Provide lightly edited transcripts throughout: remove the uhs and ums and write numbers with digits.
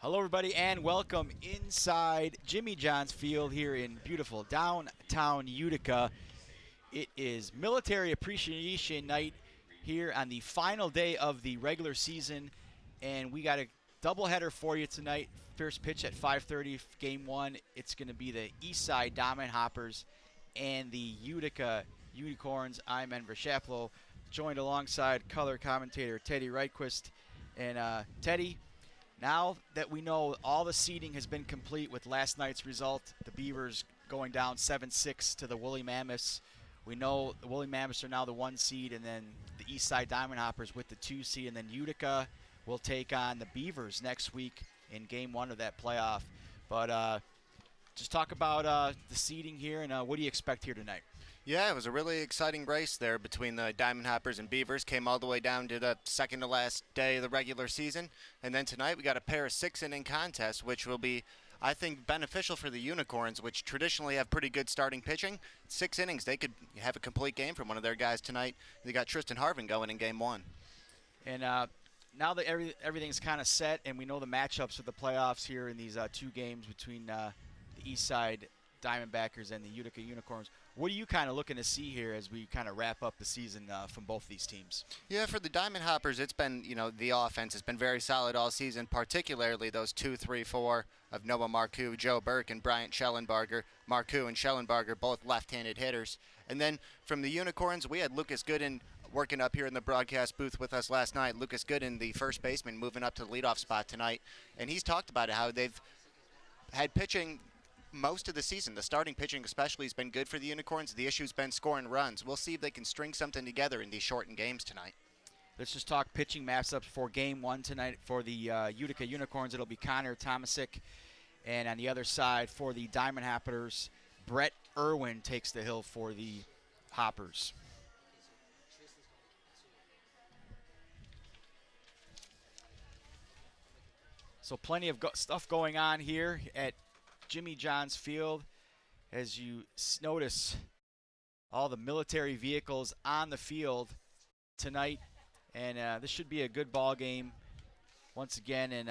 Hello, everybody, and welcome inside Jimmy John's Field here in beautiful downtown Utica. It is Military Appreciation Night here on the final day of the regular season, and we got a doubleheader for you tonight. First pitch at 5:30, Game 1. It's going to be the Eastside Diamond Hoppers and the Utica Unicorns. I'm Enver Shaplow, joined alongside color commentator Teddy Reitquist. And Teddy, now that we know all the seeding has been complete with last night's result, the Beavers going down 7-6 to the Woolly Mammoths. We know the Woolly Mammoths are now the 1 seed, and then the Eastside Diamond Hoppers with the 2 seed, and then Utica will take on the Beavers next week in Game 1 of that playoff. But just talk about the seeding here, and what do you expect here tonight? Yeah, it was a really exciting race there between the Diamond Hoppers and Beavers. Came all the way down to the second to last day of the regular season. And then tonight we got a pair of 6-inning contests, which will be, I think, beneficial for the Unicorns, which traditionally have pretty good starting pitching. 6 innings, they could have a complete game from one of their guys tonight. They got Tristan Harvin going in Game 1. And now that everything's kind of set and we know the matchups for the playoffs here in these 2 games between the Eastside Diamondbackers and the Utica Unicorns, what are you kind of looking to see here as we kind of wrap up the season from both these teams? Yeah, for the Diamond Hoppers, it's been, the offense has been very solid all season, particularly those 2, 3, 4 of Noah Marcoux, Joe Burke, and Bryant Schellenbarger. Marcoux and Schellenbarger, both left-handed hitters. And then from the Unicorns, we had Lucas Gooden working up here in the broadcast booth with us last night. Lucas Gooden, the first baseman, moving up to the leadoff spot tonight. And he's talked about it, how they've had pitching most of the season. The starting pitching especially has been good for the Unicorns. The issue's been scoring runs. We'll see if they can string something together in these shortened games tonight. Let's just talk pitching matchups for Game 1 tonight. For the Utica Unicorns, it'll be Connor Tomasic. And on the other side, for the Diamond Hoppers, Brett Irwin takes the hill for the Hoppers. So plenty of stuff going on here at Jimmy John's Field. As you notice, all the military vehicles on the field tonight, and this should be a good ball game once again. And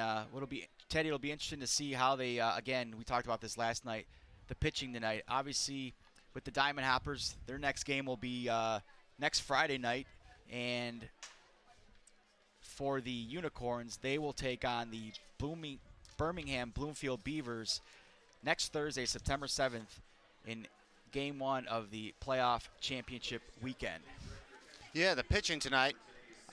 Teddy, it'll be interesting to see how they again, we talked about this last night, the pitching tonight. Obviously, with the Diamond Hoppers, their next game will be next Friday night, and for the Unicorns, they will take on the Birmingham Bloomfield Beavers next Thursday, September 7th, in Game 1 of the playoff championship weekend. Yeah, the pitching tonight,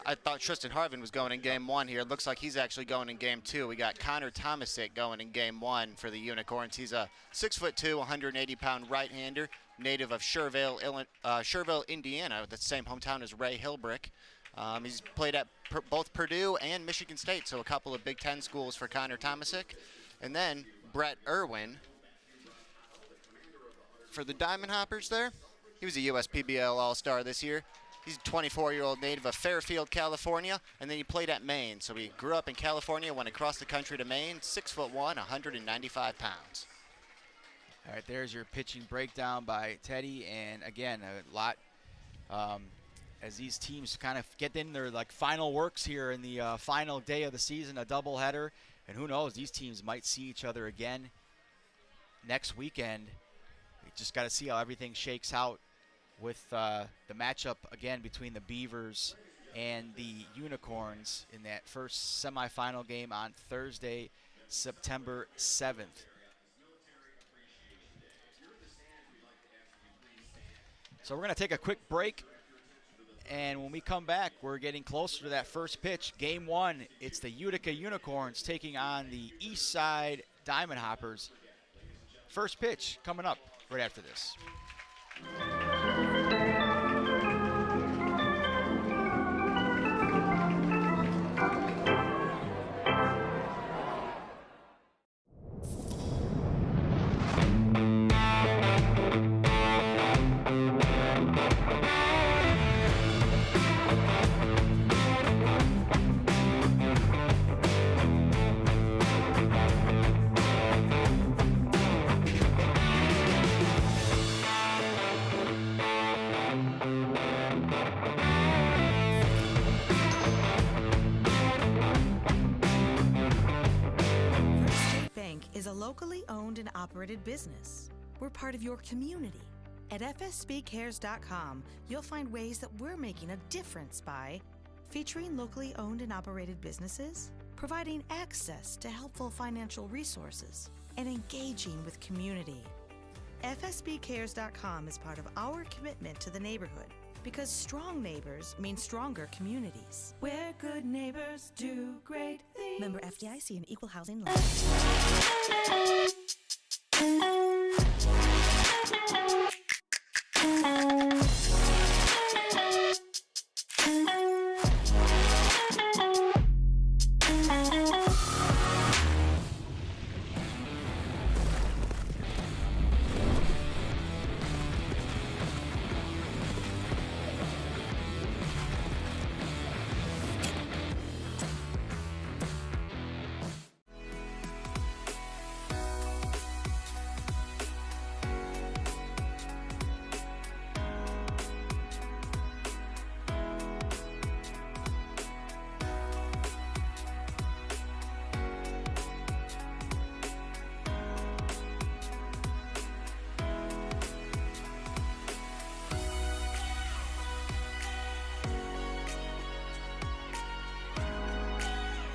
I thought Tristan Harvin was going in Game 1 here. It looks like he's actually going in Game 2. We got Connor Tomasic going in Game 1 for the Unicorns. He's a 6'2", 180-pound right-hander, native of Scherville, Indiana, the same hometown as Ray Hilbrick. He's played at both Purdue and Michigan State, so a couple of Big Ten schools for Connor Tomasic. And then Brett Irwin for the Diamond Hoppers there. He was a USPBL All-Star this year. He's a 24-year-old native of Fairfield, California, and then he played at Maine. So he grew up in California, went across the country to Maine, 6'1", 195 pounds. All right, there's your pitching breakdown by Teddy, and again, a lot as these teams kind of get in their final works here in the final day of the season, a doubleheader. And who knows, these teams might see each other again next weekend. We just got to see how everything shakes out with the matchup again between the Beavers and the Unicorns in that first semifinal game on Thursday, September 7th. So we're going to take a quick break. And when we come back, we're getting closer to that first pitch. Game 1, it's the Utica Unicorns taking on the Eastside Diamond Hoppers. First pitch coming up right after this. Bank is a locally owned and operated business. We're part of your community. At fsbcares.com, you'll find ways that we're making a difference by featuring locally owned and operated businesses, providing access to helpful financial resources, and engaging with community. FSBcares.com is part of our commitment to the neighborhood because strong neighbors mean stronger communities. Where good neighbors do great things. Member FDIC and Equal Housing Loan.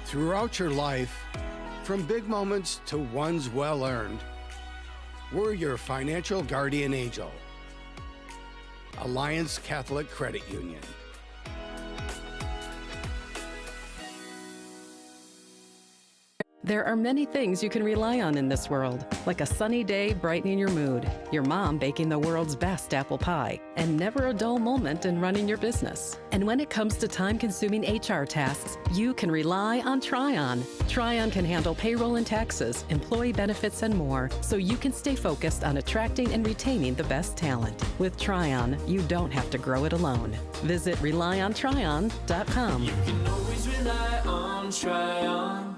Throughout your life, from big moments to ones well-earned, we're your financial guardian angel. Alliance Catholic Credit Union. There are many things you can rely on in this world, like a sunny day brightening your mood, your mom baking the world's best apple pie, and never a dull moment in running your business. And when it comes to time-consuming HR tasks, you can rely on Tryon. Tryon can handle payroll and taxes, employee benefits, and more, so you can stay focused on attracting and retaining the best talent. With Tryon, you don't have to grow it alone. Visit RelyOnTryon.com. You can always rely on Tryon.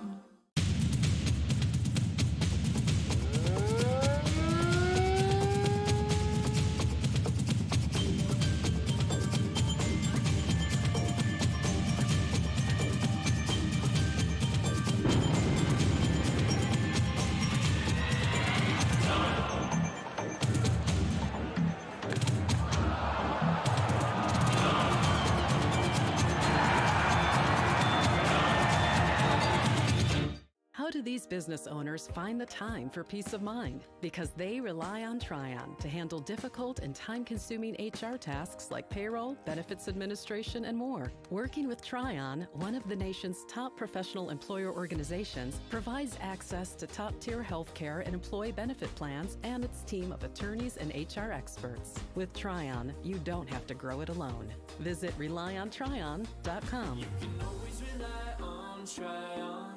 How do these business owners find the time for peace of mind? Because they rely on Tryon to handle difficult and time-consuming HR tasks like payroll, benefits administration, and more. Working with Tryon, one of the nation's top professional employer organizations, provides access to top-tier healthcare and employee benefit plans and its team of attorneys and HR experts. With Tryon, you don't have to grow it alone. Visit RelyOnTryon.com. You can always rely on Tryon.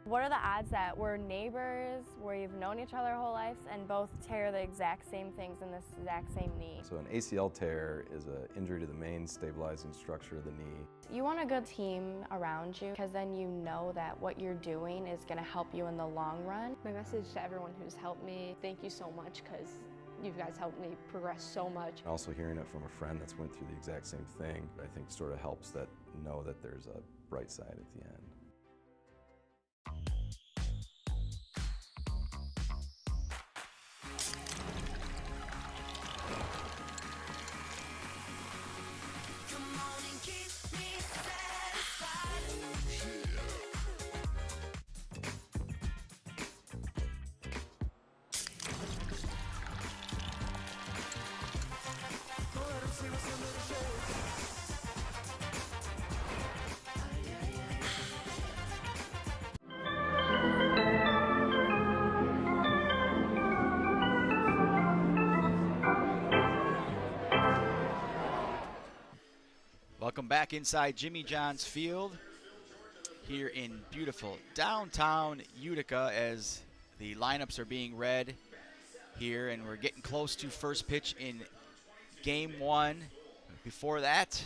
What are the odds that we're neighbors, we've known each other our whole lives, and both tear the exact same things in this exact same knee? So an ACL tear is an injury to the main stabilizing structure of the knee. You want a good team around you because then you know that what you're doing is going to help you in the long run. My message to everyone who's helped me, thank you so much because you guys helped me progress so much. Also hearing it from a friend that's went through the exact same thing, I think sort of helps that know that there's a bright side at the end. Welcome back inside Jimmy John's Field here in beautiful downtown Utica as the lineups are being read here, and we're getting close to first pitch in game one. Before that,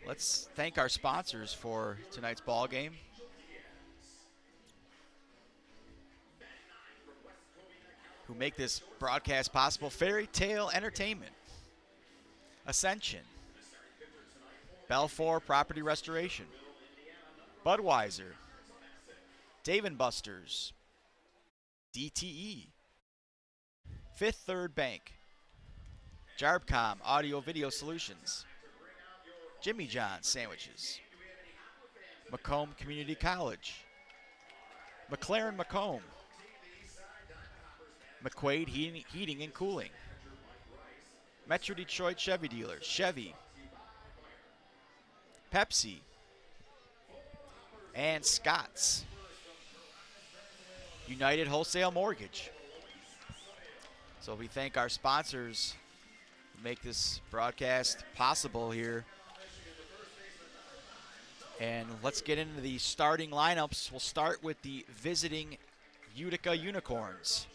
let's thank our sponsors for tonight's ball game. Who make this broadcast possible: Fairy Tale Entertainment, Ascension, Belfor Property Restoration, Budweiser, Dave & Buster's, DTE, Fifth Third Bank, Jarbcom Audio Video Solutions, Jimmy John's Sandwiches, Macomb Community College, McLaren Macomb, McQuaid Heating and Cooling, Metro Detroit Chevy Dealers, Chevy, Pepsi, and Scott's, United Wholesale Mortgage. So we thank our sponsors who make this broadcast possible here. And let's get into the starting lineups. We'll start with the visiting Utica Unicorns.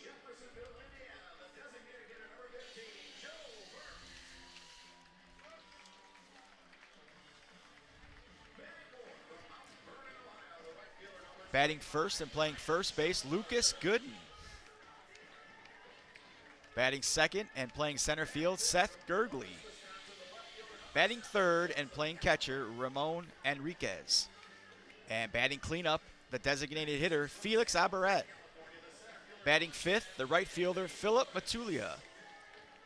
Batting first and playing first base, Lucas Gooden. Batting second and playing center field, Seth Gergley. Batting third and playing catcher, Ramon Enriquez. And batting cleanup, the designated hitter, Felix Abaret. Batting fifth, the right fielder, Philip Matulia.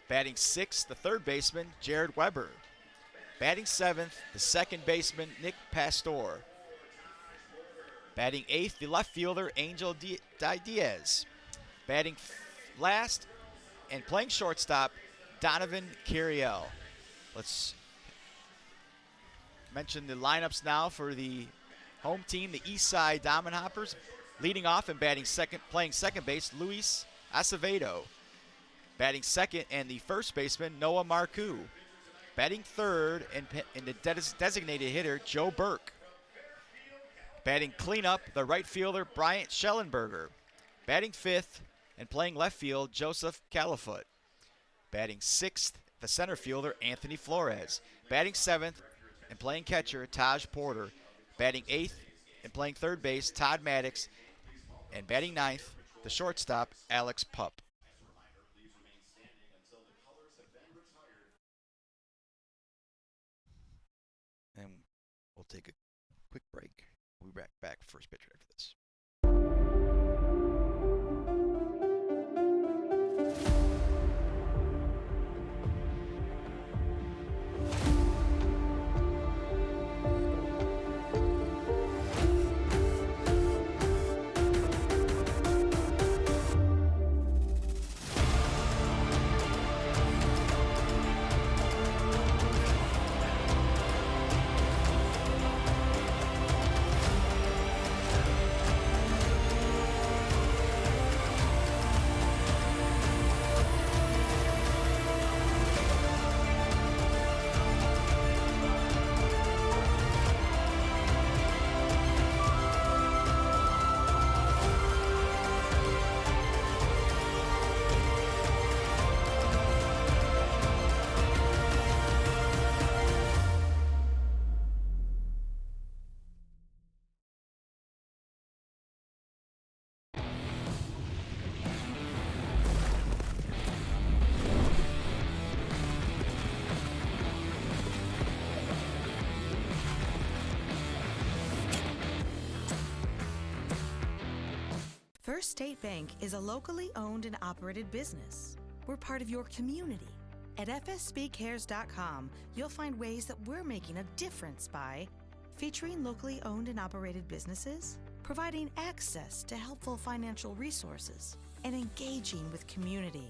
Batting sixth, the third baseman, Jared Weber. Batting seventh, the second baseman, Nick Pastor. Batting eighth, the left fielder, Angel Diaz. Batting last and playing shortstop, Donovan Carriel. Let's mention the lineups now for the home team, the Eastside Diamond Hoppers. Leading off and batting second, playing second base, Luis Acevedo. Batting second and the first baseman, Noah Marcoux. Batting third and the designated hitter, Joe Burke. Batting cleanup, the right fielder, Bryant Schellenberger. Batting fifth and playing left field, Joseph Califoot. Batting sixth, the center fielder, Anthony Flores. Batting seventh and playing catcher, Taj Porter. Batting eighth and playing third base, Todd Maddox. And batting ninth, the shortstop, Alex Pup. And we'll take a quick break. We'll be back for first pitch after this. First State Bank is a locally owned and operated business. We're part of your community. At fsbcares.com, you'll find ways that we're making a difference by featuring locally owned and operated businesses, providing access to helpful financial resources, and engaging with community.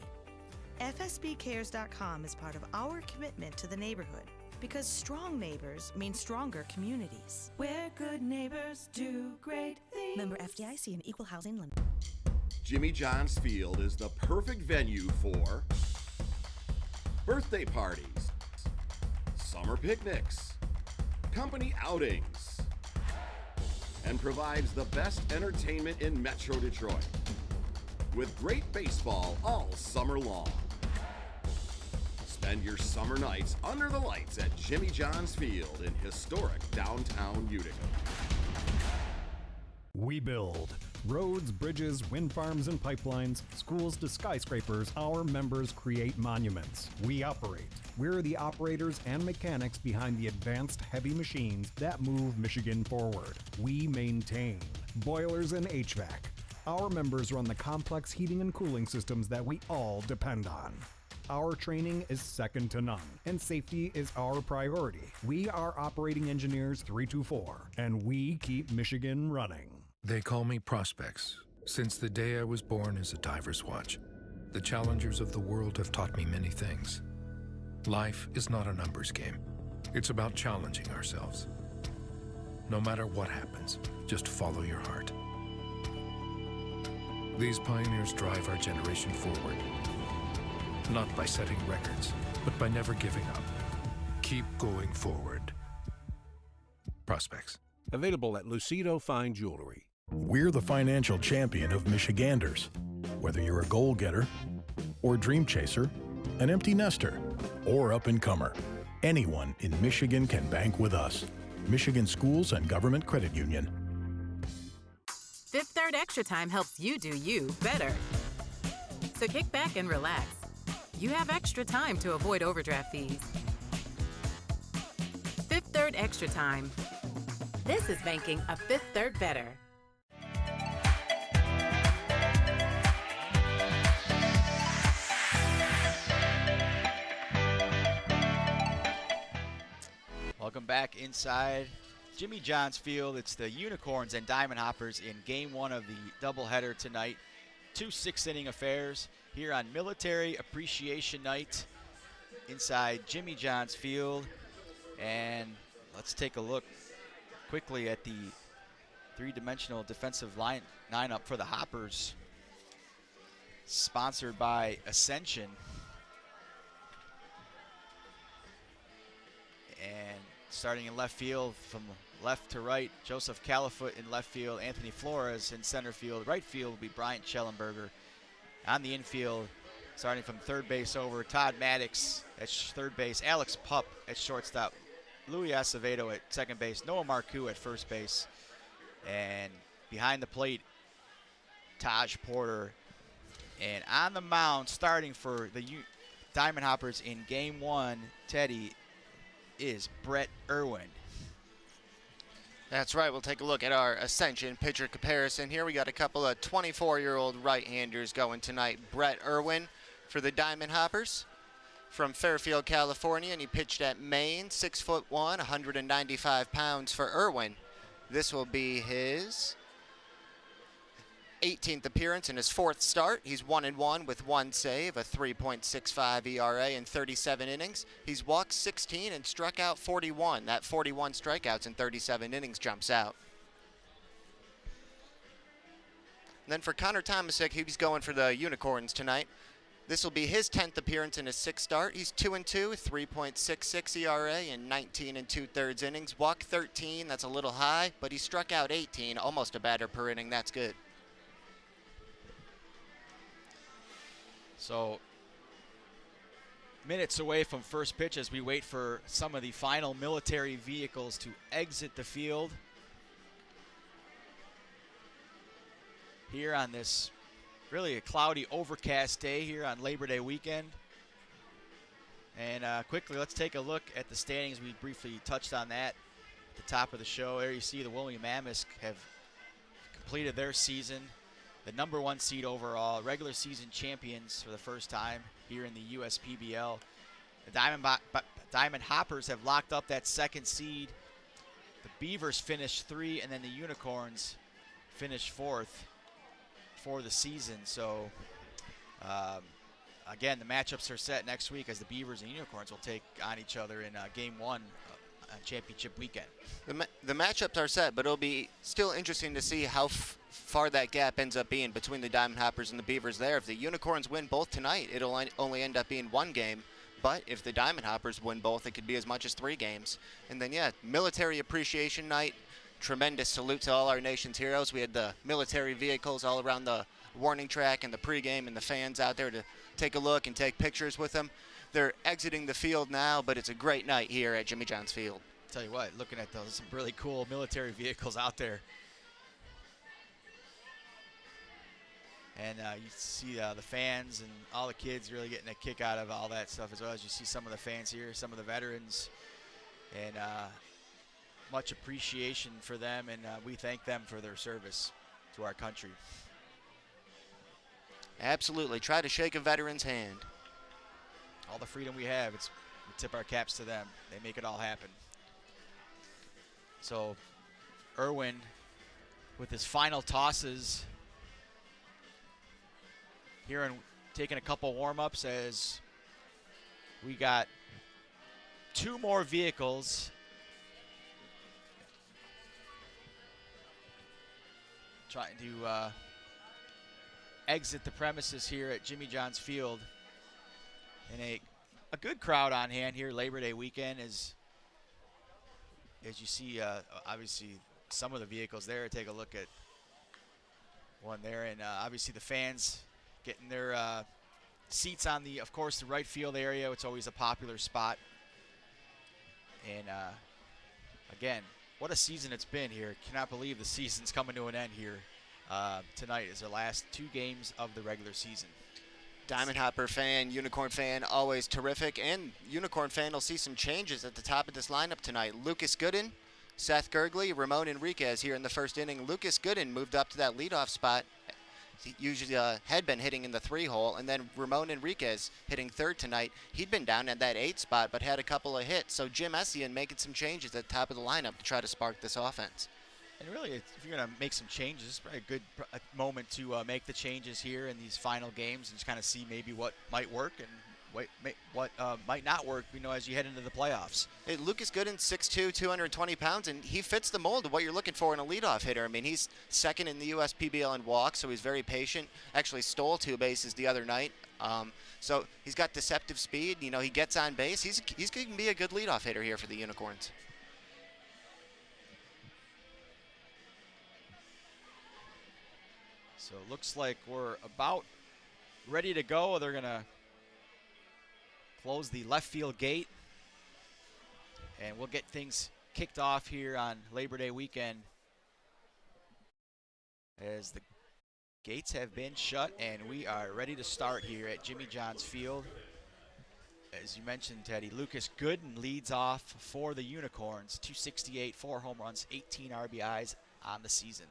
fsbcares.com is part of our commitment to the neighborhood because strong neighbors mean stronger communities. Where good neighbors do great things. Member FDIC and Equal Housing Limited. Jimmy John's Field is the perfect venue for birthday parties, summer picnics, company outings, and provides the best entertainment in Metro Detroit with great baseball all summer long. Spend your summer nights under the lights at Jimmy John's Field in historic downtown Utica. We build roads, bridges, wind farms and pipelines, schools to skyscrapers. Our members create monuments. We operate. We're the operators and mechanics behind the advanced heavy machines that move Michigan forward. We maintain. boilers, and HVAC. Our members run the complex heating and cooling systems that we all depend on. Our training is second to none, and safety is our priority. We are Operating Engineers 324, and we keep Michigan running. They call me Prospects. Since the day I was born as a diver's watch, the challengers of the world have taught me many things. Life is not a numbers game. It's about challenging ourselves. No matter what happens, just follow your heart. These pioneers drive our generation forward. Not by setting records, but by never giving up. Keep going forward. Prospects. Available at Lucido Fine Jewelry. We're the financial champion of Michiganders. Whether you're a goal-getter, or dream chaser, an empty nester, or up-and-comer, anyone in Michigan can bank with us. Michigan Schools and Government Credit Union. Fifth Third Extra Time helps you do you better. So kick back and relax. You have extra time to avoid overdraft fees. Fifth Third Extra Time. This is banking a Fifth Third better. Welcome back inside Jimmy John's Field. It's the Unicorns and Diamond Hoppers in Game 1 of the doubleheader tonight. 2 6-inning affairs here on Military Appreciation Night inside Jimmy John's Field. And let's take a look quickly at the three-dimensional defensive lineup for the Hoppers, sponsored by Ascension. And starting in left field, from left to right, Joseph Califoot in left field, Anthony Flores in center field. Right field will be Bryant Schellenberger. On the infield, starting from third base over, Todd Maddox at third base, Alex Pup at shortstop, Louis Acevedo at second base, Noah Marcoux at first base, and behind the plate, Taj Porter. And on the mound, starting for the Diamond Hoppers in Game 1, Teddy, is Brett Irwin. That's right. We'll take a look at our Ascension pitcher comparison here. We got a couple of 24-year-old right-handers going tonight. Brett Irwin for the Diamond Hoppers from Fairfield, California, and he pitched at Maine, 6'1", 195 pounds for Irwin. This will be his 18th appearance in his 4th start. He's 1-1 with 1 save, a 3.65 ERA in 37 innings. He's walked 16 and struck out 41. That 41 strikeouts in 37 innings jumps out. And then for Connor Tomasic, he's going for the Unicorns tonight. This will be his 10th appearance in his 6th start. He's 2-2, 3.66 ERA in 19 2/3 innings. Walked 13, that's a little high, but he struck out 18, almost a batter per inning. That's good. So minutes away from first pitch as we wait for some of the final military vehicles to exit the field here on this really a cloudy, overcast day here on Labor Day weekend. And quickly, let's take a look at the standings. We briefly touched on that at the top of the show. There you see the William Amisk have completed their season. The number 1 seed overall, regular season champions for the first time here in the USPBL. The Diamond Hoppers have locked up that 2nd seed. The Beavers finished 3, and then the Unicorns finished 4th for the season. So, again, the matchups are set next week as the Beavers and Unicorns will take on each other in Game 1 on championship weekend. The matchups are set, but it'll be still interesting to see how far that gap ends up being between the Diamond Hoppers and the Beavers there. If the Unicorns win both tonight, it'll only end up being 1 game. But if the Diamond Hoppers win both, it could be as much as 3 games. And then, yeah, Military Appreciation Night. Tremendous salute to all our nation's heroes. We had the military vehicles all around the warning track and the pregame and the fans out there to take a look and take pictures with them. They're exiting the field now, but it's a great night here at Jimmy John's Field. Tell you what, looking at those, some really cool military vehicles out there. And you see the fans and all the kids really getting a kick out of all that stuff, as well as you see some of the fans here, some of the veterans. And much appreciation for them, and we thank them for their service to our country. Absolutely. Try to shake a veteran's hand. All the freedom we have, we tip our caps to them. They make it all happen. So Irwin with his final tosses here and taking a couple warm-ups as we got 2 more vehicles trying to exit the premises here at Jimmy John's Field. And a good crowd on hand here Labor Day weekend as you see obviously some of the vehicles there. Take a look at one there, and obviously the fans getting their seats on the, of course, the right field area. It's always a popular spot. And again, what a season it's been here. Cannot believe the season's coming to an end here. Tonight is the last 2 games of the regular season. Diamond Hopper fan, Unicorn fan, always terrific. And Unicorn fan will see some changes at the top of this lineup tonight. Lucas Gooden, Seth Gergley, Ramon Enriquez here in the first inning. Lucas Gooden moved up to that leadoff spot. He usually had been hitting in the 3-hole, and then Ramon Enriquez hitting 3rd tonight. He'd been down at that 8 spot, but had a couple of hits. So Jim Essien making some changes at the top of the lineup to try to spark this offense. And really, if you're going to make some changes, it's probably a good moment to make the changes here in these final games and just kind of see maybe what might work and what might not work, as you head into the playoffs. Hey, Lucas Gooden, 6'2", 220 pounds, and he fits the mold of what you're looking for in a leadoff hitter. I mean, he's second in the USPBL in walks, so he's very patient. Actually stole 2 bases the other night. So he's got deceptive speed. He gets on base. He's going to be a good leadoff hitter here for the Unicorns. So it looks like we're about ready to go. They're going to close the left field gate, and we'll get things kicked off here on Labor Day weekend as the gates have been shut and we are ready to start here at Jimmy John's Field. As you mentioned, Teddy, Lucas Gooden leads off for the Unicorns. 268, 4 home runs, 18 RBIs on the season.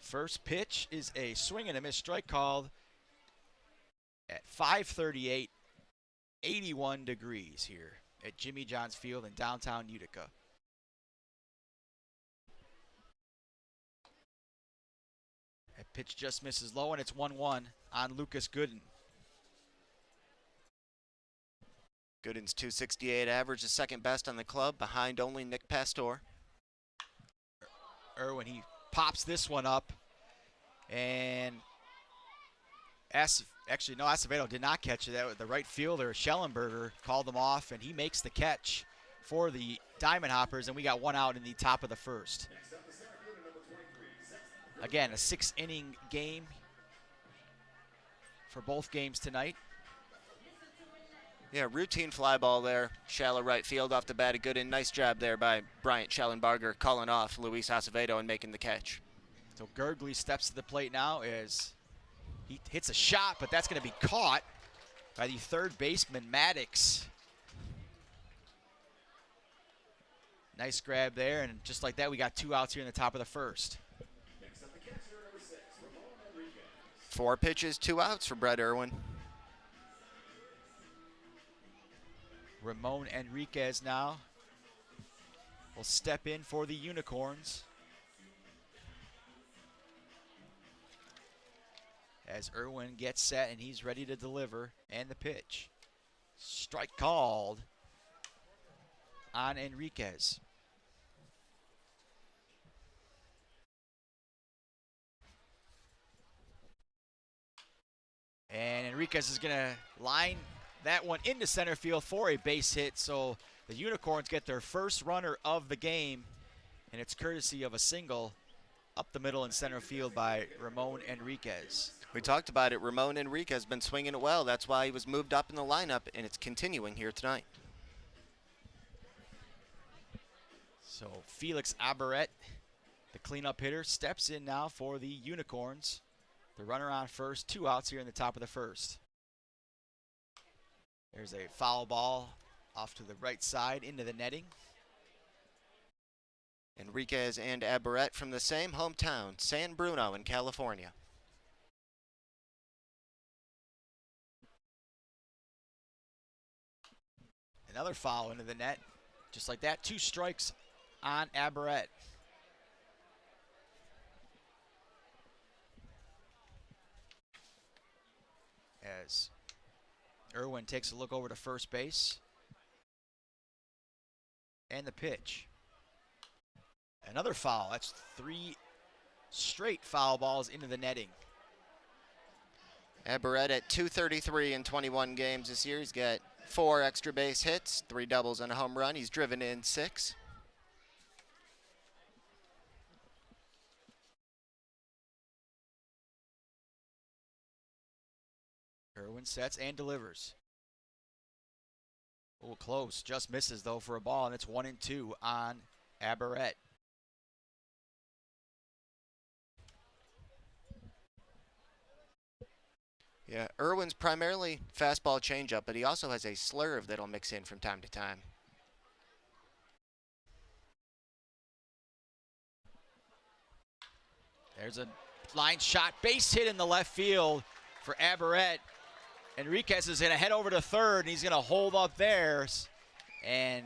First pitch is a swing and a miss strike called at 5:38, 81 degrees here at Jimmy John's Field in downtown Utica. That pitch just misses low, and it's 1-1 on Lucas Gooden. Gooden's 268 average is second best on the club, behind only Nick Pastor. Irwin, he pops this one up, and Acevedo did not catch it. The right fielder, Schellenberger, called him off, and he makes the catch for the Diamond Hoppers, and we got 1 out in the top of the first. Again, a 6-inning game for both games tonight. Yeah, routine fly ball there. Shallow right field off the bat. A good and nice job there by Bryant Schellenbarger calling off Luis Acevedo and making the catch. So Gergley steps to the plate now as he hits a shot, but that's going to be caught by the third baseman, Maddox. Nice grab there, and just like that, we got 2 outs here in the top of the first. 4 pitches, 2 outs for Brett Irwin. Ramon Enriquez now will step in for the Unicorns as Irwin gets set and he's ready to deliver, and the pitch. Strike called on Enriquez. And Enriquez is going to line that one into center field for a base hit. So the Unicorns get their first runner of the game, and it's courtesy of a single up the middle in center field by Ramon Enriquez. We talked about it. Ramon Enriquez has been swinging it well. That's why he was moved up in the lineup, and it's continuing here tonight. So Felix Abaret, the cleanup hitter, steps in now for the Unicorns. The runner on first, 2 outs here in the top of the first. There's a foul ball off to the right side into the netting. Enriquez and Aberrett from the same hometown, San Bruno in California. Another foul into the net. Just like that, 2 strikes on Aberrett. As Irwin takes a look over to first base. And the pitch. Another foul. That's 3 straight foul balls into the netting. Aberrett at .233 in 21 games this year. He's got 4 extra base hits, 3 doubles and a home run. He's driven in 6. Irwin sets and delivers. Oh, close. Just misses, though, for a ball, and it's 1-2 on Aberrett. Yeah, Irwin's primarily fastball changeup, but he also has a slurve that'll mix in from time to time. There's a line shot, base hit in the left field for Aberrett. Enriquez is going to head over to third, and he's going to hold up there. And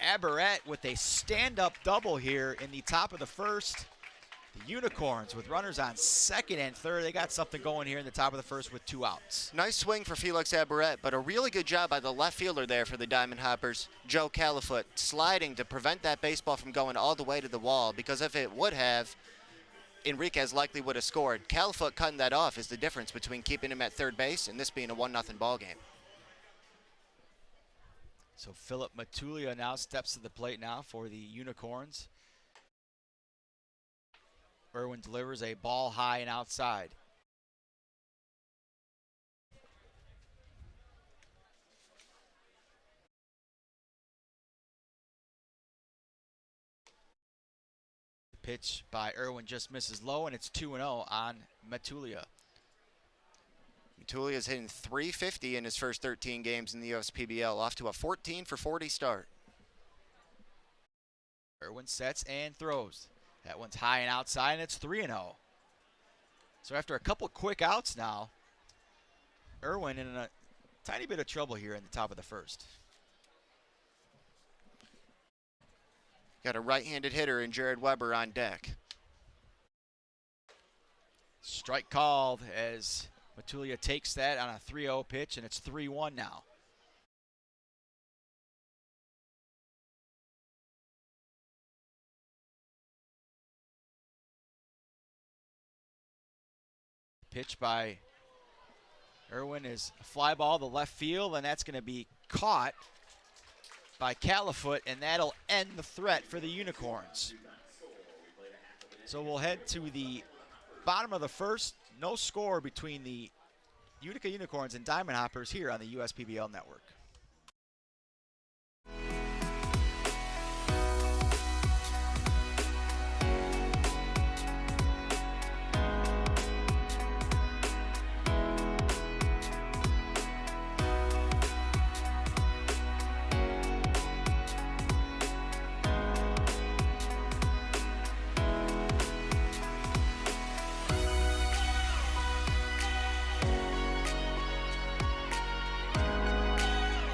Aberrett with a stand-up double here in the top of the first. The Unicorns with runners on second and third. They got something going here in the top of the first with 2 outs. Nice swing for Felix Aberrett, but a really good job by the left fielder there for the Diamond Hoppers, Joe Califoot, sliding to prevent that baseball from going all the way to the wall, because if it would have, Enriquez likely would have scored. Califoot cutting that off is the difference between keeping him at third base and this being a 1-0 ball game. So Philip Matulia now steps to the plate now for the Unicorns. Irwin delivers a ball high and outside. The pitch by Irwin just misses low, and it's 2-0 on Matulia. Matulia's hitting .350 in his first 13 games in the USPBL, off to a 14-for-40 start. Irwin sets and throws. That one's high and outside, and it's 3-0. So after a couple quick outs now, Irwin in a tiny bit of trouble here in the top of the first. Got a right-handed hitter in Jared Weber on deck. Strike called as Matulia takes that on a 3-0 pitch, and it's 3-1 now. Pitch by Irwin is a fly ball to left field, and that's going to be caught by Califoot, and that'll end the threat for the Unicorns. So we'll head to the bottom of the first. No score between the Utica Unicorns and Diamond Hoppers here on the USPBL Network.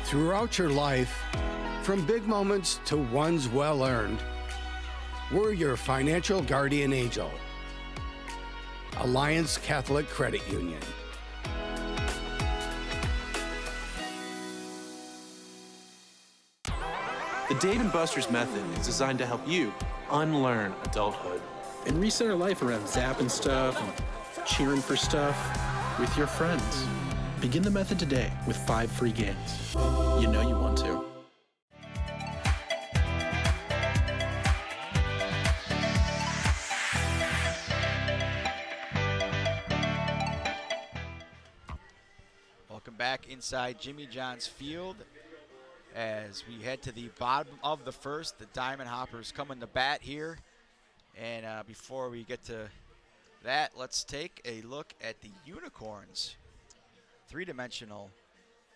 Throughout your life, from big moments to ones well earned, we're your financial guardian angel. Alliance Catholic Credit Union. The Dave & Buster's method is designed to help you unlearn adulthood and reset our life around zapping stuff and cheering for stuff with your friends. Begin the method today with 5 free games. You know you want to. Welcome back inside Jimmy John's Field as we head to the bottom of the first. The Diamond Hoppers coming to bat here. And before we get to that, let's take a look at the Unicorns' 3-dimensional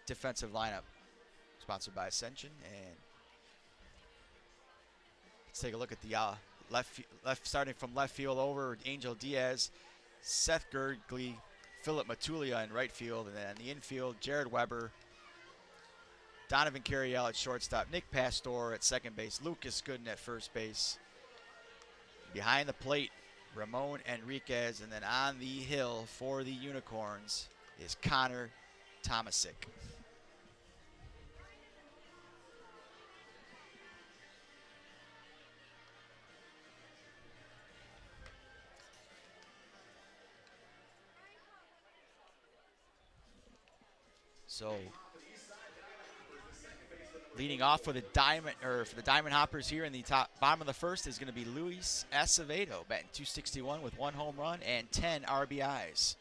defensive lineup. sponsored by Ascension. And let's take a look at the left starting from left field over Angel Diaz, Seth Gergley, Philip Matulia in right field, and then in the infield, Jared Weber, Donovan Carriel at shortstop, Nick Pastor at second base, Lucas Gooden at first base. Behind the plate, Ramon Enriquez, and then on the hill for the Unicorns is Connor Tomasic. So leading off for the Diamond Hoppers here in the bottom of the first is going to be Luis Acevedo, batting .261 with 1 home run and 10 RBIs.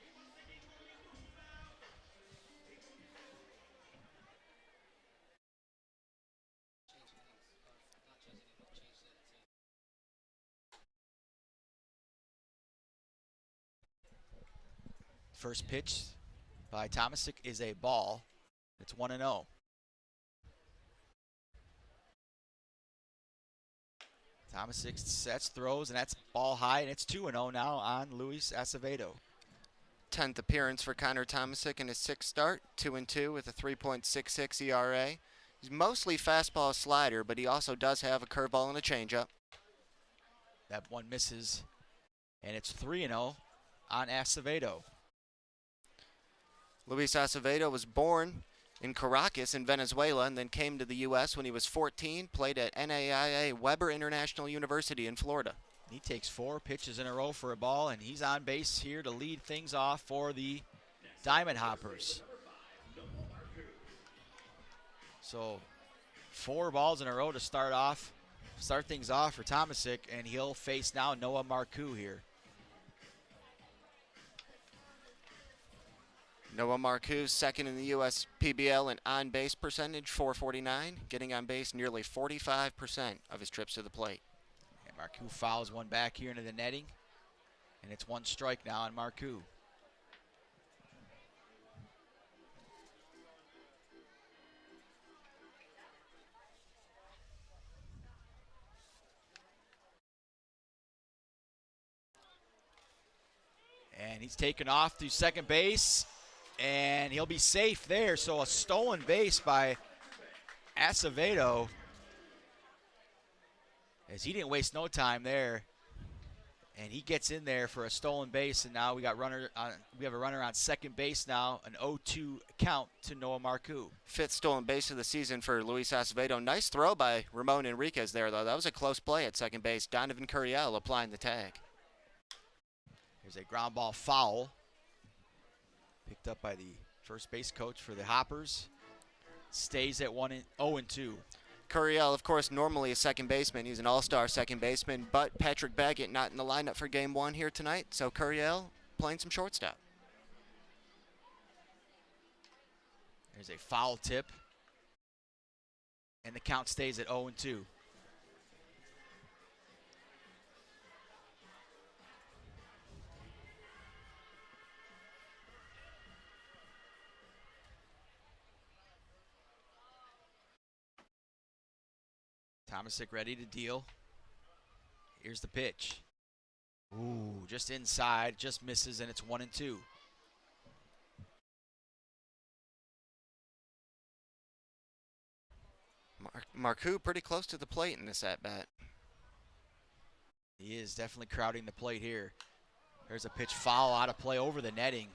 First pitch by Tomasic is a ball. It's 1-0. Tomasic sets, throws, and that's ball high, and it's 2-0 now on Luis Acevedo. 10th appearance for Connor Tomasic in his 6th start, 2-2 with a 3.66 ERA. He's mostly fastball slider, but he also does have a curveball and a changeup. That one misses, and it's 3-0 on Acevedo. Luis Acevedo was born in Caracas in Venezuela and then came to the U.S. when he was 14, played at NAIA Weber International University in Florida. He takes 4 pitches in a row for a ball, and he's on base here to lead things off for the Diamond Hoppers. So 4 balls in a row to start things off for Tomasic, and he'll face now Noah Marcoux here. Noah Marcoux, second in the U.S. PBL in on-base percentage, .449, getting on base nearly 45% of his trips to the plate. And Marcoux fouls one back here into the netting, and it's 1 strike now on Marcoux. And he's taken off to second base, and he'll be safe there. So a stolen base by Acevedo, as he didn't waste no time there, and he gets in there for a stolen base. And now we have a runner on second base now, an 0-2 count to Noah Marcoux. 5th stolen base of the season for Luis Acevedo. Nice throw by Ramon Enriquez there, though. That was a close play at second base. Donovan Curiel applying the tag. There's a ground ball foul picked up by the first base coach for the Hoppers. Stays at 0-2. Curiel, of course, normally a second baseman. He's an all-star second baseman, but Patrick Baggett not in the lineup for Game 1 here tonight, so Curiel playing some shortstop. There's a foul tip, and the count stays at 0-2. Tomasic ready to deal. Here's the pitch. Ooh, just inside, just misses, and it's 1-2. Marcoux pretty close to the plate in this at-bat. He is definitely crowding the plate here. There's a pitch foul out of play over the netting.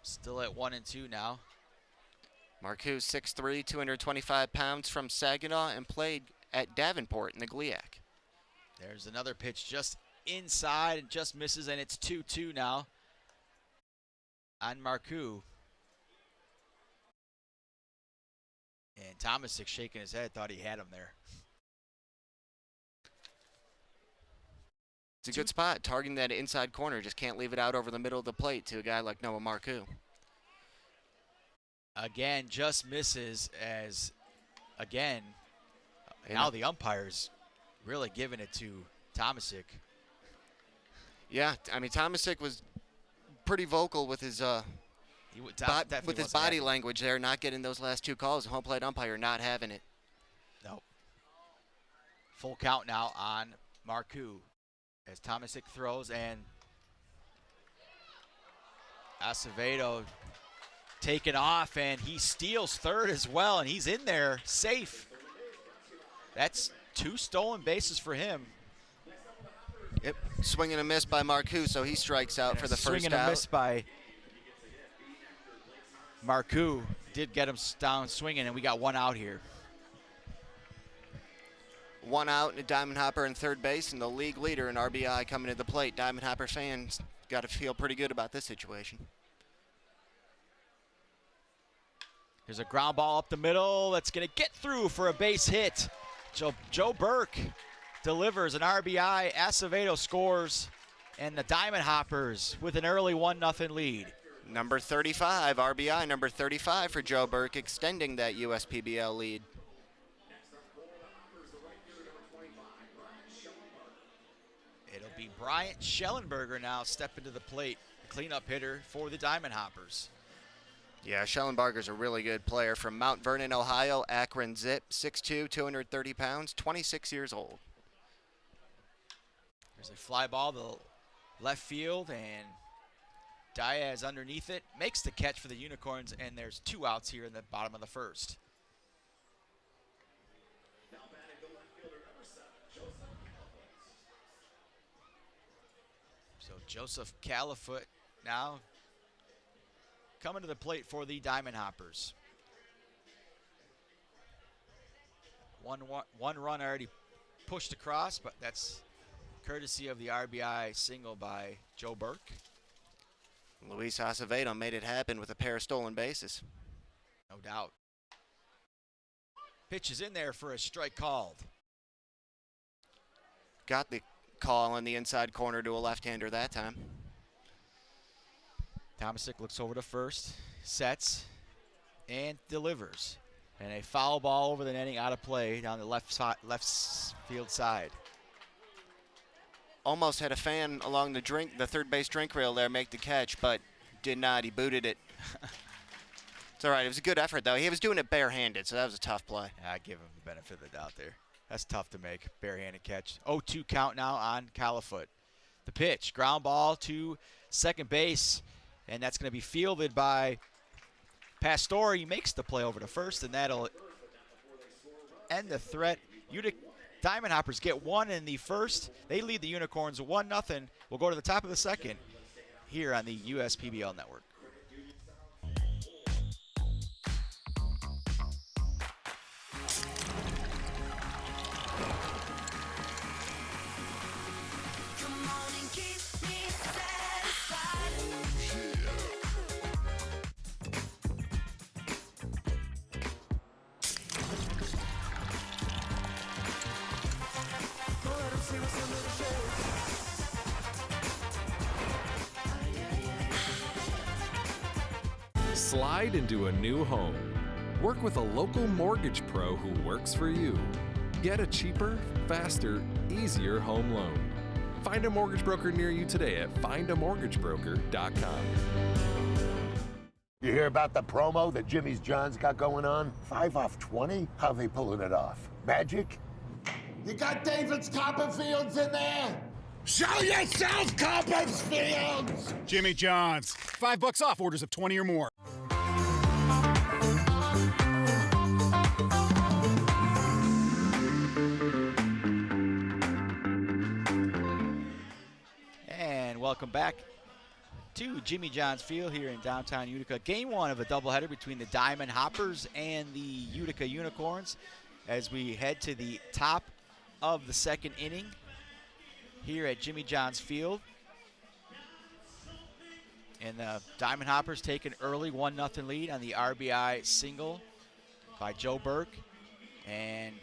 Still at 1-2 now. Marcoux, 6'3", 225 pounds from Saginaw and played at Davenport in the GLIAC. There's another pitch just inside and just misses, and it's 2-2 now on Marcoux. And Tomasic shaking his head, thought he had him there. It's a good spot, targeting that inside corner. Just can't leave it out over the middle of the plate to a guy like Noah Marcoux. Again, just misses as, again, now the umpire's really giving it to Tomasic. Yeah, I mean, Tomasic was pretty vocal with his body language there, not getting those last 2 calls. Home plate umpire not having it. Nope. Full count now on Marcoux as Tomasic throws, and Acevedo taken off, and he steals third as well, and he's in there safe. That's 2 stolen bases for him. Yep, swing and a miss by Marcoux, so he strikes out for the first out. Swing and a miss by Marcoux did get him down swinging, and we got 1 out here. 1 out, and Diamond Hopper in third base, and the league leader in RBI coming to the plate. Diamond Hopper fans got to feel pretty good about this situation. There's a ground ball up the middle that's going to get through for a base hit. Joe Burke delivers an RBI. Acevedo scores, and the Diamond Hoppers with an early 1-0 lead. Number 35, RBI number 35 for Joe Burke, extending that USPBL lead. It'll be Bryant Schellenberger now stepping to the plate, cleanup hitter for the Diamond Hoppers. Yeah, Schellenberger's a really good player from Mount Vernon, Ohio, Akron Zip, 6'2", 230 pounds, 26 years old. There's a fly ball to left field, and Diaz underneath it makes the catch for the Unicorns, and there's 2 outs here in the bottom of the first. So Joseph Califoot now coming to the plate for the Diamond Hoppers. One run already pushed across, but that's courtesy of the RBI single by Joe Burke. Luis Acevedo made it happen with a pair of stolen bases. No doubt. Pitch is in there for a strike called. Got the call in the inside corner to a left-hander that time. Tomasic looks over to first, sets, and delivers. And a foul ball over the netting, out of play down the left field side. Almost had a fan along the third base drink rail there make the catch, but did not. He booted it. It's all right. It was a good effort, though. He was doing it barehanded, so that was a tough play. I give him the benefit of the doubt there. That's tough to make, barehanded catch. 0-2 count now on Califoot. The pitch, ground ball to second base, and that's going to be fielded by Pastore. He makes the play over to first, and that'll end the threat. Utica Diamond Hoppers get 1 in the first. They lead the Unicorns 1-0. We'll go to the top of the second here on the USPBL Network. Slide into a new home. Work with a local mortgage pro who works for you. Get a cheaper, faster, easier home loan. Find a mortgage broker near you today at findamortgagebroker.com. You hear about the promo that Jimmy's John's got going on? 5 off 20? How they pulling it off? Magic? You got David's Copperfields in there? Show yourself, Copperfields! Jimmy John's. $5 off orders of 20 or more. And welcome back to Jimmy John's Field here in downtown Utica. Game 1 of a doubleheader between the Diamond Hoppers and the Utica Unicorns as we head to the top of the second inning here at Jimmy John's Field. And the Diamond Hoppers take an early 1-0 lead on the RBI single by Joe Burke. And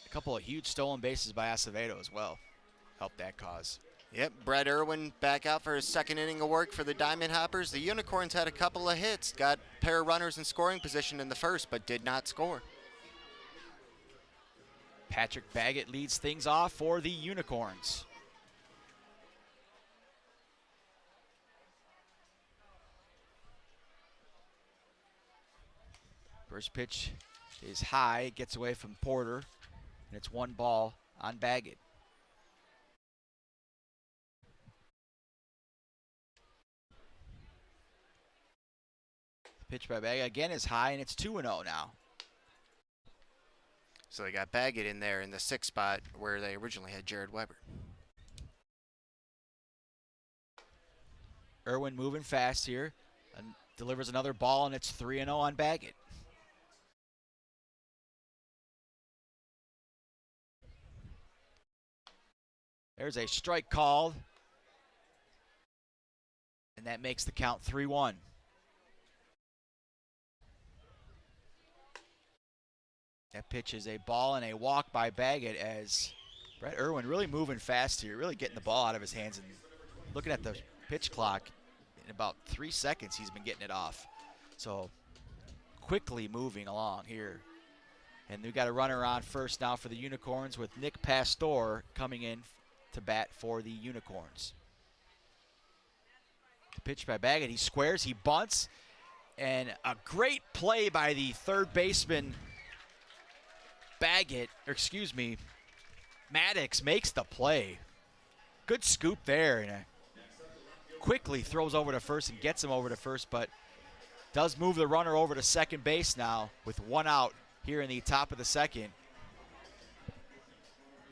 a couple of huge stolen bases by Acevedo as well. Helped that cause. Yep, Brett Irwin back out for his second inning of work for the Diamond Hoppers. The Unicorns had a couple of hits, got a pair of runners in scoring position in the first, but did not score. Patrick Baggett leads things off for the Unicorns. First pitch is high, gets away from Porter, and it's 1 ball on Baggett. Pitch by Baggett again is high, and it's 2-0 now. So they got Baggett in there in the 6th spot where they originally had Jared Weber. Irwin moving fast here, and delivers another ball, and it's 3-0 on Baggett. There's a strike called, and that makes the count 3-1. That pitch is a ball and a walk by Baggett as Brett Irwin really moving fast here, really getting the ball out of his hands, and looking at the pitch clock, in about 3 seconds he's been getting it off. So quickly moving along here. And we've got a runner on first now for the Unicorns with Nick Pastor coming in to bat for the Unicorns. The pitch by Baggett, he squares, he bunts, and a great play by the third baseman Maddox makes the play. Good scoop there, and quickly throws over to first and gets him over to first, but does move the runner over to second base now with 1 out here in the top of the second.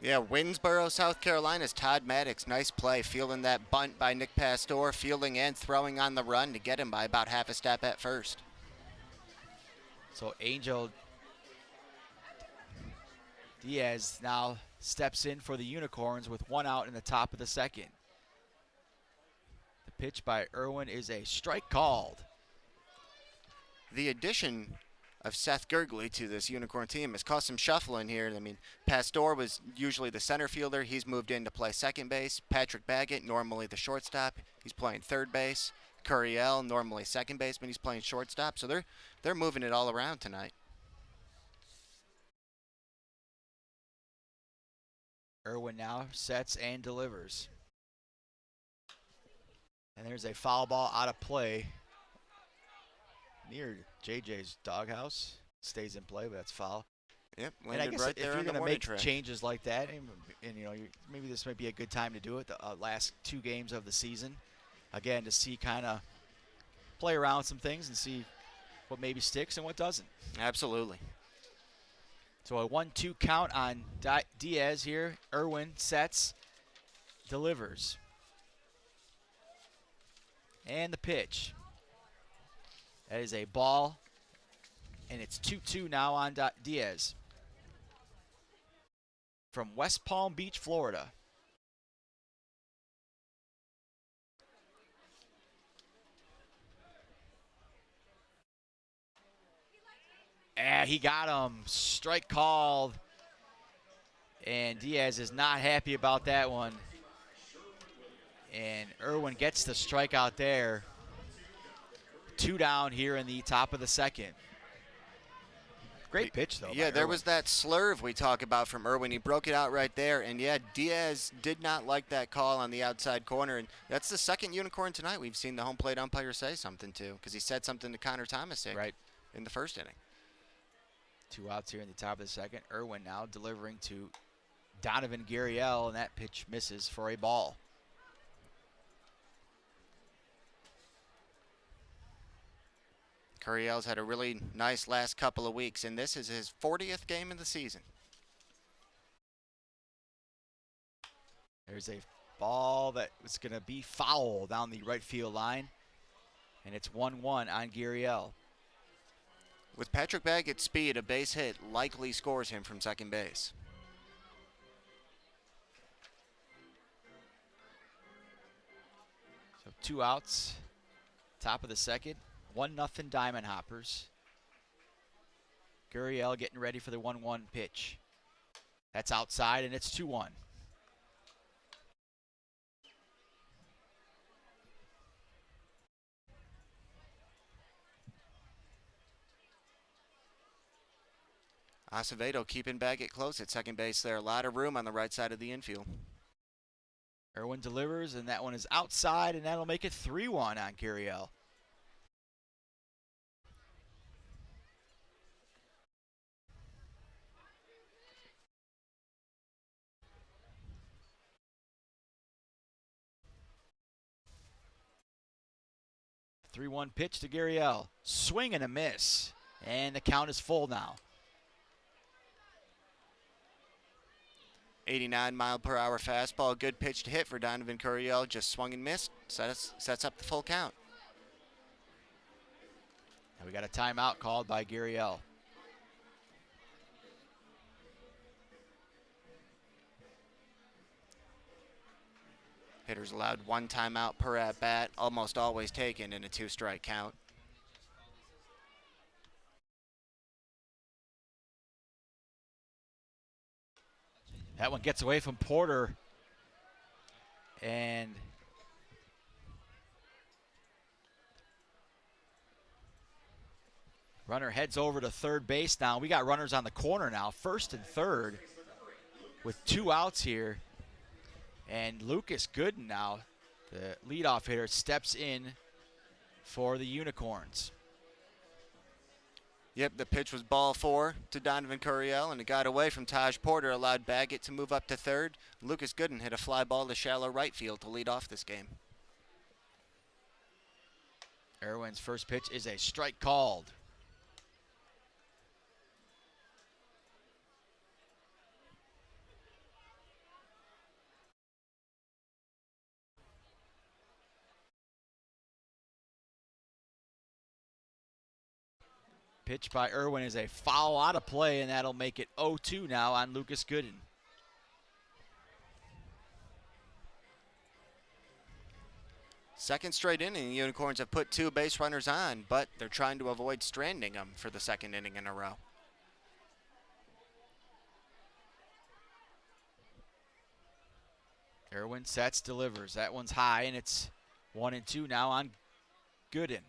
Yeah, Winsboro, South Carolina's Todd Maddox. Nice play, fielding that bunt by Nick Pastor, fielding and throwing on the run to get him by about half a step at first. So Angel Diaz now steps in for the Unicorns with 1 out in the top of the second. The pitch by Irwin is a strike called. The addition of Seth Gergley to this Unicorn team has caused some shuffling here. I mean, Pastor was usually the center fielder. He's moved in to play second base. Patrick Baggett, normally the shortstop. He's playing third base. Curiel, normally second baseman. He's playing shortstop. So they're moving it all around tonight. Irwin now sets and delivers. And there's a foul ball out of play near JJ's doghouse. Stays in play, but that's foul. Yep, and I guess right there if you're going to make track. changes like that, and you know, maybe this might be a good time to do it. The last 2 games of the season, again, to see kind of play around with some things and see what maybe sticks and what doesn't. Absolutely. So a 1-2 count on Diaz here. Irwin sets, delivers. And the pitch. That is a ball, and it's 2-2 now on Diaz. From West Palm Beach, Florida. He got him. Strike called. And Diaz is not happy about that one. And Irwin gets the strikeout there. 2 down here in the top of the second. Great pitch, though. Yeah, there was that slurve we talk about from Irwin. He broke it out right there. And, yeah, Diaz did not like that call on the outside corner. And that's the second Unicorn tonight we've seen the home plate umpire say something to, because he said something to Connor Thomas in the first inning. 2 outs here in the top of the second. Irwin now delivering to Donovan Gurriel, and that pitch misses for a ball. Curiel's had a really nice last couple of weeks, and this is his 40th game of the season. There's a ball that was going to be foul down the right field line, and it's 1-1 on Gurriel. With Patrick Baggett's speed, a base hit likely scores him from second base. So 2 outs, top of the second. 1-0 Diamond Hoppers. Gurriel getting ready for the 1-1 pitch. That's outside, and it's 2-1. Acevedo keeping Baggett close at second base there. A lot of room on the right side of the infield. Irwin delivers, and that one is outside, and that'll make it 3-1 on Gurriel. The 3-1 pitch to Gurriel. Swing and a miss, and the count is full now. 89-mile-per-hour fastball. Good pitch to hit for Donovan Gurriel. Just swung and missed. Sets up the full count. And we got a timeout called by Gurriel. Hitters allowed 1 timeout per at-bat, almost always taken in a 2-strike count. That one gets away from Porter. And runner heads over to third base now. We got runners on the corner now, first and third, with 2 outs here. And Lucas Gooden now, the leadoff hitter, steps in for the Unicorns. Yep, the pitch was ball 4 to Donovan Gurriel, and it got away from Taj Porter, allowed Baggett to move up to third. Lucas Gooden hit a fly ball to shallow right field to lead off this game. Irwin's first pitch is a strike called. Pitch by Irwin is a foul out of play, and that'll make it 0-2 now on Lucas Gooden. Second straight inning, the Unicorns have put 2 base runners on, but they're trying to avoid stranding them for the second inning in a row. Irwin sets, delivers. That one's high, and it's 1-2 now on Gooden.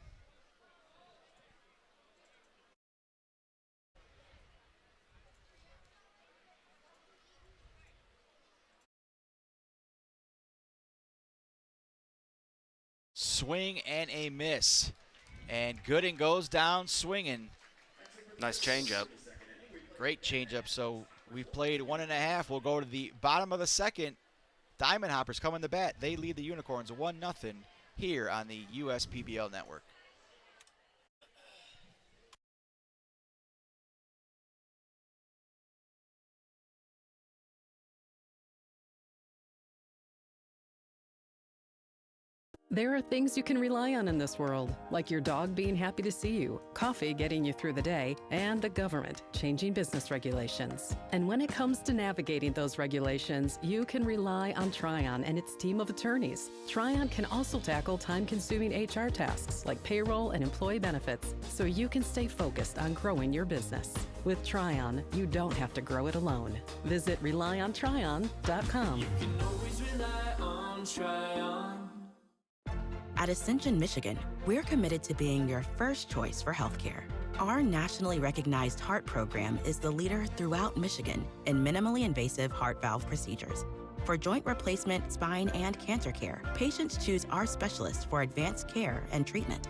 Swing and a miss. And Gooden goes down swinging. Nice changeup. Great changeup. So we've played 1.5. We'll go to the bottom of the second. Diamond Hoppers coming to bat. They lead the Unicorns 1-0 here on the USPBL network. There are things you can rely on in this world, like your dog being happy to see you, coffee getting you through the day, and the government changing business regulations. And when it comes to navigating those regulations, you can rely on Tryon and its team of attorneys. Tryon can also tackle time-consuming HR tasks like payroll and employee benefits, so you can stay focused on growing your business. With Tryon, you don't have to grow it alone. Visit RelyOnTryon.com. You can always rely on Tryon. At Ascension, Michigan, we're committed to being your first choice for healthcare. Our nationally recognized heart program is the leader throughout Michigan in minimally invasive heart valve procedures. For joint replacement, spine, and cancer care, patients choose our specialists for advanced care and treatment.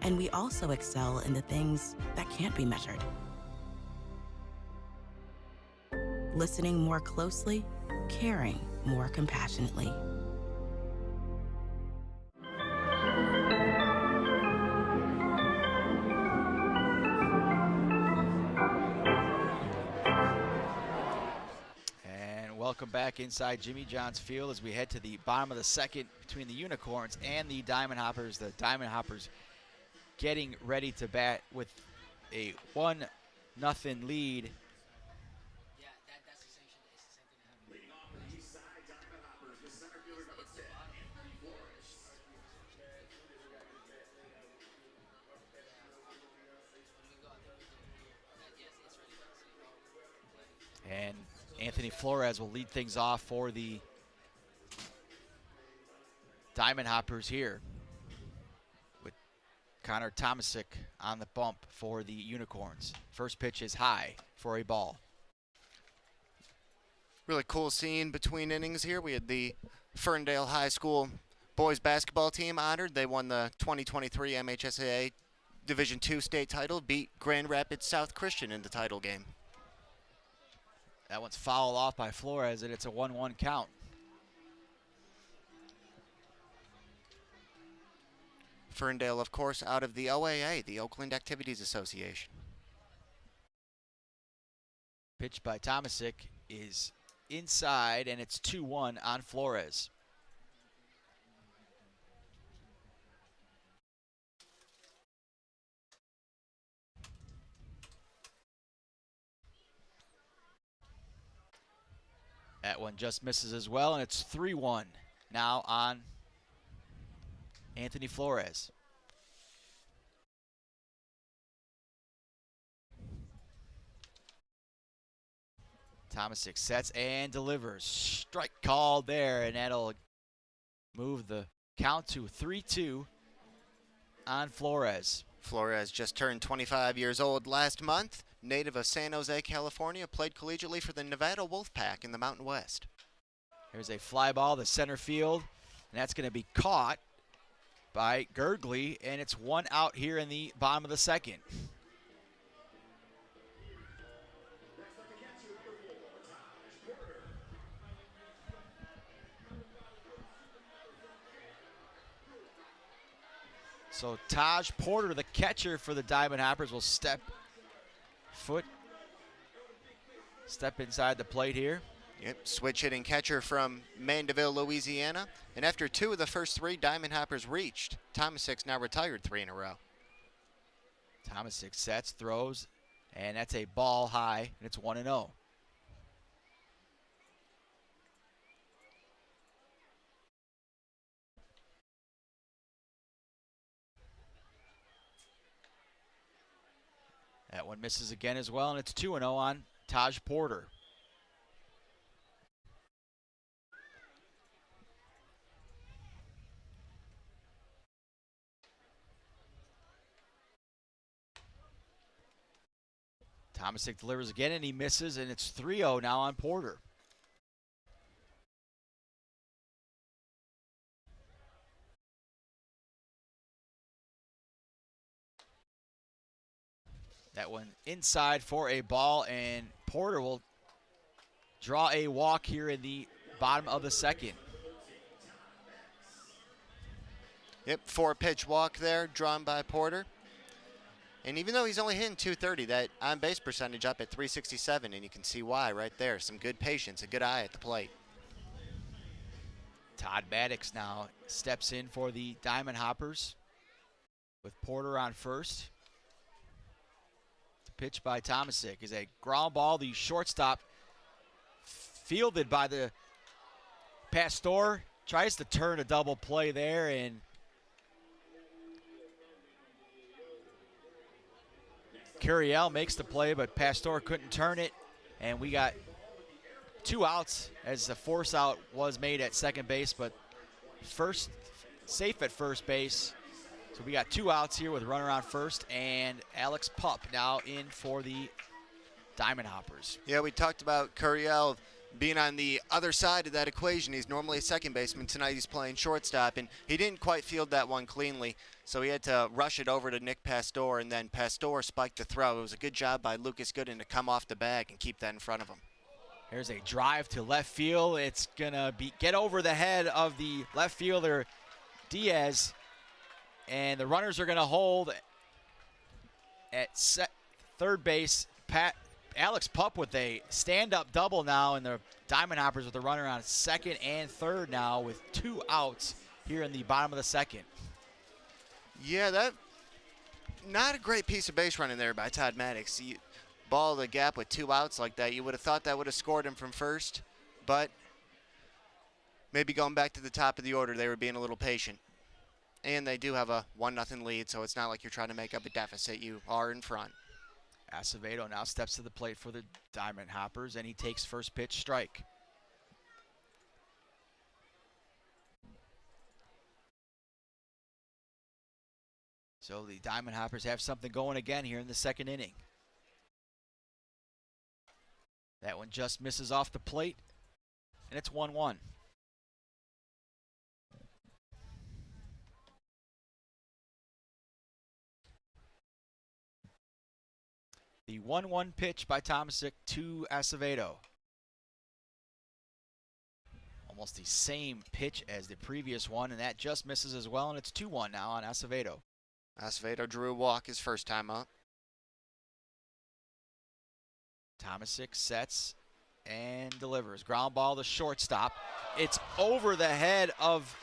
And we also excel in the things that can't be measured. Listening more closely, caring more compassionately. Welcome back inside Jimmy John's Field as we head to the bottom of the second between the Unicorns and the Diamond Hoppers. The Diamond Hoppers getting ready to bat with a 1-0 lead. And Anthony Flores will lead things off for the Diamond Hoppers here with Connor Tomasic on the bump for the Unicorns. First pitch is high for a ball. Really cool scene between innings here. We had the Ferndale High School boys basketball team honored. They won the 2023 MHSAA Division II state title, beat Grand Rapids South Christian in the title game. That one's fouled off by Flores, and it's a 1-1 count. Ferndale, of course, out of the OAA, the Oakland Activities Association. Pitch by Tomasic is inside, and it's 2-1 on Flores. That one just misses as well, and it's 3-1 now on Anthony Flores. Tomasic sets and delivers. Strike called there, and that'll move the count to 3-2 on Flores. Flores just turned 25 years old last month. Native of San Jose, California, played collegiately for the Nevada Wolfpack in the Mountain West. Here's a fly ball to center field, and that's going to be caught by Gurgley, and it's 1 out here in the bottom of the second. So Taj Porter, the catcher for the Diamond Hoppers, will step inside the plate here. Yep, switch hitting catcher from Mandeville, Louisiana. And after 2 of the first 3 Diamond Hoppers reached, Tomasic's now retired 3 in a row. Tomasic sets, throws, and that's a ball high, and it's 1-0. That one misses again as well, and it's 2-0 on Taj Porter. Tomasic delivers again, and he misses, and it's 3-0 now on Porter. That one inside for a ball, and Porter will draw a walk here in the bottom of the second. Yep, 4-pitch walk there, drawn by Porter. And even though he's only hitting .230, that on-base percentage up at .367, and you can see why right there. Some good patience, a good eye at the plate. Todd Maddox now steps in for the Diamond Hoppers with Porter on first. Pitch by Tomasic is a ground ball. The shortstop fielded by the Pastor. Tries to turn a double play there, and Curiel makes the play, but Pastor couldn't turn it. And we got 2 outs as the force out was made at second base, but first safe at first base. So we got 2 outs here with a runner on first, and Alex Pup now in for the Diamond Hoppers. Yeah, we talked about Curiel being on the other side of that equation. He's normally a second baseman. Tonight he's playing shortstop, and he didn't quite field that one cleanly, so he had to rush it over to Nick Pastor, and then Pastor spiked the throw. It was a good job by Lucas Gooden to come off the bag and keep that in front of him. Here's a drive to left field. It's going to get over the head of the left fielder, Diaz. And the runners are going to hold at third base. Alex Pup with a stand-up double now, and the Diamond Hoppers with a runner on second and third now with 2 outs here in the bottom of the second. Yeah, that not a great piece of base running there by Todd Maddox. You ball the gap with 2 outs like that. You would have thought that would have scored him from first, but maybe going back to the top of the order, they were being a little patient. And they do have a 1-0 lead, so it's not like you're trying to make up a deficit. You are in front. Acevedo now steps to the plate for the Diamond Hoppers, and he takes first pitch strike. So the Diamond Hoppers have something going again here in the second inning. That one just misses off the plate, and it's 1-1. The 1-1 pitch by Tomasic to Acevedo. Almost the same pitch as the previous one, and that just misses as well, and it's 2-1 now on Acevedo. Acevedo drew a walk his first time up. Tomasic sets and delivers. Ground ball to shortstop. It's over the head of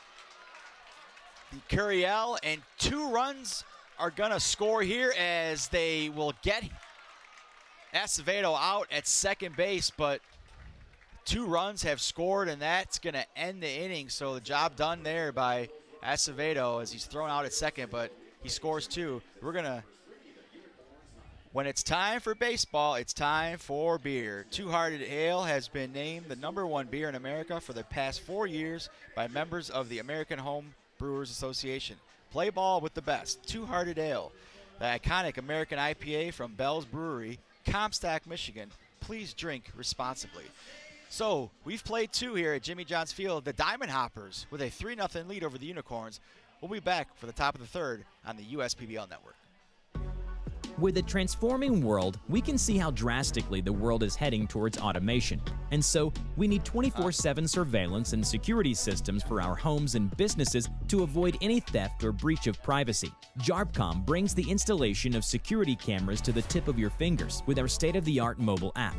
the Curiel, and 2 runs are going to score here as they will get Acevedo out at second base, but 2 runs have scored, and that's going to end the inning. So the job done there by Acevedo as he's thrown out at second, but he scores 2. When it's time for baseball, it's time for beer. Two Hearted Ale has been named the #1 beer in America for the past 4 years by members of the American Home Brewers Association. Play ball with the best. Two Hearted Ale, the iconic American IPA from Bell's Brewery, Comstock, Michigan. Please drink responsibly. So we've played 2 here at Jimmy John's Field. The Diamond Hoppers with a 3-0 lead over the Unicorns. We'll be back for the top of the third on the USPBL Network. With a transforming world, we can see how drastically the world is heading towards automation. And so, we need 24/7 surveillance and security systems for our homes and businesses to avoid any theft or breach of privacy. JARPCOM brings the installation of security cameras to the tip of your fingers with our state-of-the-art mobile app.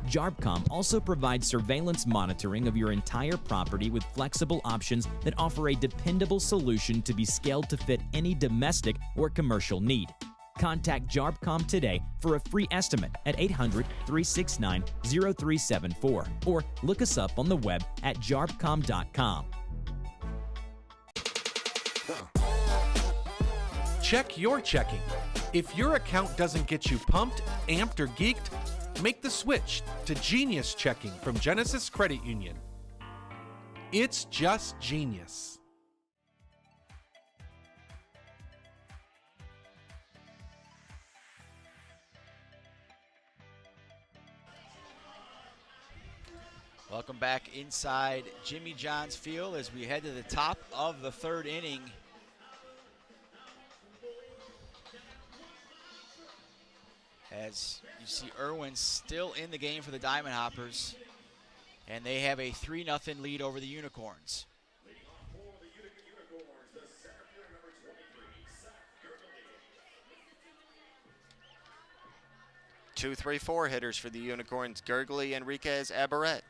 JARPCOM also provides surveillance monitoring of your entire property with flexible options that offer a dependable solution to be scaled to fit any domestic or commercial need. Contact JARPCOM today for a free estimate at 800-369-0374 or look us up on the web at jarpcom.com. Check your checking. If your account doesn't get you pumped, amped, or geeked, make the switch to Genius Checking from Genesis Credit Union. It's just genius. Welcome back inside Jimmy John's Field as we head to the top of the third inning. As you see, Irwin still in the game for the Diamond Hoppers, and they have a 3-0 lead over the Unicorns. 2, 3, 4 hitters for the Unicorns: Gurgley, Enriquez, Abaret.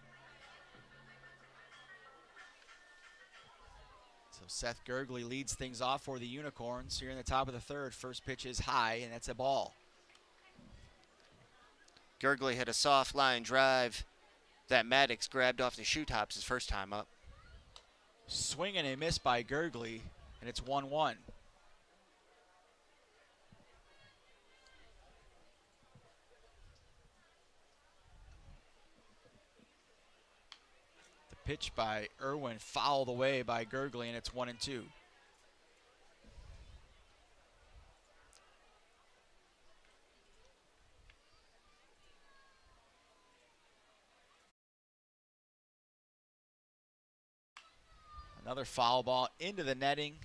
So Seth Gurgley leads things off for the Unicorns here in the top of the third. First pitch is high, and that's a ball. Gurgley hit a soft line drive that Maddox grabbed off the shoe tops his first time up. Swing and a miss by Gurgley, and it's 1-1. The pitch by Irwin fouled away by Gurgley, and it's 1-2. Another foul ball into the netting,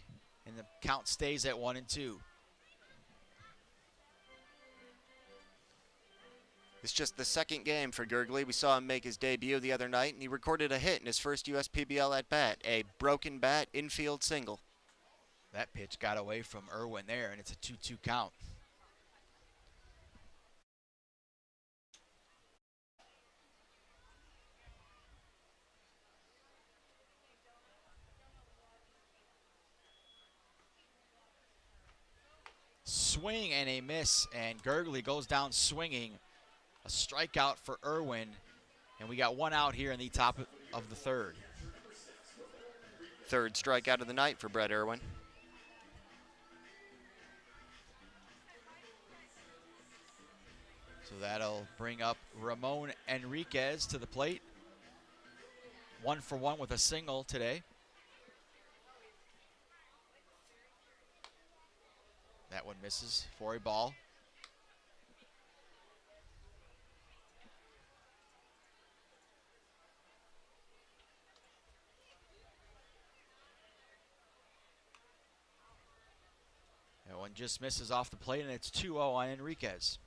and the count stays at 1-2. It's just the second game for Gurgley. We saw him make his debut the other night, and he recorded a hit in his first USPBL at bat, a broken bat infield single. That pitch got away from Irwin there, and it's a 2-2 count. Swing and a miss, and Gurgley goes down swinging. A strikeout for Irwin, and we got one out here in the top of the third. Third strikeout of the night for Brett Irwin. So that'll bring up Ramon Enriquez to the plate. 1 for 1 with a single today. That one misses for a ball. That one just misses off the plate, and it's 2-0 on Enriquez.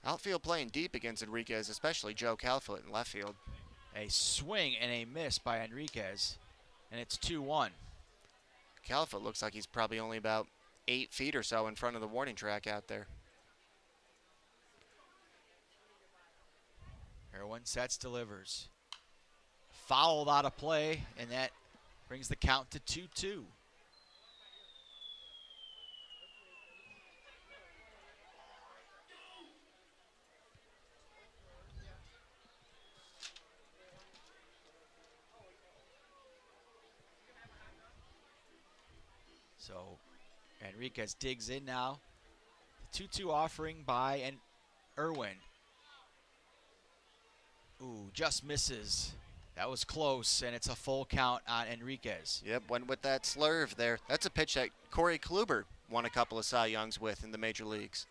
Outfield playing deep against Enriquez, especially Joe Calfoot in left field. A swing and a miss by Enriquez, and it's 2-1. Calfoot looks like he's probably only about 8 feet or so in front of the warning track out there. Irwin sets, delivers. Fouled out of play, and that brings the count to 2-2. So Enriquez digs in now. 2-2 offering by Irwin. Ooh, just misses. That was close, and it's a full count on Enriquez. Yep, went with that slurve there. That's a pitch that Corey Kluber won a couple of Cy Youngs with in the major leagues.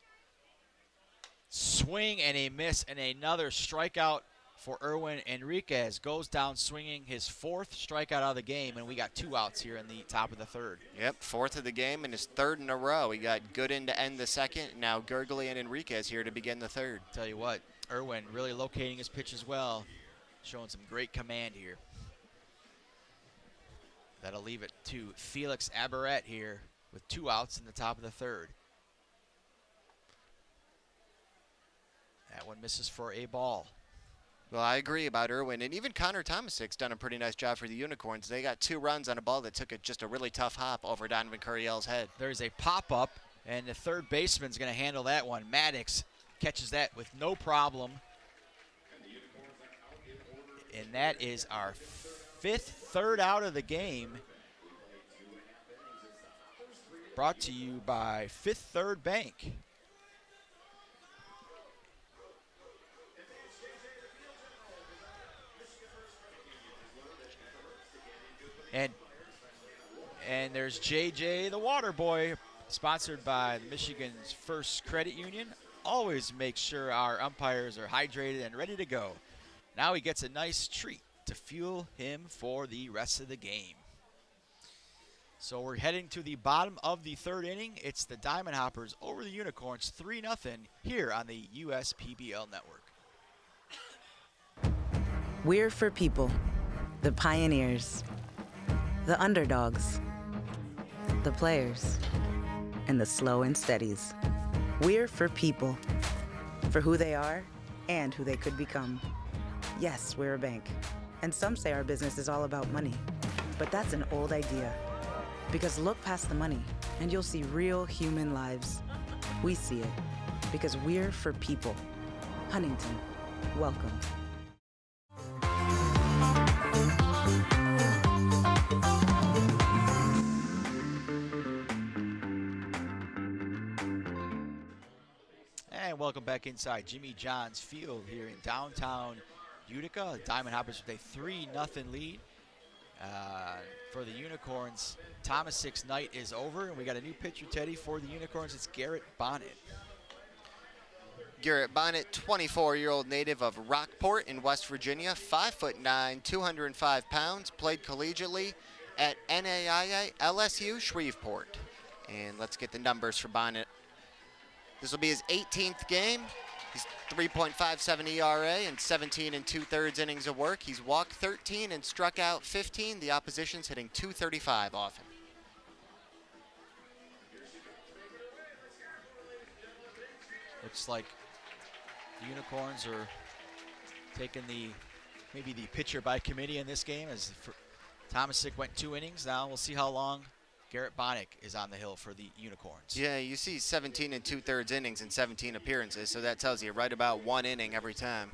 Swing and a miss, and another strikeout for Irwin. Enriquez goes down swinging, his 4th strikeout out of the game, and we got 2 outs here in the top of the 3rd. Yep, 4th of the game and his 3rd in a row. He got Gooden to end the 2nd. Now Gurgley and Enriquez here to begin the 3rd. Tell you what, Irwin really locating his pitch as well, showing some great command here. That'll leave it to Felix Abaret here with 2 outs in the top of the 3rd. That one misses for a ball. Well, I agree about Irwin, and even Connor Tomasick's done a pretty nice job for the Unicorns. They got 2 runs on a ball that took just a really tough hop over Donovan Curiel's head. There's a pop-up, and the third baseman's going to handle that one. Maddox catches that with no problem. And that is our 5th third out of the game. Brought to you by Fifth Third Bank. And there's JJ the Water Boy, sponsored by Michigan's First Credit Union. Always make sure our umpires are hydrated and ready to go. Now he gets a nice treat to fuel him for the rest of the game. So we're heading to the bottom of the 3rd inning. It's the Diamond Hoppers over the Unicorns, 3-0 here on the USPBL Network. We're for people, the pioneers, the underdogs, the players, and the slow and steadies. We're for people, for who they are and who they could become. Yes, we're a bank, and some say our business is all about money, but that's an old idea. Because look past the money, and you'll see real human lives. We see it, because we're for people. Huntington, welcome. And welcome back inside Jimmy John's Field here in downtown Utica. The Diamond Hoppers with a 3-0 lead. For the Unicorns, Tomasick's night is over, and we got a new pitcher, Teddy, for the Unicorns. It's Garrett Bonnet. Garrett Bonnet, 24-year-old native of Rockport in West Virginia, 5'9", 205 pounds, played collegiately at NAIA LSU Shreveport. And let's get the numbers for Bonnet. This will be his 18th game. He's 3.57 ERA and 17 2/3 innings of work. He's walked 13 and struck out 15. The opposition's hitting .235 off him. Looks like the Unicorns are taking maybe the pitcher by committee in this game, as Tomasick went 2 innings. Now we'll see how long Garrett Bonnet is on the hill for the Unicorns. Yeah, you see 17 2/3 innings and 17 appearances, so that tells you right about 1 inning every time.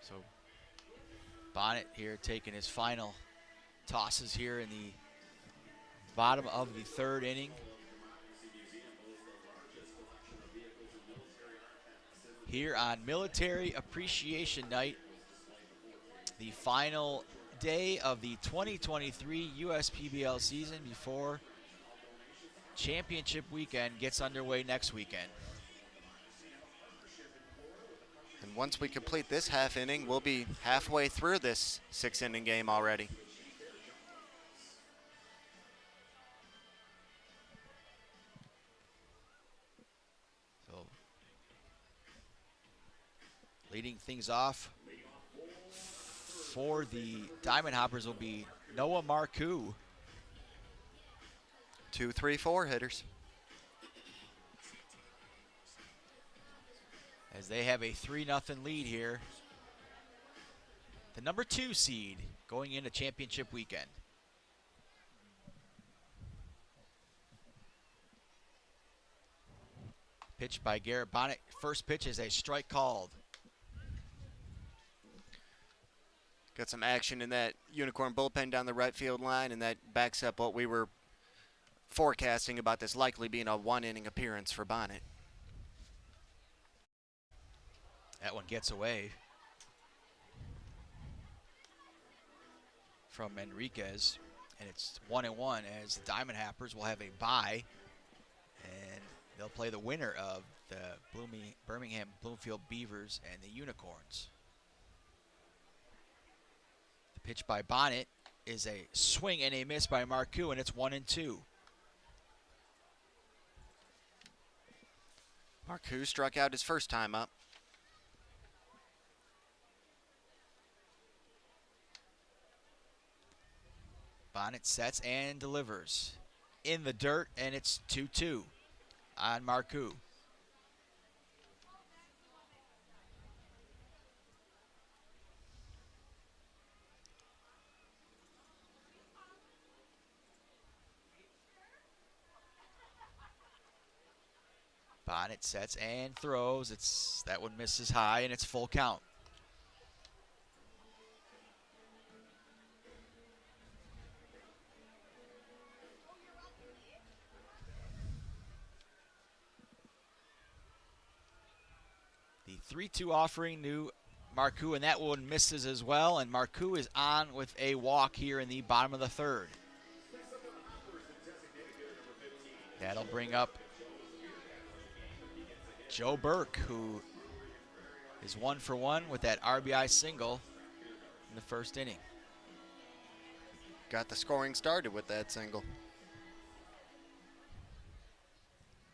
So Bonnet here taking his final tosses here in the bottom of the 3rd inning. here on Military Appreciation Night, the final day of the 2023 USPBL season before championship weekend gets underway next weekend. And once we complete this half inning, we'll be halfway through this 6-inning game already. So, leading things off for the Diamond Hoppers will be Noah Marcoux. 2, 3, 4 hitters. As they have a 3-0 lead here. The number 2 seed going into championship weekend. Pitch by Garrett Bonnet. First pitch is a strike called. Got some action in that Unicorn bullpen down the right field line, and that backs up what we were forecasting about this likely being a 1-inning appearance for Bonnet. That one gets away from Enriquez, and it's 1-1 as the Diamond Hoppers will have a bye, and they'll play the winner of the Birmingham Bloomfield Beavers and the Unicorns. The pitch by Bonnet is a swing and a miss by Marcoux, and it's 1-2. Marcoux struck out his first time up. Bonnet sets and delivers in the dirt, and it's 2-2 on Marcoux. Bonnet sets and throws. That one misses high, and it's full count. The 3-2 offering new Marcoux, and that one misses as well, and Marcoux is on with a walk here in the bottom of the third. That'll bring up Joe Burke, who is 1 for 1 with that RBI single in the first inning. Got the scoring started with that single.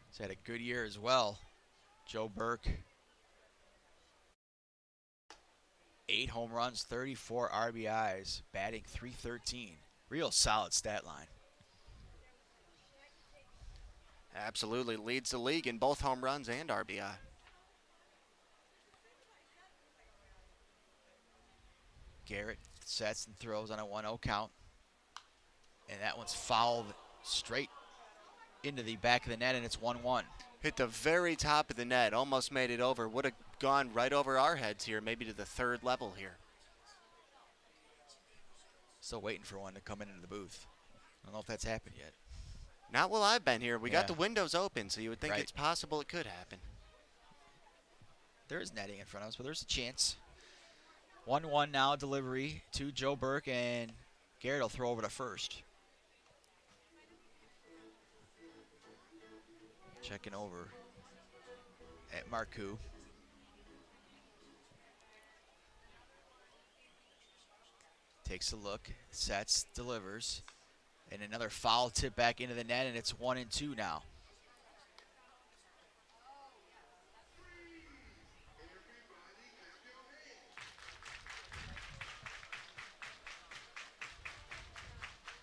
He's had a good year as well. Joe Burke. 8 home runs, 34 RBIs, batting .313. Real solid stat line. Absolutely leads the league in both home runs and RBI. Garrett sets and throws on a 1-0 count. And that one's fouled straight into the back of the net, and it's 1-1. Hit the very top of the net, almost made it over. Would have gone right over our heads here, maybe to the third level here. Still waiting for one to come into the booth. I don't know if that's happened yet. Not while I've been here. We got the windows open, so you would think Right. it's possible it could happen. There is netting in front of us, but there's a chance. 1-1 now, delivery to Joe Burke, and Garrett will throw over to first. Checking over at Marcoux. Takes a look, sets, delivers. And another foul tip back into the net, and it's 1-2 now.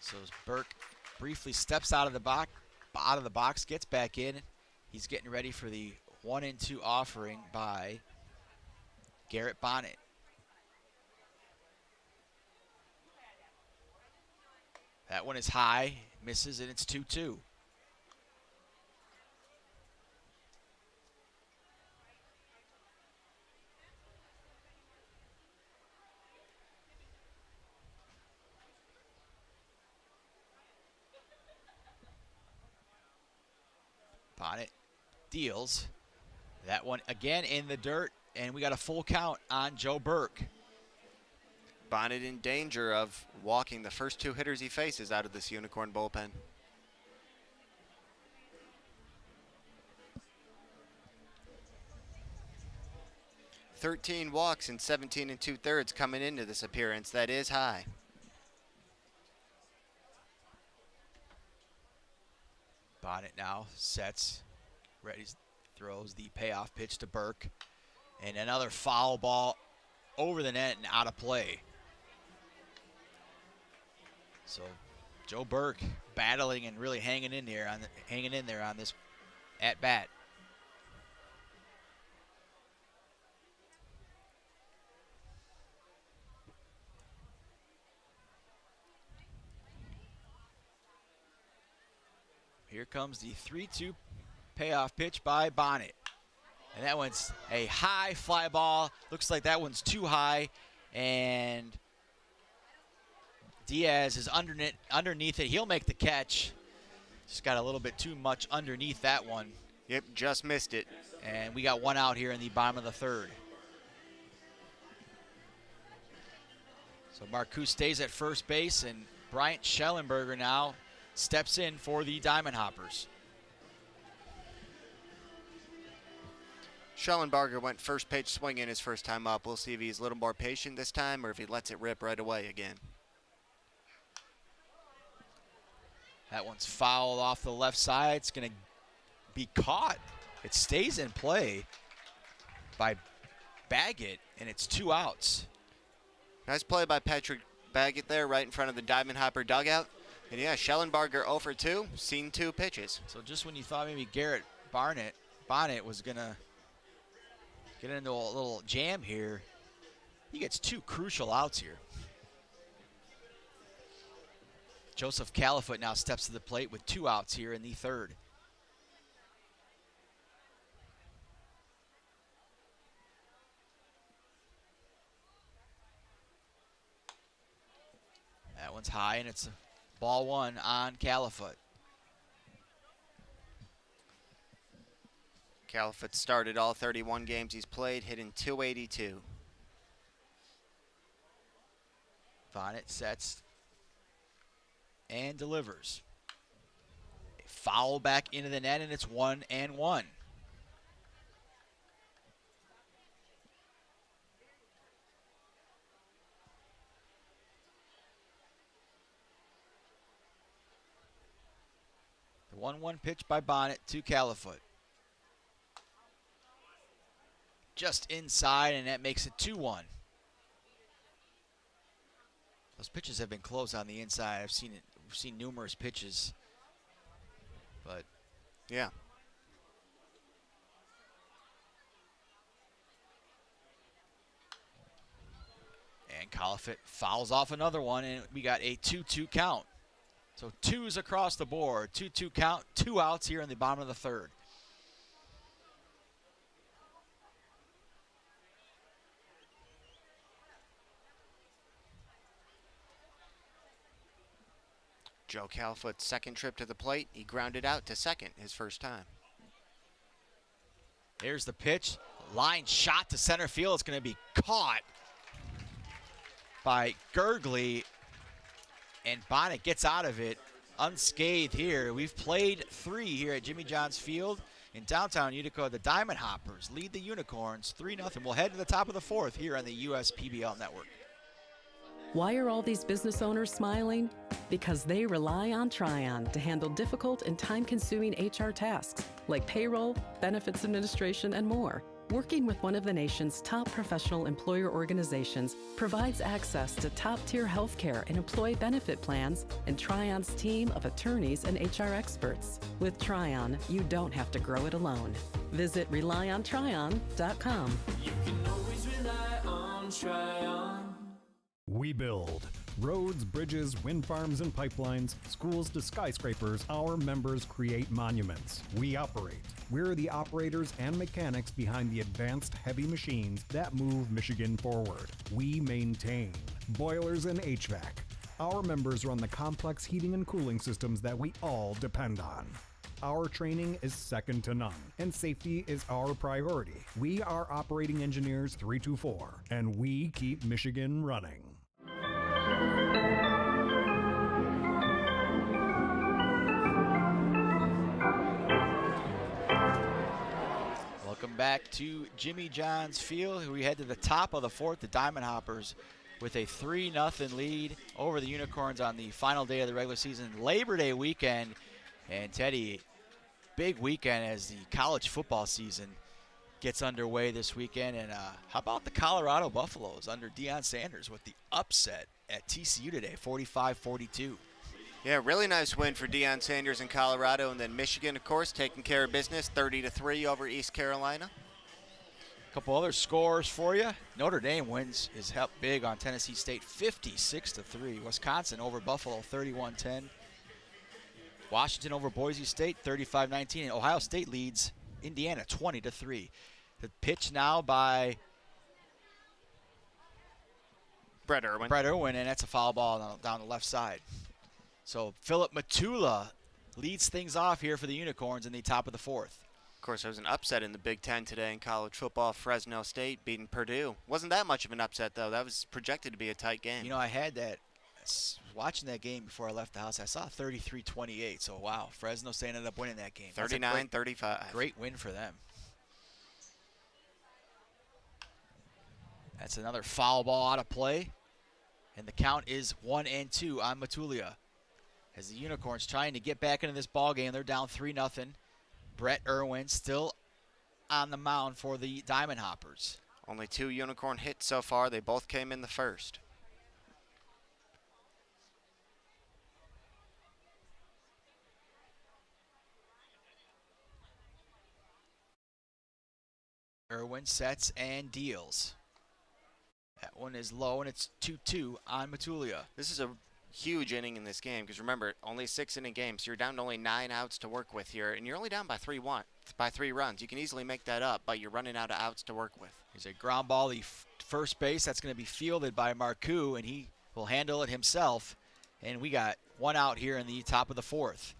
So as Burke briefly steps out of the box, gets back in. He's getting ready for the 1-2 offering by Garrett Bonnet. That one is high, misses, and it's 2-2. Bonnet deals, That one again in the dirt, and we got a full count on Joe Burke. Bonnet in danger of walking the first 2 hitters he faces out of this Unicorn bullpen. "13 walks in 17 2/3 coming into this appearance. That is high. Bonnet now sets, ready, throws the payoff pitch to Burke, and another foul ball over the net and out of play. So Joe Burke battling and really hanging in there on this at bat. Here comes the 3-2 payoff pitch by Bonnet. And that one's a high fly ball. Looks like that one's too high. And Diaz is underneath it. He'll make the catch. Just got a little bit too much underneath that one. Yep, just missed it. And we got one out here in the bottom of the third. So Marcoux stays at first base, and Bryant Schellenberger now steps in for the Diamond Hoppers. Schellenberger went first pitch swinging his first time up. We'll see if he's a little more patient this time or if he lets it rip right away again. That one's fouled off the left side. It's going to be caught. It stays in play by Baggett, and it's 2 outs. Nice play by Patrick Baggett there right in front of the Diamond Hopper dugout. And yeah, Schellenberger 0 for 2, seen 2 pitches. So just when you thought maybe Garrett Bonnet was going to get into a little jam here, he gets 2 crucial outs here. Joseph Califoot now steps to the plate with 2 outs here in the third. That one's high, and it's ball 1 on Califoot. Califoot started all 31 games he's played, hitting .282. Bonnet sets and delivers. A foul back into the net, and it's 1-1. The 1-1 pitch by Bonnet to Califoot. Just inside, and that makes it 2-1. Those pitches have been close on the inside. We've seen numerous pitches, but yeah. And Califoot fouls off another one, and we got a 2-2 count. So 2s across the board. 2-2 count, 2 outs here in the bottom of the third. Joe Califoot's second trip to the plate, he grounded out to second his first time. Here's the pitch. Line shot to center field. It's going to be caught by Gurgley, and Bonnet gets out of it unscathed here. We've played 3 here at Jimmy John's Field in downtown Utica. The Diamond Hoppers lead the Unicorns 3-0. We'll head to the top of the 4th here on the USPBL Network. Why are all these business owners smiling? Because they rely on Tryon to handle difficult and time-consuming HR tasks like payroll, benefits administration, and more. Working with one of the nation's top professional employer organizations provides access to top-tier healthcare and employee benefit plans and Tryon's team of attorneys and HR experts. With Tryon, you don't have to grow it alone. Visit RelyOnTryon.com. You can always rely on Tryon. We build roads, bridges, wind farms, and pipelines, schools to skyscrapers. Our members create monuments. We operate. We're the operators and mechanics behind the advanced heavy machines that move Michigan forward. We maintain boilers and HVAC. Our members run the complex heating and cooling systems that we all depend on. Our training is second to none, and safety is our priority. We are operating engineers 324, and we keep Michigan running. Welcome back to Jimmy John's Field. We head to the top of the fourth. The Diamond Hoppers with a 3-0 lead over the Unicorns on the final day of the regular season, Labor Day weekend. And Teddy, big weekend as the college football season gets underway this weekend. And how about the Colorado Buffaloes under Deion Sanders with the upset at TCU today, 45-42. Yeah, really nice win for Deion Sanders in Colorado, and then Michigan, of course, taking care of business, 30-3 over East Carolina. A couple other scores for you. Notre Dame wins is helped big on Tennessee State, 56-3. Wisconsin over Buffalo, 31-10. Washington over Boise State, 35-19. And Ohio State leads Indiana, 20-3. The pitch now by Brett Irwin. Brett Irwin, and that's a foul ball down the left side. So Philip Matula leads things off here for the Unicorns in the top of the fourth. Of course, there was an upset in the Big Ten today in college football. Fresno State beating Purdue. Wasn't that much of an upset, though. That was projected to be a tight game. You know, I had that, watching that game before I left the house, I saw 33-28. So, wow, Fresno State ended up winning that game. 39-35. Great win for them. That's another foul ball out of play. And the count is 1-2 on Matulia. As the Unicorns trying to get back into this ball game, they're down 3-0. Brett Irwin still on the mound for the Diamond Hoppers. Only 2 Unicorn hits so far. They both came in the first. Irwin sets and deals. That one is low, and it's 2-2 on Matulia. This is a huge inning in this game because remember, only 6-inning games. So you're down to only 9 outs to work with here, and you're only down by 3 runs. You can easily make that up, but you're running out of outs to work with. Here's a ground ball, the first base. That's going to be fielded by Marcoux, and he will handle it himself. And we got 1 out here in the top of the fourth.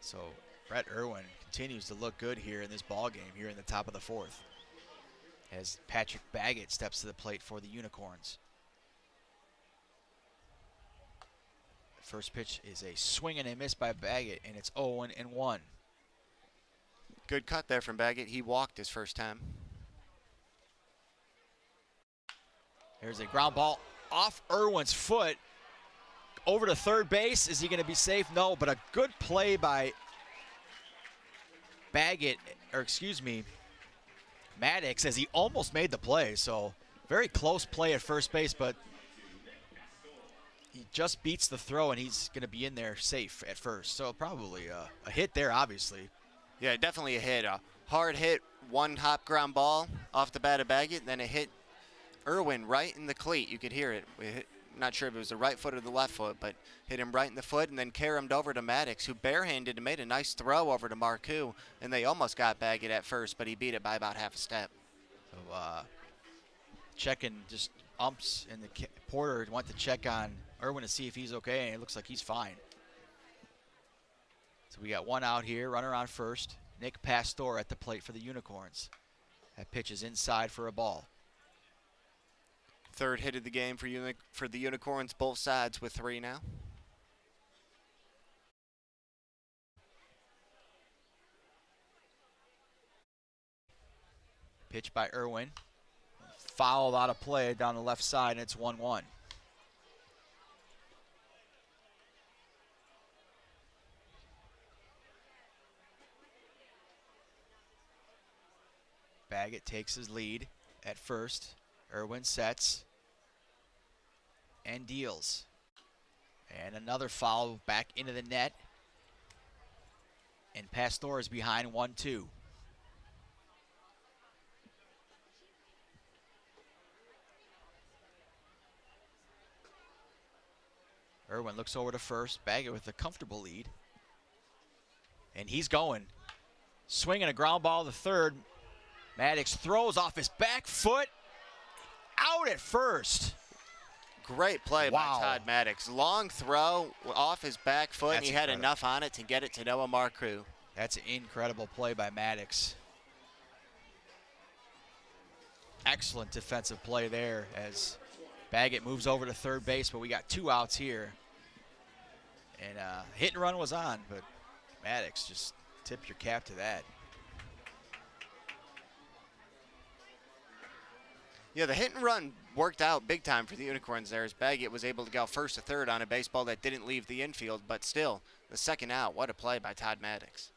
So Brett Irwin continues to look good here in this ball game here in the top of the fourth as Patrick Baggett steps to the plate for the Unicorns. First pitch is a swing and a miss by Baggett, and it's 0-1. Good cut there from Baggett. He walked his first time. There's a ground ball off Irwin's foot over to third base. Is he going to be safe? No, but a good play by Maddox, as he almost made the play. So very close play at first base, but he just beats the throw, and he's going to be in there safe at first. So probably a hit there, obviously. Yeah, definitely a hit. A hard hit, 1-hop ground ball off the bat of Baggett, then it hit Irwin right in the cleat. You could hear it. Not sure if it was the right foot or the left foot, but hit him right in the foot and then caromed over to Maddox, who barehanded and made a nice throw over to Marcoux, and they almost got Baggett at first, but he beat it by about half a step. So checking just umps, and the Porter went to check on Irwin to see if he's okay, and it looks like he's fine. So we got 1 out here, runner on first. Nick Pastor at the plate for the Unicorns. That pitch is inside for a ball. Third hit of the game for the Unicorns, both sides with 3 now. Pitch by Irwin. Fouled out of play down the left side, and it's 1-1. Baggett takes his lead at first. Irwin sets and deals. And another foul back into the net. And Pastor is behind 1-2. Irwin looks over to first. Baggett with a comfortable lead. And he's going. Swinging a ground ball to third. Maddox throws off his back foot. Out at first. Great play by Todd Maddox. Long throw off his back foot, and he had enough on it to get it to Noah Marcoux. That's an incredible play by Maddox. Excellent defensive play there as Baggett moves over to third base, but we got 2 outs here. And hit and run was on, but Maddox, just tip your cap to that. Yeah, the hit and run worked out big time for the Unicorns there as Baggett was able to go first to third on a baseball that didn't leave the infield, but still, the second out, what a play by Todd Maddox.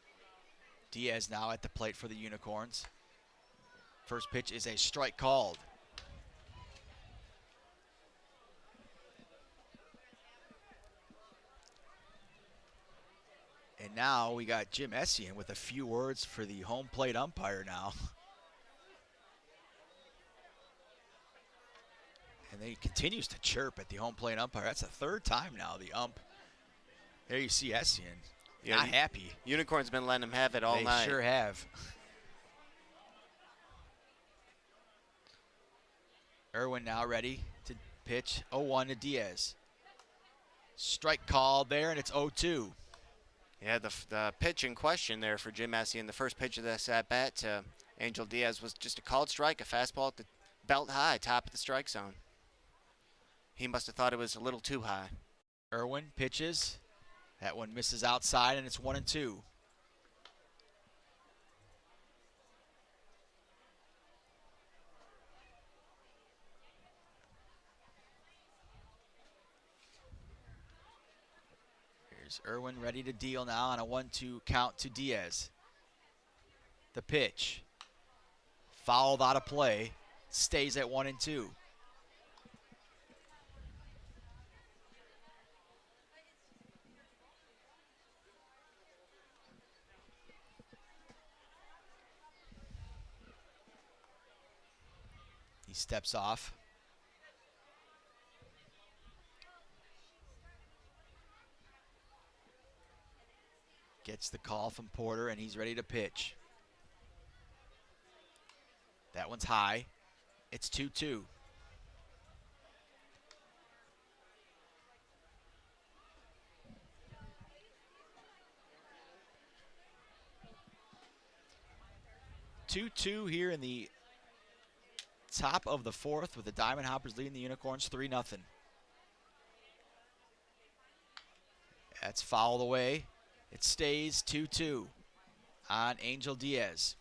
Diaz now at the plate for the Unicorns. First pitch is a strike called. And now we got Jim Essien with a few words for the home plate umpire now. And then he continues to chirp at the home plate umpire. That's the 3rd time now the ump. There you see Essien, not happy. Unicorns been letting him have it all night. They sure have. Irwin now ready to pitch 0-1 to Diaz. Strike called there, and it's 0-2. Yeah, the pitch in question there for Jim Essien, the first pitch of this at-bat to Angel Diaz was just a called strike, a fastball at the belt high, top of the strike zone. He must have thought it was a little too high. Irwin pitches. That one misses outside, and it's 1-2. Here's Irwin ready to deal now on a 1-2 count to Diaz. The pitch. Fouled out of play. Stays at 1-2. He steps off. Gets the call from Porter, and he's ready to pitch. That one's high. It's 2-2. Here in the top of the 4th with the Diamond Hoppers leading the Unicorns 3-0. That's fouled away. It stays 2-2 on Angel Diaz.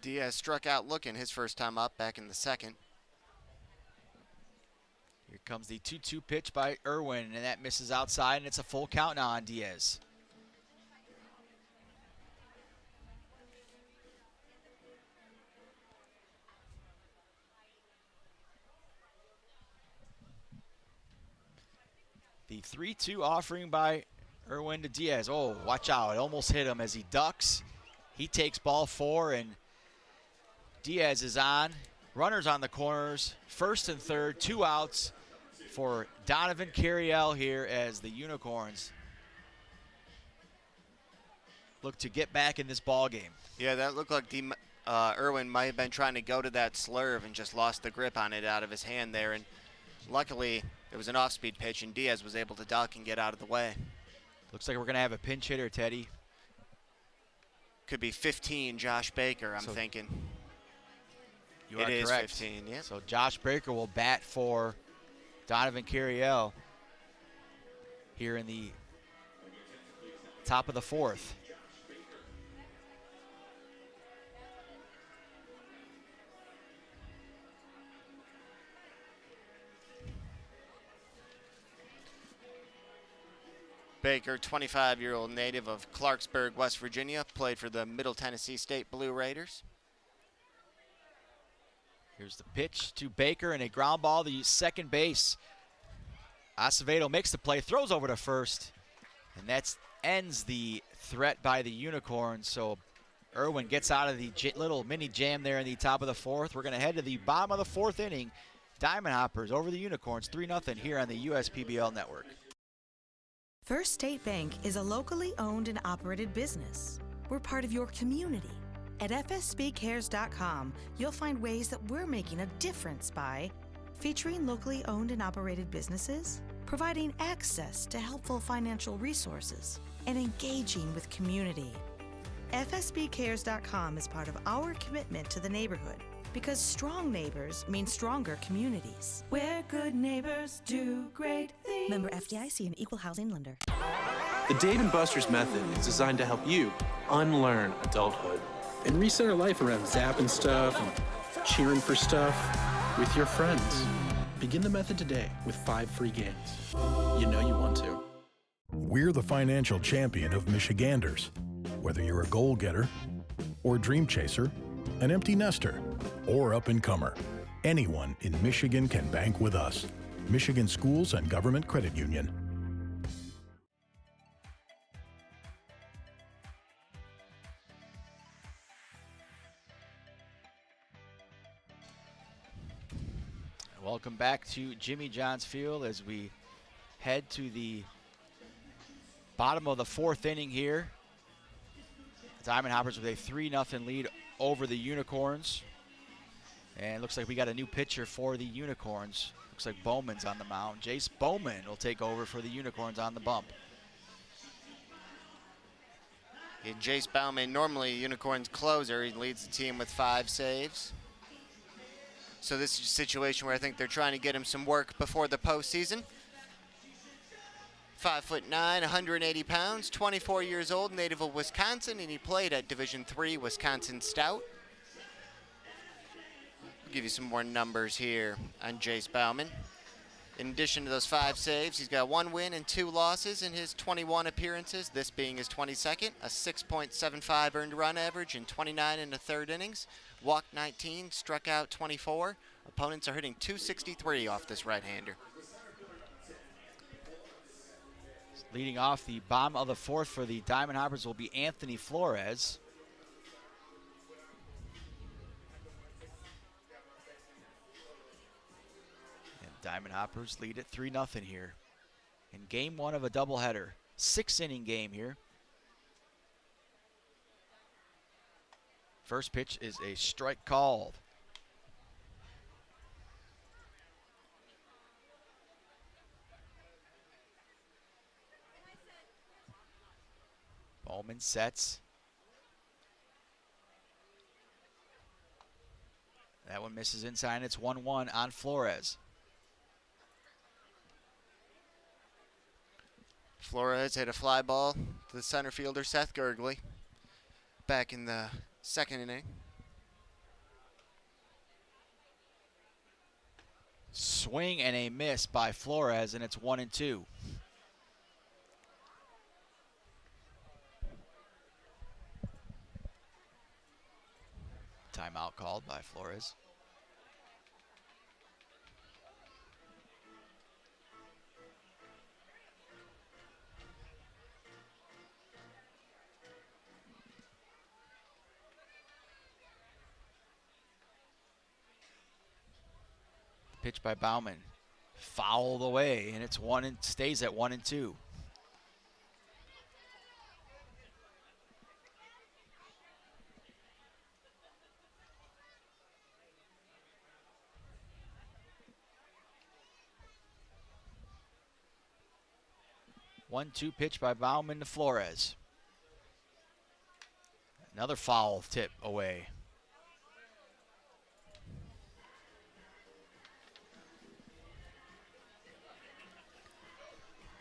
Diaz struck out looking his first time up back in the 2nd. Here comes the 2-2 pitch by Irwin, and that misses outside, and it's a full count now on Diaz. The 3-2 offering by Irwin to Diaz. Oh, watch out. It almost hit him as he ducks. He takes ball 4, and Diaz is on. Runners on the corners. First and third, 2 outs for Donovan Carriel here as the Unicorns look to get back in this ball game. Yeah, that looked like Irwin might have been trying to go to that slurve and just lost the grip on it out of his hand there. And luckily, it was an off-speed pitch, and Diaz was able to duck and get out of the way. Looks like we're going to have a pinch hitter, Teddy. Could be 15, Josh Baker, I'm thinking. You are correct. It is 15, yeah. So Josh Baker will bat for Donovan Carriel here in the top of the 4th. Baker, 25-year-old native of Clarksburg, West Virginia, played for the Middle Tennessee State Blue Raiders. Here's the pitch to Baker and a ground ball to second base. Acevedo makes the play, throws over to first, and that ends the threat by the Unicorns. So Irwin gets out of the little mini jam there in the top of the fourth. We're going to head to the bottom of the fourth inning. Diamond Hoppers over the Unicorns, 3-0 here on the USPBL network. First State Bank is a locally owned and operated business. We're part of your community. At fsbcares.com, you'll find ways that we're making a difference by featuring locally owned and operated businesses, providing access to helpful financial resources, and engaging with community. FSBcares.com is part of our commitment to the neighborhood because strong neighbors mean stronger communities. Where good neighbors do great things. Member FDIC and Equal Housing Lender. The Dave & Buster's method is designed to help you unlearn adulthood and recenter life around zapping stuff and cheering for stuff with your friends. Begin the method today with 5 free games. You know you want to. We're the financial champion of Michiganders. Whether you're a goal-getter or dream chaser, an empty nester, or up-and-comer, anyone in Michigan can bank with us. Michigan Schools and Government Credit Union. Welcome back to Jimmy John's Field as we head to the bottom of the fourth inning here. Diamond Hoppers with a 3-0 lead over the Unicorns. And it looks like we got a new pitcher for the Unicorns. Looks like Bowman's on the mound. Jace Bowman will take over for the Unicorns on the bump. And Jace Bowman, normally Unicorns closer. He leads the team with 5 saves. So this is a situation where I think they're trying to get him some work before the postseason. 5'9", 180 pounds, 24 years old, native of Wisconsin, and he played at Division III Wisconsin Stout. I'll give you some more numbers here on Jace Bowman. In addition to those 5 saves, he's got 1 win and 2 losses in his 21 appearances, this being his 22nd, a 6.75 earned run average in 29 1/3 innings, walked 19, struck out 24. Opponents are hitting .263 off this right-hander. Leading off the bottom of the fourth for the Diamond Hoppers will be Anthony Flores. And Diamond Hoppers lead at 3-0 here in game 1 of a doubleheader. 6-inning game here. First pitch is a strike called. Bowman sets. That one misses inside. It's 1-1 on Flores. Flores hit a fly ball to the center fielder, Seth Gergley, back in the 2nd inning. Swing and a miss by Flores, and it's 1-2. Timeout called by Flores. Pitch by Bauman, fouled away, and it's stays at 1-2. One-two pitch by Bauman to Flores. Another foul tip away.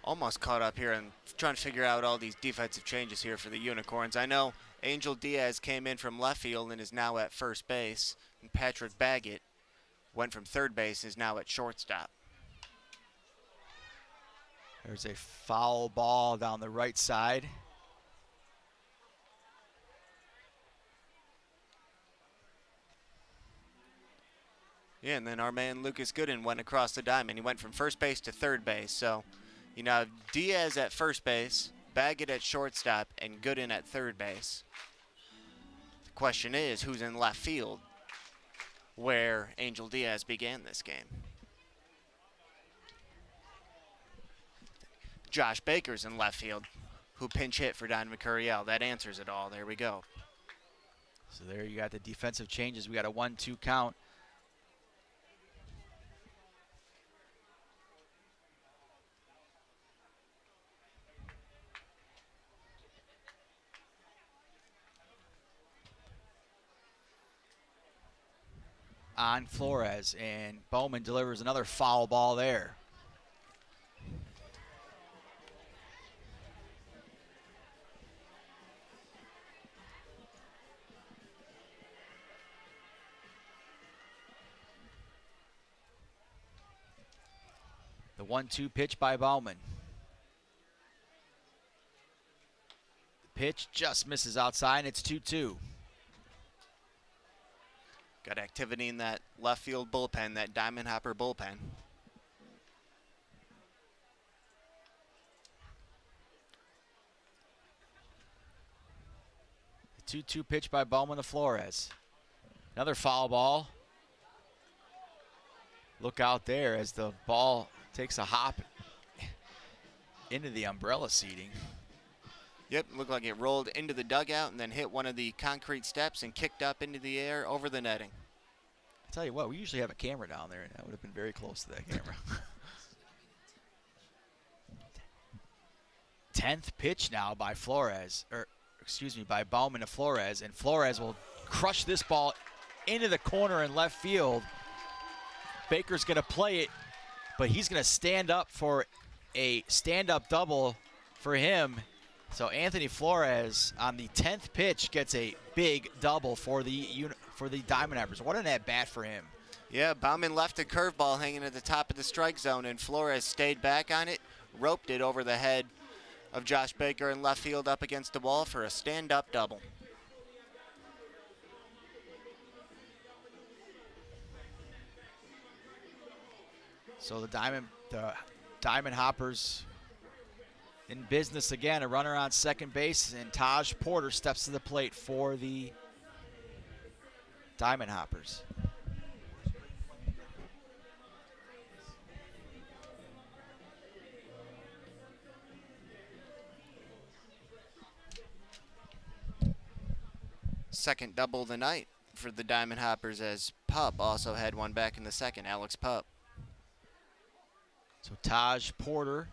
Almost caught up here and trying to figure out all these defensive changes here for the Unicorns. I know Angel Diaz came in from left field and is now at first base. And Patrick Baggett went from third base and is now at shortstop. There's a foul ball down the right side. Yeah, and then our man Lucas Gooden went across the diamond. He went from first base to third base. So, you know, Diaz at first base, Baggett at shortstop, and Gooden at third base. Question is, who's in left field where Angel Diaz began this game? Josh Baker's in left field, who pinch hit for Don McCurriel. That answers it all. There we go. So there you got the defensive changes. We got a 1-2 count. On Flores, and Bowman delivers another foul ball there. The 1-2 pitch by Bowman. The pitch just misses outside, and it's 2-2. Got activity in that left field bullpen, that Diamond Hopper bullpen. The 2-2 pitch by Bowman to Flores. Another foul ball. Look out there as the ball takes a hop into the umbrella seating. Yep, looked like it rolled into the dugout and then hit one of the concrete steps and kicked up into the air over the netting. I tell you what, we usually have a camera down there, and that would have been very close to that camera. 10th pitch now by Flores, by Bowman to Flores, and Flores will crush this ball into the corner in left field. Baker's going to play it, but he's going to stand up for a stand-up double for him. So Anthony Flores on the 10th pitch gets a big double for the Diamond Hoppers. What an at-bat for him. Yeah, Bauman left a curveball hanging at the top of the strike zone, and Flores stayed back on it, roped it over the head of Josh Baker in left field up against the wall for a stand-up double. So the Diamond Hoppers in business again. A runner on second base, and Taj Porter steps to the plate for the Diamond Hoppers. Second double of the night for the Diamond Hoppers, as Pup also had one back in the second, Alex Pup. So Taj Porter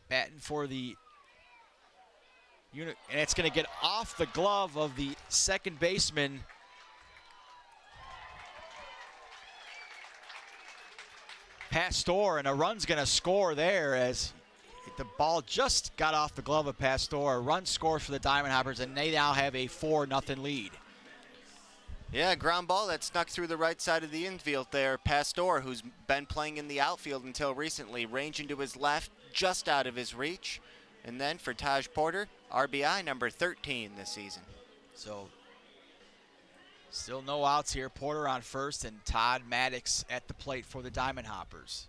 batting for the unit, and it's going to get off the glove of the second baseman. Pastor, and a run's going to score there as the ball just got off the glove of Pastor. A run scores for the Diamond Hoppers, and they now have a 4-0 lead. Yeah, ground ball that snuck through the right side of the infield there. Pastor, who's been playing in the outfield until recently, ranging to his left, just out of his reach. And then for Taj Porter, RBI number 13 this season. So still no outs here. Porter on first, and Todd Maddox at the plate for the Diamond Hoppers.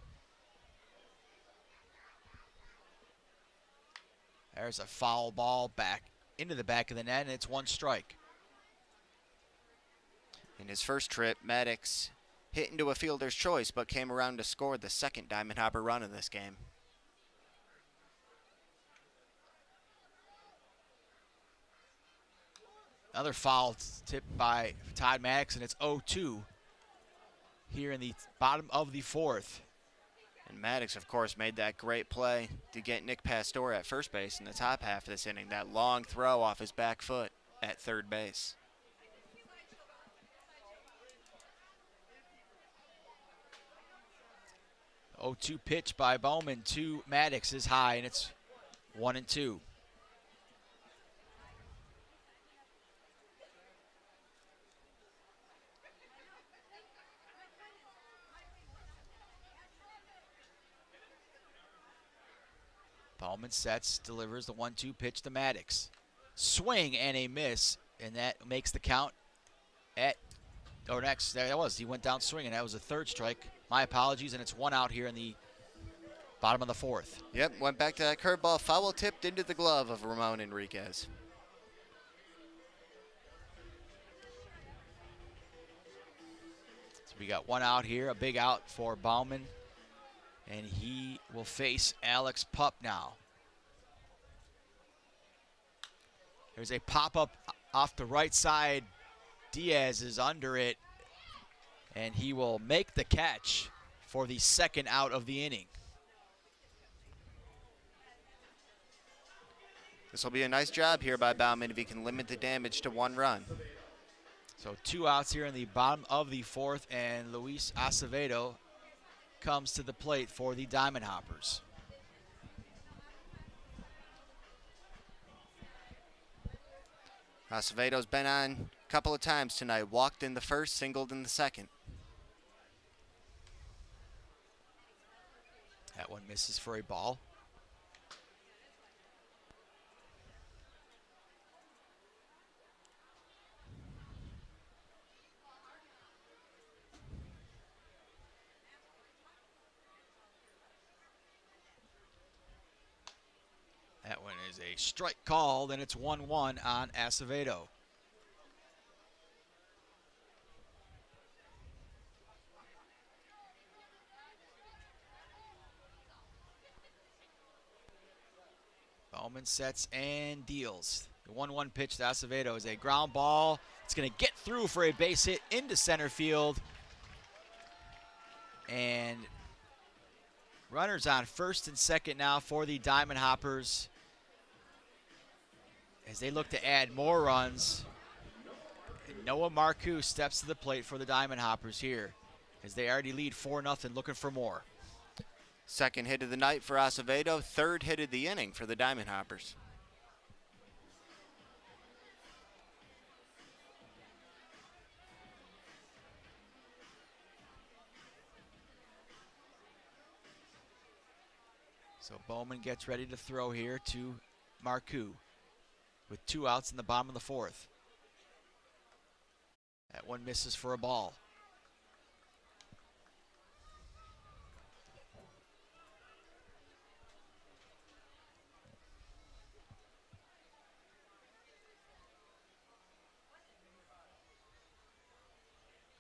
There's a foul ball back into the back of the net, and it's one strike. In his first trip, Maddox hit into a fielder's choice, but came around to score the second Diamond Hopper run of this game. Another foul tipped by Todd Maddox, and it's 0-2 here in the bottom of the fourth. And Maddox, of course, made that great play to get Nick Pastor at first base in the top half of this inning. That long throw off his back foot at third base. The 0-2 pitch by Bowman to Maddox is high, and it's 1-2. Bowman sets, delivers the 1-2 pitch to Maddox. Swing and a miss, and that makes the count at, or next, there it was. He went down swinging. That was a third strike. My apologies, and it's one out here in the Bottom of the fourth. Yep, went back to that curveball, foul tipped into the glove of Ramon Enriquez. So we got one out here, a big out for Bauman, and he will face Alex Pup now. There's a pop-up off the right side. Diaz is under it, and he will make the catch for the second out of the inning. This will be a nice job here by Bauman if he can limit the damage to 1 run. So 2 outs here in the bottom of the fourth, and Luis Acevedo comes to the plate for the Diamond Hoppers. Acevedo's been on a couple of times tonight. Walked in the first, singled in the second. That one misses for a ball. That one is a strike called, and it's 1-1 on Acevedo. Bowman sets and deals. The 1-1 pitch to Acevedo is a ground ball. It's going to get through for a base hit into center field. And runners on first and second now for the Diamond Hoppers as they look to add more runs. And Noah Marcoux steps to the plate for the Diamond Hoppers here as they already lead 4-0, looking for more. Second hit of the night for Acevedo. Third hit of the inning for the Diamond Hoppers. So Bowman gets ready to throw here to Marcoux with 2 outs in the bottom of the fourth. That one misses for a ball.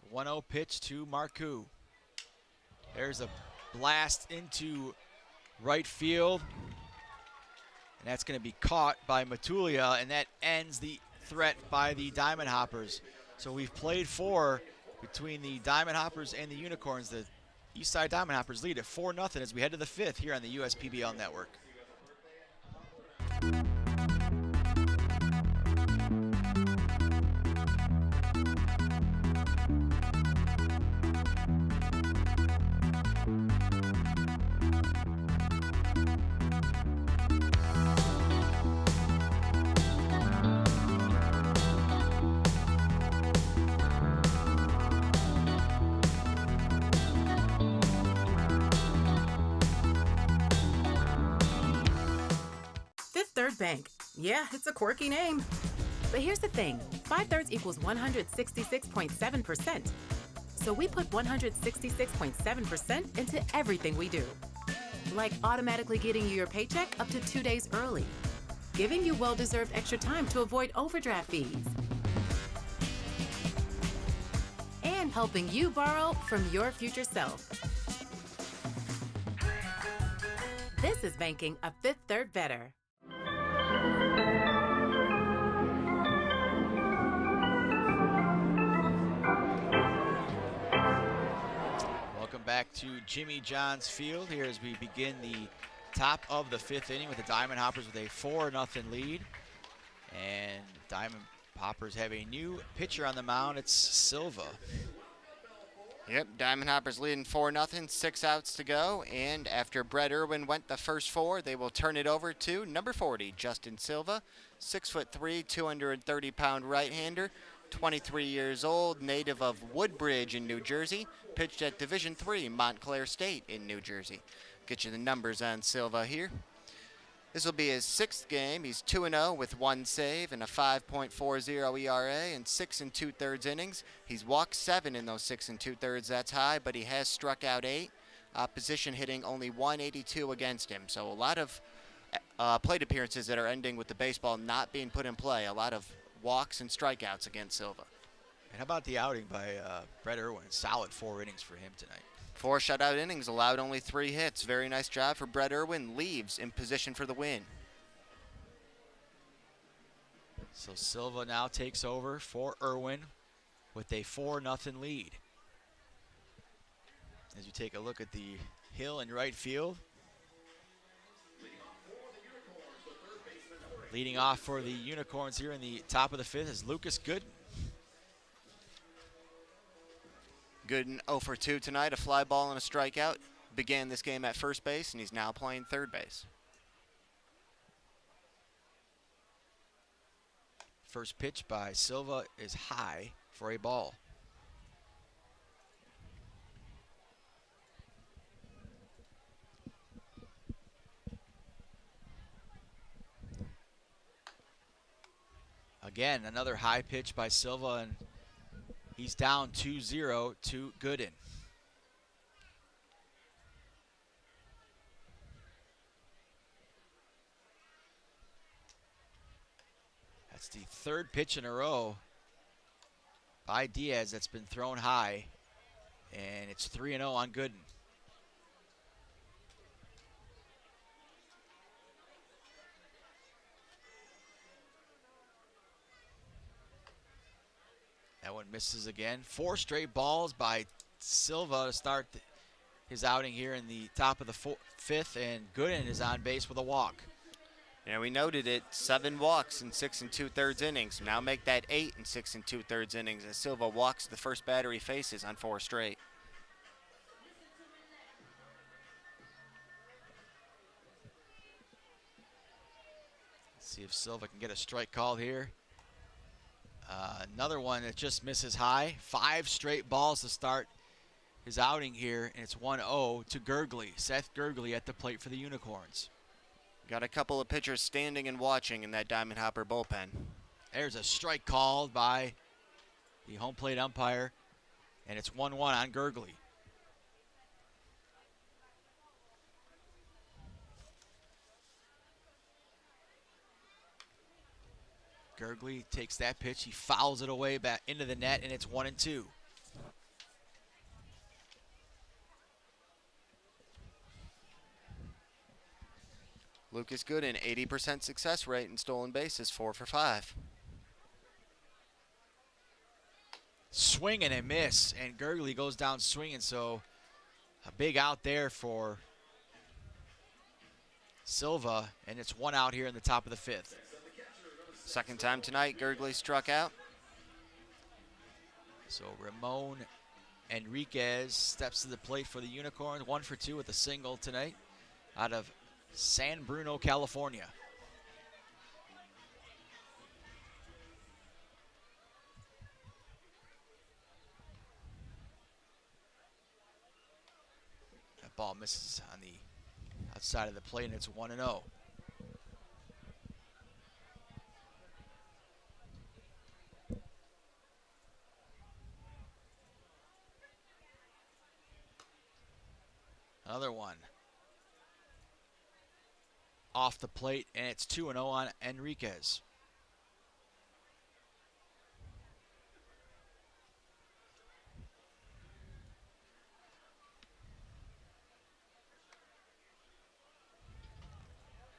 The 1-0 pitch to Marcoux. There's a blast into right field, and that's going to be caught by Matulia, and that ends the threat by the Diamond Hoppers. So we've played 4 between the Diamond Hoppers and the Unicorns. The Eastside Diamond Hoppers lead at 4-0 as we head to the 5th here on the USPBL Network. Third Bank. Yeah, it's a quirky name. But here's the thing, 5/3 equals 166.7%. So we put 166.7% into everything we do. Like automatically getting you your paycheck up to 2 days early. Giving you well-deserved extra time to avoid overdraft fees. And helping you borrow from your future self. This is banking a Fifth Third better. Welcome back to Jimmy John's Field here as we begin the top of the 5th inning with the Diamond Hoppers with a 4-0 lead. And Diamond Hoppers have a new pitcher on the mound. It's Silva. Yep, Diamond Hoppers leading 4-0, 6 outs to go. And after Brett Irwin went the first 4, they will turn it over to number 40, Justin Silva, 6'3", 230-pound right-hander, 23 years old, native of Woodbridge in New Jersey, pitched at Division III, Montclair State in New Jersey. Get you the numbers on Silva here. This will be his 6th game. He's 2-0 with 1 save and a 5.40 ERA and 6 2/3 innings. He's walked 7 in those 6 2/3. That's high, but he has struck out 8. Opposition hitting only 182 against him. So a lot of plate appearances that are ending with the baseball not being put in play. A lot of walks and strikeouts against Silva. And how about the outing by Brett Irwin? Solid 4 innings for him tonight. 4 shutout innings, allowed only 3 hits. Very nice job for Brett Irwin. Leaves in position for the win. So Silva now takes over for Irwin with a 4-0 lead. As you take a look at the hill in right field. Leading off for the Unicorns here in the top of the 5th is Lucas Gooden. Gooden 0 for 2 tonight, a fly ball and a strikeout. Began this game at first base, and he's now playing third base. First pitch by Silva is high for a ball. Again, another high pitch by Silva, and he's down 2-0 to Gooden. That's the 3rd pitch in a row by Diaz that's been thrown high, and it's 3-0 on Gooden. That one misses again. 4 straight balls by Silva to start his outing here in the top of the 5th, and Gooden is on base with a walk. Yeah, we noted it, 7 walks in 6 2/3 innings. Now make that 8 in 6 2/3 innings as Silva walks the first batter he faces on 4 straight. Let's see if Silva can get a strike call here. Another one that just misses high. 5 straight balls to start his outing here, and it's 1-0 to Gurgley. Seth Gurgley at the plate for the Unicorns. Got a couple of pitchers standing and watching in that Diamond Hopper bullpen. There's a strike called by the home plate umpire, and it's 1-1 on Gurgley. Gurgley takes that pitch, he fouls it away back into the net, and it's 1-2. Lucas Gooden, 80% success rate in stolen bases, 4 for 5. Swing and a miss, and Gurgley goes down swinging, so a big out there for Silva, and it's 1 out here in the top of the 5th. Second time tonight, Gurgley struck out. So Ramon Enriquez steps to the plate for the Unicorns, 1 for 2 with a single tonight out of San Bruno, California. That ball misses on the outside of the plate, and it's 1-0. Another one off the plate, and it's 2-0 on Enriquez.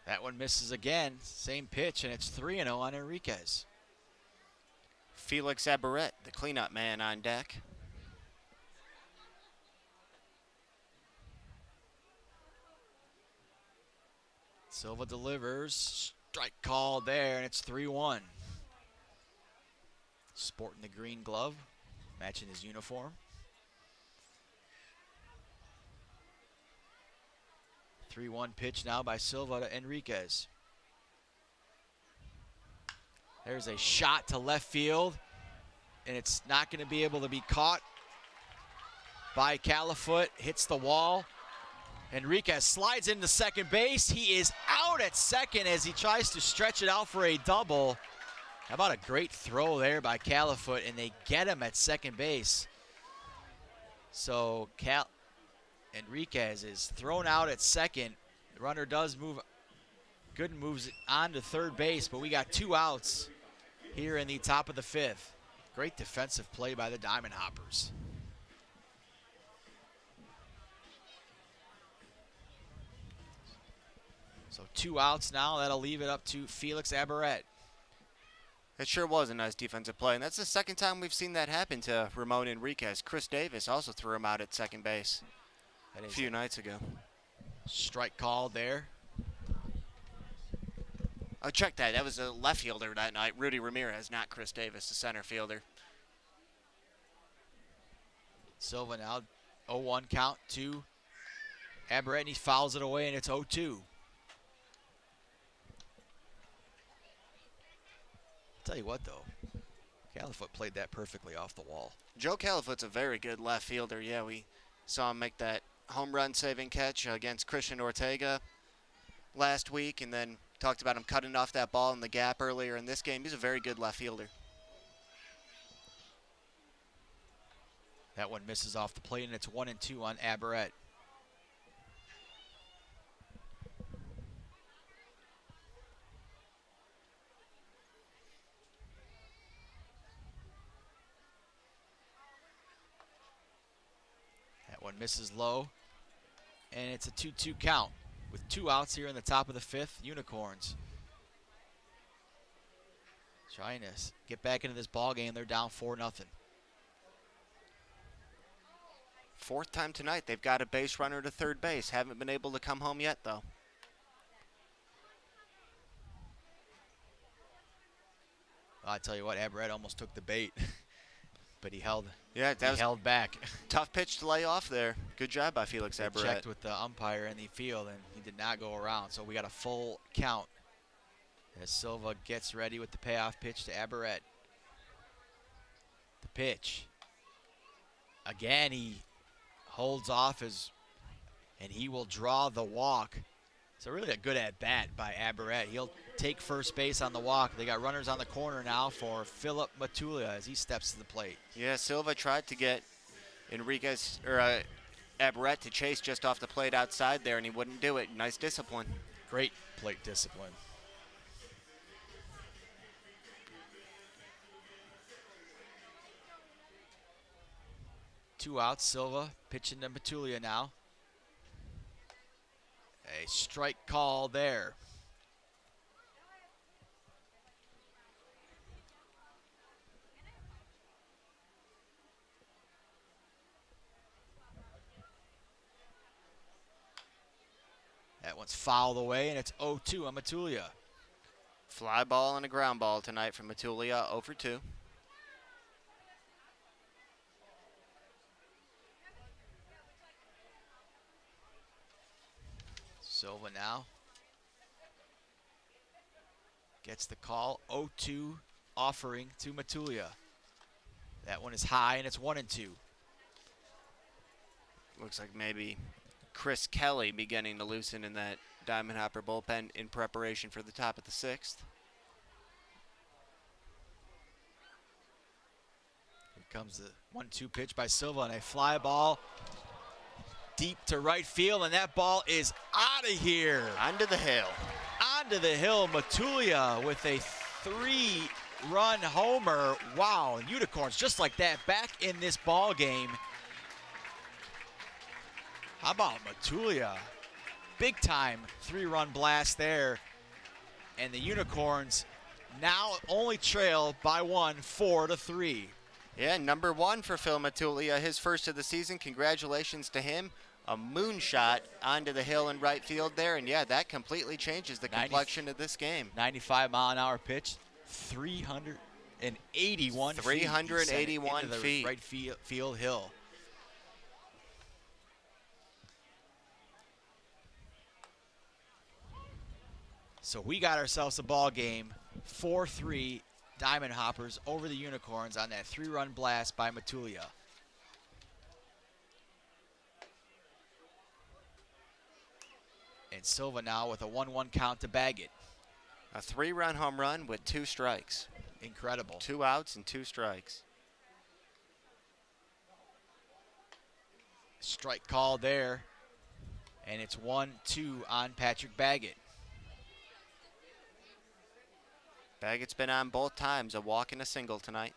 That one misses again, same pitch, and it's 3-0 on Enriquez. Felix Abaret, the cleanup man, on deck. Silva delivers, strike call there, and it's 3-1. Sporting the green glove, matching his uniform. 3-1 pitch now by Silva to Enriquez. There's a shot to left field, and it's not going to be able to be caught by Califoot. Hits the wall. Enriquez slides into second base. He is out at second as he tries to stretch it out for a double. How about a great throw there by Califoot, and they get him at second base. So Enriquez is thrown out at second. The runner does move. Gooden moves on to third base, but we got 2 outs here in the top of the 5th. Great defensive play by the Diamond Hoppers. So 2 outs now. That'll leave it up to Felix Abaret. It sure was a nice defensive play, and that's the second time we've seen that happen to Ramon Enriquez. Chris Davis also threw him out at second base a few nights ago. Strike called there. Oh, check that. That was a left fielder that night. Rudy Ramirez, not Chris Davis, the center fielder. Silva now 0-1 count to Abaret, and he fouls it away, and it's 0-2. Tell you what, though, Califoot played that perfectly off the wall. Joe Califoot's a very good left fielder. Yeah, we saw him make that home run saving catch against Christian Ortega last week, and then talked about him cutting off that ball in the gap earlier in this game. He's a very good left fielder. That one misses off the plate, and it's 1-2 on Abaret. That one misses low, and it's a 2-2 count with 2 outs here in the top of the 5th. Unicorns trying to get back into this ball game. They're down 4-0. 4th time tonight they've got a base runner to third base. Haven't been able to come home yet, though. I tell you what, Abaret almost took the bait, but he held. Yeah, he held back. Tough pitch to lay off there. Good job by Felix Abaret. Checked with the umpire in the field, and he did not go around. So we got a full count as Silva gets ready with the payoff pitch to Abaret. The pitch. Again, he holds off and he will draw the walk. So really a good at-bat by Abaret. He'll take first base on the walk. They got runners on the corner now for Philip Matulia as he steps to the plate. Yeah, Silva tried to get Enriquez or Abaret to chase just off the plate outside there, and he wouldn't do it. Nice discipline. Great plate discipline. Two outs, Silva pitching to Matulia now. A strike call there. That one's fouled away, and it's 0-2 on Matulia. Fly ball and a ground ball tonight from Matulia, 0 for 2. Silva now gets the call. 0-2 offering to Matulia. That one is high, and it's 1-2. Looks like maybe Chris Kelly beginning to loosen in that Diamond Hopper bullpen in preparation for the top of the 6th. Here comes the 1-2 pitch by Silva, and a fly ball deep to right field, and that ball is out of here. Onto the hill. Onto the hill, Matulia with a 3-run homer. Wow, Unicorns just like that back in this ball game. How about Matulia? Big time 3-run blast there. And the Unicorns now only trail by 1, 4-3. Yeah, number 1 for Phil Matulia, his first of the season. Congratulations to him. A moonshot onto the hill in right field there. And yeah, that completely changes the complexion of this game. 95-mile-an-hour pitch, 381 feet. 381 feet. Right field hill. So we got ourselves a ball game, 4-3 Diamond Hoppers over the Unicorns on that 3-run blast by Matulia. And Silva now with a 1-1 count to bag it. A 3-run home run with 2 strikes. Incredible. 2 outs and 2 strikes. Strike call there. And it's 1-2 on Patrick Baggett. Baggett's been on both times, a walk and a single tonight.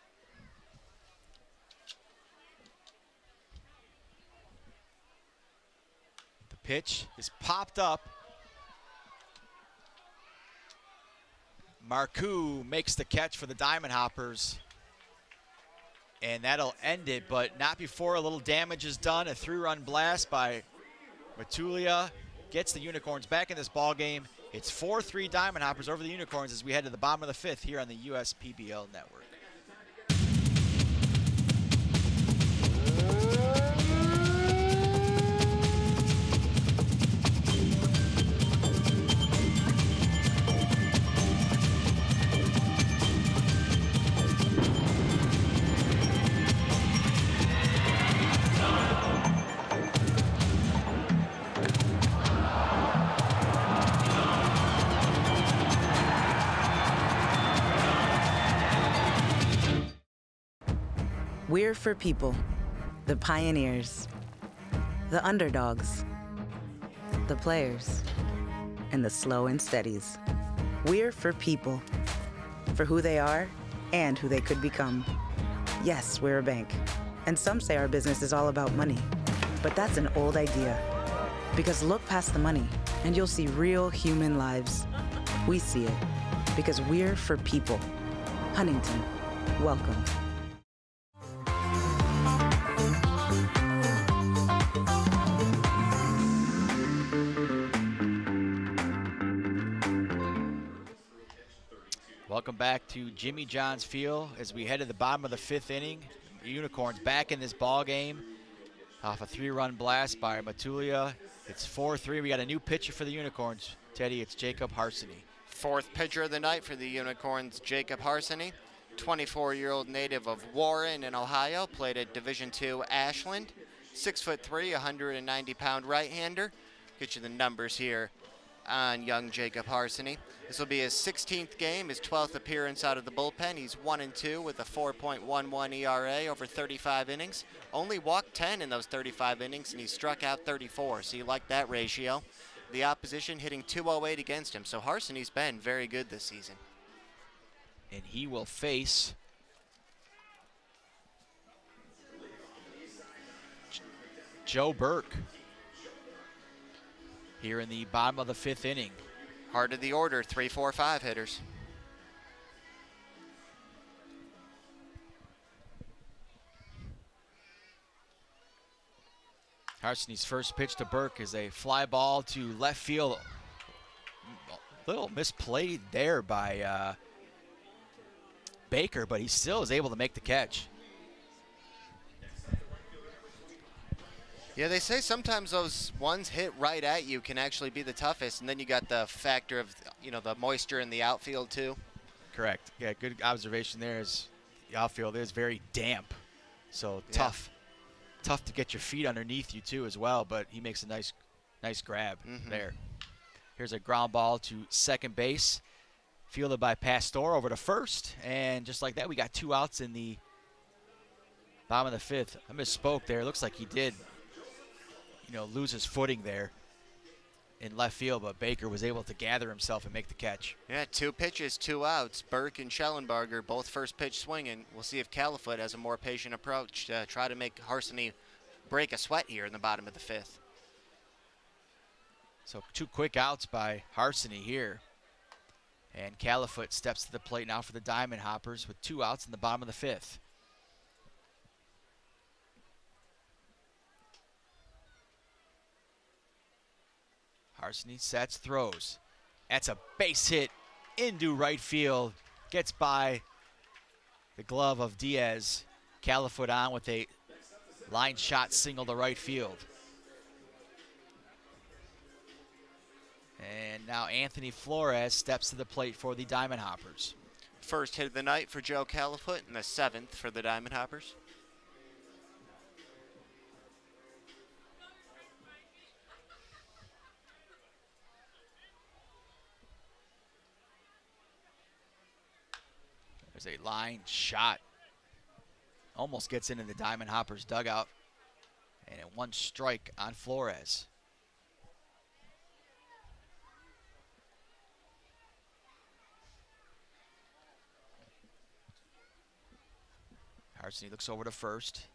The pitch is popped up. Marcoux makes the catch for the Diamond Hoppers. And that'll end it, but not before a little damage is done. A 3-run blast by Matulia gets the Unicorns back in this ball game. It's 4-3 Diamond Hoppers over the Unicorns as we head to the bottom of the 5th here on the USPBL Network. We're for people, the pioneers, the underdogs, the players, and the slow and steadies. We're for people, for who they are and who they could become. Yes, we're a bank, and some say our business is all about money, but that's an old idea. Because look past the money, and you'll see real human lives. We see it, because we're for people. Huntington, welcome. Welcome back to Jimmy John's Field as we head to the bottom of the 5th inning. Unicorns back in this ball game off a 3-run blast by Matulia. It's 4-3. We got a new pitcher for the Unicorns. Teddy, it's Jacob Harsany. 4th pitcher of the night for the Unicorns, Jacob Harsany, 24-year-old native of Warren in Ohio, played at Division II Ashland, 6'3", 190-pound right-hander. Get you the numbers here on young Jacob Harsany. This will be his 16th game, his 12th appearance out of the bullpen. He's 1-2 with a 4.11 ERA over 35 innings. Only walked 10 in those 35 innings, and he struck out 34, so you like that ratio. The opposition hitting .208 against him, so Harsany's been very good this season. And he will face Joe Burke here in the bottom of the 5th inning. Heart of the order, 3, 4, 5 hitters. Harsany's first pitch to Burke is a fly ball to left field. A little misplayed there by Baker, but he still is able to make the catch. Yeah, they say sometimes those ones hit right at you can actually be the toughest, and then you got the factor of, the moisture in the outfield too. Correct. Yeah, good observation there. Is the outfield is very damp, so Yeah. tough to get your feet underneath you too as well. But he makes a nice grab there. Here's a ground ball to second base, fielded by Pastor over to first, and just like that, we got 2 outs in the bottom of the 5th. I misspoke there. It looks like he did, lose his footing there in left field, but Baker was able to gather himself and make the catch. Yeah, 2 pitches, 2 outs. Burke and Schellenbarger both first pitch swinging. We'll see if Califoot has a more patient approach to try to make Harsany break a sweat here in the bottom of the 5th. So 2 quick outs by Harsany here. And Califoot steps to the plate now for the Diamond Hoppers with 2 outs in the bottom of the 5th. Harsany sets, throws. That's a base hit into right field. Gets by the glove of Diaz. Califoot on with a line shot single to right field. And now Anthony Flores steps to the plate for the Diamond Hoppers. First hit of the night for Joe Califoot and the 7th for the Diamond Hoppers. There's a line shot. Almost gets into the Diamond Hoppers dugout. And one strike on Flores. Harson, he looks over to first.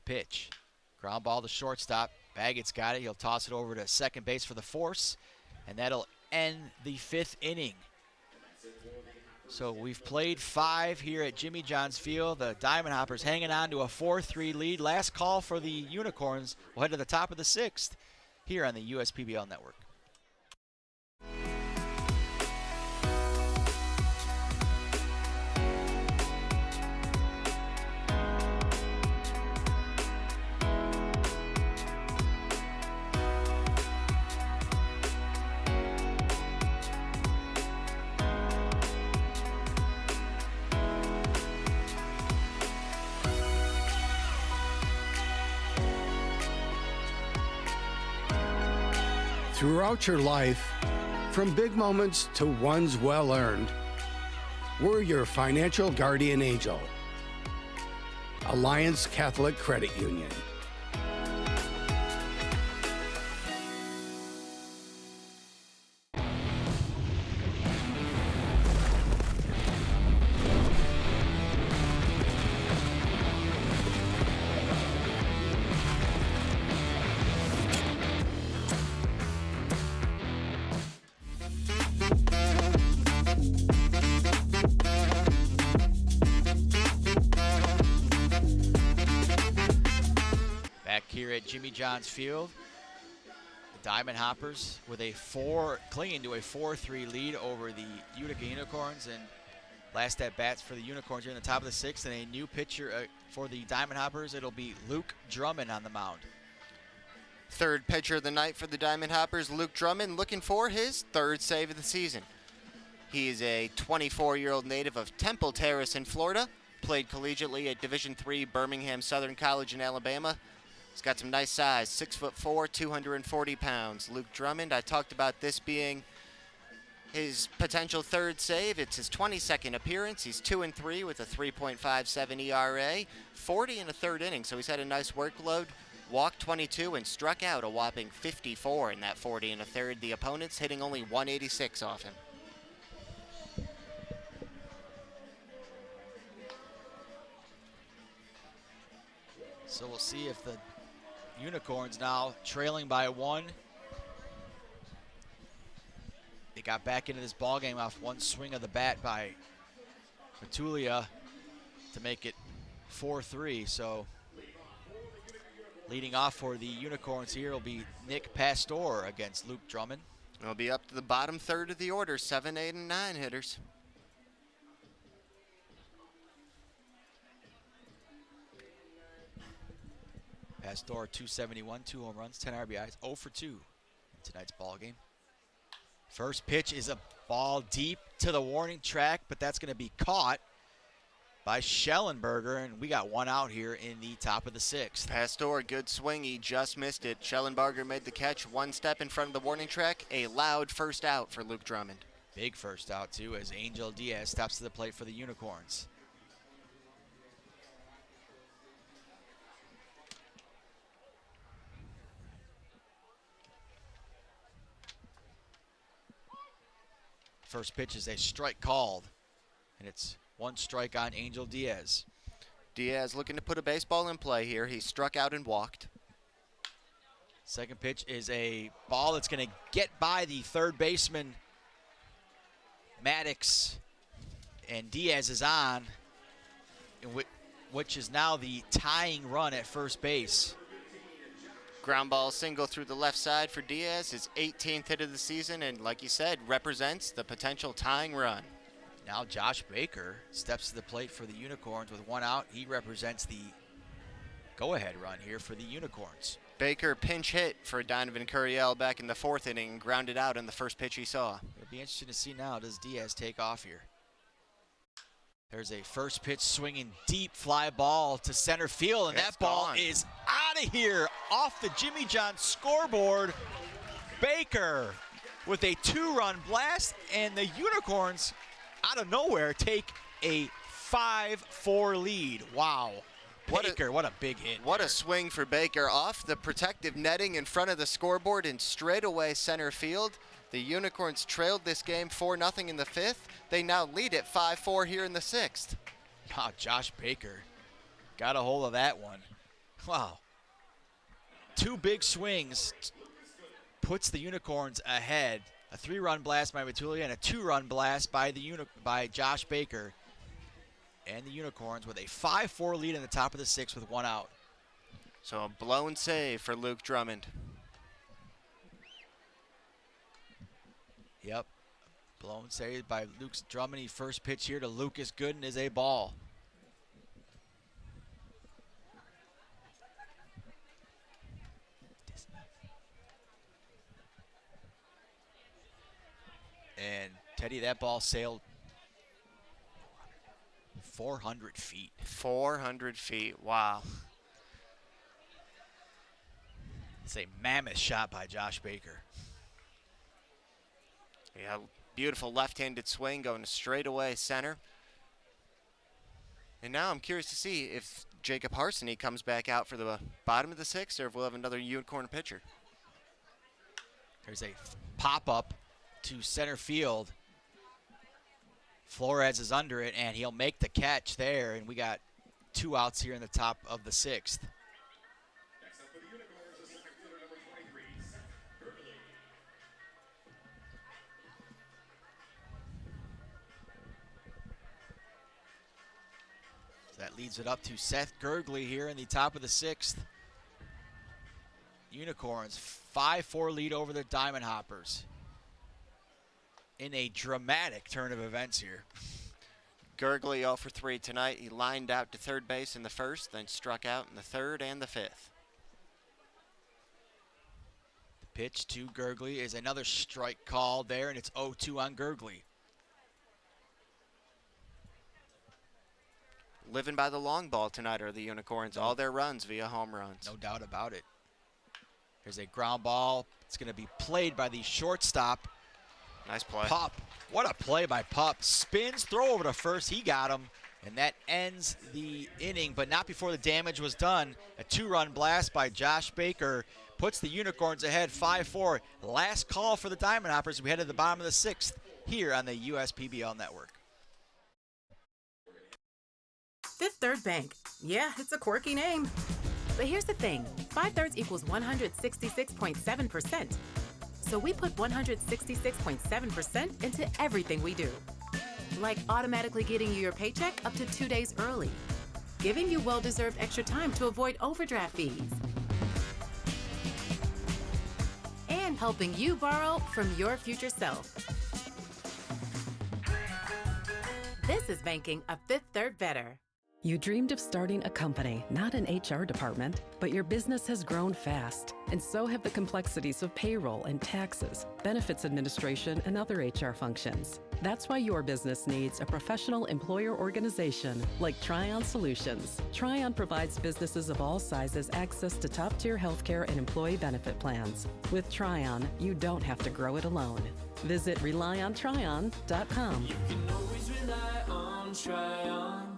Pitch. Ground ball to shortstop. Baggett's got it. He'll toss it over to second base for the force. And that'll end the 5th inning. So we've played 5 here at Jimmy John's Field. The Diamond Hoppers hanging on to a 4-3 lead. Last call for the Unicorns. We'll head to the top of the 6th here on the USPBL Network. Throughout your life, from big moments to ones well earned, we're your financial guardian angel. Alliance Catholic Credit Union. Jimmy John's Field. The Diamond Hoppers with clinging to a 4-3 lead over the Utica Unicorns, and last at bats for the Unicorns here in the top of the 6th, and a new pitcher for the Diamond Hoppers. It'll be Luke Drummond on the mound. Third pitcher of the night for the Diamond Hoppers, Luke Drummond, looking for his 3rd save of the season. He is a 24-year-old native of Temple Terrace in Florida, played collegiately at Division III Birmingham Southern College in Alabama. He's got some nice size, 6'4", 240 pounds. Luke Drummond, I talked about this being his potential 3rd save. It's his 22nd appearance. He's 2-3 with a 3.57 ERA, 40 in a 3rd inning, so he's had a nice workload. Walked 22 and struck out a whopping 54 in that 40 in a 3rd. The opponents hitting only 186 off him. So we'll see if the Unicorns now trailing by 1. They got back into this ball game off one swing of the bat by Matulia to make it 4-3. So leading off for the Unicorns here will be Nick Pastor against Luke Drummond. It'll be up to the bottom 3rd of the order, 7, 8, and 9 hitters. Pastor 271, 2 home runs, 10 RBIs, 0 for 2 in tonight's ball game. First pitch is a ball deep to the warning track, but that's going to be caught by Schellenberger, and we got one out here in the top of the 6th. Pastor, good swing. He just missed it. Schellenberger made the catch, 1 step in front of the warning track. A loud first out for Luke Drummond. Big first out, too, as Angel Diaz steps to the plate for the Unicorns. First pitch is a strike called, and it's 1 strike on Angel Diaz. Diaz looking to put a baseball in play here. He struck out and walked. Second pitch is a ball that's going to get by the 3rd baseman, Maddox, and Diaz is on, which is now the tying run at first base. Ground ball single through the left side for Diaz, his 18th hit of the season, and like you said, represents the potential tying run. Now Josh Baker steps to the plate for the Unicorns with 1 out. He represents the go-ahead run here for the Unicorns. Baker pinch hit for Donovan Curiel back in the 4th inning and grounded out in the first pitch he saw. It'll be interesting to see now, does Diaz take off here? There's a first pitch swinging deep fly ball to center field, and that ball is out of here off the Jimmy John scoreboard. Baker with a 2-run blast, and the Unicorns out of nowhere take a 5-4 lead. Wow. Baker, what a big hit. What a swing for Baker off the protective netting in front of the scoreboard and straightaway center field. The Unicorns trailed this game 4-0 in the 5th. They now lead it 5-4 here in the 6th. Wow, Josh Baker got a hold of that one. Wow. 2 big swings puts the Unicorns ahead. A 3-run blast by Matulia and a 2-run blast by by Josh Baker. And the Unicorns with a 5-4 lead in the top of the 6th with 1 out. So a blown save for Luke Drummond. Yep. Blown save by Luke Drummond. First pitch here to Lucas Gooden is a ball. And Teddy, that ball sailed 400 feet. 400 feet, wow. It's a mammoth shot by Josh Baker. Yeah, beautiful left-handed swing going straight away center. And now I'm curious to see if Jacob Harsany comes back out for the bottom of the 6th or if we'll have another Unicorn pitcher. There's a pop-up to center field. Flores is under it, and he'll make the catch there, and we got 2 outs here in the top of the 6th. That leads it up to Seth Gergley here in the top of the 6th. Unicorns 5-4 lead over the Diamond Hoppers in a dramatic turn of events here. Gergley 0 for 3 tonight. He lined out to third base in the 1st, then struck out in the 3rd and the 5th. The pitch to Gergley is another strike call there, and it's 0-2 on Gergley. Living by the long ball tonight are the Unicorns. All their runs via home runs. No doubt about it. Here's a ground ball. It's going to be played by the shortstop. Nice play. Pup. What a play by Pup. Spins, throw over to first. He got him, and that ends the inning, but not before the damage was done. A 2-run blast by Josh Baker puts the Unicorns ahead 5-4. Last call for the Diamond Hoppers. We head to the bottom of the 6th here on the USPBL Network. Fifth Third Bank. Yeah, it's a quirky name. But here's the thing. 5/3 equals 166.7%. So we put 166.7% into everything we do. Like automatically getting you your paycheck up to 2 days early. Giving you well-deserved extra time to avoid overdraft fees. And helping you borrow from your future self. This is banking a Fifth Third better. You dreamed of starting a company, not an HR department, but your business has grown fast, and so have the complexities of payroll and taxes, benefits administration, and other HR functions. That's why your business needs a professional employer organization like Tryon Solutions. Tryon provides businesses of all sizes access to top-tier healthcare and employee benefit plans. With Tryon, you don't have to grow it alone. Visit RelyOnTryon.com. You can always rely on Tryon.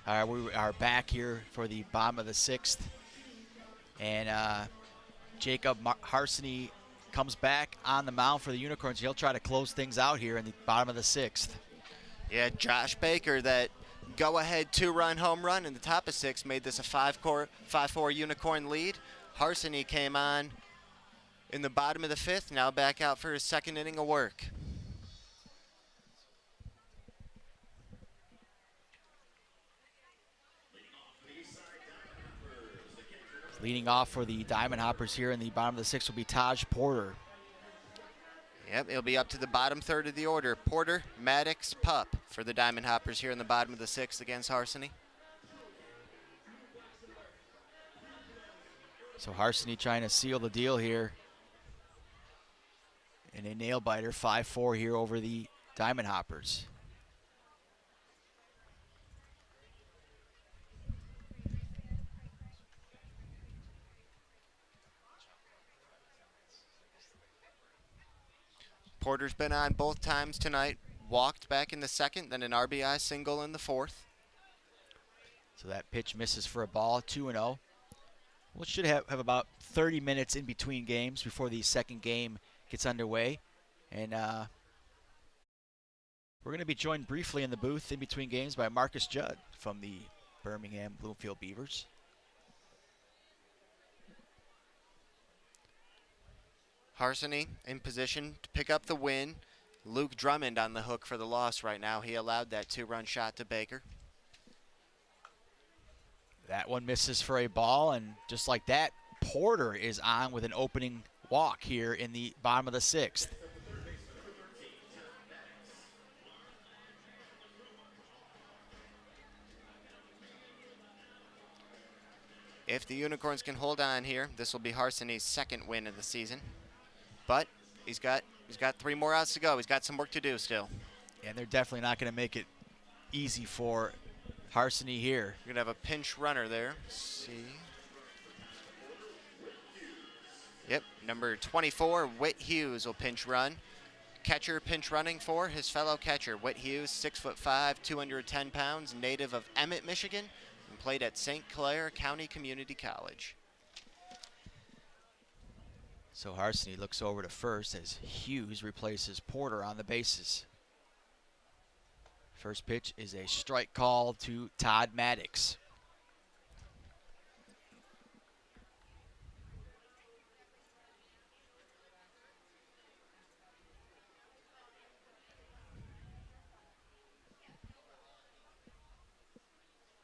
All right, we are back here for the bottom of the 6th. And Jacob Harsany comes back on the mound for the Unicorns. He'll try to close things out here in the bottom of the 6th. Yeah, Josh Baker, that go-ahead 2-run home run in the top of 6 made this a 5-4 Unicorn lead. Harsany came on in the bottom of the 5th, now back out for his 2nd inning of work. Leading off for the Diamond Hoppers here in the bottom of the 6th will be Taj Porter. Yep, it'll be up to the bottom 3rd of the order. Porter, Maddox, Pup for the Diamond Hoppers here in the bottom of the 6th against Harsany. So Harsany trying to seal the deal here. And a nail-biter, 5-4 here over the Diamond Hoppers. Porter's been on both times tonight. Walked back in the second, then an RBI single in the fourth. So that pitch misses for a ball, 2-0. Well, it should have about 30 minutes in between games before the second game gets underway. And we're going to be joined briefly in the booth in between games by Marcus Judd from the Birmingham Bloomfield Beavers. Harsany in position to pick up the win. Luke Drummond on the hook for the loss right now. He allowed that 2-run shot to Baker. That one misses for a ball, and just like that, Porter is on with an opening walk here in the bottom of the sixth. If the Unicorns can hold on here, this will be Harsany's second win of the season. But he's got 3 more outs to go. He's got some work to do still. And they're definitely not going to make it easy for Harsany here. You're going to have a pinch runner there. Let's see. Yep, number 24, Whit Hughes will pinch run. Catcher pinch running for his fellow catcher, Whit Hughes, 6'5", 210 pounds, native of Emmett, Michigan, and played at St. Clair County Community College. So Harsany looks over to first as Hughes replaces Porter on the bases. First pitch is a strike call to Todd Maddox.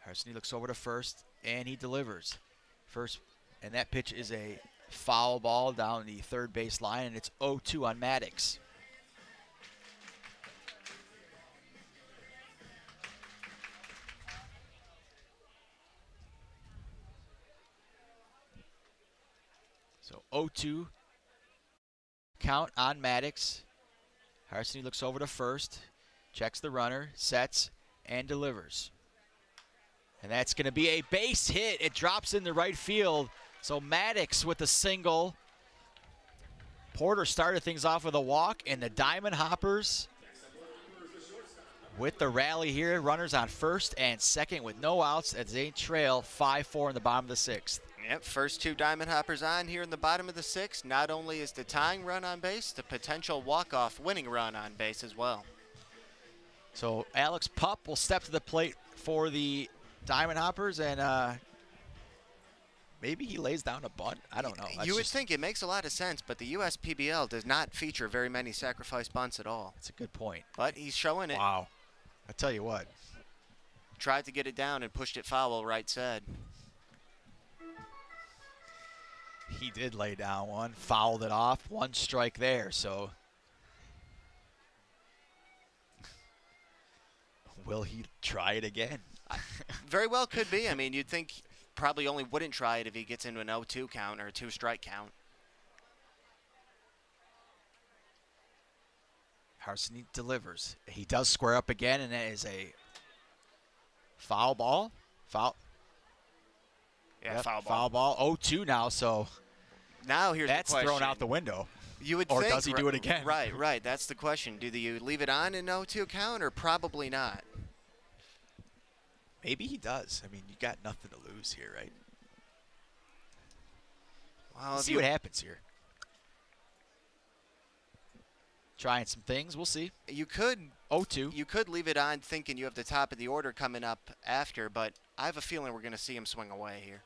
Harsany looks over to first, and he delivers. First, and that pitch is a foul ball down the third base line, and it's 0-2 on Maddox. So 0-2 count on Maddox. Harsany looks over to first, checks the runner, sets, and delivers. And that's going to be a base hit. It drops in the right field. So Maddox with a single. Porter started things off with a walk, and the Diamond Hoppers with the rally here. Runners on first and second with no outs as they trail 5-4 in the bottom of the sixth. Yep, first 2 Diamond Hoppers on here in the bottom of the sixth. Not only is the tying run on base, the potential walk-off winning run on base as well. So Alex Pupp will step to the plate for the Diamond Hoppers, and maybe he lays down a bunt. I don't know. You would think it makes a lot of sense, but the USPBL does not feature very many sacrifice bunts at all. That's a good point. But he's showing it. Wow. I tell you what. Tried to get it down and pushed it foul right side. He did lay down one, fouled it off, 1 strike there, so will he try it again? Very well could be. I mean, you'd think probably only wouldn't try it if he gets into an 0-2 count or a 2-strike count. Harsany delivers. He does square up again, and that is a foul ball. Foul. Yeah, Yep, foul ball. Foul ball. 0-2 now, so now here's that's the question. thrown out the window. You would or think, does he do it again? Right. That's the question. Do you leave it on in 0-2 count or probably not? Maybe he does. I mean, you got nothing to lose here, right? Well, Let's see what happens here. Trying some things. We'll see. You could 0-2. You could leave it on thinking you have the top of the order coming up after, but I have a feeling we're going to see him swing away here.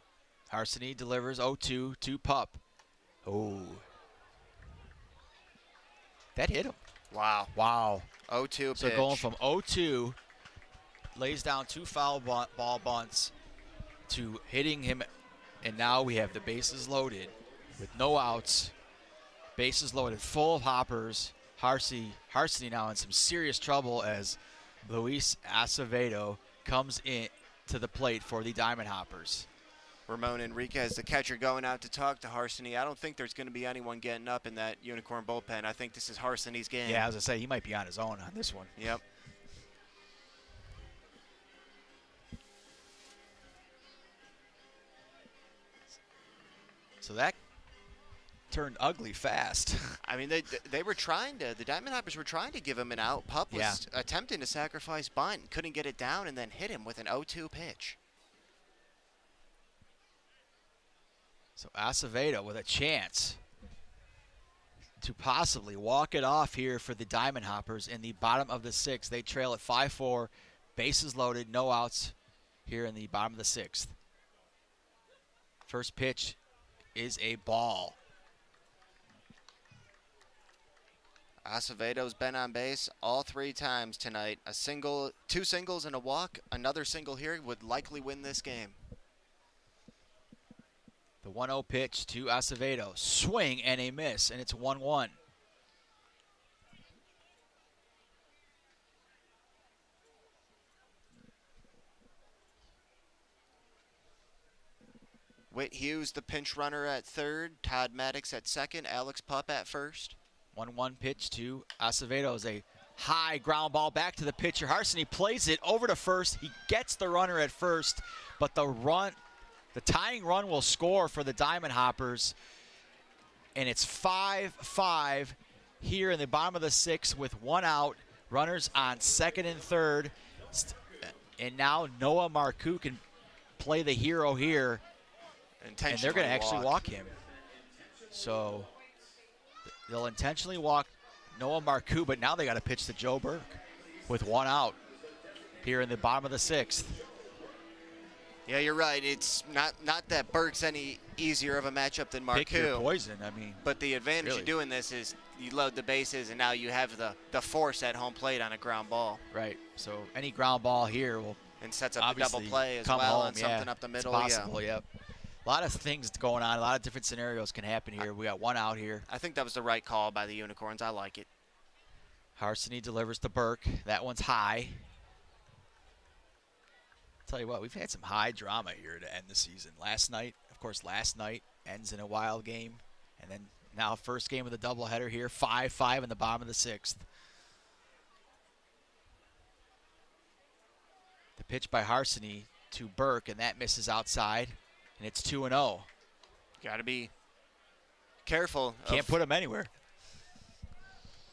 Harsany delivers 0-2 to Pupp. Oh. That hit him. Wow. 0-2 pitch. So going from 0-2, lays down 2 foul ball bunts to hitting him, and now we have the bases loaded with no outs. Bases loaded, full of hoppers. Harsany now in some serious trouble as Luis Acevedo comes in to the plate for the Diamond Hoppers. Ramon Enriquez, the catcher, going out to talk to Harsany. I don't think there's going to be anyone getting up in that Unicorn bullpen. I think this is Harsany's game. Yeah, as I say, he might be on his own on this one. Yep. So that turned ugly fast. I mean, they were trying to, the Diamond Hoppers were trying to give him an out. Pup was attempting to sacrifice bunt, couldn't get it down, and then hit him with an 0-2 pitch. So Acevedo with a chance to possibly walk it off here for the Diamond Hoppers in the bottom of the 6th. They trail at 5-4, bases loaded, no outs here in the bottom of the 6th. First pitch is a ball. Acevedo's been on base all 3 times tonight. A single, 2 singles and a walk. Another single here would likely win this game. The 1-0 pitch to Acevedo. Swing and a miss, and it's 1-1. Whit Hughes, the pinch runner at third. Todd Maddox at second. Alex Pup at first. 1-1 pitch to Acevedo is a high ground ball back to the pitcher. Harson, plays it over to first. He gets the runner at first, but the tying run will score for the Diamond Hoppers, and it's 5-5 here in the bottom of the 6th with 1 out. Runners on second and third, and now Noah Marcoux can play the hero here, and they're going to actually walk him. So they'll intentionally walk Noah Marcoux, but now they got to pitch to Joe Burke with 1 out here in the bottom of the 6th. Yeah, you're right. It's not that Burke's any easier of a matchup than Marcoux. Pick your poison, I mean. But the advantage of doing this is you load the bases, and now you have the force at home plate on a ground ball. Right. So any ground ball here will and sets up a double play as come well home, on something up the middle. It's possible, yep. A lot of things going on. A lot of different scenarios can happen here. We got 1 out here. I think that was the right call by the Unicorns. I like it. Harson delivers to Burke. That one's high. Tell you what, we've had some high drama here to end the season. Last night ends in a wild game. And then now first game of the doubleheader here, 5-5 in the bottom of the 6th. The pitch by Harson to Burke, and that misses outside. And it's 2-0. Got to be careful. Can't put him anywhere.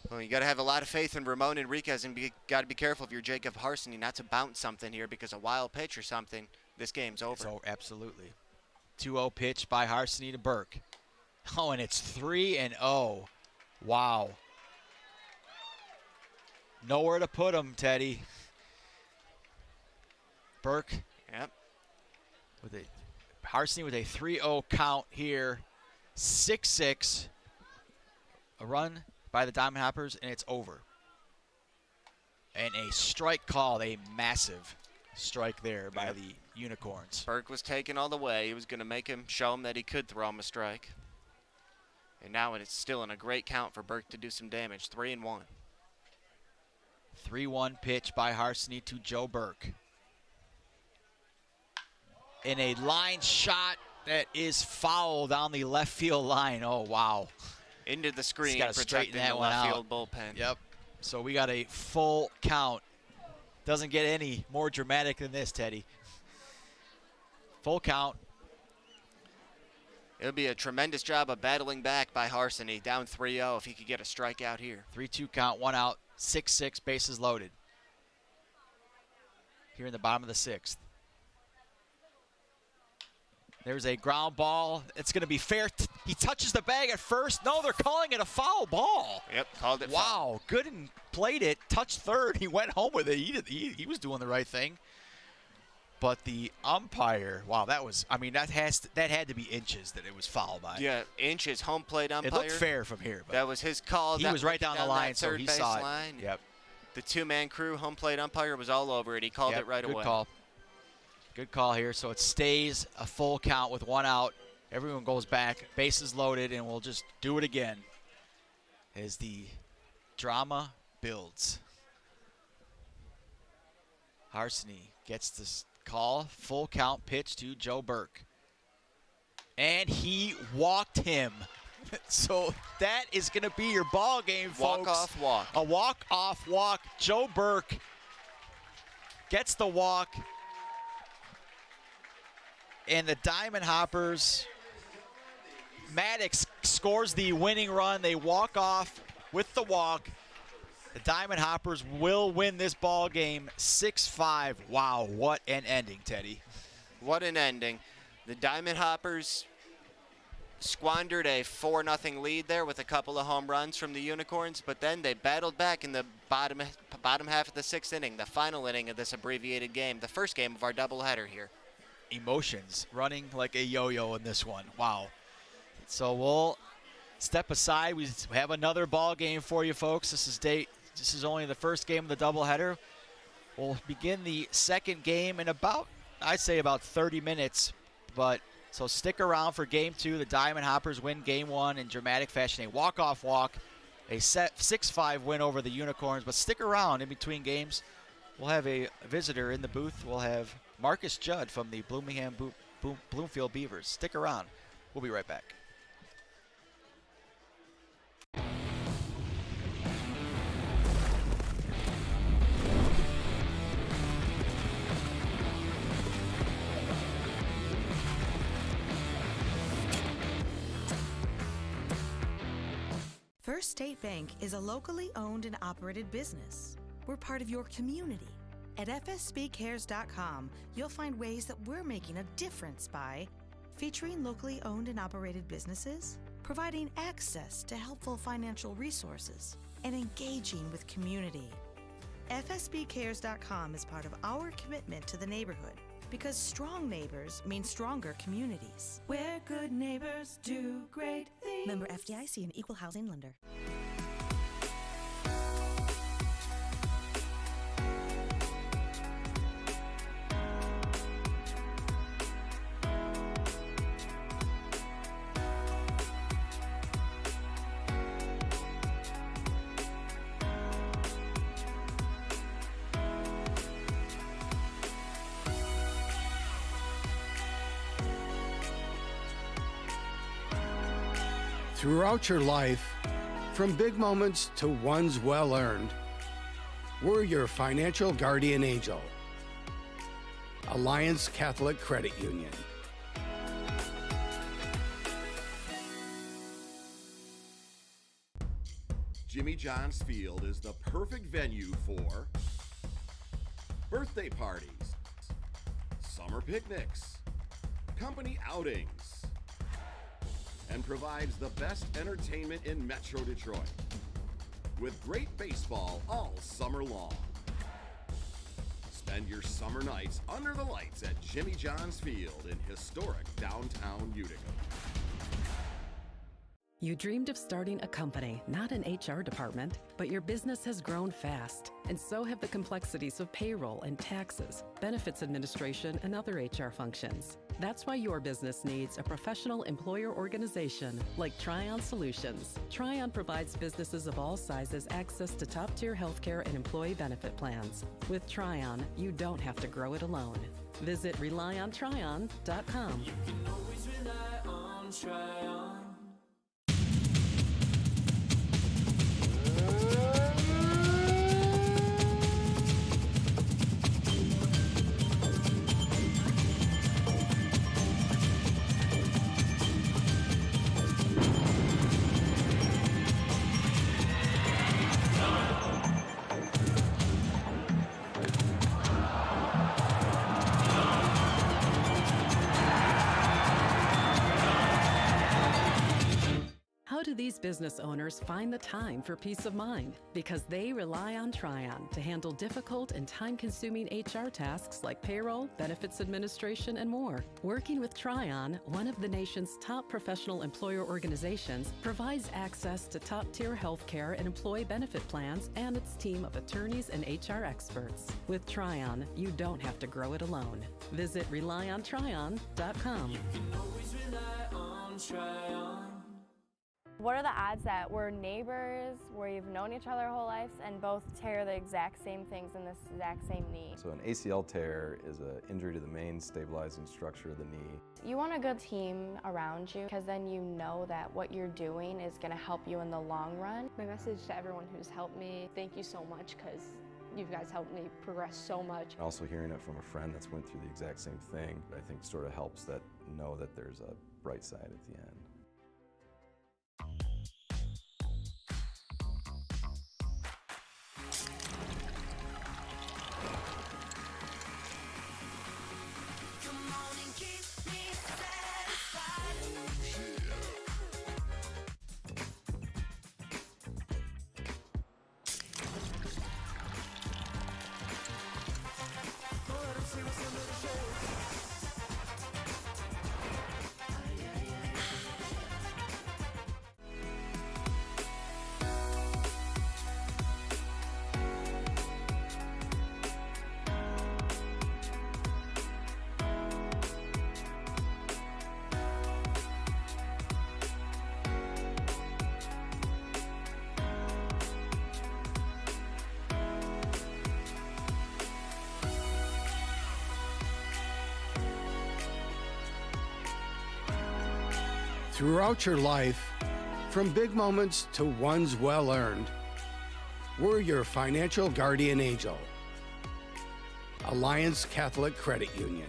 Well, you got to have a lot of faith in Ramon Enriquez, and got to be careful if you're Jacob Harson not to bounce something here, because a wild pitch or something, this game's over. So absolutely. 2-0 pitch by Harson to Burke. Oh, and it's 3-0. Wow. Nowhere to put him, Teddy. Burke. Yep. Harson with a 3-0 count here. 6-6. A run by the Diamond Hoppers, and it's over. And a strike called, a massive strike there by the Unicorns. Burke was taken all the way. He was going to show him that he could throw him a strike. And now it's still in a great count for Burke to do some damage. 3-1. 3-1 pitch by Harson to Joe Burke. In a line shot that is foul down the left field line. Oh, wow. Into the screen, got to straighten that one left out. Field bullpen. Yep. So we got a full count. Doesn't get any more dramatic than this, Teddy. Full count. It would be a tremendous job of battling back by Harson. Down 3-0 if he could get a strikeout here. 3-2 count, 1 out, 6-6, bases loaded. Here in the bottom of the 6th. There's a ground ball. It's going to be fair. He touches the bag at first. No, they're calling it a foul ball. Yep, called it foul. Wow, Gooden played it, touched third. He went home with it. He was doing the right thing. But the umpire, wow, that was, I mean, that had to be inches that it was foul by. Yeah, inches, home plate umpire. It looked fair from here. But that was his call. He was right down the line, so he saw it. Line. Yep. The 2-man crew, home plate umpire, was all over it. He called it right away. Good call. Good call here. So it stays a full count with 1 out. Everyone goes back, bases loaded, and we'll just do it again as the drama builds. Harson gets this call, full count pitch to Joe Burke. And he walked him. So that is going to be your ball game, folks. Walk-off walk. A walk-off walk. Joe Burke gets the walk. And the Diamond Hoppers, Maddox scores the winning run. They walk off with the walk. The Diamond Hoppers will win this ball game 6-5. Wow, what an ending, Teddy. What an ending. The Diamond Hoppers squandered a 4-0 lead there with a couple of home runs from the Unicorns, but then they battled back in the bottom half of the 6th inning, the final inning of this abbreviated game, the first game of our doubleheader here. Emotions running like a yo-yo in this one. Wow. So we'll step aside. We have another ball game for you folks. This is only the first game of the doubleheader. We'll begin the second game in I'd say about 30 minutes, so stick around for game 2. The Diamond Hoppers win game 1 in dramatic fashion. A walk-off walk, a 6-5 win over the Unicorns. But stick around in between games. We'll have a visitor in the booth. We'll have Marcus Judd from the Bloomfield Beavers. Stick around. We'll be right back. First State Bank is a locally owned and operated business. We're part of your community. At fsbcares.com, you'll find ways that we're making a difference by featuring locally owned and operated businesses, providing access to helpful financial resources, and engaging with community. fsbcares.com is part of our commitment to the neighborhood because strong neighbors mean stronger communities. Where good neighbors do great things. Member FDIC and Equal Housing Lender. Throughout your life, from big moments to ones well earned, we're your financial guardian angel. Alliance Catholic Credit Union. Jimmy John's Field is the perfect venue for birthday parties, summer picnics, company outings, and provides the best entertainment in Metro Detroit with great baseball all summer long. Spend your summer nights under the lights at Jimmy John's Field in historic downtown Utica. You dreamed of starting a company, not an HR department, but your business has grown fast, and so have the complexities of payroll and taxes, benefits administration, and other HR functions. That's why your business needs a professional employer organization like Tryon Solutions. Tryon provides businesses of all sizes access to top-tier healthcare and employee benefit plans. With Tryon, you don't have to grow it alone. Visit RelyOnTryon.com. You can always rely on Tryon. How do these business owners find the time for peace of mind? Because they rely on Tryon to handle difficult and time-consuming HR tasks like payroll, benefits administration, and more. Working with Tryon, one of the nation's top professional employer organizations, provides access to top-tier healthcare and employee benefit plans and its team of attorneys and HR experts. With Tryon, you don't have to grow it alone. Visit RelyOnTryon.com. You can always rely on Tryon. What are the odds that we're neighbors, where you've known each other our whole lives, and both tear the exact same things in this exact same knee? So an ACL tear is an injury to the main stabilizing structure of the knee. You want a good team around you, because then you know that what you're doing is going to help you in the long run. My message to everyone who's helped me, thank you so much, because you guys helped me progress so much. Also hearing it from a friend that's went through the exact same thing, I think sort of helps that know that there's a bright side at the end. Throughout your life, from big moments to ones well earned, we're your financial guardian angel. Alliance Catholic Credit Union.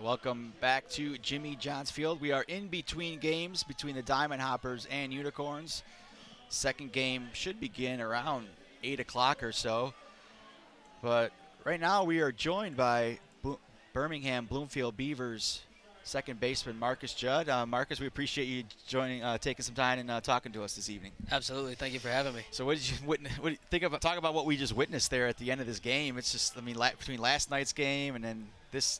Welcome back to Jimmy John's Field. We are in between games between the Diamond Hoppers and Unicorns. Second game should begin around 8 o'clock or so. But right now we are joined by Birmingham Bloomfield Beavers second baseman Marcus Judd. Marcus, we appreciate you joining, taking some time and talking to us this evening. Absolutely. Thank you for having me. So what did you witness? What do you think about? Talk about what we just witnessed there at the end of this game. It's just, I mean, between last night's game and then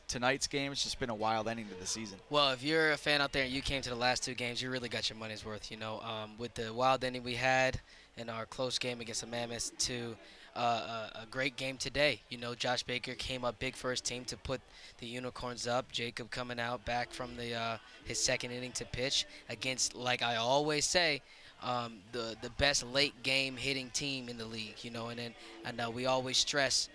tonight's game, it's just been a wild ending to the season. Well, if you're a fan out there and you came to the last two games, you really got your money's worth. You know, with the wild ending we had in our close game against the Mammoths to a great game today. You know, Josh Baker came up big for his team to put the Unicorns up. Jacob coming out back from his second inning to pitch against, like I always say, the best late game hitting team in the league. You know, and we always stress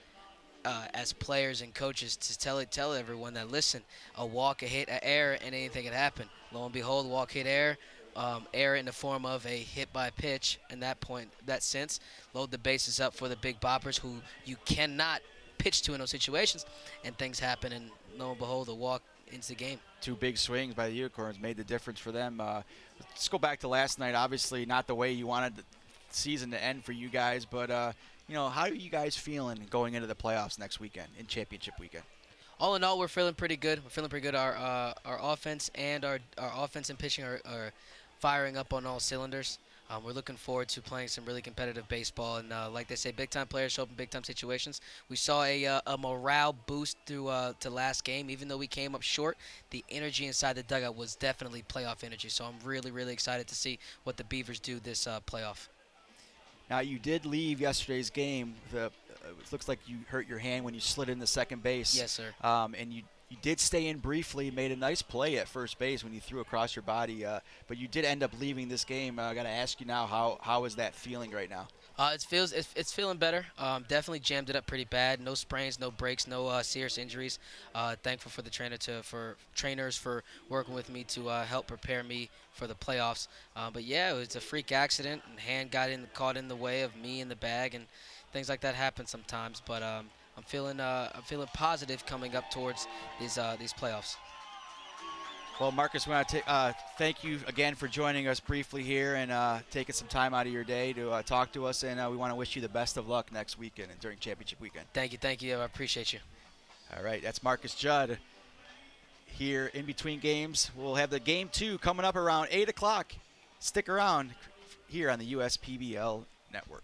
as players and coaches to tell everyone that, listen, a walk, a hit, an error, and anything can happen. Lo and behold, walk, hit, error. Error in the form of a hit by pitch. In that sense, load the bases up for the big boppers who you cannot pitch to in those situations, and things happen, and lo and behold, a walk into the game. Two big swings by the Unicorns made the difference for them. Let's go back to last night. Obviously not the way you wanted the season to end for you guys, but you know, how are you guys feeling going into the playoffs next weekend, in championship weekend? All in all, we're feeling pretty good. We're feeling pretty good. Our offense and our offense and pitching are firing up on all cylinders. We're looking forward to playing some really competitive baseball, and like they say, big-time players show up in big-time situations. We saw a morale boost through to last game. Even though we came up short, the energy inside the dugout was definitely playoff energy. So I'm really, really excited to see what the Beavers do this playoff. Now, you did leave yesterday's game. It looks like you hurt your hand when you slid into second base. Yes, sir. And you did stay in briefly, made a nice play at first base when you threw across your body, but you did end up leaving this game. I got to ask you now, how is that feeling right now? It's feeling better. Definitely jammed it up pretty bad. No sprains, no breaks, no serious injuries. Thankful for the trainers for working with me to help prepare me for the playoffs. But yeah, it was a freak accident, and hand caught in the way of me in the bag, and things like that happen sometimes. But I'm feeling positive coming up towards these playoffs. Well, Marcus, we want to thank you again for joining us briefly here and taking some time out of your day to talk to us. And we want to wish you the best of luck next weekend and during championship weekend. Thank you. I appreciate you. All right, that's Marcus Judd here in between games. We'll have the game 2 coming up around 8 o'clock. Stick around here on the USPBL Network.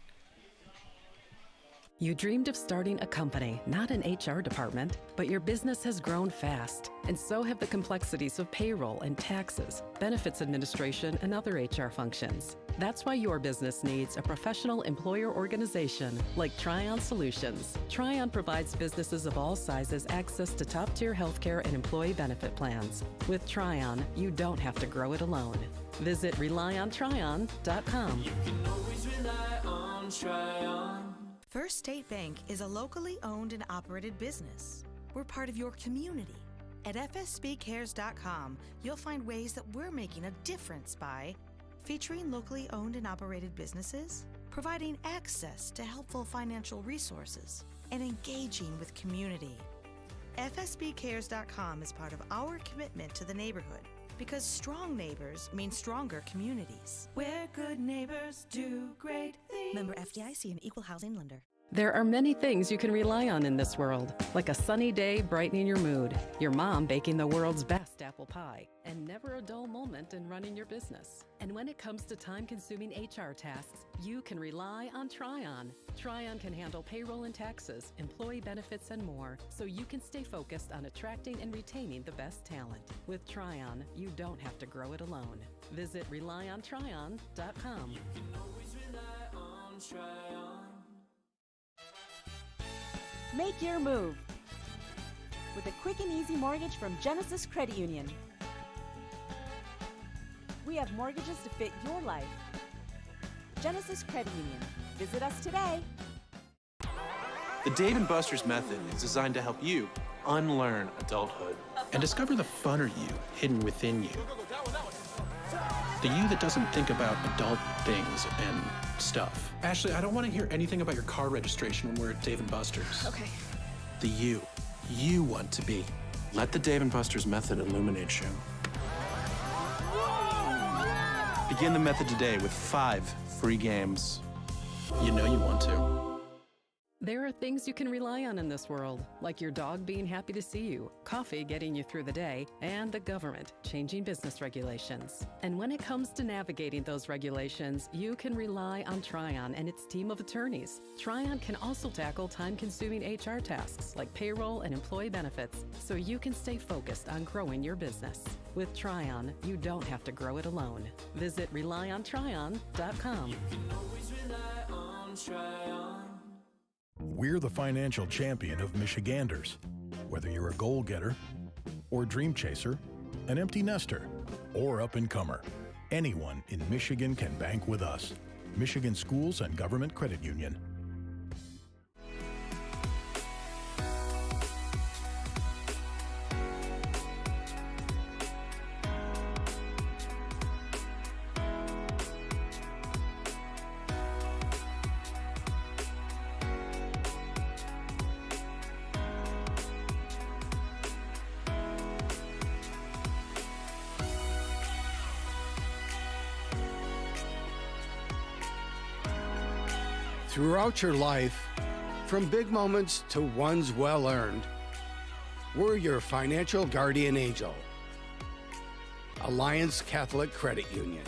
You dreamed of starting a company, not an HR department, but your business has grown fast, and so have the complexities of payroll and taxes, benefits administration, and other HR functions. That's why your business needs a professional employer organization like Tryon Solutions. Tryon provides businesses of all sizes access to top-tier healthcare and employee benefit plans. With Tryon, you don't have to grow it alone. Visit RelyOnTryon.com. You can always rely on Tryon. First State Bank is a locally owned and operated business. We're part of your community. At fsbcares.com, you'll find ways that we're making a difference by featuring locally owned and operated businesses, providing access to helpful financial resources, and engaging with community. fsbcares.com is part of our commitment to the neighborhood, because strong neighbors mean stronger communities. Where good neighbors do great things. Member FDIC, an equal housing lender. There are many things you can rely on in this world, like a sunny day brightening your mood, your mom baking the world's best apple pie, and never a dull moment in running your business. And when it comes to time-consuming HR tasks, you can rely on Tryon. Tryon can handle payroll and taxes, employee benefits, and more, so you can stay focused on attracting and retaining the best talent. With Tryon, you don't have to grow it alone. Visit RelyOnTryon.com. You can always rely on Tryon. Make your move. with a quick and easy mortgage from Genesis Credit Union. We have mortgages to fit your life. Genesis Credit Union. Visit us today. The Dave & Buster's method is designed to help you unlearn adulthood and discover the funner you hidden within you. The you that doesn't think about adult things and stuff. Ashley, I don't want to hear anything about your car registration when we're at Dave & Buster's. Okay. The you want to be. Let the Dave & Buster's method illuminate you. Begin the method today with 5 free games. You know you want to. There are things you can rely on in this world, like your dog being happy to see you, coffee getting you through the day, and the government changing business regulations. And when it comes to navigating those regulations, you can rely on Tryon and its team of attorneys. Tryon can also tackle time-consuming HR tasks like payroll and employee benefits, so you can stay focused on growing your business. With Tryon, you don't have to grow it alone. Visit RelyOnTryon.com. We're the financial champion of Michiganders. Whether you're a goal getter or dream chaser, an empty nester or up-and-comer, anyone in Michigan can bank with us. Michigan Schools and Government Credit Union. Throughout your life, from big moments to ones well earned, we're your financial guardian angel. Alliance Catholic Credit Union.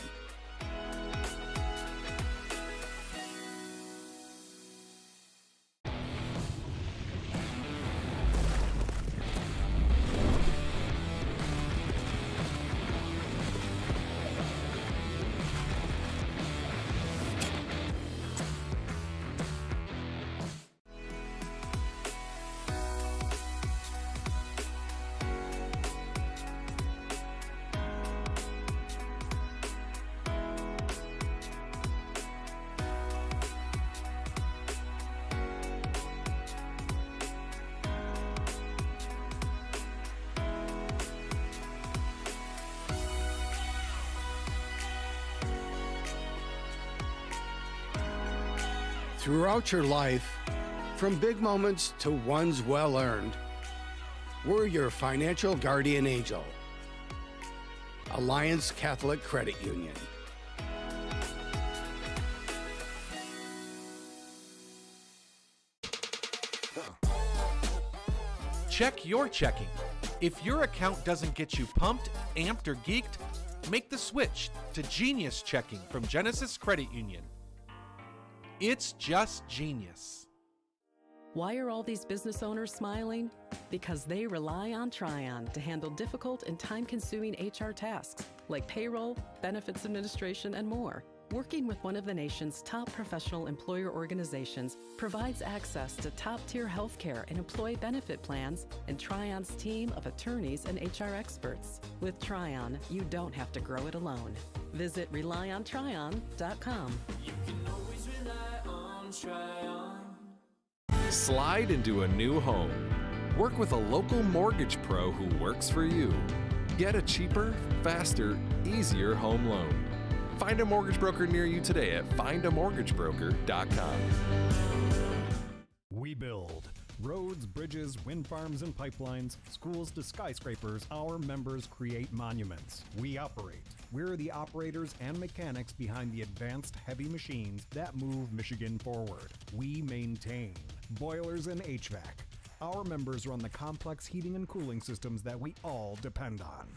Throughout your life, from big moments to ones well earned, we're your financial guardian angel. Alliance Catholic Credit Union. Check your checking. If your account doesn't get you pumped, amped, or geeked, make the switch to Genius Checking from Genesis Credit Union. It's just genius. Why are all these business owners smiling? Because they rely on Tryon to handle difficult and time-consuming HR tasks like payroll, benefits administration, and more. Working with one of the nation's top professional employer organizations provides access to top-tier healthcare and employee benefit plans and Tryon's team of attorneys and HR experts. With Tryon, you don't have to grow it alone. Visit RelyOnTryon.com. Slide into a new home. Work with a local mortgage pro who works for you. Get a cheaper, faster, easier home loan. Find a mortgage broker near you today at findamortgagebroker.com. We build roads, bridges, wind farms, and pipelines, schools to skyscrapers. Our members create monuments. We operate. We're the operators and mechanics behind the advanced heavy machines that move Michigan forward. We maintain boilers and HVAC. Our members run the complex heating and cooling systems that we all depend on.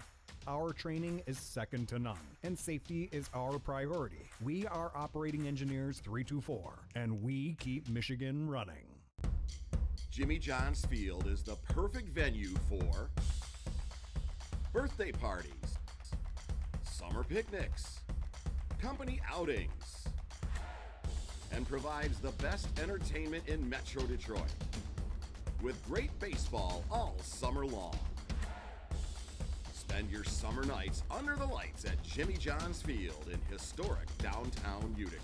Our training is second to none, and safety is our priority. We are Operating Engineers 324, and we keep Michigan running. Jimmy John's Field is the perfect venue for birthday parties, summer picnics, company outings, and provides the best entertainment in Metro Detroit. with great baseball all summer long. Spend your summer nights under the lights at Jimmy John's Field in historic downtown Utica.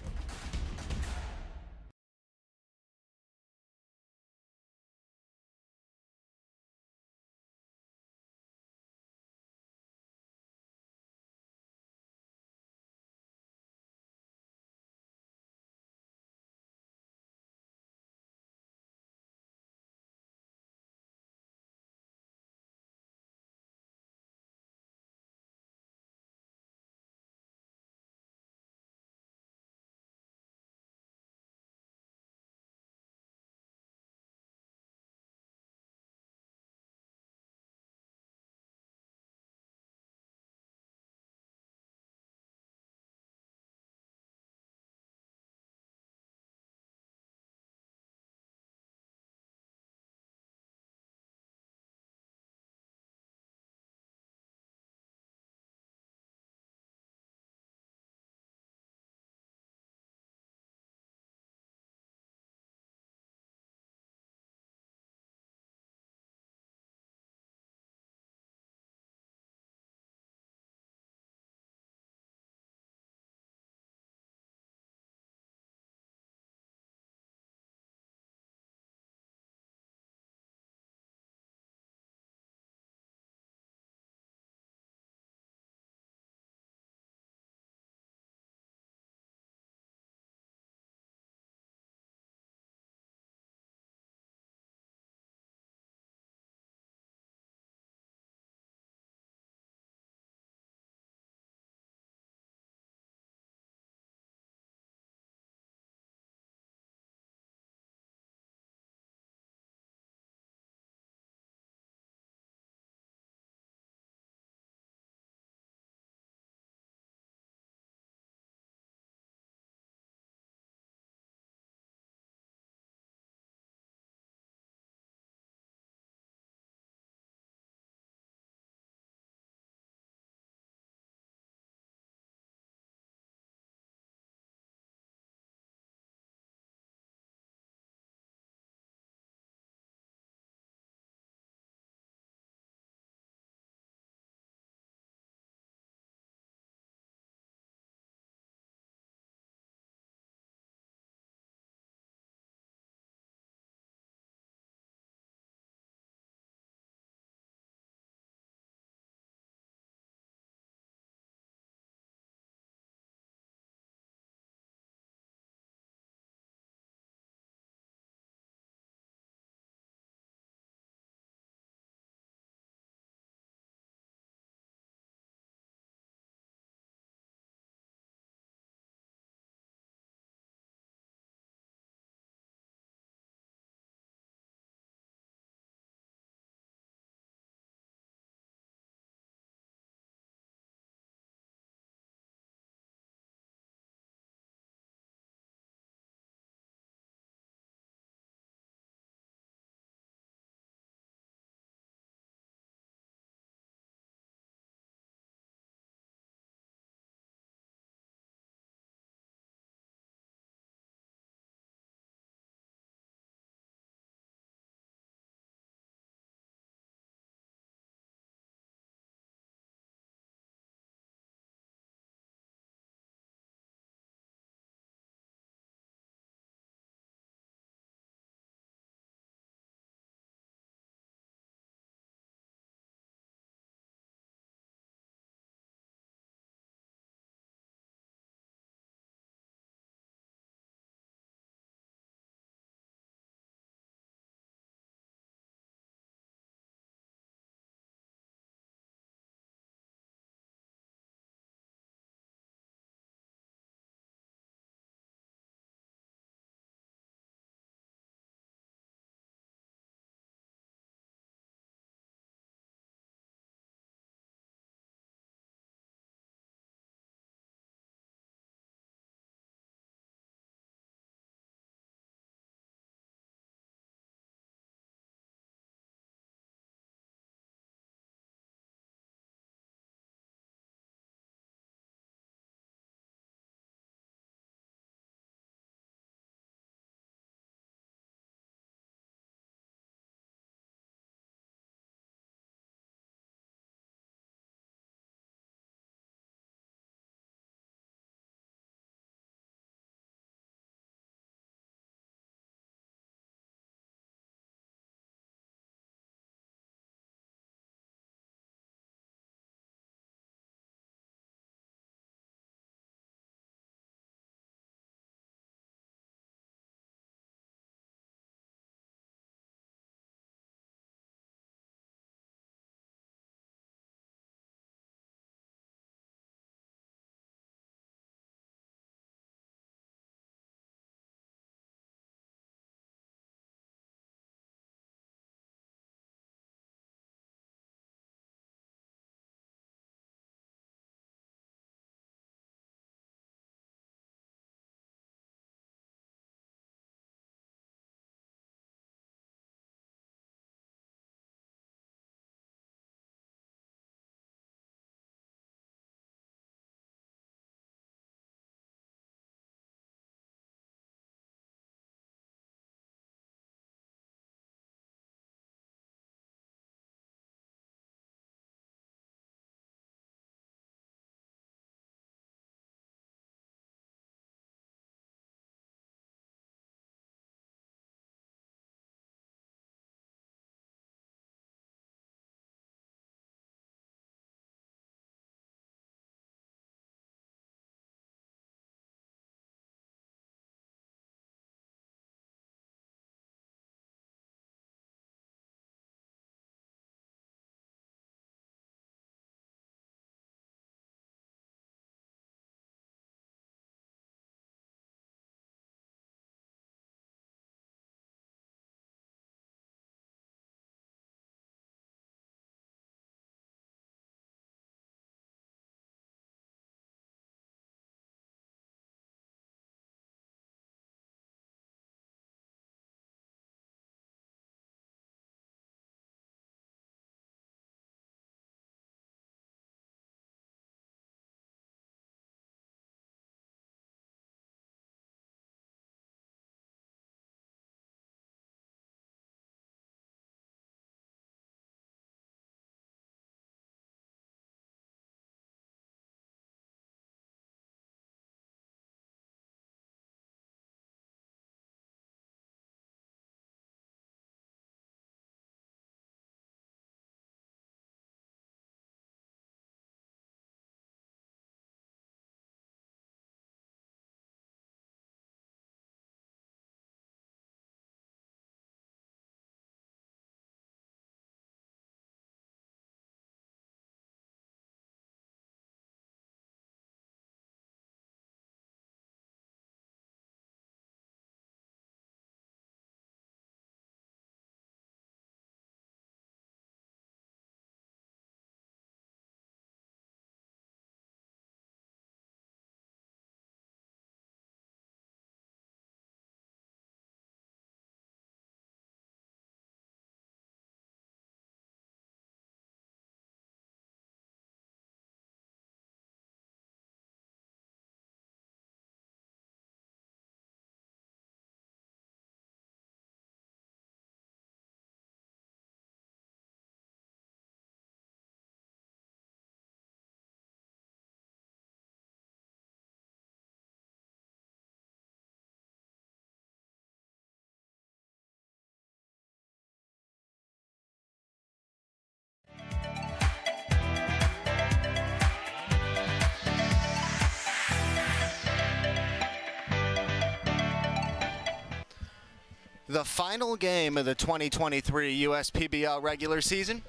The final game of the 2023 USPBL regular season.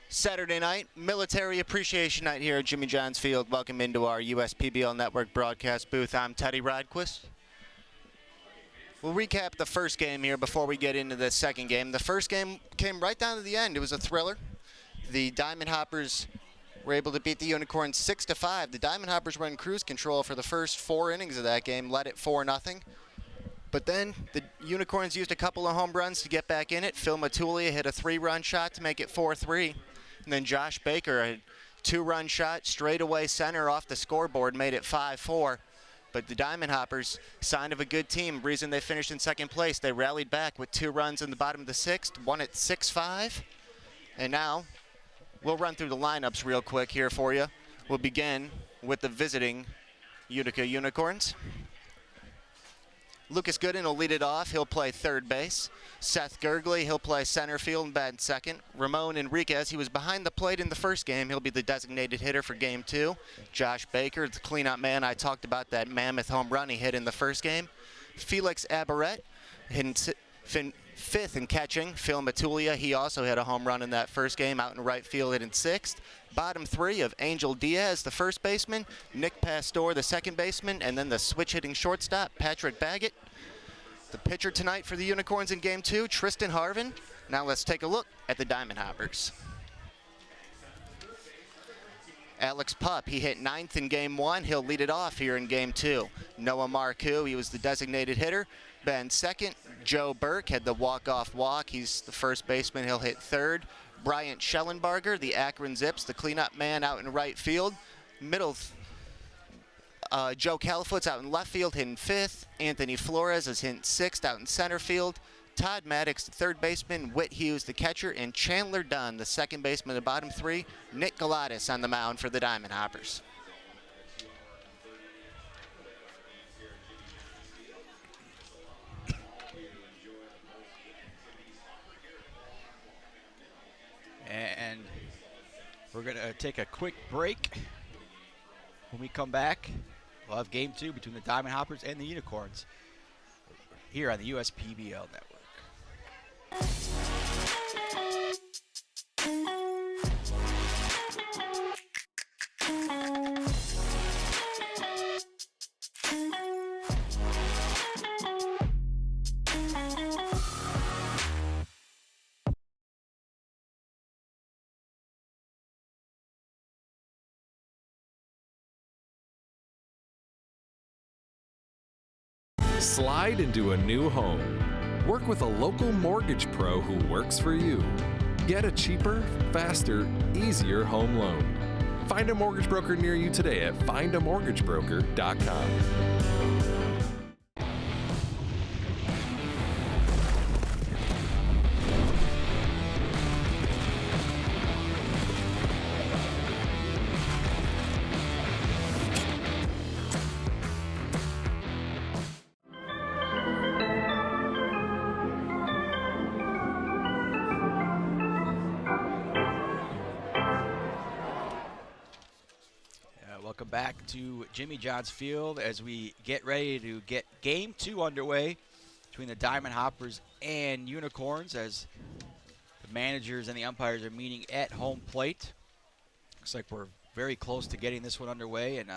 Saturday night, Military Appreciation Night here at Jimmy John's Field. Welcome into our USPBL Network broadcast booth. I'm Teddy Rodquist. We'll recap the first game here before we get into the second game. The first game came right down to the end. It was a thriller. The Diamond Hoppers were able to beat the Unicorns 6-5. The Diamond Hoppers were in cruise control for the first 4 innings of that game, led it 4-0. But then the Unicorns used a couple of home runs to get back in it. Phil Matulia hit a 3-run shot to make it 4-3. And then Josh Baker, a 2-run shot straight away center off the scoreboard, made it 5-4. But the Diamond Hoppers, sign of a good team, reason they finished in second place. They rallied back with 2 runs in the bottom of the 6th, won it 6-5. And now we'll run through the lineups real quick here for you. We'll begin with the visiting Utica Unicorns. Lucas Gooden will lead it off. He'll play third base. Seth Gergley, he'll play center field and bat second. Ramon Enriquez, he was behind the plate in the first game. He'll be the designated hitter for game 2. Josh Baker, the cleanup man. I talked about that mammoth home run he hit in the first game. Felix Abaret, hitting fifth in catching. Phil Matulia, he also had a home run in that first game out in right field, hitting 6th. Bottom 3 of Angel Diaz, the first baseman, Nick Pastor, the second baseman, and then the switch-hitting shortstop, Patrick Baggett. The pitcher tonight for the Unicorns in Game 2, Tristan Harvin. Now let's take a look at the Diamond Hoppers. Alex Pupp, he hit 9th in Game 1. He'll lead it off here in Game 2. Noah Marcoux, he was the designated hitter. Ben second. Joe Burke had the walk-off walk. He's the first baseman. He'll hit 3rd. Bryant Schellenbarger, the Akron Zips, the cleanup man out in right field. Middle, Joe Califoot's out in left field, hitting 5th. Anthony Flores is hitting 6th out in center field. Todd Maddox, the third baseman. Whit Hughes, the catcher. And Chandler Dunn, the second baseman, the bottom 3. Nick Galatis on the mound for the Diamond Hoppers. And we're going to take a quick break. When we come back, we'll have Game 2 between the Diamond Hoppers and the Unicorns here on the USPBL Network. Slide into a new home. Work with a local mortgage pro who works for you. Get a cheaper, faster, easier home loan. Find a mortgage broker near you today at findamortgagebroker.com. Welcome back to Jimmy John's Field as we get ready to get Game 2 underway between the Diamond Hoppers and Unicorns as the managers and the umpires are meeting at home plate. Looks like we're very close to getting this one underway. And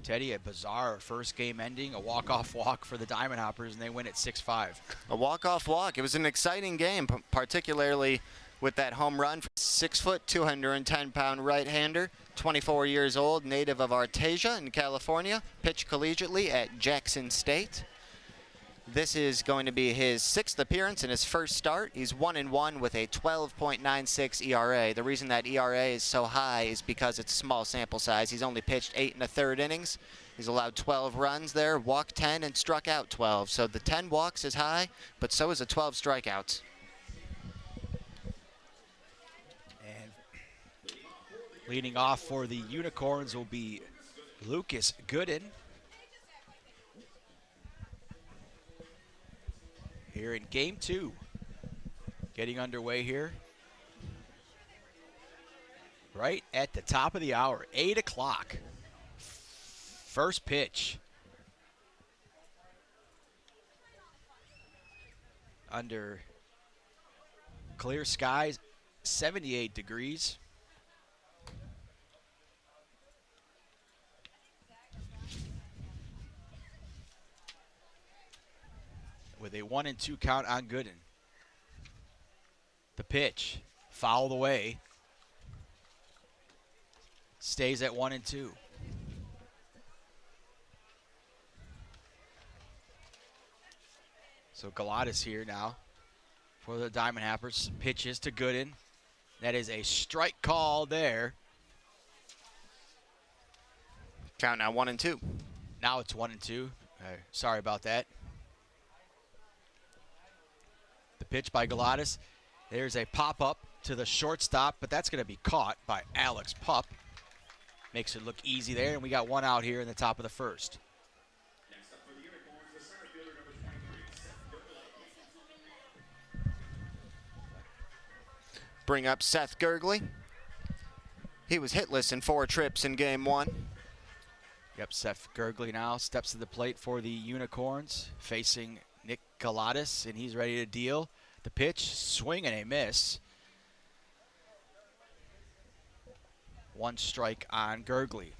Teddy, a bizarre first game ending, a walk-off walk for the Diamond Hoppers, and they win at 6-5. A walk-off walk. It was an exciting game, particularly with that home run. 6 foot, 210-pound right-hander, 24 years old, native of Artesia in California, pitched collegiately at Jackson State. This is going to be his 6th appearance and his first start. He's 1-1 with a 12.96 ERA. The reason that ERA is so high is because it's a small sample size. He's only pitched 8 1/3 innings. He's allowed 12 runs there, walked 10, and struck out 12. So the 10 walks is high, but so is the 12 strikeouts. Leading off for the Unicorns will be Lucas Gooden. Here in Game 2. Getting underway here. Right at the top of the hour, 8 o'clock. First pitch. under clear skies, 78 degrees. With a 1-2 count on Gooden. The pitch, fouled away. Stays at 1-2. So Galatas here now for the Diamond Happers. Pitches to Gooden. That is a strike call there. Count now 1-2. Now it's 1-2. Sorry about that. The pitch by Galatas. There's a pop-up to the shortstop, but that's going to be caught by Alex Pup. Makes it look easy there, and we got one out here in the top of the first. Bring up Seth Gergley. He was hitless in 4 trips in game 1. Yep, Seth Gergley now steps to the plate for the Unicorns, facing Nick Galatas, and he's ready to deal. The pitch, swing and a miss. 1 strike on Gergley.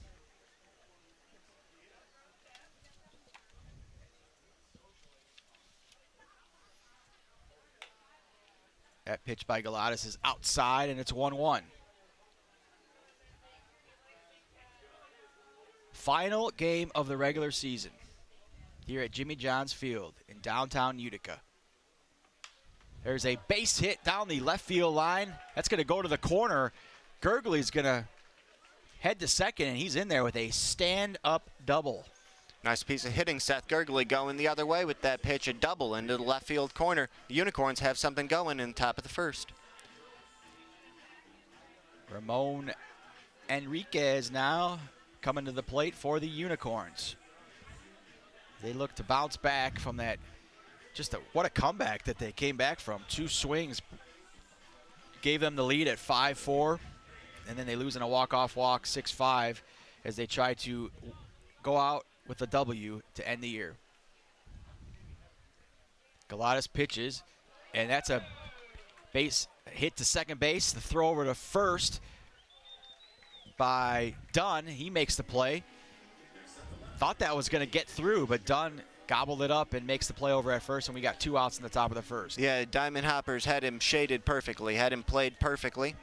That pitch by Galatas is outside, and it's 1-1. Final game of the regular season here at Jimmy John's Field in downtown Utica. There's a base hit down the left field line. That's going to go to the corner. Gergley's going to head to second, and he's in there with a stand-up double. Nice piece of hitting. Seth Gergley going the other way with that pitch, a double into the left field corner. The Unicorns have something going in the top of the first. Ramon Enriquez now coming to the plate for the Unicorns. They look to bounce back from that. What a comeback that they came back from. 2 swings gave them the lead at 5-4, and then they lose in a walk-off walk 6-5 as they try to go out with a W to end the year. Galatas pitches, and that's a base hit to second base. The throw over to first by Dunn. He makes the play. Thought that was going to get through, but Dunn gobbled it up and makes the play over at first, and we got 2 outs in the top of the first. Yeah, Diamond Hoppers had him shaded perfectly, had him played perfectly.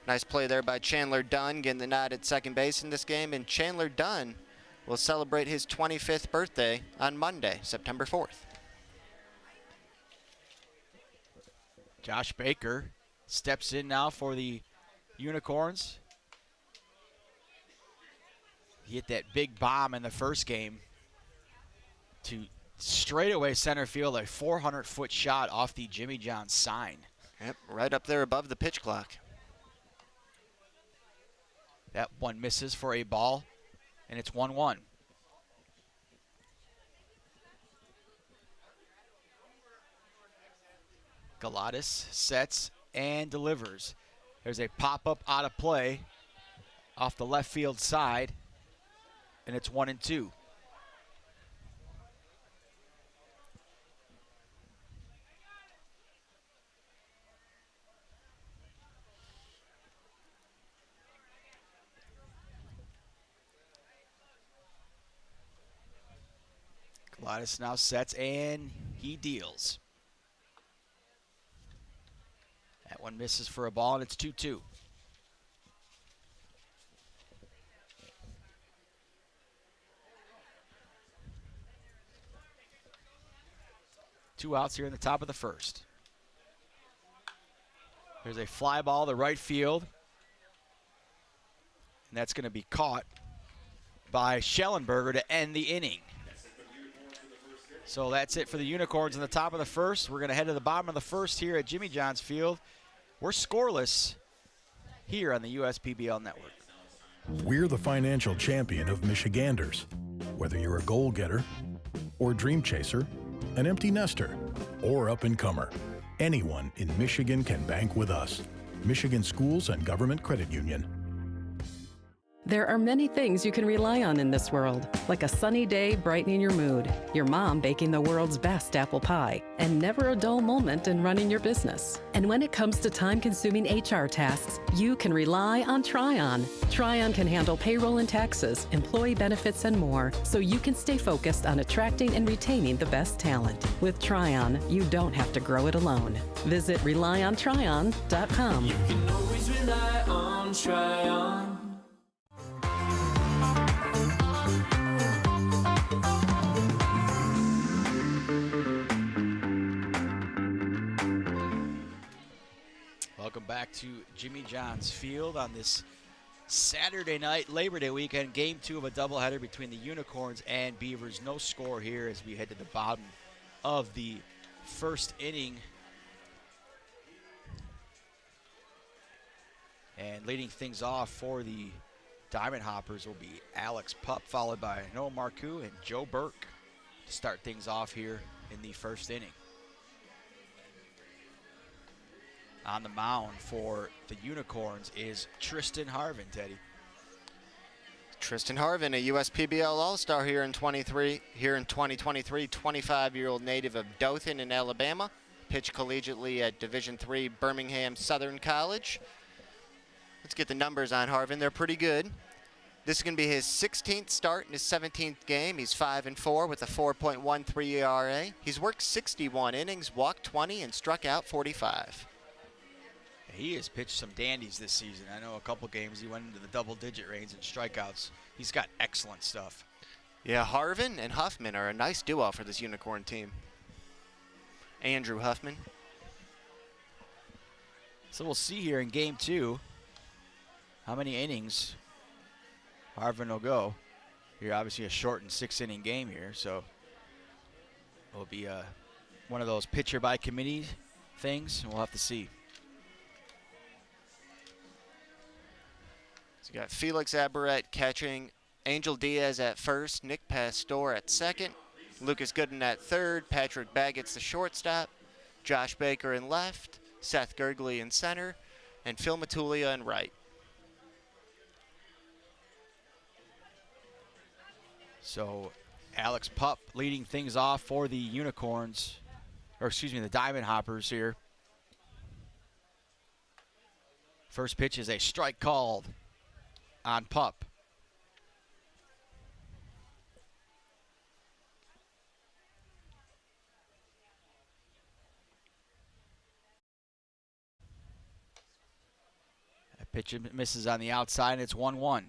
Nice play there by Chandler Dunn, getting the nod at second base in this game, and Chandler Dunn will celebrate his 25th birthday on Monday, September 4th. Josh Baker steps in now for the Unicorns. He hit that big bomb in the first game to straightaway center field, a 400-foot shot off the Jimmy John's sign. Yep, right up there above the pitch clock. That one misses for a ball, and it's 1-1. Galatas sets and delivers. There's a pop-up out of play off the left field side, and it's 1-2. Galatas now sets and he deals. That one misses for a ball, and it's 2-2. Two outs here in the top of the first. There's a fly ball to right field, and that's going to be caught by Schellenberger to end the inning. So that's it for the Unicorns in the top of the first. We're going to head to the bottom of the first here at Jimmy John's Field. We're scoreless here on the USPBL Network. We're the financial champion of Michiganders. Whether you're a goal getter or dream chaser, an empty nester or up-and-comer, anyone in Michigan can bank with us. Michigan Schools and Government Credit Union. There are many things you can rely on in this world, like a sunny day brightening your mood, your mom baking the world's best apple pie, and never a dull moment in running your business. And when it comes to time-consuming HR tasks, you can rely on Tryon. Tryon can handle payroll and taxes, employee benefits, and more, so you can stay focused on attracting and retaining the best talent. With Tryon, you don't have to grow it alone. Visit RelyOnTryon.com. You can always rely on Tryon. Welcome back to Jimmy John's Field on this Saturday night, Labor Day weekend, game 2 of a doubleheader between the Unicorns and Beavers. No score here as we head to the bottom of the first inning. And leading things off for the Diamond Hoppers will be Alex Pup, followed by Noah Marcoux and Joe Burke to start things off here in the first inning. On the mound for the Unicorns is Tristan Harvin, Teddy. Tristan Harvin, a USPBL All-Star here in 2023, 25-year-old native of Dothan in Alabama. Pitched collegiately at Division III Birmingham Southern College. Let's get the numbers on Harvin. They're pretty good. This is going to be his 16th start in his 17th game. He's 5-4 with a 4.13 ERA. He's worked 61 innings, walked 20, and struck out 45. He has pitched some dandies this season. I know a couple games he went into the double-digit range in strikeouts. He's got excellent stuff. Yeah, Harvin and Huffman are a nice duo for this Unicorn team. Andrew Huffman. So we'll see here in game 2 how many innings Harvin will go. Here, obviously a shortened 6-inning game here, so it'll be one of those pitcher by committee things, and we'll have to see. So you got Felix Abaret catching, Angel Diaz at first, Nick Pastor at second, Lucas Gooden at third, Patrick Baggett's the shortstop, Josh Baker in left, Seth Gergley in center, and Phil Matulia in right. So Alex Pup leading things off for the Unicorns, or excuse me, the Diamond Hoppers here. First pitch is a strike called on Pup. That pitch misses on the outside, and it's 1-1.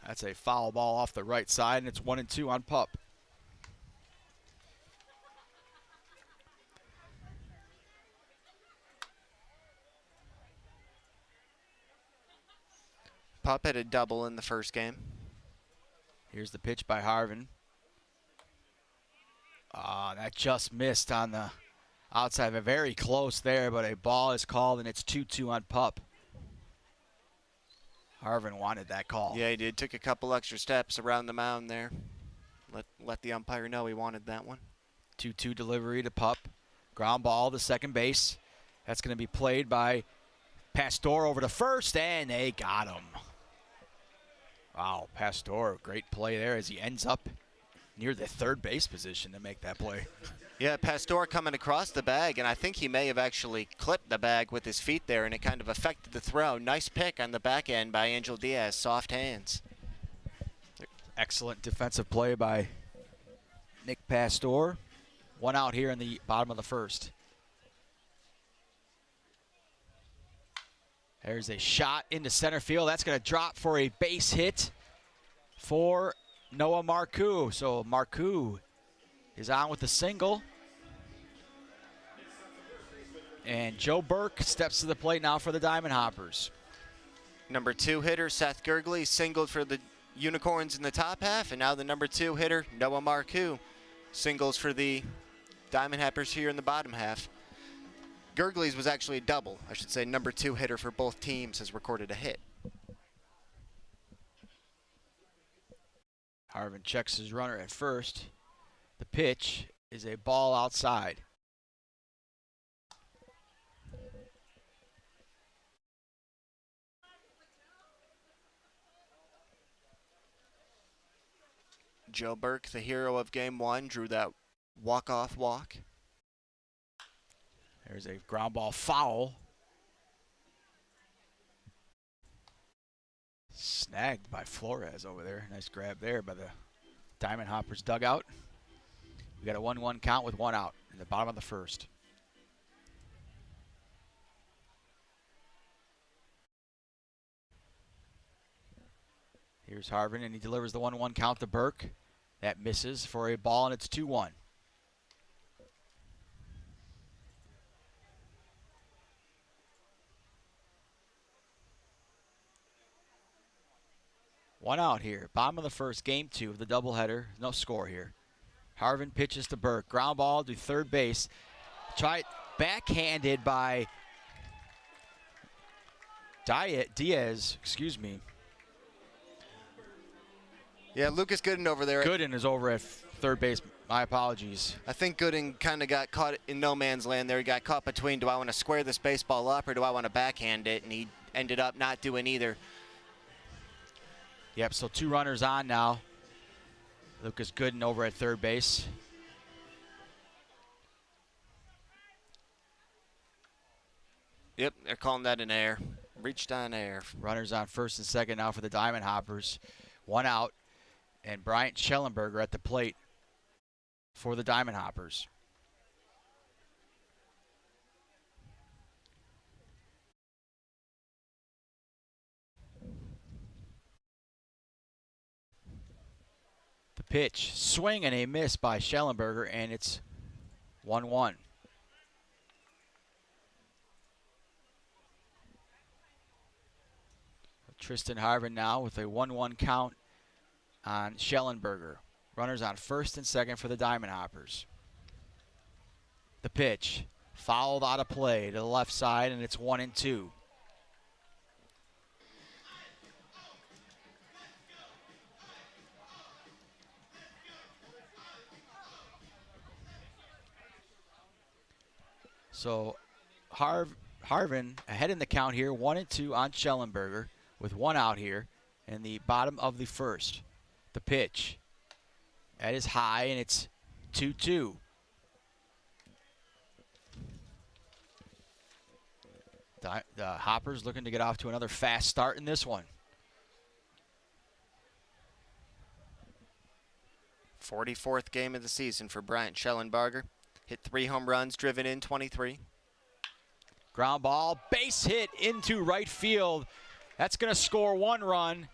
That's a foul ball off the right side, and it's 1-2 on Pup. Pup had a double in the first game. Here's the pitch by Harvin. That just missed on the outside. Very close there, but a ball is called, and it's 2-2 on Pup. Harvin wanted that call. Yeah, he did. Took a couple extra steps around the mound there. Let the umpire know he wanted that one. 2-2 delivery to Pup. Ground ball to second base. That's going to be played by Pastor over to first, and they got him. Wow, Pastor, great play there as he ends up near the third base position to make that play. Yeah, Pastor coming across the bag, and I think he may have actually clipped the bag with his feet there, and it kind of affected the throw. Nice pick on the back end by Angel Diaz, soft hands. Excellent defensive play by Nick Pastor. One out here in the bottom of the first. There's a shot into center field. That's going to drop for a base hit for Noah Marcoux. So Marcoux is on with the single. And Joe Burke steps to the plate now for the Diamond Hoppers. Number 2 hitter, Seth Gergley, singled for the Unicorns in the top half. And now the number 2 hitter, Noah Marcoux, singles for the Diamond Hoppers here in the bottom half. Gergley's was actually a double. I should say number 2 hitter for both teams has recorded a hit. Harvin checks his runner at first. The pitch is a ball outside. Joe Burke, the hero of game one, drew that walk-off walk. There's a ground ball foul. Snagged by Flores over there. Nice grab there by the Diamond Hoppers dugout. We got a 1-1 count with one out in the bottom of the first. Here's Harvin, and he delivers the 1-1 count to Burke. That misses for a ball, and it's 2-1. One out here. Bottom of the first, game two of the doubleheader. No score here. Harvin pitches to Burke. Ground ball to third base. Tried backhanded by Diaz, excuse me. Yeah, Lucas Gooden over there. Gooden is over at third base. My apologies. I think Gooden kind of got caught in no man's land there. He got caught between, do I want to square this baseball up or do I want to backhand it? And he ended up not doing either. Yep, so 2 runners on now. Lucas Gooden over at third base. Yep, they're calling that an error. Reached on air. Runners on first and second now for the Diamond Hoppers. One out, and Bryant Schellenberger at the plate for the Diamond Hoppers. The pitch, swing and a miss by Schellenberger, and it's 1-1. Tristan Harvin now with a 1-1 count on Schellenberger. Runners on first and second for the Diamond Hoppers. The pitch, fouled out of play to the left side, and it's 1-2. So Harvin ahead in the count here, 1-2 on Schellenberger with one out here in the bottom of the first. The pitch, that is high, and it's 2-2. The Hoppers looking to get off to another fast start in this one. 44th game of the season for Bryant Schellenberger. Hit 3 home runs, driven in 23. Ground ball, base hit into right field. That's going to score 1 run.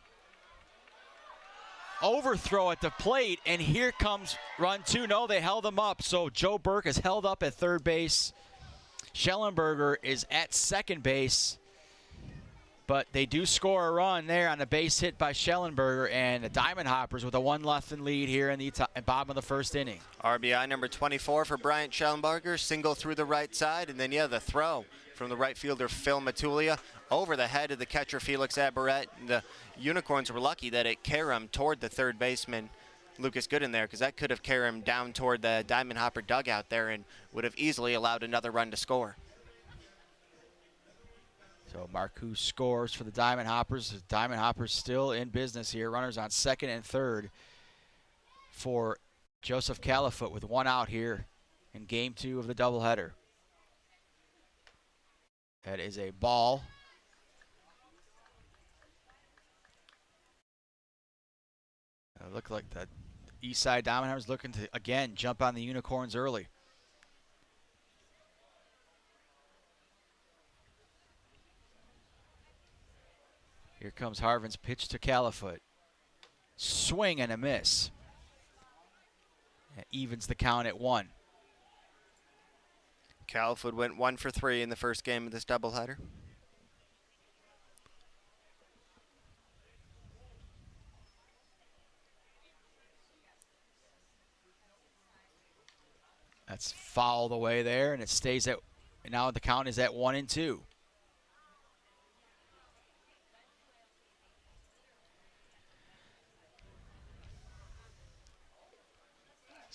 Overthrow at the plate, and here comes run 2. No, they held him up, so Joe Burke is held up at third base. Schellenberger is at second base, but they do score a run there on a base hit by Schellenberger, and the Diamond Hoppers with a 1-0 lead here in the bottom of the first inning. RBI number 24 for Bryant Schellenberger, single through the right side, and then, yeah, the throw from the right fielder Phil Matulia over the head of the catcher Felix Aberrett. The Unicorns were lucky that it carried him toward the third baseman Lucas Gooden there, because that could have carried him down toward the Diamond Hopper dugout there and would have easily allowed another run to score. So Marcoux scores for the Diamond Hoppers. The Diamond Hoppers still in business here. Runners on second and third for Joseph Califoot with one out here in game 2 of the doubleheader. That is a ball. It looked like the Eastside Diamond Hoppers looking to, again, jump on the Unicorns early. Here comes Harvin's pitch to Califoot. Swing and a miss. That evens the count at 1. Califoot went 1 for 3 in the first game of this doubleheader. That's fouled away there, and it stays at, now the count is at 1-2.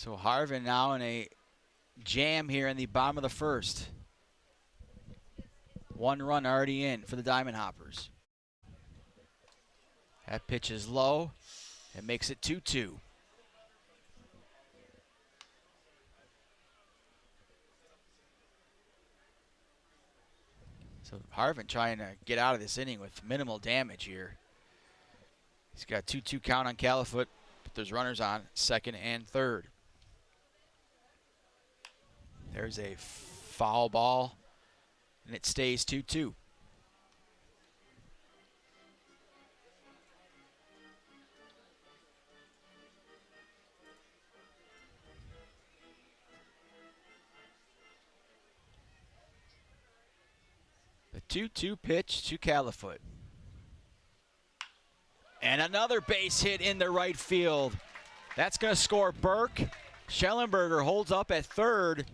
So Harvin now in a jam here in the bottom of the first. 1 run already in for the Diamond Hoppers. That pitch is low. It makes it 2-2. So Harvin trying to get out of this inning with minimal damage here. He's got 2-2 count on Califoot, but there's runners on second and third. There's a foul ball, and it stays 2-2. The 2-2 pitch to Califoot. And another base hit in the right field. That's going to score Burke. Schellenberger holds up at third.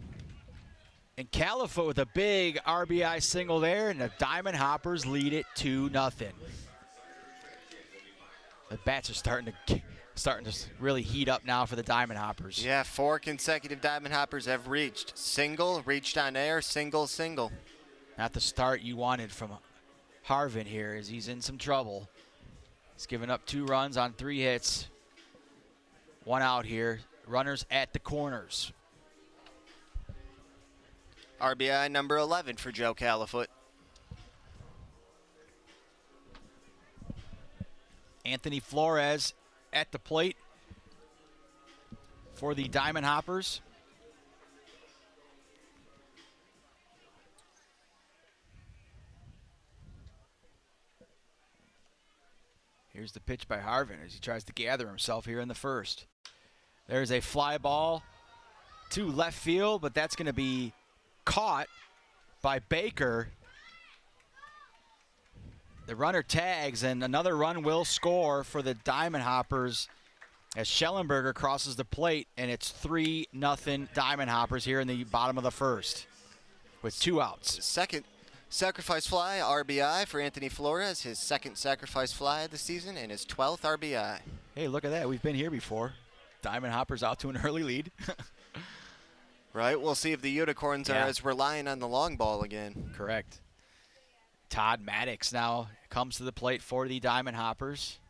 And Califoot with a big RBI single there, and the Diamond Hoppers lead it 2-0. The bats are starting to really heat up now for the Diamond Hoppers. Yeah, 4 consecutive Diamond Hoppers have reached. Single, reached on air, single, single. Not the start you wanted from Harvin here, as he's in some trouble. He's given up 2 runs on 3 hits. 1 out here. Runners at the corners. RBI number 11 for Joe Califoot. Anthony Flores at the plate for the Diamond Hoppers. Here's the pitch by Harvin as he tries to gather himself here in the first. There's a fly ball to left field, but that's going to be caught by Baker. The runner tags, and another run will score for the Diamond Hoppers as Schellenberger crosses the plate, and it's 3-0 Diamond Hoppers here in the bottom of the first with 2 outs. Second sacrifice fly, RBI for Anthony Flores, his second sacrifice fly of the season and his 12th RBI. Hey, look at that. We've been here before. Diamond Hoppers out to an early lead. Right, we'll see if the Unicorns are as relying on the long ball again. Correct. Todd Maddox now comes to the plate for the Diamond Hoppers.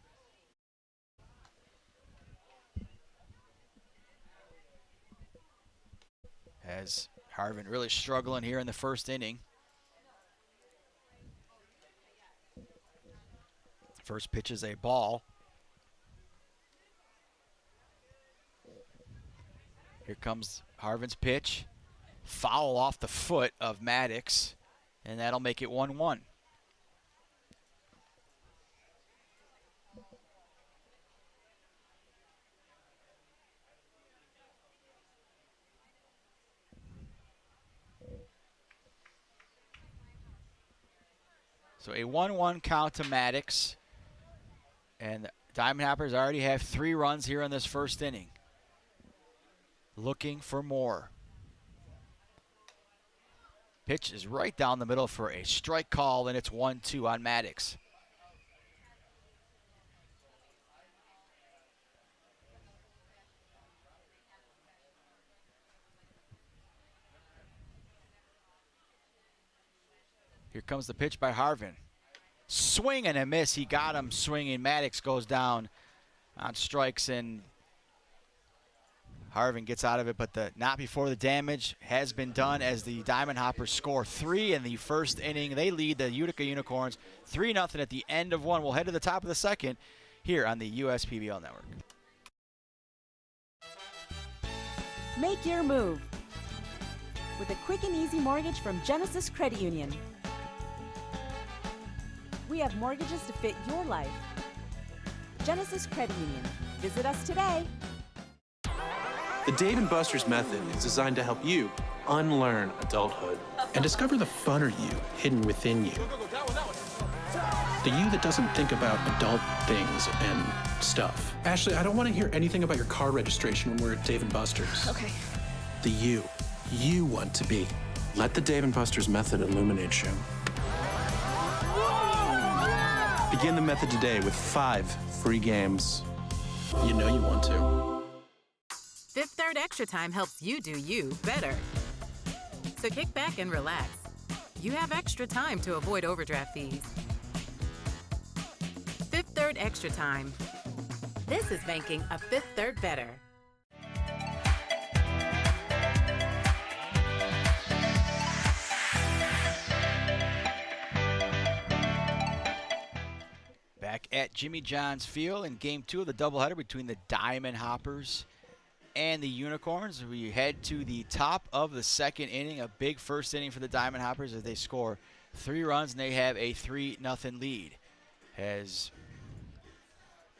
As Harvin really struggling here in the first inning. First pitch is a ball. Here comes Harvin's pitch. Foul off the foot of Maddox, and that'll make it 1-1. So a 1-1 count to Maddox. And the Diamond Hoppers already have 3 runs here in this first inning. Looking for more. Pitch is right down the middle for a strike call, and it's 1-2 on Maddox. Here comes the pitch by Harvin. Swing and a miss. He got him swinging. Maddox goes down on strikes, and Harvin gets out of it, but the not before the damage has been done as the Diamond Hoppers score 3 in the first inning. They lead the Utica Unicorns 3-0 at the end of 1. We'll head to the top of the second here on the USPBL Network. Make your move with a quick and easy mortgage from Genesis Credit Union. We have mortgages to fit your life. Genesis Credit Union. Visit us today. The Dave & Buster's method is designed to help you unlearn adulthood and discover the funner you hidden within you. The you that doesn't think about adult things and stuff. Ashley, I don't want to hear anything about your car registration when we're at Dave & Buster's. Okay. The you want to be. Let the Dave & Buster's method illuminate you. Begin the method today with 5 free games. You know you want to. Fifth Third Extra Time helps you do you better. So kick back and relax. You have extra time to avoid overdraft fees. Fifth Third Extra Time. This is banking a Fifth Third better. Back at Jimmy John's Field in Game 2 of the doubleheader between the Diamond Hoppers and the Unicorns. We head to the top of the second inning, a big first inning for the Diamond Hoppers as they score 3 runs and they have a 3-0 lead. As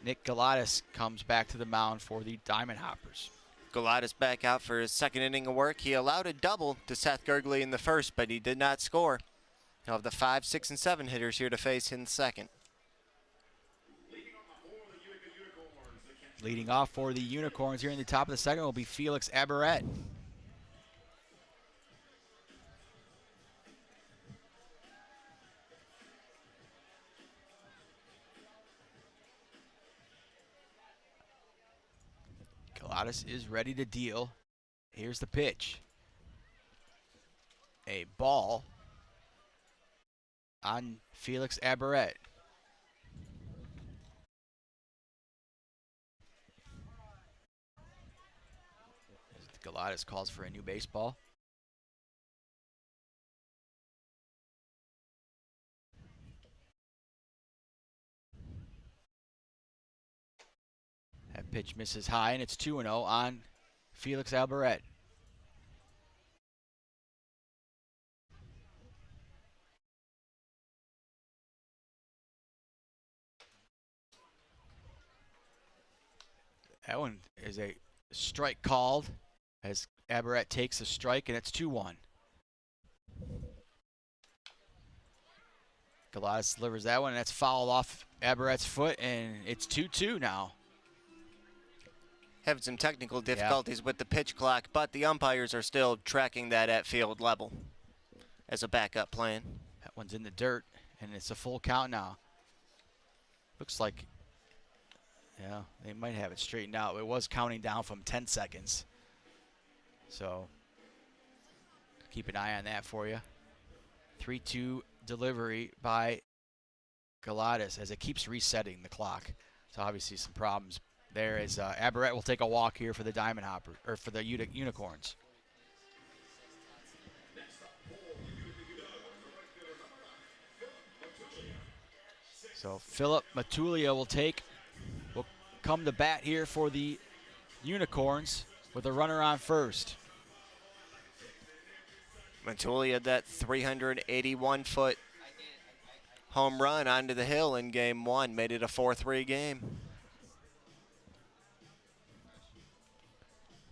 Nick Galatas comes back to the mound for the Diamond Hoppers. Galatas back out for his second inning of work. He allowed a double to Seth Gergley in the first, but he did not score. He'll have the 5, 6, and 7 hitters here to face in the second. Leading off for the Unicorns here in the top of the second will be Felix Abaret. Galatas is ready to deal. Here's the pitch. A ball on Felix Abaret. Galatas calls for a new baseball. That pitch misses high, and it's 2-0 on Felix Abaret. That one is a strike called as Abaret takes a strike, and it's 2-1. Galatas delivers that one, and that's fouled off Abaret's foot, and it's 2-2 now. Having some technical difficulties with the pitch clock, but the umpires are still tracking that at field level as a backup plan. That one's in the dirt, and it's a full count now. Looks like, yeah, they might have it straightened out. It was counting down from 10 seconds. So keep an eye on that for you. 3-2 delivery by Galatas as it keeps resetting the clock. So obviously some problems there as Abaret will take a walk here for the Diamond Hopper, or for the Unicorns. So Philip Matulia will come to bat here for the Unicorns with a runner on first. Matulia, that 381-foot home run onto the hill in Game 1, made it a 4-3 game.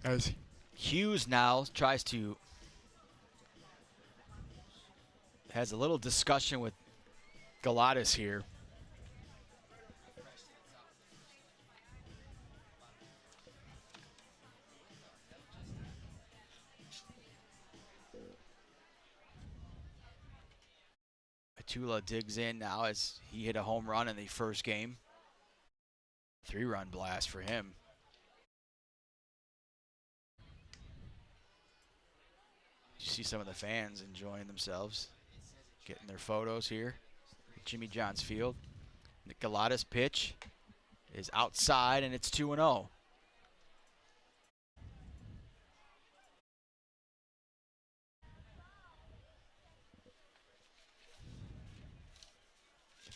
As Hughes now has a little discussion with Galatas here. Tula digs in now as he hit a home run in the first game. 3-run blast for him. You see some of the fans enjoying themselves, getting their photos here at Jimmy John's Field. Nick Galatas' pitch is outside, and it's 2-0.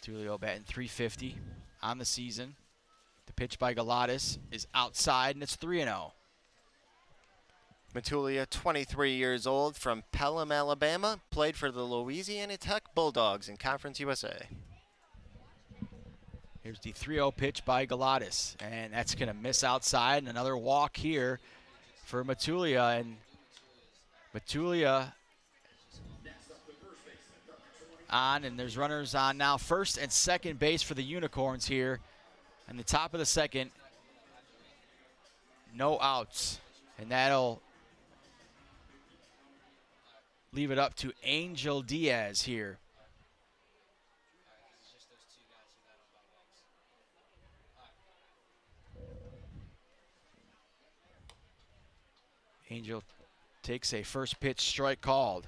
Tulio batting .350 on the season. The pitch by Galatas is outside, and it's 3-0. Matulia, 23 years old, from Pelham, Alabama, played for the Louisiana Tech Bulldogs in Conference USA. Here's the 3-0 pitch by Galatas, and that's going to miss outside, and another walk here for Matulia. And Matulia on, and there's runners on now. First and second base for the Unicorns here. On the top of the second, no outs, and that'll leave it up to Angel Diaz here. Angel takes a first pitch strike called.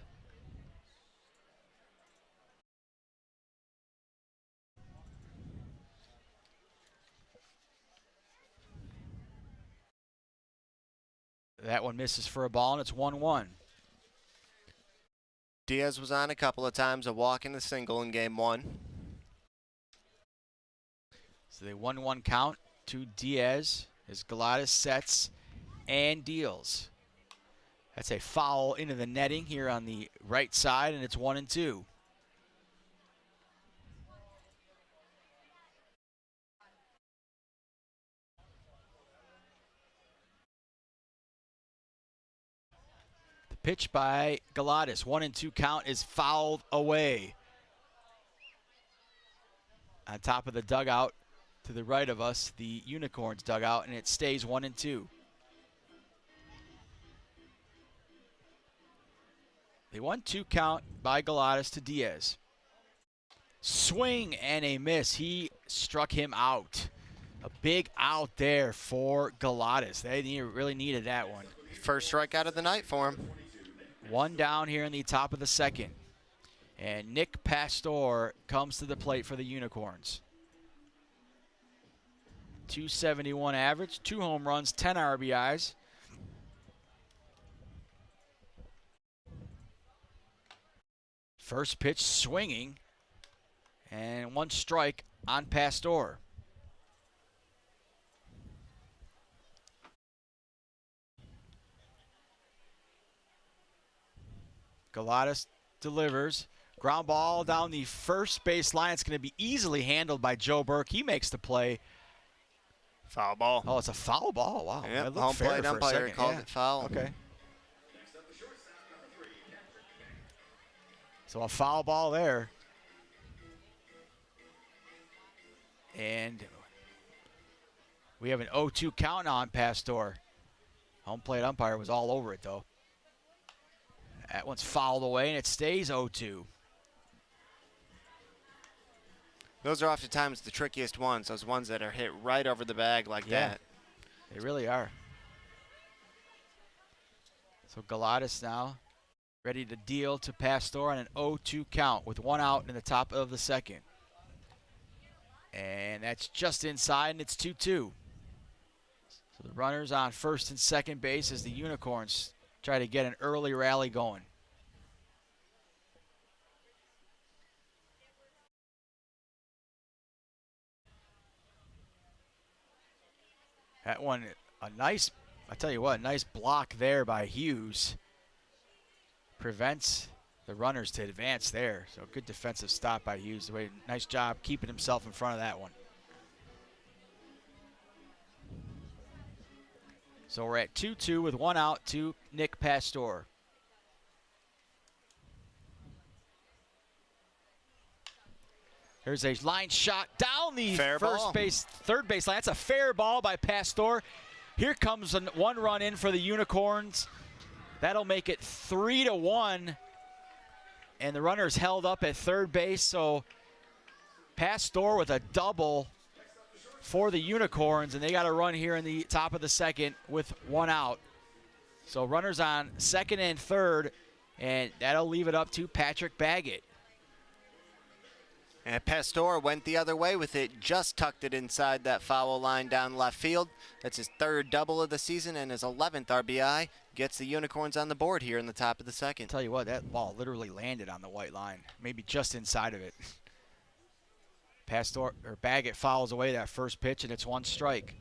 That one misses for a ball, and it's 1-1. Diaz was on a couple of times, a walk and a single in game one. So they 1-1 count to Diaz as Galatas sets and deals. That's a foul into the netting here on the right side, and it's 1-2. The pitch by Galatas, 1-2 count, is fouled away. On top of the dugout to the right of us, the Unicorns dugout, and it stays 1-2. The 1-2 count by Galatas to Diaz. Swing and a miss. He struck him out. A big out there for Galatas. They really needed that one. First strikeout of the night for him. One down here in the top of the second. And Nick Pastor comes to the plate for the Unicorns. 271 average, 2 home runs, 10 RBIs. First pitch swinging, and 1 strike on Pastor. Galatas delivers. Ground ball down the first base line. It's going to be easily handled by Joe Burke. He makes the play. Foul ball. Oh, it's a foul ball. Wow. Yep, home plate umpire called it foul. Okay. So a foul ball there. And we have an 0-2 count on Pastor. Home plate umpire was all over it, though. That one's fouled away, and it stays 0-2. Those are oftentimes the trickiest ones, those ones that are hit right over the bag like that. They really are. So Galatas now ready to deal to Pastor on an 0-2 count with 1 out in the top of the second. And that's just inside, and it's 2-2. So the runners on first and second base as the Unicorns try to get an early rally going. That one, a nice, I tell you what, nice block there by Hughes. Prevents the runners to advance there. So good defensive stop by Hughes. Nice job keeping himself in front of that one. So we're at 2-2 with 1 out to Nick Pastor. There's a line shot down the third base line. That's a fair ball by Pastor. Here comes one run in for the Unicorns. That'll make it 3-1. And the runner's held up at third base. So Pastor with a double for the Unicorns, and they got a run here in the top of the second with 1 out. So runners on second and third, and that'll leave it up to Patrick Baggett. And Pastor went the other way with it, just tucked it inside that foul line down left field. That's his 3rd double of the season and his 11th RBI. Gets the Unicorns on the board here in the top of the second. Tell you what, that ball literally landed on the white line, maybe just inside of it. Baggett fouls away that first pitch, and it's 1 strike.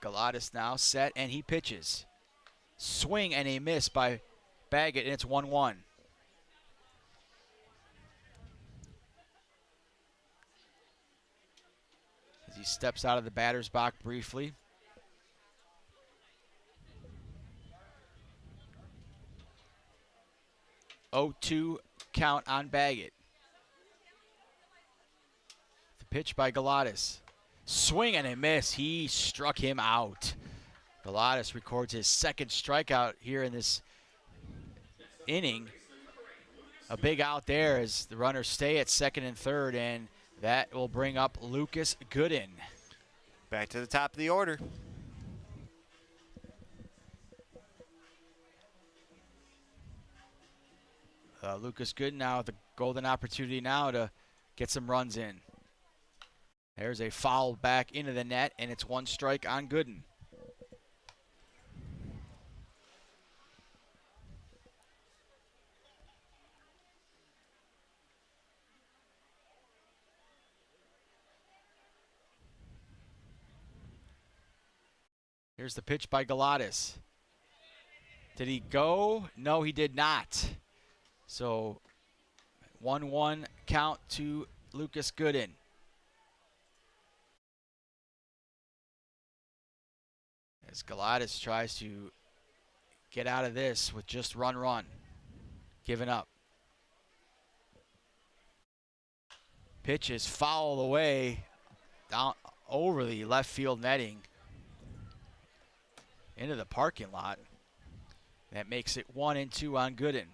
Galatas now set, and he pitches. Swing and a miss by Baggett, and it's 1-1. As he steps out of the batter's box briefly. Oh, 2 count on Baggett. The pitch by Galatas. Swing and a miss. He struck him out. Galatas records his 2nd strikeout here in this inning. A big out there as the runners stay at second and third, and That will bring up Lucas Gooden. Back to the top of the order. Lucas Gooden now with the golden opportunity now to get some runs in. There's a foul back into the net, and it's 1 strike on Gooden. Here's the pitch by Galatas. Did he go? No, he did not. So 1-1 count to Lucas Gooden. As Galatas tries to get out of this with just run, giving up. Pitch is fouled away down over the left field netting into the parking lot. That makes it 1-2 on Gooden.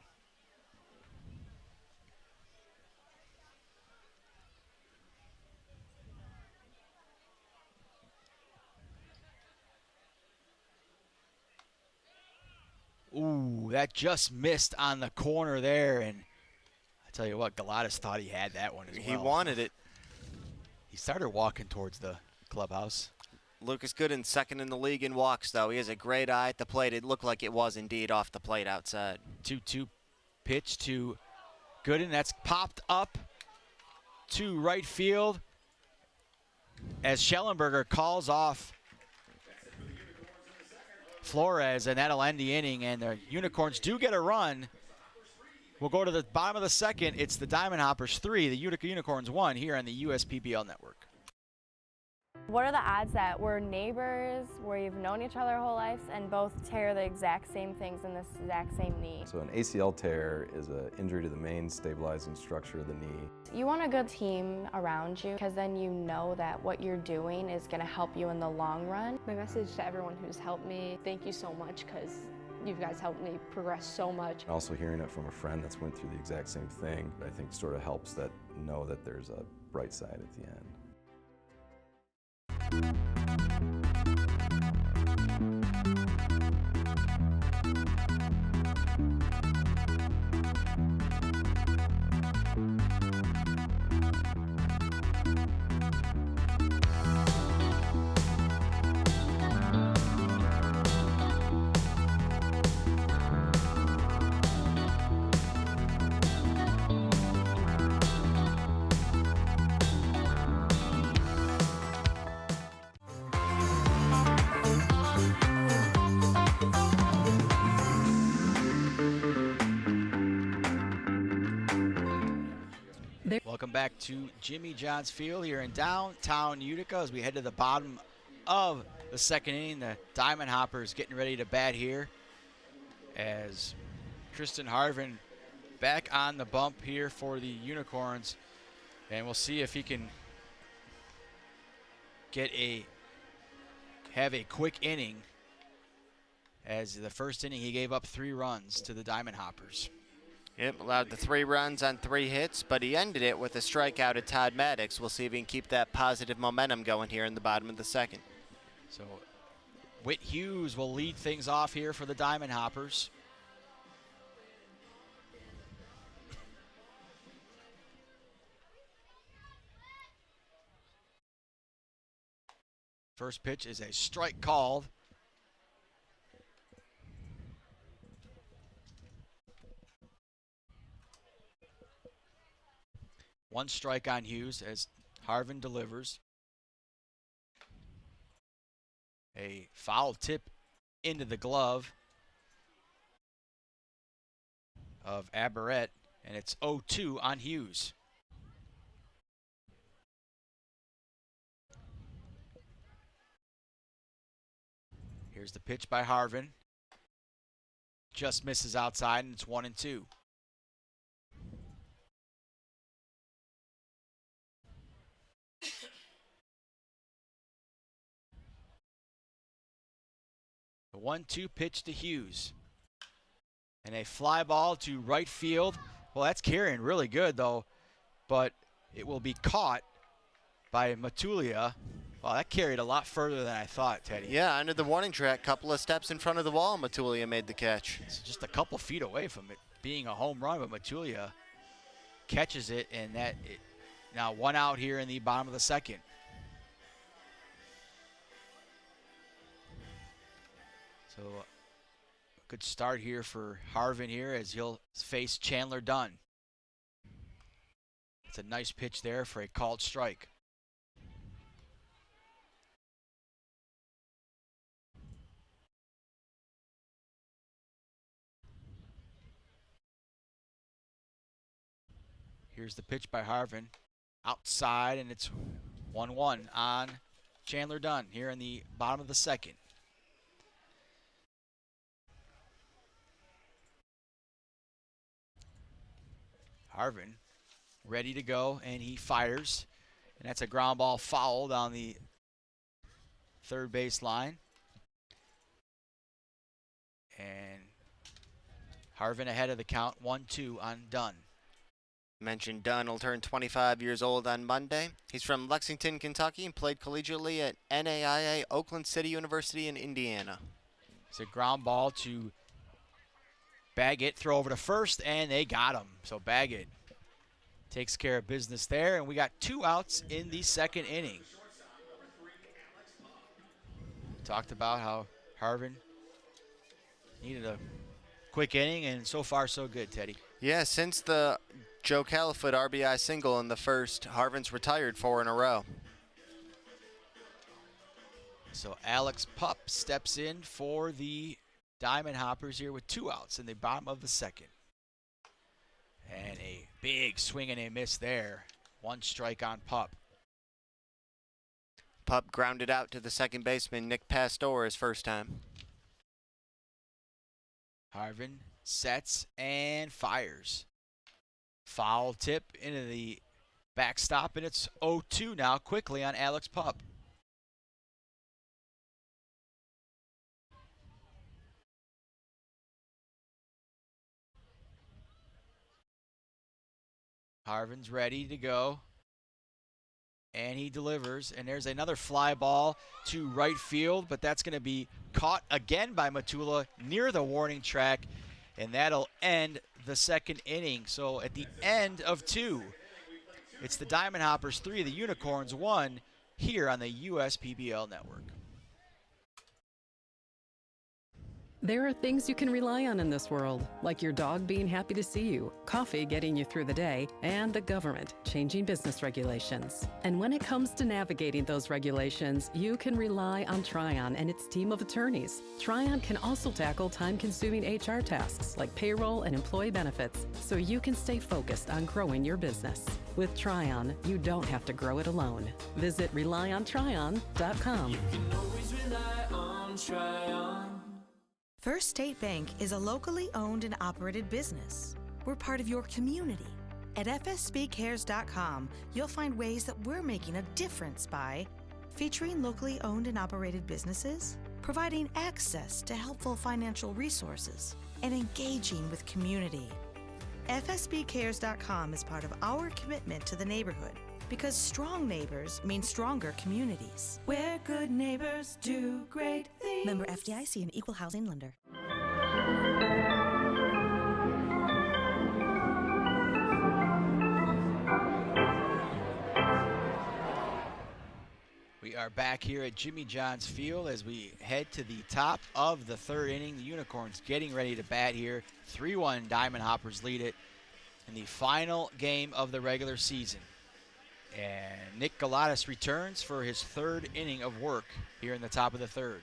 Ooh, that just missed on the corner there, and I tell you what, Galatas thought he had that one as well. He wanted it. He started walking towards the clubhouse. Lucas Gooden, second in the league in walks, though. He has a great eye at the plate. It looked like it was indeed off the plate outside. 2-2 pitch to Gooden. That's popped up to right field as Schellenberger calls off Flores, and that'll end the inning, and the Unicorns do get a run. We'll go to the bottom of the second. It's the Diamond Hoppers 3, the Utica Unicorns 1 here on the USPBL Network. What are the odds that we're neighbors, we've known each other our whole lives, and both tear the exact same things in this exact same knee? So an ACL tear is an injury to the main stabilizing structure of the knee. You want a good team around you because then you know that what you're doing is going to help you in the long run. My message to everyone who's helped me, thank you so much because you guys helped me progress so much. Also hearing it from a friend that's went through the exact same thing, I think sort of helps that know that there's a bright side at the end. Welcome back to Jimmy John's Field here in downtown Utica as we head to the bottom of the second inning. The Diamond Hoppers getting ready to bat here as Tristan Harvin back on the bump here for the Unicorns, and we'll see if he can have a quick inning, as the first inning he gave up 3 runs to the Diamond Hoppers. Yep, allowed the 3 runs on 3 hits, but he ended it with a strikeout to Todd Maddox. We'll see if he can keep that positive momentum going here in the bottom of the second. So Whit Hughes will lead things off here for the Diamond Hoppers. First pitch is a strike called. One strike on Hughes as Harvin delivers. A foul tip into the glove of Aberrett, and it's 0-2 on Hughes. Here's the pitch by Harvin. Just misses outside, and it's 1-2. The 1-2 pitch to Hughes. And a fly ball to right field. Well, that's carrying really good, though, but it will be caught by Matulia. Well, that carried a lot further than I thought, Teddy. Yeah, under the warning track, couple of steps in front of the wall, Matulia made the catch. It's just a couple feet away from it being a home run, but Matulia catches it, and now one out here in the bottom of the second. So good start here for Harvin here as he'll face Chandler Dunn. It's a nice pitch there for a called strike. Here's the pitch by Harvin. Outside, and it's 1-1 on Chandler Dunn here in the bottom of the second. Harvin ready to go, and he fires. And that's a ground ball fouled on the third base line. And Harvin ahead of the count, 1-2 on Dunn. Mentioned Dunn will turn 25 years old on Monday. He's from Lexington, Kentucky, and played collegiately at NAIA Oakland City University in Indiana. It's a ground ball to Baggett, throw over to first, and they got him. So Baggett takes care of business there, and we got 2 outs in the second inning. Talked about how Harvin needed a quick inning, and so far so good, Teddy. Yeah, since the Joe Califoot RBI single in the first, Harvin's retired 4 in a row. So Alex Pup steps in for the Diamond Hoppers here with 2 outs in the bottom of the second. And a big swing and a miss there. 1 strike on Pup. Pup grounded out to the second baseman, Nick Pastor, his first time. Harvin sets and fires. Foul tip into the backstop, and it's 0-2 now quickly on Alex Pup. Harvin's ready to go, and he delivers, and there's another fly ball to right field, but that's going to be caught again by Matula near the warning track, and that'll end the second inning. So at the end of 2, it's the Diamond Hoppers 3, the Unicorns 1 here on the USPBL network. There are things you can rely on in this world, like your dog being happy to see you, coffee getting you through the day, and the government changing business regulations. And when it comes to navigating those regulations, you can rely on Tryon and its team of attorneys. Tryon can also tackle time-consuming HR tasks like payroll and employee benefits, so you can stay focused on growing your business. With Tryon, you don't have to grow it alone. Visit RelyOnTryon.com. You can always rely on Tryon. First State Bank is a locally owned and operated business. We're part of your community. At fsbcares.com, you'll find ways that we're making a difference by featuring locally owned and operated businesses, providing access to helpful financial resources, and engaging with community. fsbcares.com is part of our commitment to the neighborhood, because strong neighbors mean stronger communities. Where good neighbors do great things. Member FDIC and Equal Housing Lender. We are back here at Jimmy John's Field as we head to the top of the third inning. The Unicorns getting ready to bat here. 3-1 Diamond Hoppers lead it in the final game of the regular season. And Nick Galatas returns for his 3rd inning of work here in the top of the 3rd.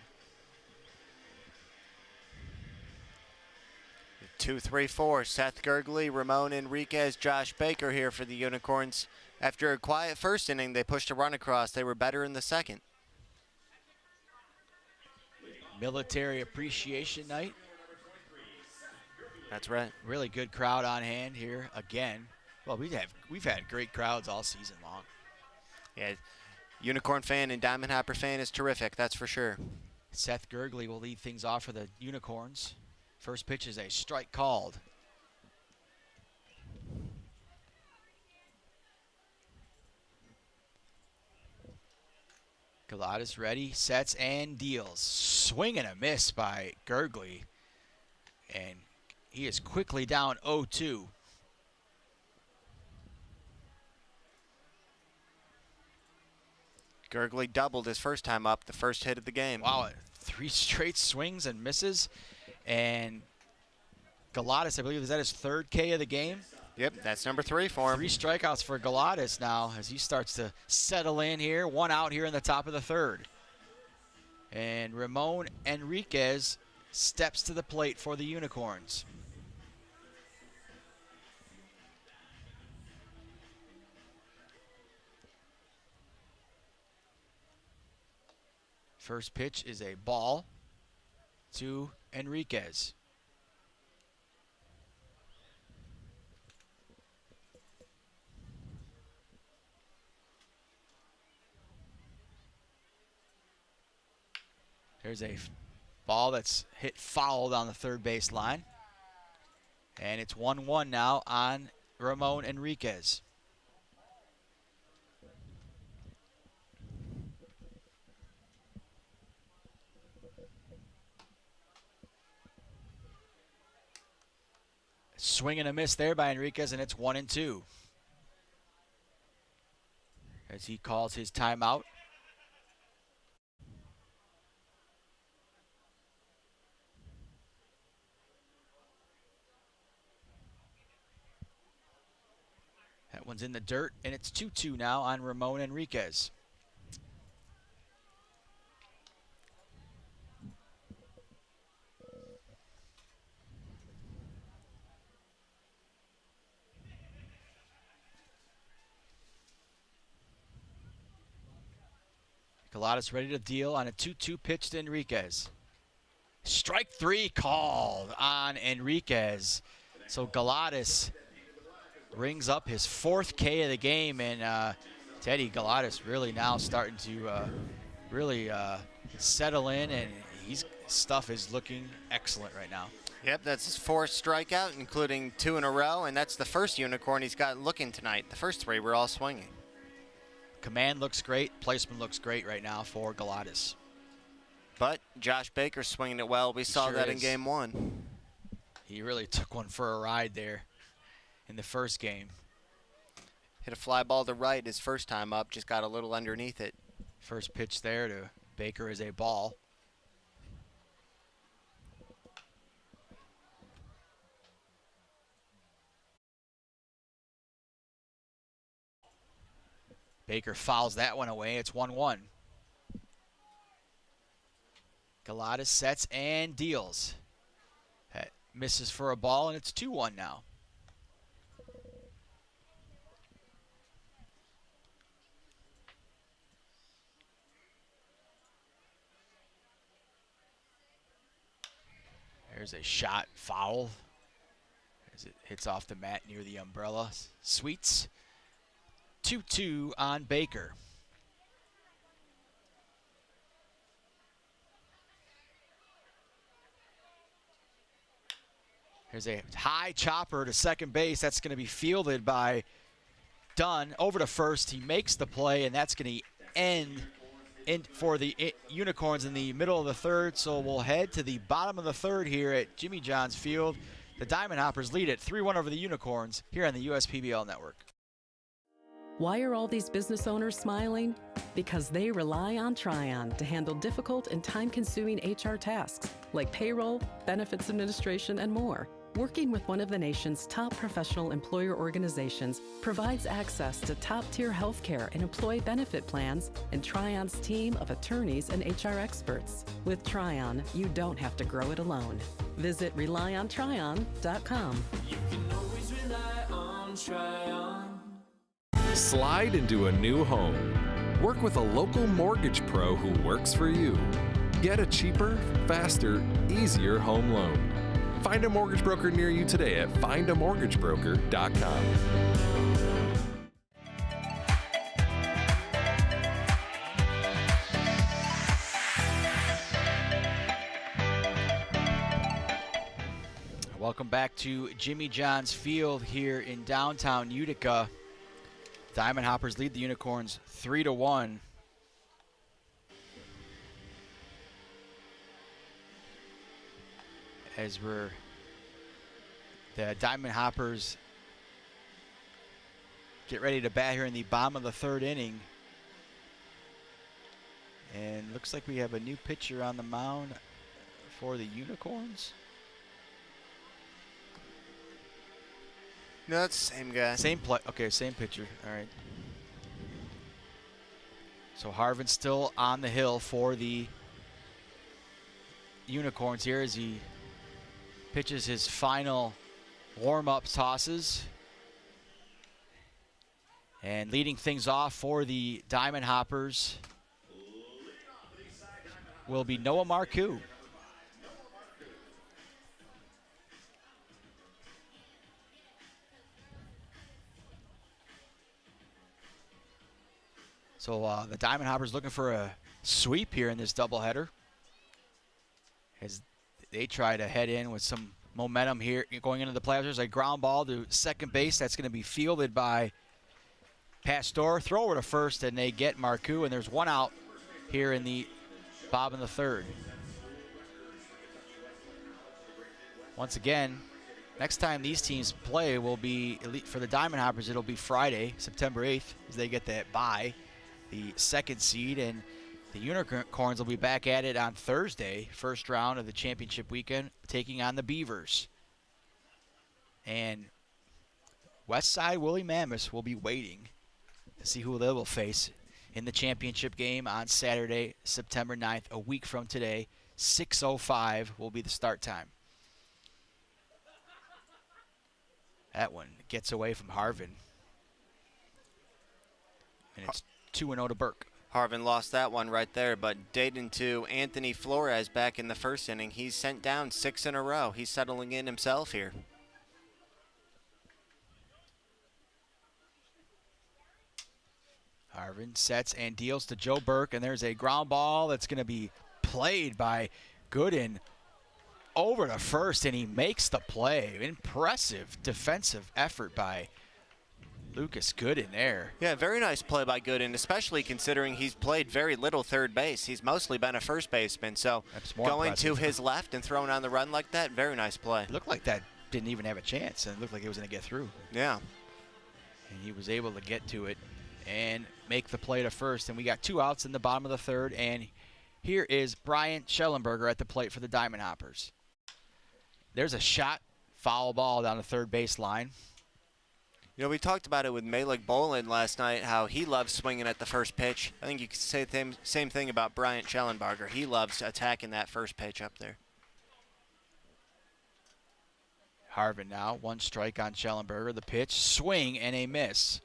2-3-4, Seth Gergley, Ramon Enriquez, Josh Baker here for the Unicorns. After a quiet first inning, they pushed a run across. They were better in the second. Military Appreciation Night. That's right. Really good crowd on hand here again. Well, we've had great crowds all season long. Yeah, Unicorn fan and Diamond Hopper fan is terrific, that's for sure. Seth Gergley will lead things off for the Unicorns. First pitch is a strike called. Galatas ready, sets, and deals. Swing and a miss by Gurgley. And he is quickly down 0-2. Gurgley doubled his first time up, the first hit of the game. Wow, 3 straight swings and misses. And Galatas, I believe, is that his 3rd K of the game? Yep, that's number 3 for him. 3 strikeouts for Galatas now as he starts to settle in here. 1 out here in the top of the 3rd. And Ramon Enriquez steps to the plate for the Unicorns. First pitch is a ball to Enriquez. There's a ball that's hit foul down the third base line. And it's 1-1 now on Ramon Enriquez. Swing and a miss there by Enriquez, and it's 1-2. As he calls his timeout. That one's in the dirt, and it's 2-2 now on Ramon Enriquez. Galatas ready to deal on a 2-2 pitch to Enriquez. Strike 3 called on Enriquez. So Galatas rings up his 4th K of the game, and Teddy Galatas really now starting to really settle in, and his stuff is looking excellent right now. Yep, that's his 4th strikeout, including 2 in a row, and that's the first unicorn he's got looking tonight. The first 3 were all swinging. Command looks great. Placement looks great right now for Galatas. But Josh Baker's swinging it well. We saw that in game 1. He really took one for a ride there in the first game. Hit a fly ball to right his first time up, just got a little underneath it. First pitch there to Baker is a ball. Baker fouls that one away. It's 1-1. Galatas sets and deals. That misses for a ball, and it's 2-1 now. There's a shot foul as it hits off the mat near the umbrella. Sweets. 2-2 on Baker. There's a high chopper to second base. That's going to be fielded by Dunn. Over to first. He makes the play, and that's going to end for the Unicorns in the middle of the 3rd. So we'll head to the bottom of the 3rd here at Jimmy John's Field. The Diamond Hoppers lead it 3-1 over the Unicorns here on the USPBL Network. Why are all these business owners smiling? Because they rely on Tryon to handle difficult and time-consuming HR tasks like payroll, benefits administration, and more. Working with one of the nation's top professional employer organizations provides access to top-tier healthcare and employee benefit plans and Tryon's team of attorneys and HR experts. With Tryon, you don't have to grow it alone. Visit RelyOnTryon.com. You can always rely on Tryon. Slide into a new home. Work with a local mortgage pro who works for you. Get a cheaper, faster, easier home loan. Find a mortgage broker near you today at findamortgagebroker.com. Welcome back to Jimmy John's Field here in downtown Utica. Diamond Hoppers lead the Unicorns 3-1. as the Diamond Hoppers get ready to bat here in the bottom of the third inning. And looks like we have a new pitcher on the mound for the Unicorns. No, that's the same guy. Same play. Okay, same pitcher. All right. So Harvin's still on the hill for the Unicorns here as he pitches his final warm-up tosses. And leading things off for the Diamond Hoppers will be Noah Marcoux. So the Diamond Hoppers looking for a sweep here in this doubleheader as they try to head in with some momentum here going into the playoffs. There's a ground ball to second base that's going to be fielded by Pastor. Throw over to first, and they get Marcoux, and there's one out here in the bottom of the third. Once again, next time these teams play will be, for the Diamond Hoppers, it'll be Friday, September 8th, as they get that bye, the second seed, and the Unicorns will be back at it on Thursday, first round of the championship weekend, taking on the Beavers. And Westside Woolly Mammoths will be waiting to see who they will face in the championship game on Saturday, September 9th, a week from today. 6:05 will be the start time. That one gets away from Harvin. And it's 2-0 to Burke. Harvin lost that one right there, but Dayton to Anthony Flores back in the first inning. He's sent down 6 in a row. He's settling in himself here. Harvin sets and deals to Joe Burke, and there's a ground ball that's going to be played by Gooden over to first, and he makes the play. Impressive defensive effort by Lucas Gooden there. Yeah, very nice play by Gooden, especially considering he's played very little third base. He's mostly been a first baseman, so going impressive. to his left and throwing on the run like that, very nice play. It looked like that didn't even have a chance, and it looked like it was going to get through. Yeah. And he was able to get to it and make the play to first, and we got 2 outs in the bottom of the third, and here is Brian Schellenberger at the plate for the Diamond Hoppers. There's a shot, foul ball down the third base line. You know, we talked about it with Malik Bolin last night, how he loves swinging at the first pitch. I think you could say the same thing about Bryant Schellenberger. He loves attacking that first pitch up there. Harvin now, 1 strike on Schellenberger. The pitch, swing, and a miss.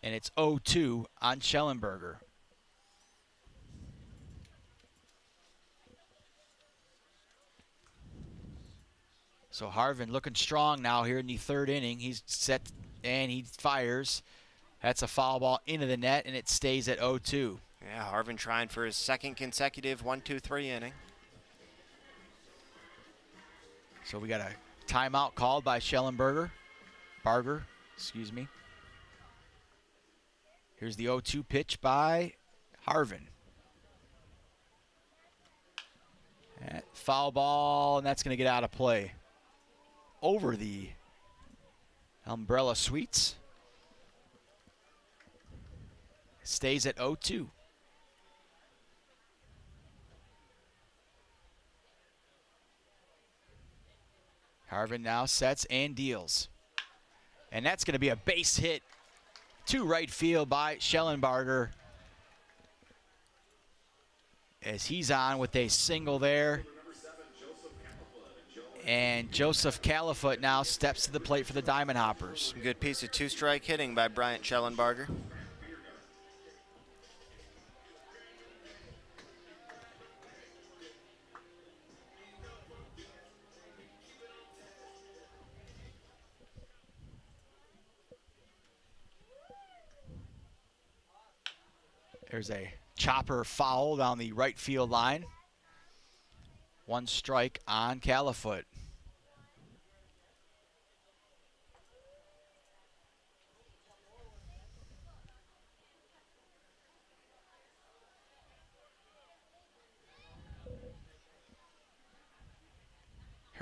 And it's 0-2 on Schellenberger. So Harvin looking strong now here in the third inning. He's set and he fires. That's a foul ball into the net, and it stays at 0-2. Yeah, Harvin trying for his second consecutive 1-2-3 inning. So we got a timeout called by Schellenberger. Barger, excuse me. Here's the 0-2 pitch by Harvin. That foul ball, and that's going to get out of play. Over the Umbrella Suites. Stays at 0-2. Harvin now sets and deals. And that's going to be a base hit to right field by Schellenberger as he's on with a single there. And Joseph Califoot now steps to the plate for the Diamond Hoppers. Good piece of 2-strike hitting by Bryant Schellenberger. There's a chopper foul down the right field line. 1 strike on Califoot.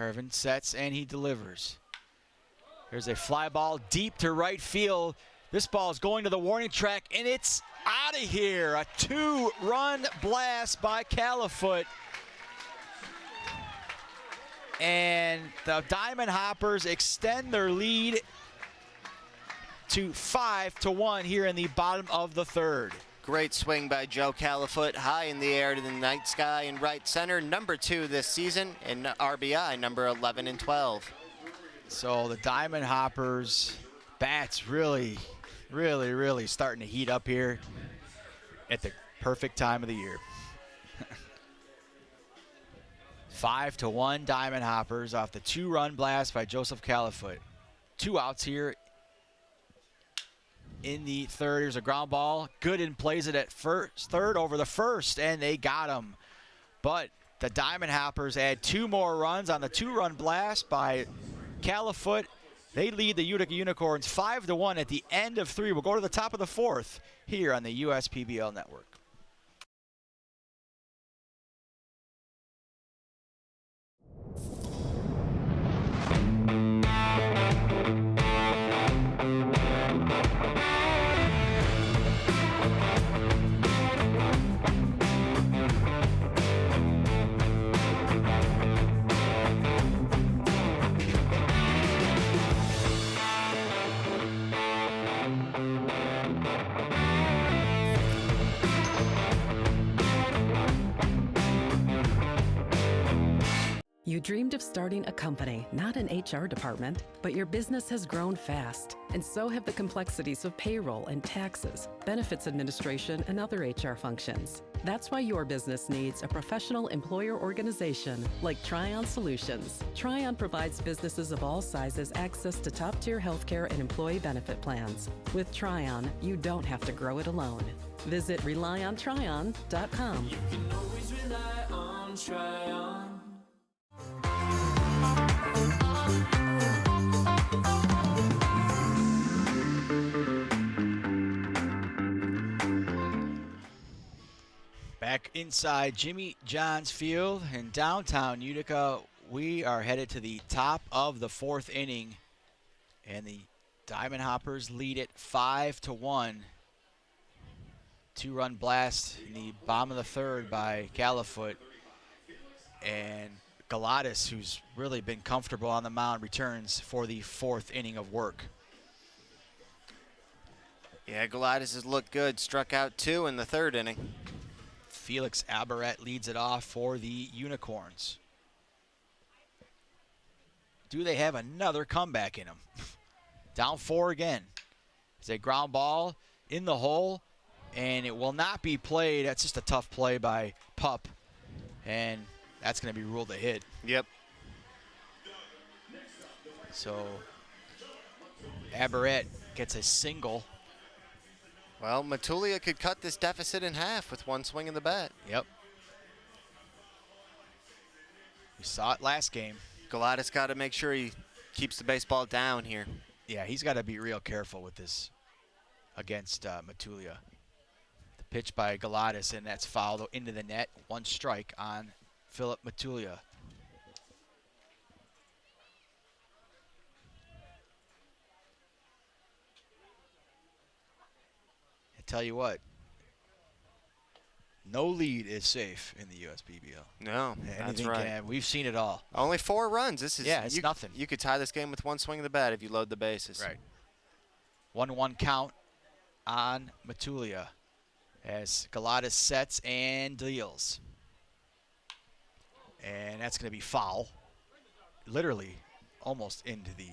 Hervin sets and he delivers. There's a fly ball deep to right field. This ball is going to the warning track, and it's out of here. A 2-run blast by Califoot. And the Diamond Hoppers extend their lead to 5-1 here in the bottom of the third. Great swing by Joe Califoot, high in the air to the night sky in right center. Number 2 this season, and RBI number 11 and 12. So the Diamond Hoppers bats really starting to heat up here at the perfect time of the year. 5-1 Diamond Hoppers off the 2-run blast by Joseph Califoot. 2 outs here in the third. Here's a ground ball. Gooden plays it at third over the first, and they got him. But the Diamond Hoppers add 2 more runs on the 2-run blast by Califoot. They lead the Utica Unicorns 5-1 at the end of 3. We'll go to the top of the 4th here on the USPBL Network. You dreamed of starting a company, not an HR department, but your business has grown fast, and so have the complexities of payroll and taxes, benefits administration, and other HR functions. That's why your business needs a professional employer organization like Tryon Solutions. Tryon provides businesses of all sizes access to top-tier healthcare and employee benefit plans. With Tryon, you don't have to grow it alone. Visit RelyOnTryon.com. You can always rely on Tryon. Back inside Jimmy John's Field in downtown Utica, we are headed to the top of the 4th inning, and the Diamond Hoppers lead it 5-1. 2-run blast in the bottom of the 3rd by Califoot, and Galatis, who's really been comfortable on the mound, returns for the 4th inning of work. Yeah, Galatis has looked good. Struck out 2 in the 3rd inning. Felix Abaret leads it off for the Unicorns. Do they have another comeback in them? Down 4 again. It's a ground ball in the hole, and it will not be played. That's just a tough play by Pup, and that's going to be ruled a hit. Yep. So Abaret gets a single. Well, Matulia could cut this deficit in half with 1 swing of the bat. Yep. We saw it last game. Galatis got to make sure he keeps the baseball down here. Yeah, he's got to be real careful with this against Matulia. The pitch by Galatis, and that's fouled into the net. 1 strike on Philip Matulia. Tell you what, no lead is safe in the USPBL. No, that's right. We've seen it all. Only 4 runs. This is it's nothing. You could tie this game with 1 swing of the bat if you load the bases. Right. 1-1 count on Matulia as Galatis sets and deals. And that's going to be foul. Literally almost into the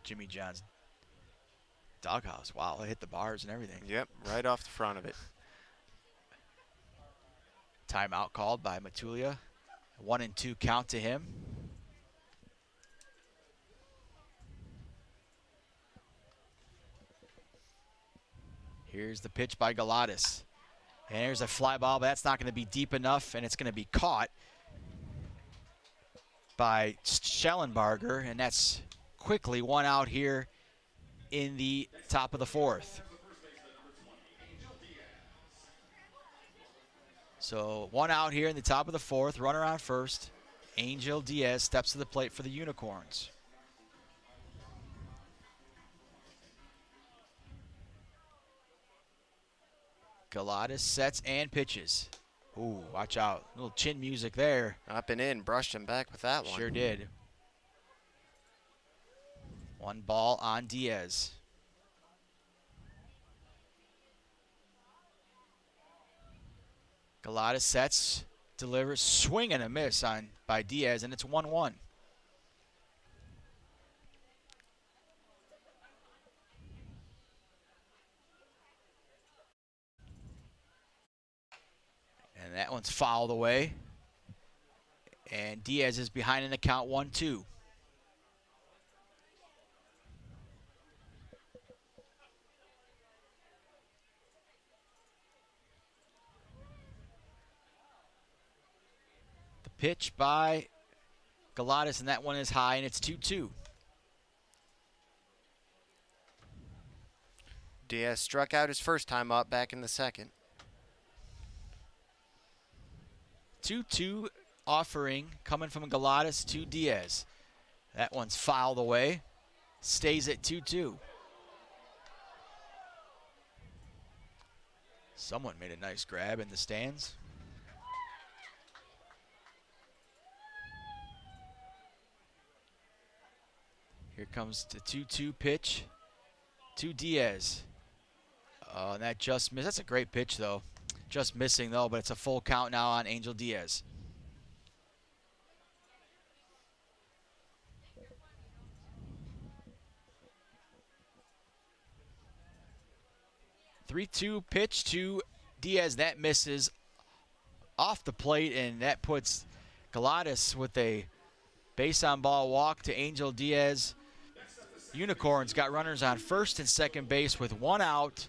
Jimmy John's doghouse. Wow, it hit the bars and everything. Yep, right off the front of it. Timeout called by Matulia. 1-2 count to him. Here's the pitch by Galatis. And here's a fly ball, but that's not going to be deep enough, and it's going to be caught by Schellenbarger, and that's quickly 1 out here in the top of the 4th. So 1 out here in the top of the 4th, runner on first, Angel Diaz steps to the plate for the Unicorns. Galatas sets and pitches. Ooh, watch out. A little chin music there. Up and in, brushed him back with that one. Sure did. 1 ball on Diaz. Galatas sets, delivers, swing and a miss by Diaz, and it's 1-1. And that one's fouled away. And Diaz is behind in the count 1-2. The pitch by Galatas, and that one is high, and it's 2-2. Diaz struck out his first time up back in the second. 2-2 offering coming from Galatas to Diaz. That one's fouled away. Stays at 2-2. Someone made a nice grab in the stands. Here comes the 2-2 pitch to Diaz. Oh, and that just missed. That's a great pitch, though. Just missing, though, but it's a full count now on Angel Diaz. Three-two pitch to Diaz. That misses off the plate, and that puts Galatas with a base-on-ball walk to Angel Diaz. Unicorns got runners on first and second base with 1 out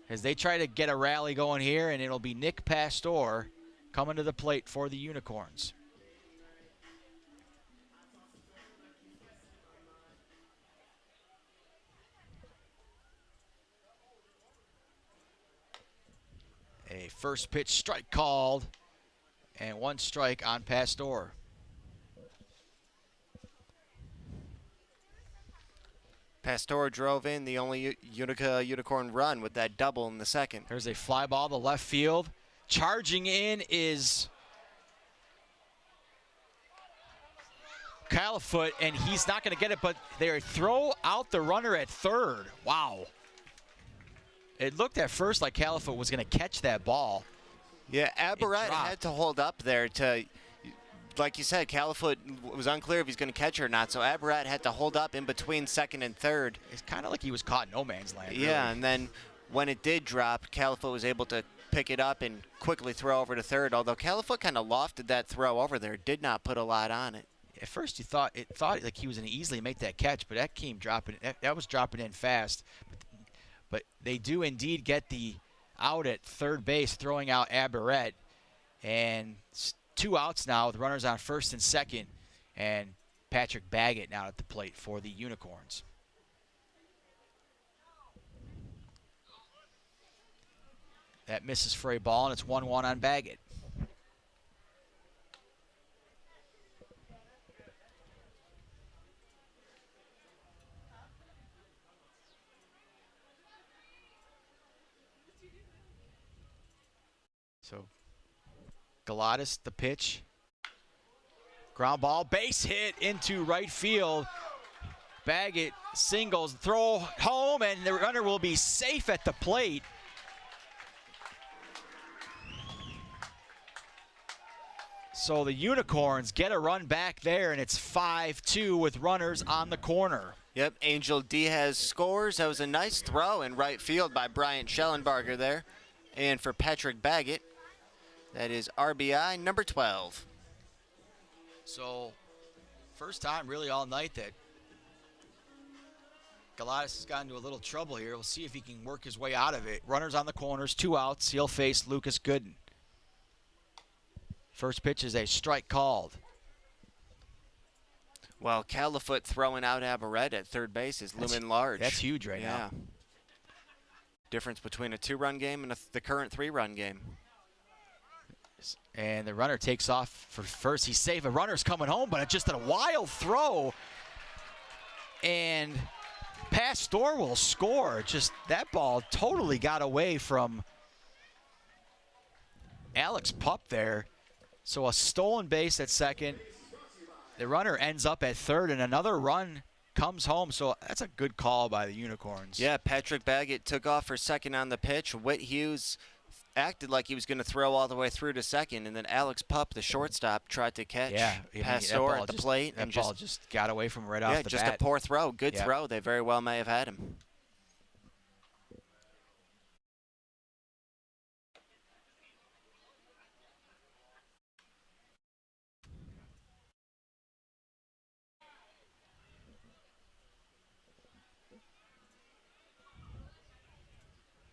as they try to get a rally going here, and it'll be Nick Pastor coming to the plate for the Unicorns. A first pitch strike called, and 1 strike on Pastor. Pastor drove in the only Utica Unicorn run with that double in the second. There's a fly ball to left field. Charging in is Califoot, and he's not going to get it, but they throw out the runner at third. Wow. It looked at first like Califoot was going to catch that ball. Yeah, Aberrett had to hold up there to, like you said, Califoot was unclear if he's going to catch or not, so Aberrett had to hold up in between second and third. It's kind of like he was caught in no man's land. Yeah, really. And then when it did drop, Califoot was able to pick it up and quickly throw over to third, although Califoot kind of lofted that throw over there, did not put a lot on it. At first, you thought like he was going to easily make that catch, but that came dropping. That was dropping in fast. But they do indeed get the out at third base, throwing out Aberrett. And 2 outs now with runners on first and second. And Patrick Baggett now at the plate for the Unicorns. That misses for a ball, and it's 1-1 on Baggett. So Galatas, the pitch. Ground ball, base hit into right field. Baggett singles, throw home, and the runner will be safe at the plate. So the Unicorns get a run back there, and it's 5-2 with runners on the corner. Yep, Angel Diaz scores. That was a nice throw in right field by Bryant Schellenbarger there. And for Patrick Baggett, that is RBI number 12. So first time really all night that Galatas has gotten into a little trouble here. We'll see if he can work his way out of it. Runners on the corners, 2 outs. He'll face Lucas Gooden. First pitch is a strike called. Well, Califoot throwing out Aberrett at third base is looming large. That's huge right now. Difference between a 2-run game and the current 3-run game. And the runner takes off for first. He's safe. A runner's coming home, but it's just a wild throw. And Pastor will score. Just that ball totally got away from Alex Pup there. So a stolen base at second. The runner ends up at third, and another run comes home. So that's a good call by the Unicorns. Yeah, Patrick Baggett took off for second on the pitch. Whit Hughes acted like he was going to throw all the way through to second, and then Alex Pup, the shortstop, tried to catch Pastor at the plate. That ball just got away from right off the bat. Yeah, just a poor throw. Good throw. They very well may have had him.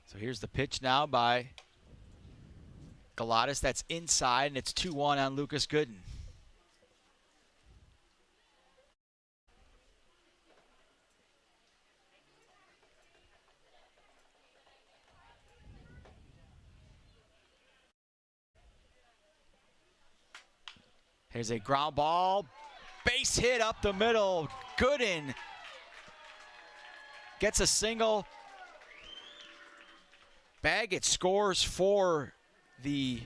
So here's the pitch now by Galatas. That's inside, and it's 2-1 on Lucas Gooden. Here's a ground ball. Base hit up the middle. Gooden gets a single. Baggett scores for the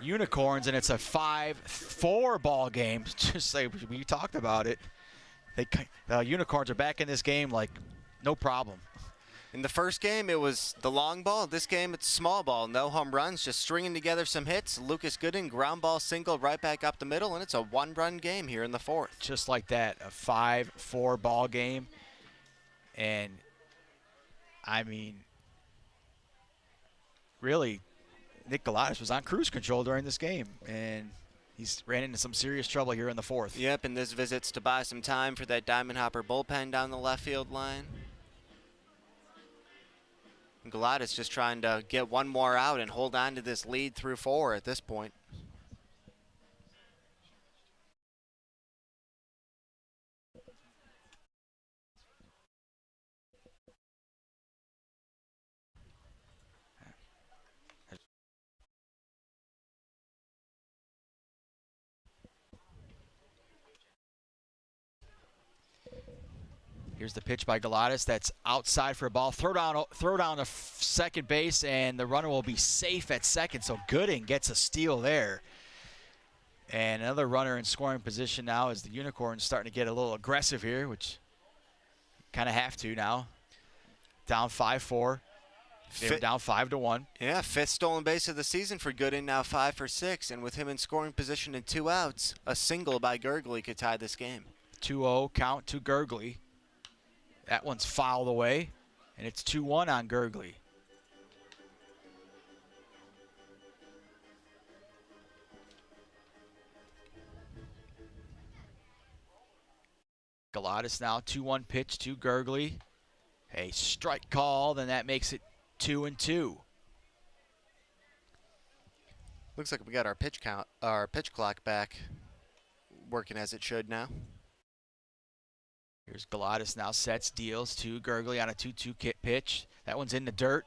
Unicorns, and it's a 5-4 ball game. Just like we talked about it. The Unicorns are back in this game like no problem. In the first game, it was the long ball. This game, it's small ball. No home runs, just stringing together some hits. Lucas Gooden, ground ball single right back up the middle, and it's a one-run game here in the fourth. Just like that, a 5-4 ball game. And I mean, really, Nick Galatas was on cruise control during this game, and he's ran into some serious trouble here in the fourth. Yep, and this visit's to buy some time for that Diamond Hopper bullpen down the left field line. And Galatas just trying to get one more out and hold on to this lead through 4 at this point. Here's the pitch by Galatas. That's outside for a ball. Throw down to second base, and the runner will be safe at second. So Gooden gets a steal there. And another runner in scoring position now as the Unicorns starting to get a little aggressive here, which kind of have to now. Down 5-4. They were down 5-1. Yeah, 5th stolen base of the season for Gooden, now 5 for 6. And with him in scoring position and 2 outs, a single by Gurgley could tie this game. 2-0 count to Gurgley. That one's fouled away, and it's 2-1 on Gurgley. Galatas now 2-1 pitch to Gurgley. A strike call, then that makes it 2-2. Looks like we got our pitch clock back working as it should now. Here's Galatas now sets, deals to Gurgley on a 2-2 pitch. That one's in the dirt.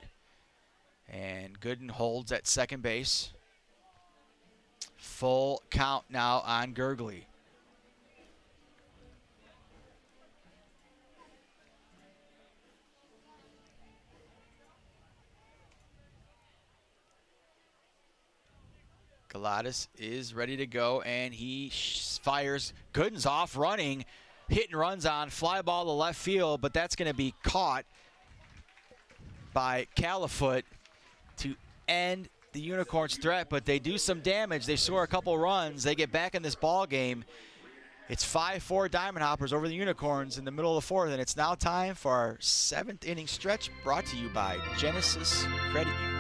And Gooden holds at second base. Full count now on Gurgley. Galatas is ready to go, and he fires. Gooden's off running. Hit and runs on, fly ball to left field, but that's going to be caught by Califoot to end the Unicorns' threat, but they do some damage. They score a couple runs. They get back in this ball game. It's 5-4 Diamond Hoppers over the Unicorns in the middle of the fourth, and it's now time for our 7th inning stretch brought to you by Genesis Credit Union.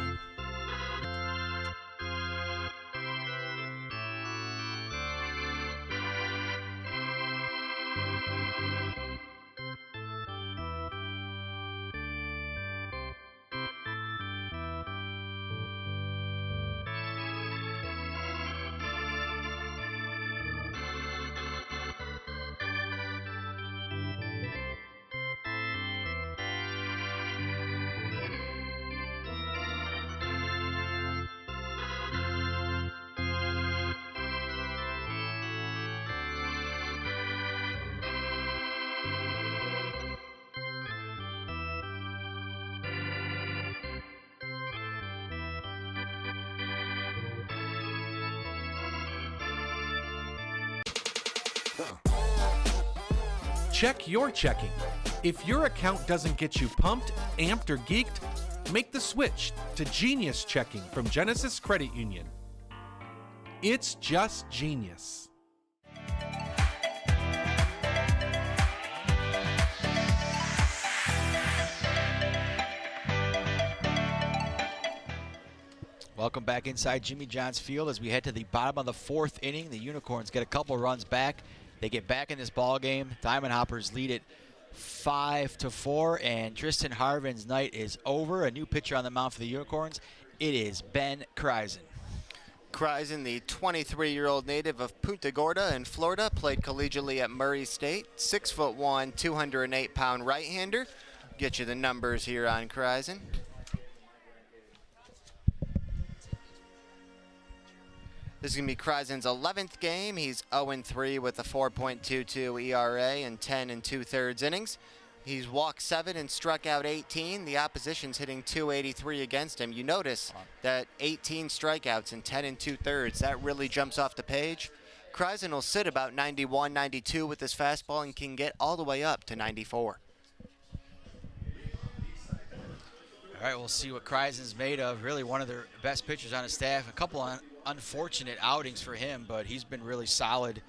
Check your checking. If your account doesn't get you pumped, amped, or geeked, make the switch to Genius Checking from Genesis Credit Union. It's just genius. Welcome back inside Jimmy John's Field as we head to the bottom of the fourth inning. The Unicorns get a couple runs back. They get back in this ball game. Diamond Hoppers lead it 5-4, and Tristan Harvin's night is over. A new pitcher on the mound for the Unicorns. It is Ben Kreisen. Kreisen, the 23-year-old native of Punta Gorda in Florida, played collegiately at Murray State. 6'1", 208-pound right-hander. Get you the numbers here on Kreisen. This is going to be Kreisen's 11th game. He's 0-3 with a 4.22 ERA in 10 2/3 innings. He's walked 7 and struck out 18. The opposition's hitting .283 against him. You notice that 18 strikeouts in 10 2/3. That really jumps off the page. Kreisen will sit about 91, 92 with his fastball and can get all the way up to 94. All right, we'll see what Kreisen's made of. Really one of their best pitchers on his staff. A couple of unfortunate outings for him, but he's been really solid.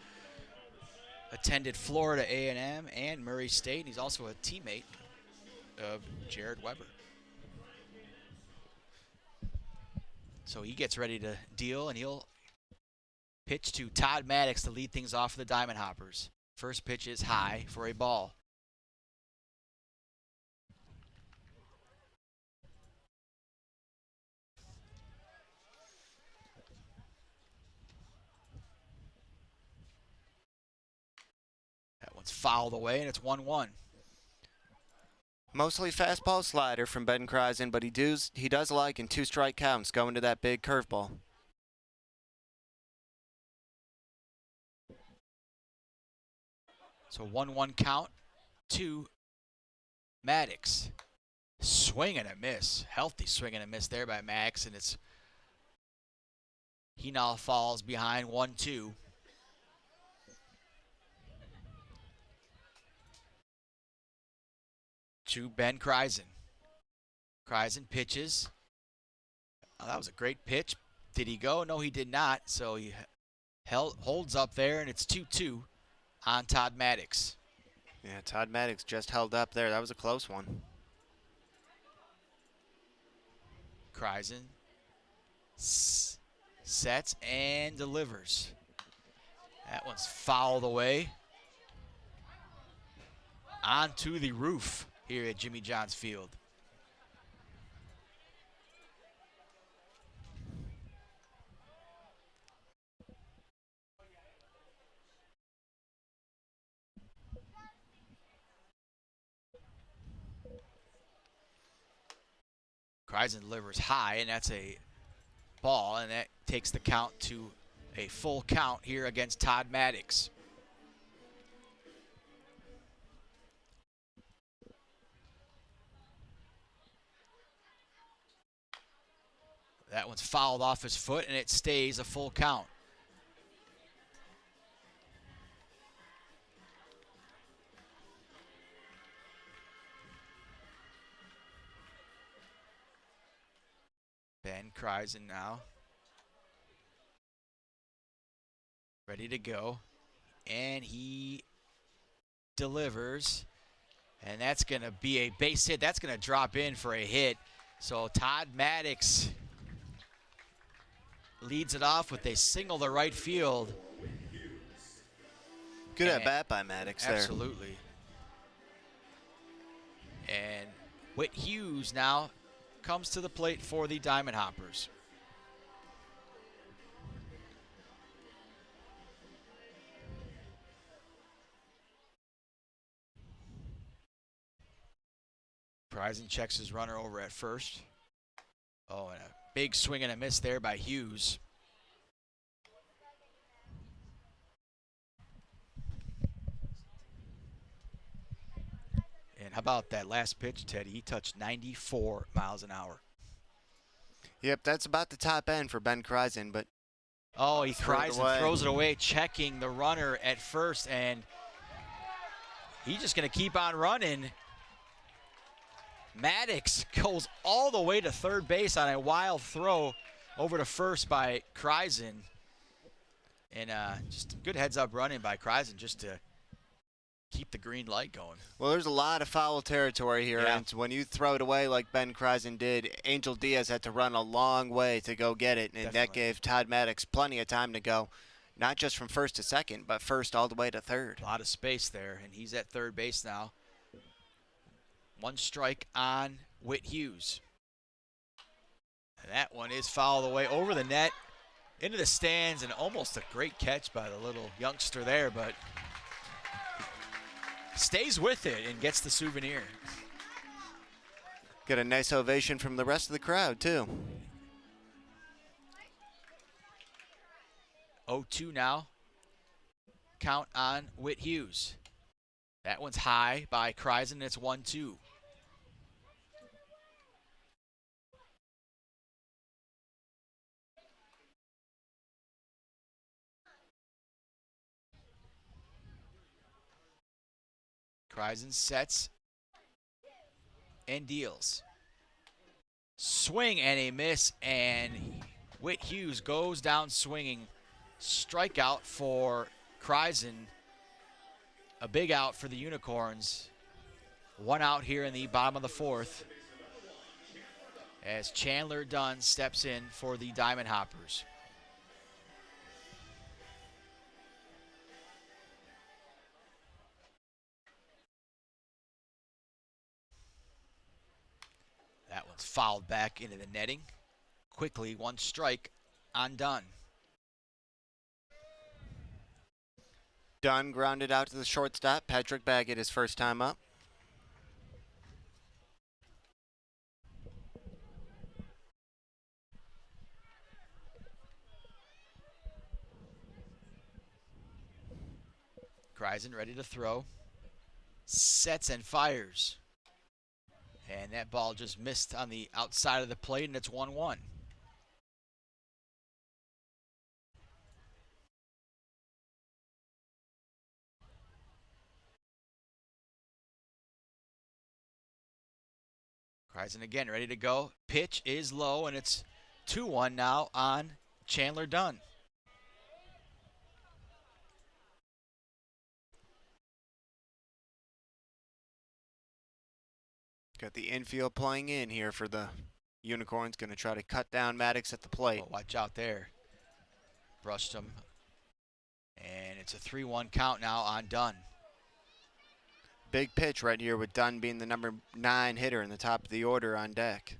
Attended Florida A&M and Murray State. He's also a teammate of Jared Weber. So he gets ready to deal, and he'll pitch to Todd Maddox to lead things off for the Diamond Hoppers. First pitch is high for a ball. It's fouled away, and it's 1-1. Mostly fastball slider from Ben Kreisen, but he does like in 2-strike counts going to that big curveball. So 1-1 count to Maddox. Swing and a miss. Healthy swing and a miss there by Max, and he now falls behind 1-2. To Ben Kreisen. Kreisen pitches. Oh, that was a great pitch. Did he go? No, he did not. So he holds up there, and it's 2-2 on Todd Maddox. Yeah, Todd Maddox just held up there. That was a close one. Kreisen sets and delivers. That one's fouled away. Onto the roof here at Jimmy John's Field. Kreisen delivers high, and that's a ball, and that takes the count to a full count here against Todd Maddox. That one's fouled off his foot, and it stays a full count. Ben Kreisen now. Ready to go. And he delivers. And that's going to be a base hit. That's going to drop in for a hit. So Todd Maddox leads it off with a single to right field. Good at bat by Maddox there. Absolutely. And Whit Hughes now comes to the plate for the Diamond Hoppers. Kreisen checks his runner over at first. Oh, and a big swing and a miss there by Hughes. And how about that last pitch, Teddy? He touched 94 miles an hour. Yep, that's about the top end for Ben Kreisen, but Oh, he cries and throws it away, checking the runner at first, and he's just going to keep on running. Maddox goes all the way to third base on a wild throw over to first by Kreisen. And just good heads-up running by Kreisen just to keep the green light going. Well, there's a lot of foul territory here, and when you throw it away like Ben Kreisen did, Angel Diaz had to run a long way to go get it, and that gave Todd Maddox plenty of time to go, not just from first to second, but first all the way to third. A lot of space there, and he's at third base now. One strike on Whit Hughes. And that one is fouled away over the net, into the stands, and almost a great catch by the little youngster there, but stays with it and gets the souvenir. Get a nice ovation from the rest of the crowd, too. 0-2 now. Count on Whit Hughes. That one's high by Kreisen. It's 1-2. Kreisen sets and deals. Swing and a miss, and Whit Hughes goes down swinging. Strikeout for Kreisen. A big out for the Unicorns. One out here in the bottom of the fourth as Chandler Dunn steps in for the Diamond Hoppers. That one's fouled back into the netting. Quickly, one strike on Dunn. Dunn grounded out to the shortstop. Patrick Baggett his first time up. Kreisen ready to throw. Sets and fires. And that ball just missed on the outside of the plate, and it's 1-1. Kreisen again ready to go. Pitch is low, and it's 2-1 now on Chandler Dunn. Got the infield playing in here for the Unicorns. Going to try to cut down Maddox at the plate. Oh, watch out there. Brushed him. And it's a 3-1 count now on Dunn. Big pitch right here with Dunn being the number 9 hitter in the top of the order on deck.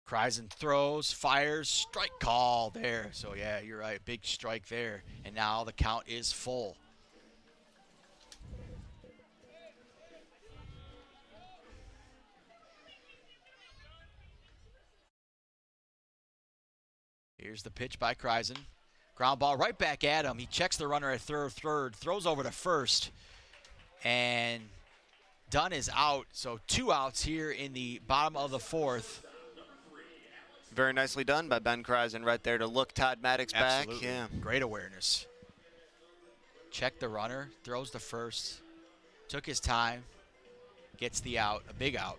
Kreisen throws, fires, strike call there. So yeah, you're right, big strike there. And now the count is full. Here's the pitch by Kreisen. Ground ball right back at him. He checks the runner at third, throws over to first. And Dunn is out. So 2 outs here in the bottom of the fourth. Very nicely done by Ben Kreisen right there to look Todd Maddox back. Yeah. Great awareness. Checked the runner, throws to first. Took his time, gets the out, a big out.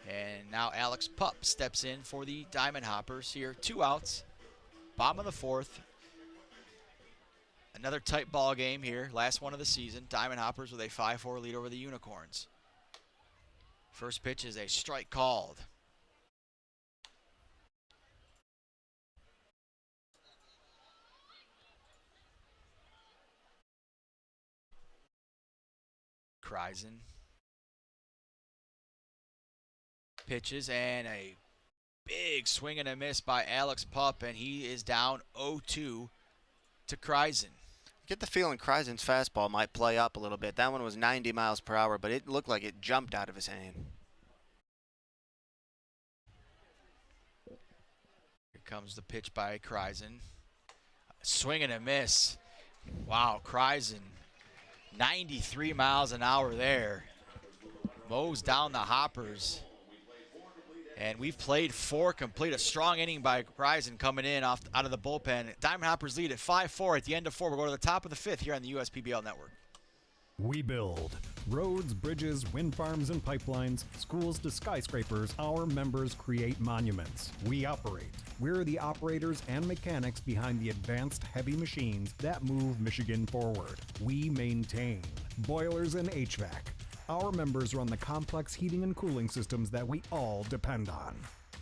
And now Alex Pupp steps in for the Diamond Hoppers here. 2 outs. Bottom of the fourth. Another tight ball game here. Last one of the season. Diamond Hoppers with a 5-4 lead over the Unicorns. First pitch is a strike called. Kreisen pitches, and a big swing and a miss by Alex Pupp, and he is down 0-2 to Kreisen. Get the feeling Kreisen's fastball might play up a little bit. That one was 90 miles per hour, but it looked like it jumped out of his hand. Here comes the pitch by Kreisen. Swing and a miss. Wow, Kreisen, 93 miles an hour there. Mows down the Hoppers. And we've played 4 complete. A strong inning by Horizon coming in out of the bullpen. Diamond Hoppers lead at 5-4 at the end of 4. We'll go to the top of the 5th here on the USPBL Network. We build roads, bridges, wind farms, and pipelines, schools to skyscrapers. Our members create monuments. We operate. We're the operators and mechanics behind the advanced heavy machines that move Michigan forward. We maintain boilers and HVAC. Our members run the complex heating and cooling systems that we all depend on.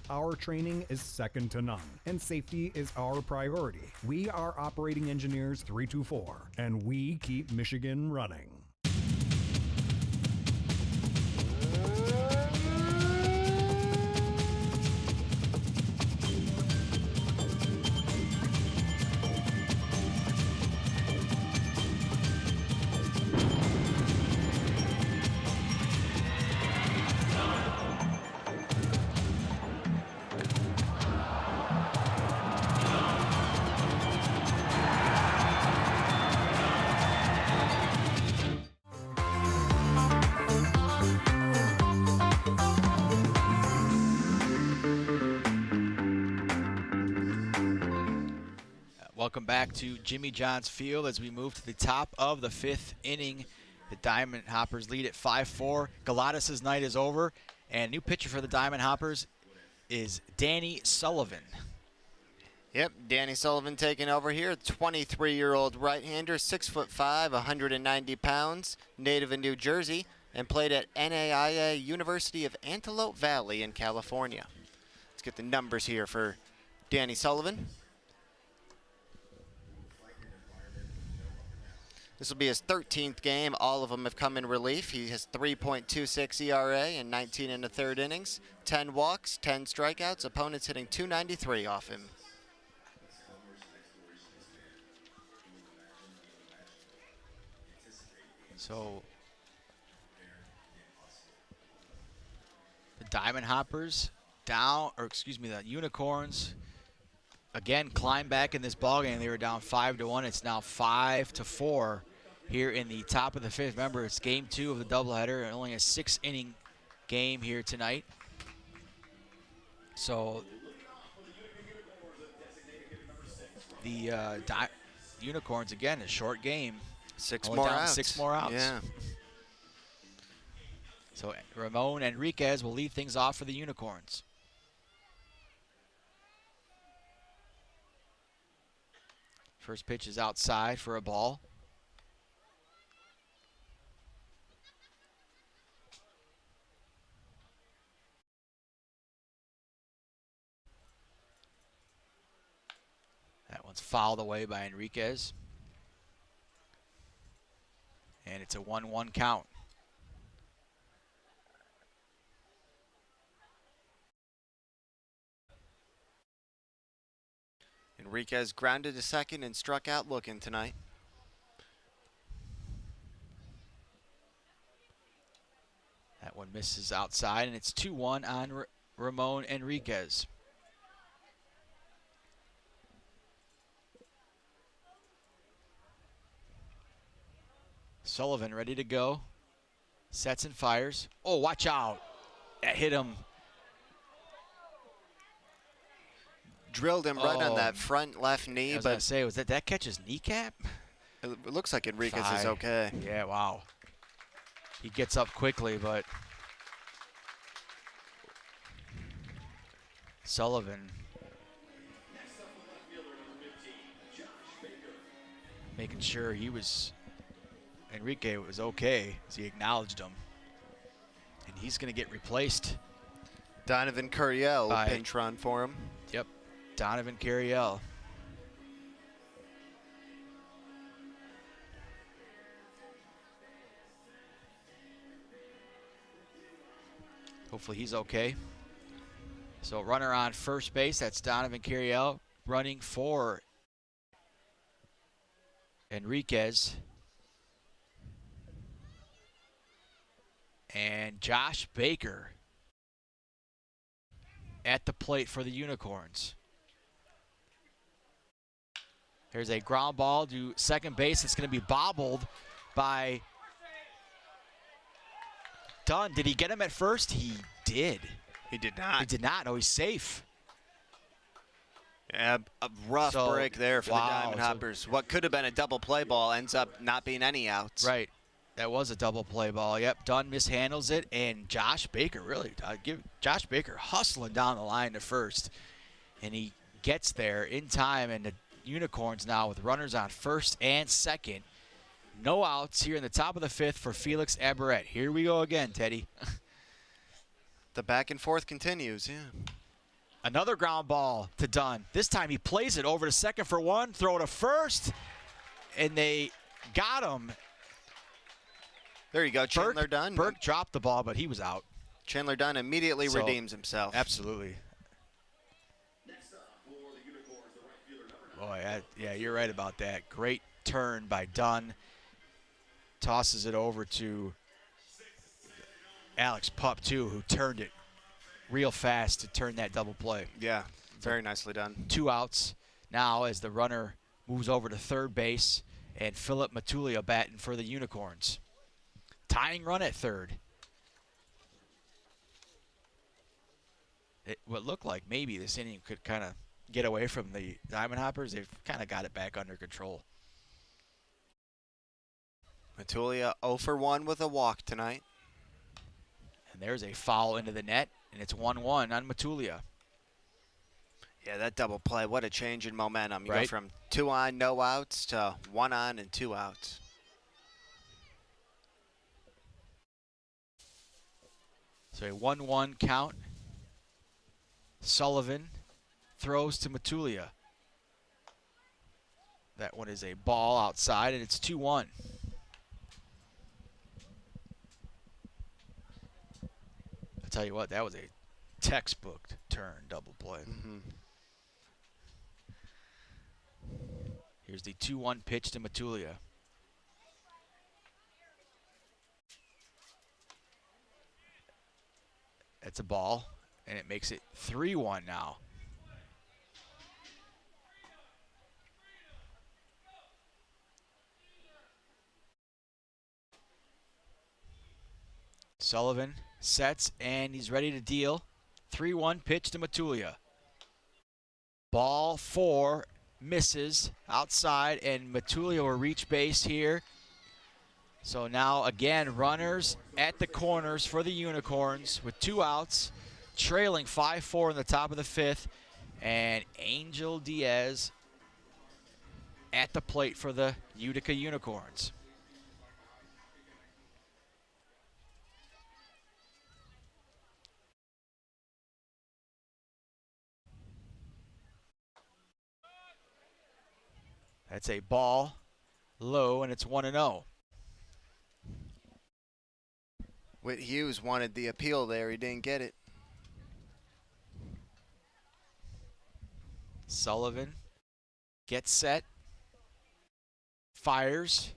Our training is second to none, and safety is our priority. We are operating engineers 324, and we keep Michigan running. Welcome back to Jimmy John's Field as we move to the top of the 5th inning. The Diamond Hoppers lead at 5-4. Galatas' night is over, and new pitcher for the Diamond Hoppers is Danny Sullivan. Yep, Danny Sullivan taking over here. 23-year-old right-hander, 6'5", 190 pounds, native of New Jersey, and played at NAIA University of Antelope Valley in California. Let's get the numbers here for Danny Sullivan. This will be his 13th game. All of them have come in relief. He has 3.26 ERA in 19 1/3 innings, 10 walks, 10 strikeouts. Opponents hitting .293 off him. So the Diamond Hoppers the Unicorns again climb back in this ballgame. They were down 5-1. It's now 5-4 here in the top of the 5th. Remember, it's game 2 of the doubleheader, and only a 6-inning game here tonight. So the Unicorns, again, a short game. 6 Only more down outs. 6 more outs. Yeah. So Ramon Enriquez will lead things off for the Unicorns. First pitch is outside for a ball. That one's fouled away by Enriquez. And it's a 1-1 count. Enriquez grounded to second and struck out looking tonight. That one misses outside, and it's 2-1 on Ramon Enriquez. Sullivan ready to go. Sets and fires. Oh, watch out. That hit him. Drilled him right on that front left knee. I was going to say, was that catch his kneecap? It looks like Enriquez is okay. Yeah, wow. He gets up quickly, but Sullivan making sure Enrique was okay as he acknowledged him. And he's going to get replaced. Donovan Curiel will pinch run for him. Yep, Donovan Curiel. Hopefully he's okay. So runner on first base, that's Donovan Curiel running for Enriquez. And Josh Baker at the plate for the Unicorns. There's a ground ball to second base. It's going to be bobbled by Dunn. Did he get him at first? He did. He did not. He did not. No, he's safe. Yeah, a rough break there for the Diamond Hoppers. What could have been a double play ball ends up not being any outs. Right. That was a double play ball. Yep, Dunn mishandles it, and Josh Baker Josh Baker hustling down the line to first, and he gets there in time, and the Unicorns now with runners on first and second. No outs here in the top of the fifth for Felix Aberette. Here we go again, Teddy. The back and forth continues, yeah. Another ground ball to Dunn. This time he plays it over to second for one, throw to first, and they got him. There you go, Chandler Dunn. Burke dropped the ball, but he was out. Chandler Dunn immediately redeems himself. Absolutely. Boy, yeah, you're right about that. Great turn by Dunn. Tosses it over to Alex Pup, too, who turned it real fast to turn that double play. Yeah, very nicely done. 2 outs now as the runner moves over to third base, and Philip Matulia batting for the Unicorns. Tying run at third. What looked like maybe this inning could kind of get away from the Diamond Hoppers. They've kind of got it back under control. Matulia 0 for 1 with a walk tonight. And there's a foul into the net, and it's 1-1 on Matulia. Yeah, that double play, what a change in momentum. You Right. go from 2 on, no outs, to 1 on and 2 outs. So a 1-1 count. Sullivan throws to Matulia. That one is a ball outside, and it's 2-1. I'll tell you what, that was a textbook turn double play. Here's the 2-1 pitch to Matulia. That's a ball, and it makes it 3-1 now. Sullivan sets, and he's ready to deal. 3-1 pitch to Matulia. Ball 4 misses outside, and Matulia will reach base here. So now, again, runners at the corners for the Unicorns with 2 outs, trailing 5-4 in the top of the fifth, and Angel Diaz at the plate for the Utica Unicorns. That's a ball low, and it's 1-0. Whit Hughes wanted the appeal there. He didn't get it. Sullivan gets set, fires.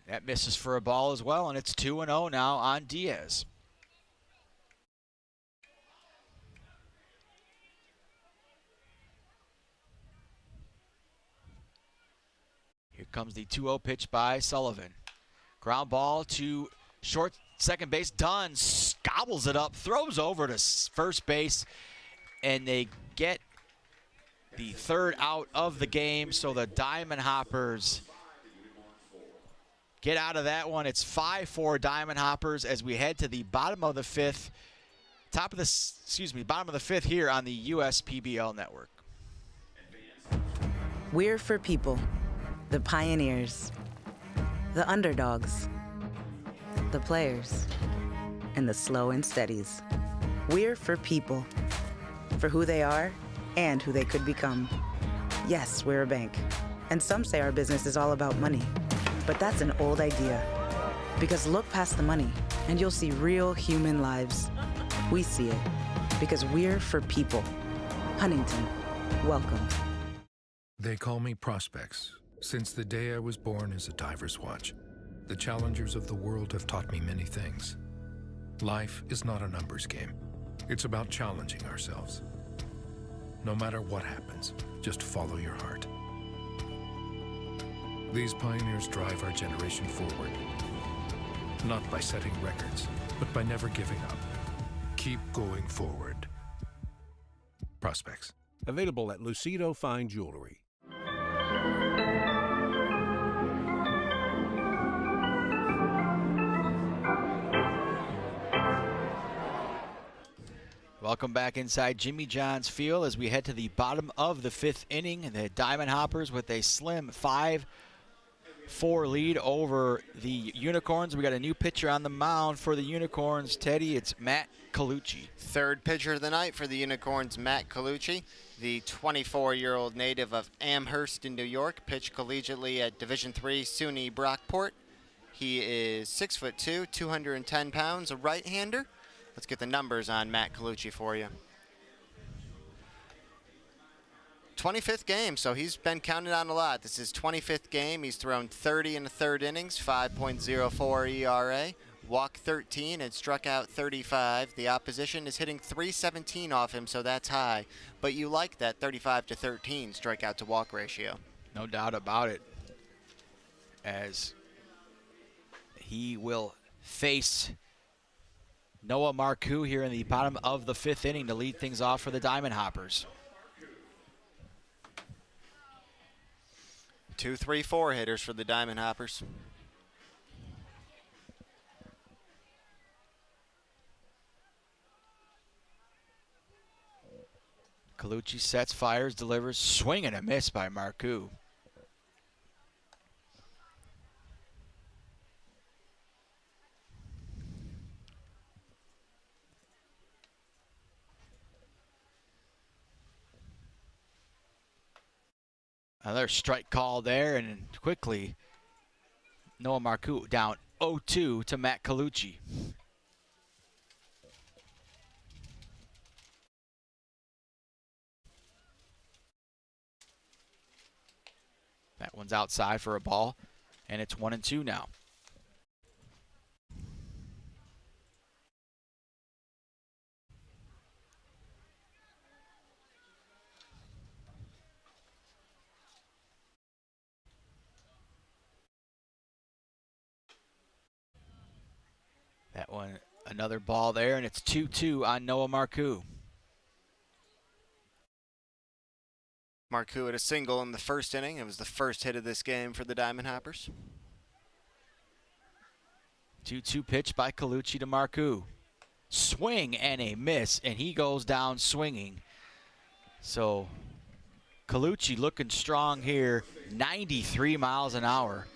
That misses for a ball as well, and it's 2-0 now on Diaz. Here comes the 2-0 pitch by Sullivan. Ground ball to short second base. Dunn gobbles it up, throws over to first base, and they get the 3rd out of the game. So the Diamond Hoppers get out of that one. It's 5-4 Diamond Hoppers as we head to the bottom of the fifth. Bottom of the fifth here on the USPBL network. We're for people, the pioneers, the underdogs, the players, and the slow and steadies. We're for people, for who they are and who they could become. Yes, we're a bank, and some say our business is all about money, but that's an old idea. Because look past the money, and you'll see real human lives. We see it, because we're for people. Huntington, welcome. They call me Prospects. Since the day I was born as a diver's watch, the challengers of the world have taught me many things. Life is not a numbers game. It's about challenging ourselves. No matter what happens, just follow your heart. These pioneers drive our generation forward, not by setting records, but by never giving up. keep going forward. Prospects. Available at Lucido Fine Jewelry. Welcome back inside Jimmy John's Field as we head to the bottom of the 5th inning. The Diamond Hoppers with a slim 5-4 lead over the Unicorns. We got a new pitcher on the mound for the Unicorns. Teddy, it's Matt Colucci. Third pitcher of the night for the Unicorns, Matt Colucci, the 24-year-old native of Amherst in New York, pitched collegiately at Division III SUNY Brockport. He is 6'2", 210 pounds, a right-hander. Let's get the numbers on Matt Colucci for you. 25th game, so he's been counted on a lot. This is his 25th game. He's thrown 30 in the third innings, 5.04 ERA, walked 13 and struck out 35. The opposition is hitting 317 off him, so that's high. But you like that 35 to 13 strikeout to walk ratio. No doubt about it. As he will face Noah Marcoux here in the bottom of the 5th inning to lead things off for the Diamond Hoppers. 2, 3, 4 hitters for the Diamond Hoppers. Colucci sets, fires, delivers, swing and a miss by Marcoux. Another strike call there, and quickly Noah Marcoux down 0-2 to Matt Colucci. That one's outside for a ball, and it's 1-2 now. That one, another ball there, and it's 2-2 on Noah Marcoux. Marcoux had a single in the first inning. It was the first hit of this game for the Diamond Hoppers. 2-2 pitch by Colucci to Marcoux. Swing and a miss, and he goes down swinging. So Colucci looking strong here, 93 miles an hour.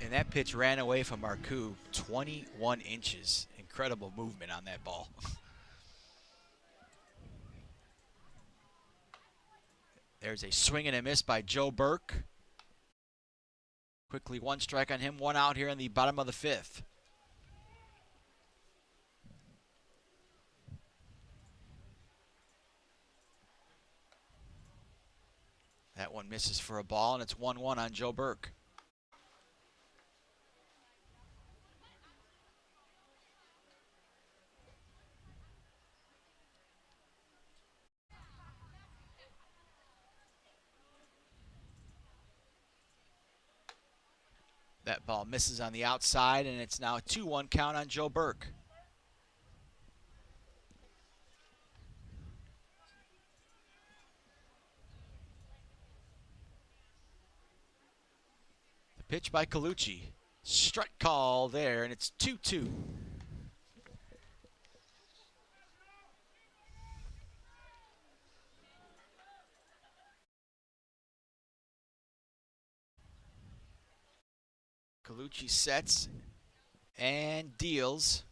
And that pitch ran away from Marcoux 21 inches. Incredible movement on that ball. There's a swing and a miss by Joe Burke. Quickly, one strike on him, one out here in the bottom of the 5th. That one misses for a ball, and it's 1-1 on Joe Burke. That ball misses on the outside, and it's now a 2-1 count on Joe Burke. The pitch by Colucci. Strike call there, and it's 2-2. Colucci sets and deals.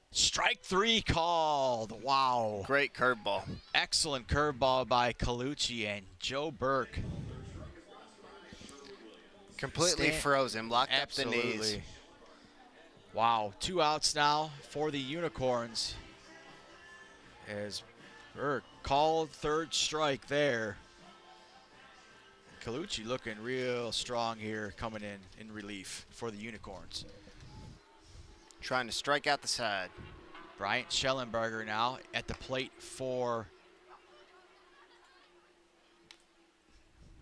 Strike 3 called. Wow. Great curveball. Excellent curveball by Colucci, and Joe Burke. Completely froze him, locked up the knees. Wow, 2 outs now for the Unicorns. As Burke called third strike there. Colucci looking real strong here, coming in relief for the Unicorns. Trying to strike out the side. Bryant Schellenberger now at the plate for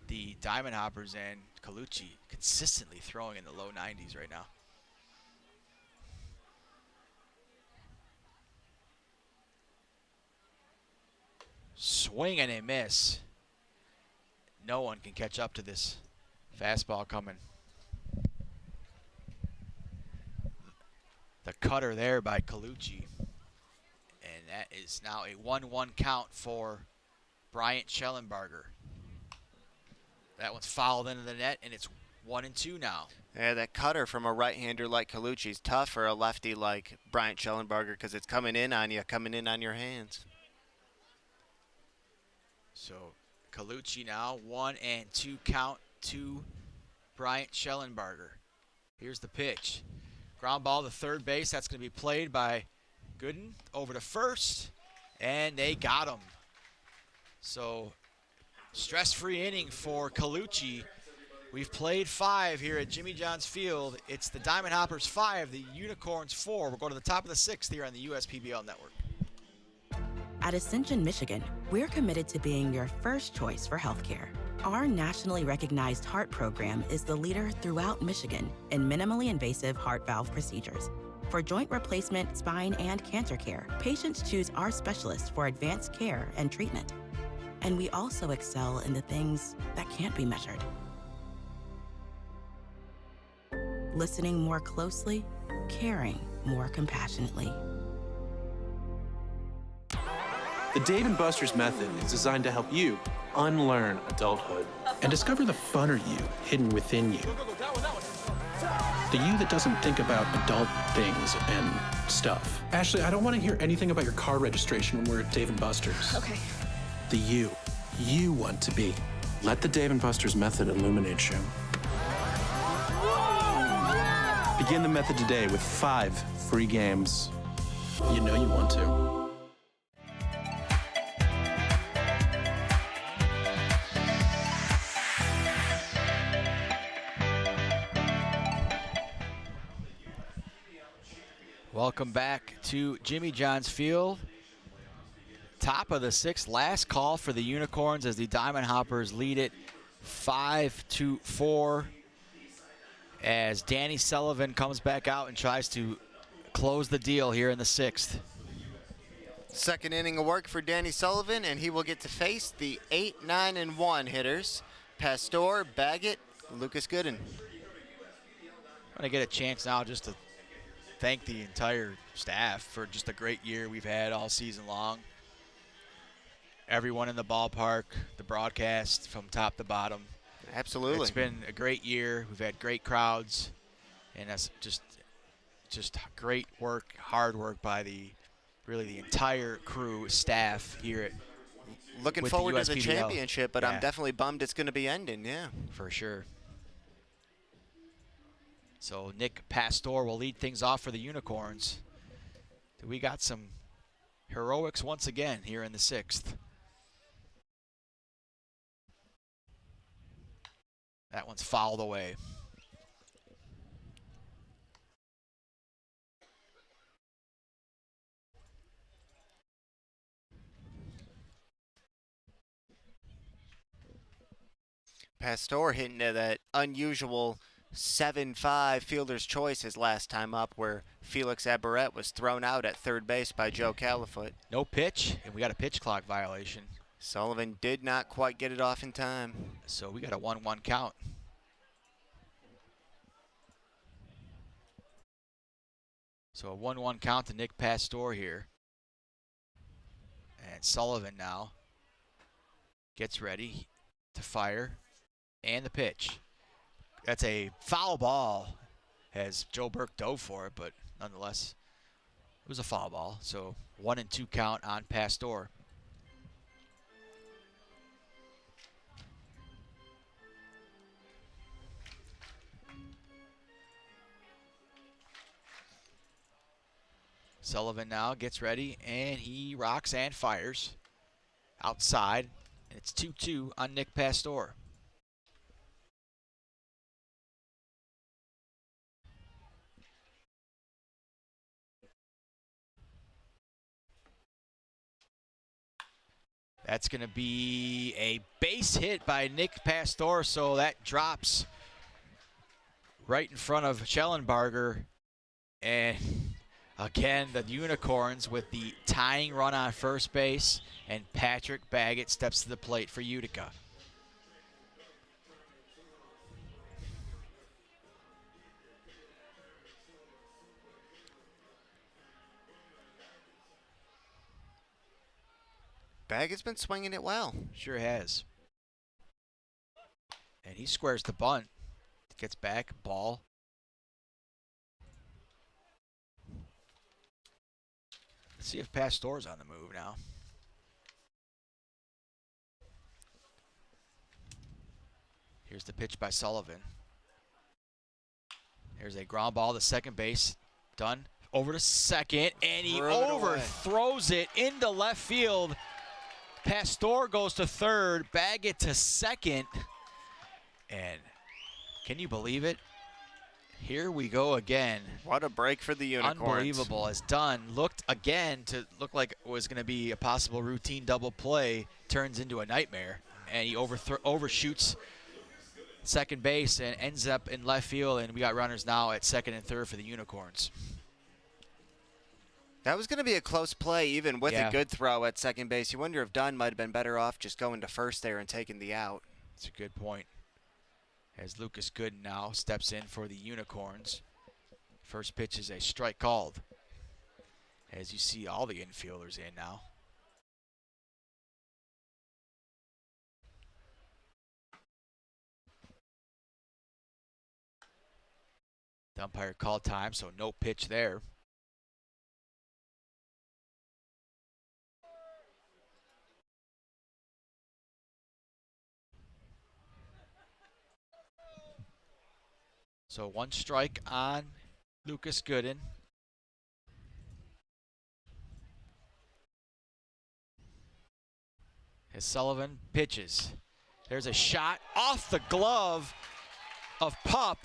the Diamond Hoppers and Colucci consistently throwing in the low 90s right now. Swing and a miss. No one can catch up to this fastball coming. The cutter there by Colucci. And that is now a 1-1 count for Bryant Schellenbarger. That one's fouled into the net, and it's 1-2 now. Yeah, that cutter from a right-hander like Colucci is tough for a lefty like Bryant Schellenbarger because it's coming in on you, coming in on your hands. So Colucci now 1-2 count to Bryant Schellenbarger. Here's the pitch. Ground ball to third base. That's going to be played by Gooden over to first, and they got him. So stress-free inning for Colucci. We've played 5 here at Jimmy John's Field. It's the Diamond Hoppers 5, the Unicorns 4. We'll go to the top of the 6th here on the USPBL Network. At Ascension, Michigan, we're committed to being your first choice for healthcare. Our nationally recognized heart program is the leader throughout Michigan in minimally invasive heart valve procedures. For joint replacement, spine, and cancer care, patients choose our specialists for advanced care and treatment. And we also excel in the things that can't be measured. Listening more closely, caring more compassionately. The Dave & Buster's method is designed to help you unlearn adulthood and discover the funner you hidden within you. The you that doesn't think about adult things and stuff. Ashley, I don't want to hear anything about your car registration when we're at Dave & Buster's. Okay. The you want to be. Let the Dave & Buster's method illuminate you. Begin the method today with 5 free games. You know you want to. Welcome back to Jimmy John's Field. Top of the 6th, last call for the Unicorns as the Diamond Hoppers lead it 5-4 as Danny Sullivan comes back out and tries to close the deal here in the 6th. Second inning of work for Danny Sullivan, and he will get to face the 8, 9, and 1 hitters. Pastor, Baggett, Lucas Gooden. I'm going to get a chance now just to thank the entire staff for just a great year we've had all season long. Everyone in the ballpark, the broadcast from top to bottom. Absolutely. It's been a great year. We've had great crowds, and that's just great work, hard work by the entire crew, staff here at Looking forward to the championship, but I'm definitely bummed it's going to be ending, yeah. For sure. So Nick Pastor will lead things off for the Unicorns. We got some heroics once again here in the 6th. That one's fouled away. Pastor hitting that unusual 7-5 fielder's choice his last time up, where Felix Abaret was thrown out at third base by Joe Califoot. No pitch, and we got a pitch clock violation. Sullivan did not quite get it off in time. So we got a 1-1 count. So a 1-1 count to Nick Pastor here. And Sullivan now gets ready to fire. And the pitch. That's a foul ball as Joe Burke dove for it, but nonetheless, it was a foul ball. So 1-2 count on Pastor. Sullivan now gets ready, and he rocks and fires outside. And it's 2-2 on Nick Pastor. That's going to be a base hit by Nick Pastor, so that drops right in front of Schellenbarger. And again, the Unicorns with the tying run on first base, and Patrick Baggett steps to the plate for Utica. Baggett's been swinging it well. Sure has. And he squares the bunt. Gets back, ball. Let's see if Pastor's on the move now. Here's the pitch by Sullivan. There's a ground ball to second base. Done. Over to second, and he overthrows it into left field. Pastor goes to third, Baggett to second. And can you believe it? Here we go again. What a break for the Unicorns. Unbelievable. As Dunn looked again to look like it was going to be a possible routine double play, turns into a nightmare. And he overshoots second base and ends up in left field. And we got runners now at second and third for the Unicorns. That was going to be a close play, even with a good throw at second base. You wonder if Dunn might have been better off just going to first there and taking the out. That's a good point. As Lucas Gooden now steps in for the Unicorns. First pitch is a strike called. As you see all the infielders in now. The umpire called time, so no pitch there. So one strike on Lucas Gooden. As Sullivan pitches. There's a shot off the glove of Pup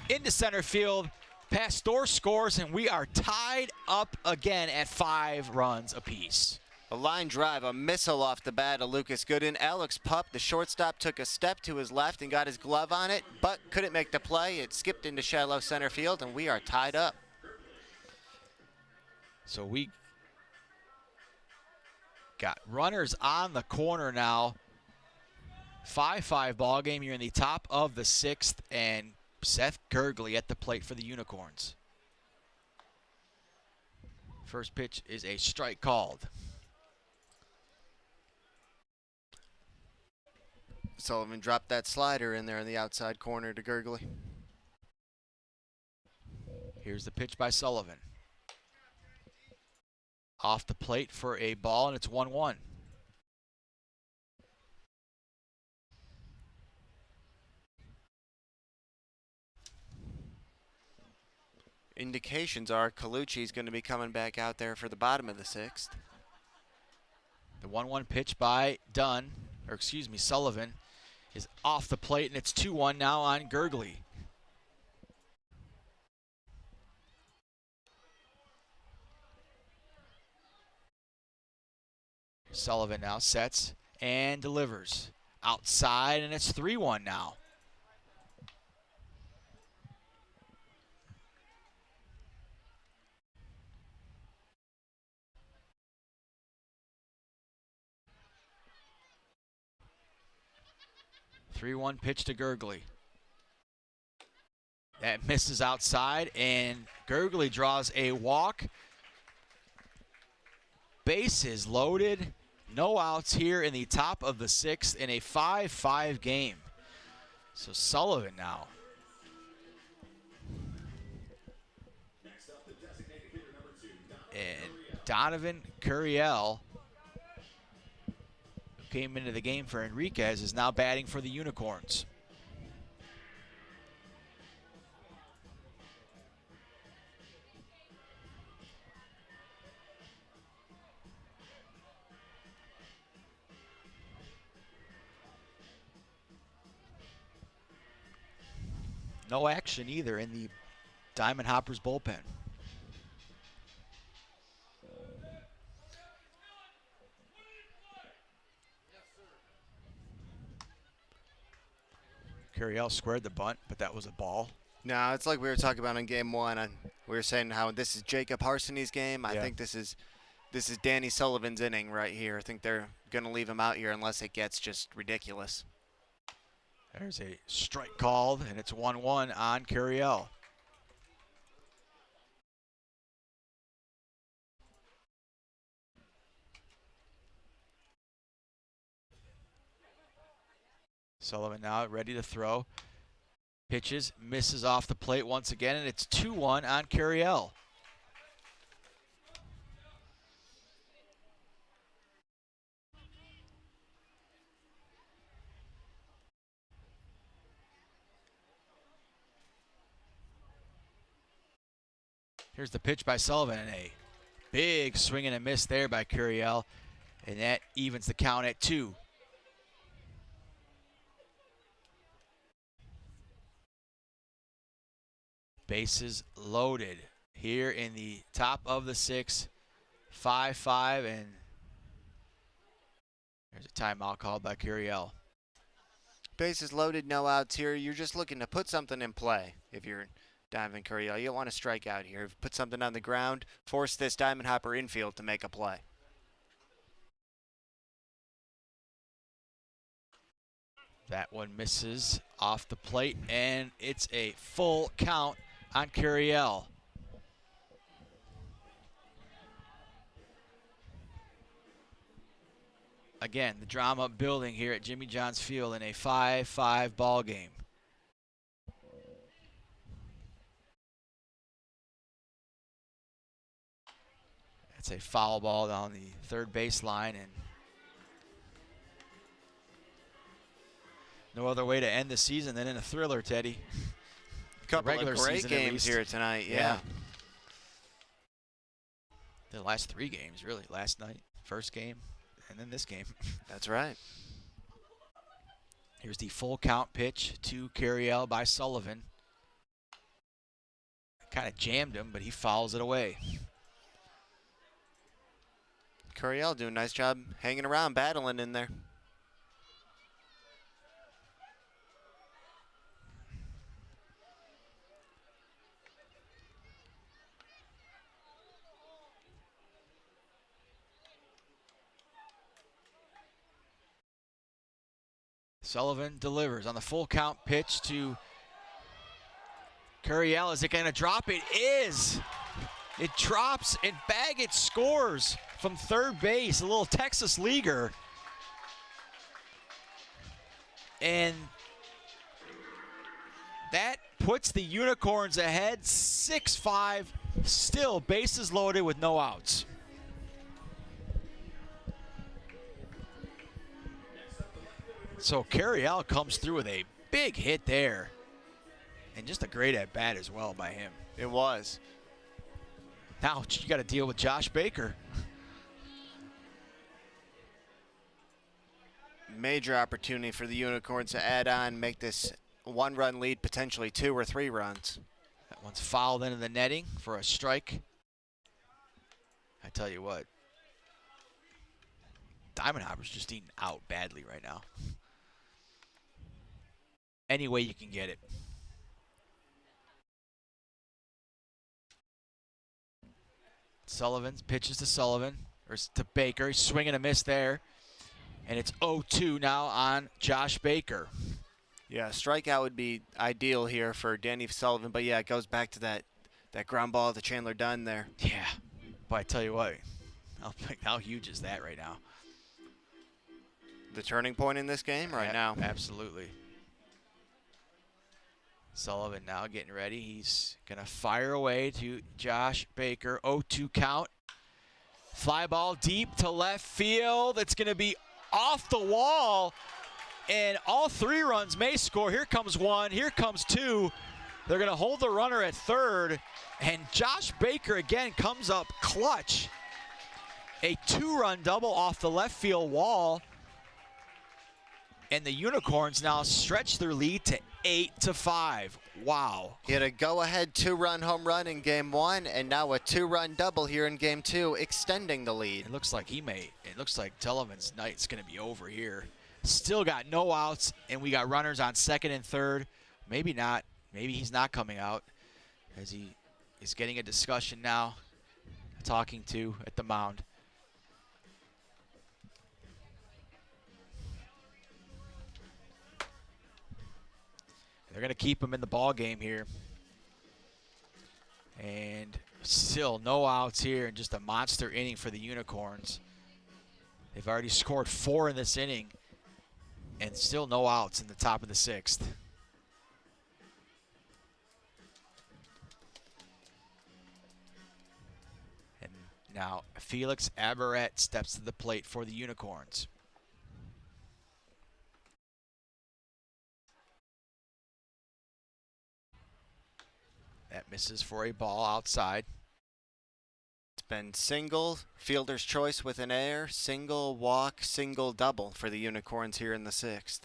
into center field. Pastor scores, and we are tied up again at 5 runs apiece. A line drive, a missile off the bat of Lucas Gooden. Alex Pup, the shortstop, took a step to his left and got his glove on it, but couldn't make the play. It skipped into shallow center field, and we are tied up. So we got runners on the corner now. 5-5 ball game here in the top of the 6th, and Seth Gurgley at the plate for the Unicorns. First pitch is a strike called. Sullivan dropped that slider in there in the outside corner to Gurgley. Here's the pitch by Sullivan. Off the plate for a ball, and it's 1-1. Indications are Colucci's going to be coming back out there for the bottom of the 6th. The 1-1 pitch by Sullivan is off the plate, and it's 2-1 now on Gurgley. Sullivan now sets and delivers. Outside, and it's 3-1 now. Three-one pitch to Gurgley. That misses outside, and Gurgley draws a walk. Bases loaded. No outs here in the top of the 6th in a 5-5 game. So Sullivan now. And Donovan Curiel, who came into the game for Enriquez, is now batting for the Unicorns. No action either in the Diamond Hoppers bullpen. Curiel squared the bunt, but that was a ball. No, it's like we were talking about in game one. And we were saying how this is Jacob Harsiny's game. I think this is Danny Sullivan's inning right here. I think they're going to leave him out here unless it gets just ridiculous. There's a strike called, and it's 1-1 on Curiel. Sullivan now ready to throw. Pitches, misses off the plate once again, and it's 2-1 on Curiel. Here's the pitch by Sullivan, and a big swing and a miss there by Curiel, and that evens the count at 2. Bases loaded here in the top of the 6th, 5-5, and there's a timeout called by Curiel. Bases loaded, no outs here. You're just looking to put something in play if you're Diamond Curiel. You don't want to strike out here. Put something on the ground, force this Diamond Hopper infield to make a play. That one misses off the plate, and it's a full count on Curiel. Again, the drama building here at Jimmy John's Field in a 5-5 ball game. That's a foul ball down the third baseline, and no other way to end the season than in a thriller, Teddy. Couple of great games here tonight, yeah. The last 3 games, really. Last night, first game, and then this game. That's right. Here's the full count pitch to Curiel by Sullivan. Kind of jammed him, but he fouls it away. Curiel doing a nice job hanging around, battling in there. Sullivan delivers on the full count pitch to Curiel. Is it going to drop? It is. It drops, and Baggett scores from third base, a little Texas leaguer. And that puts the Unicorns ahead 6-5, still bases loaded with no outs. So Curiel comes through with a big hit there. And just a great at-bat as well by him. It was. Now you got to deal with Josh Baker. Major opportunity for the Unicorns to add on, make this 1-run lead potentially 2 or 3 runs. That one's fouled into the netting for a strike. I tell you what, Diamond Hopper's just eating out badly right now. Any way you can get it. Sullivan pitches to Sullivan, or to Baker. He's swinging a miss there. And it's 0-2 now on Josh Baker. Yeah, strikeout would be ideal here for Danny Sullivan, but yeah, it goes back to that ground ball to Chandler Dunn there. Yeah, but I tell you what, how huge is that right now? The turning point in this game right now. Absolutely. Sullivan now getting ready. He's going to fire away to Josh Baker. 0-2 count. Fly ball deep to left field. It's going to be off the wall, and all 3 runs may score. Here comes 1. Here comes 2. They're going to hold the runner at third, and Josh Baker again comes up clutch. A 2-run double off the left field wall, and the Unicorns now stretch their lead to 8-5. Wow. He had a go-ahead 2-run home run in game 1, and now a 2-run double here in game 2, extending the lead. It looks like Sullivan's night's going to be over here. Still got no outs, and we got runners on second and third. Maybe not. Maybe he's not coming out, as he is getting a discussion now, talking to at the mound. They're going to keep him in the ball game here. And still no outs here, and just a monster inning for the Unicorns. They've already scored 4 in this inning, and still no outs in the top of the 6th. And now Felix Abaret steps to the plate for the Unicorns. That misses for a ball outside. It's been single, fielder's choice with an error, single, walk, single, double for the Unicorns here in the 6th.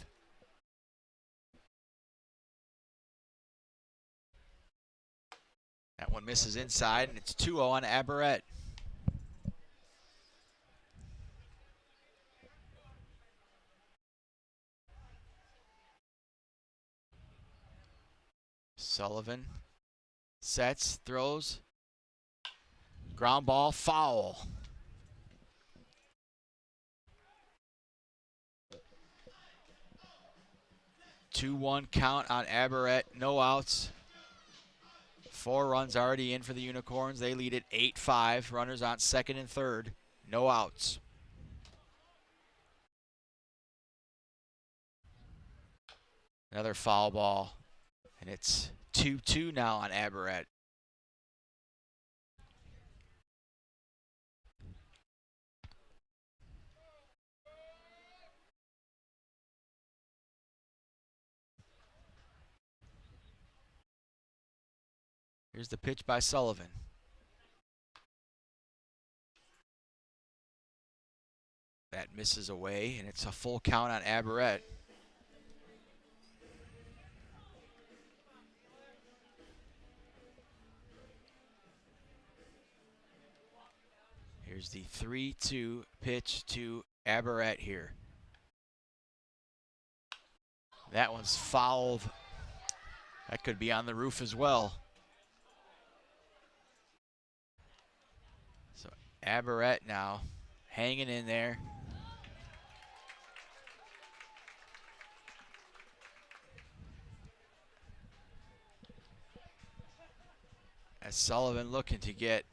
That one misses inside, and it's 2-0 on Abaret. Sullivan sets, throws, ground ball, foul. Two-one count on Abaret, no outs. 4 runs already in for the Unicorns. They lead it 8-5. Runners on second and third, no outs. Another foul ball, and it's 2-2 now on Abaret. Here's the pitch by Sullivan. That misses away, and it's a full count on Abaret. Here's the 3-2 pitch to Abaret here. That one's fouled. That could be on the roof as well. So Abaret now hanging in there. As Sullivan looking to get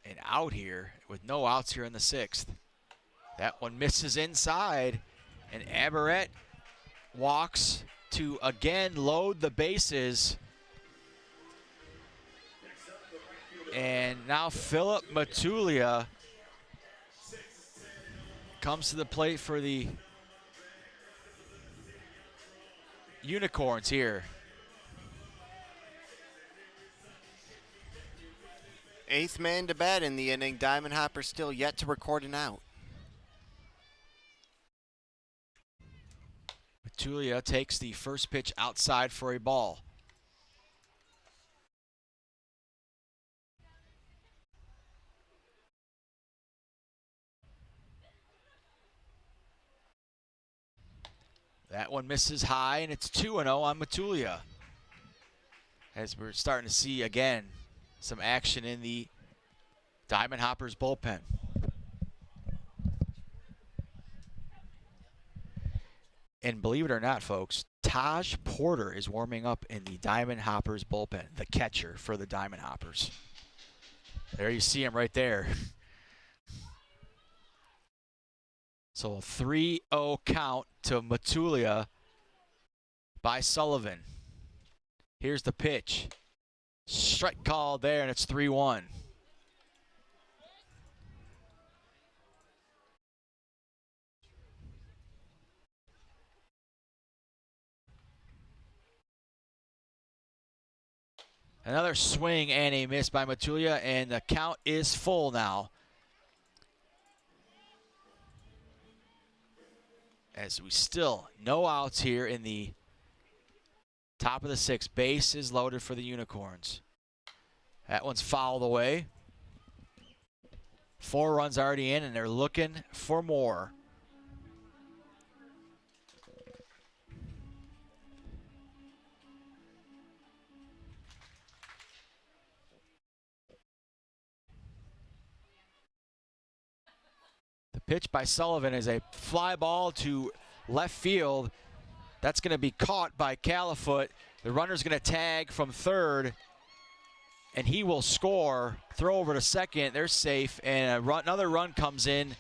an out here with no outs here in the 6th. That one misses inside, and Abaret walks to again load the bases. And now Philip Matulia comes to the plate for the Unicorns here. 8th man to bat in the inning. Diamond Hopper still yet to record an out. Matulia takes the first pitch outside for a ball. That one misses high, and it's 2-0 on Matulia. As we're starting to see again some action in the Diamond Hoppers bullpen. And believe it or not, folks, Taj Porter is warming up in the Diamond Hoppers bullpen, the catcher for the Diamond Hoppers. There you see him right there. So a 3-0 count to Matulia by Sullivan. Here's the pitch. Strike call there, and it's 3-1. Another swing and a miss by Matulia, and the count is full now. As we still no outs here in the top of the 6th. Base is loaded for the Unicorns. That one's fouled away. 4 runs already in, and they're looking for more. Pitch by Sullivan is a fly ball to left field. That's going to be caught by Califoot. The runner's going to tag from third, and he will score. Throw over to second. They're safe, and another run comes in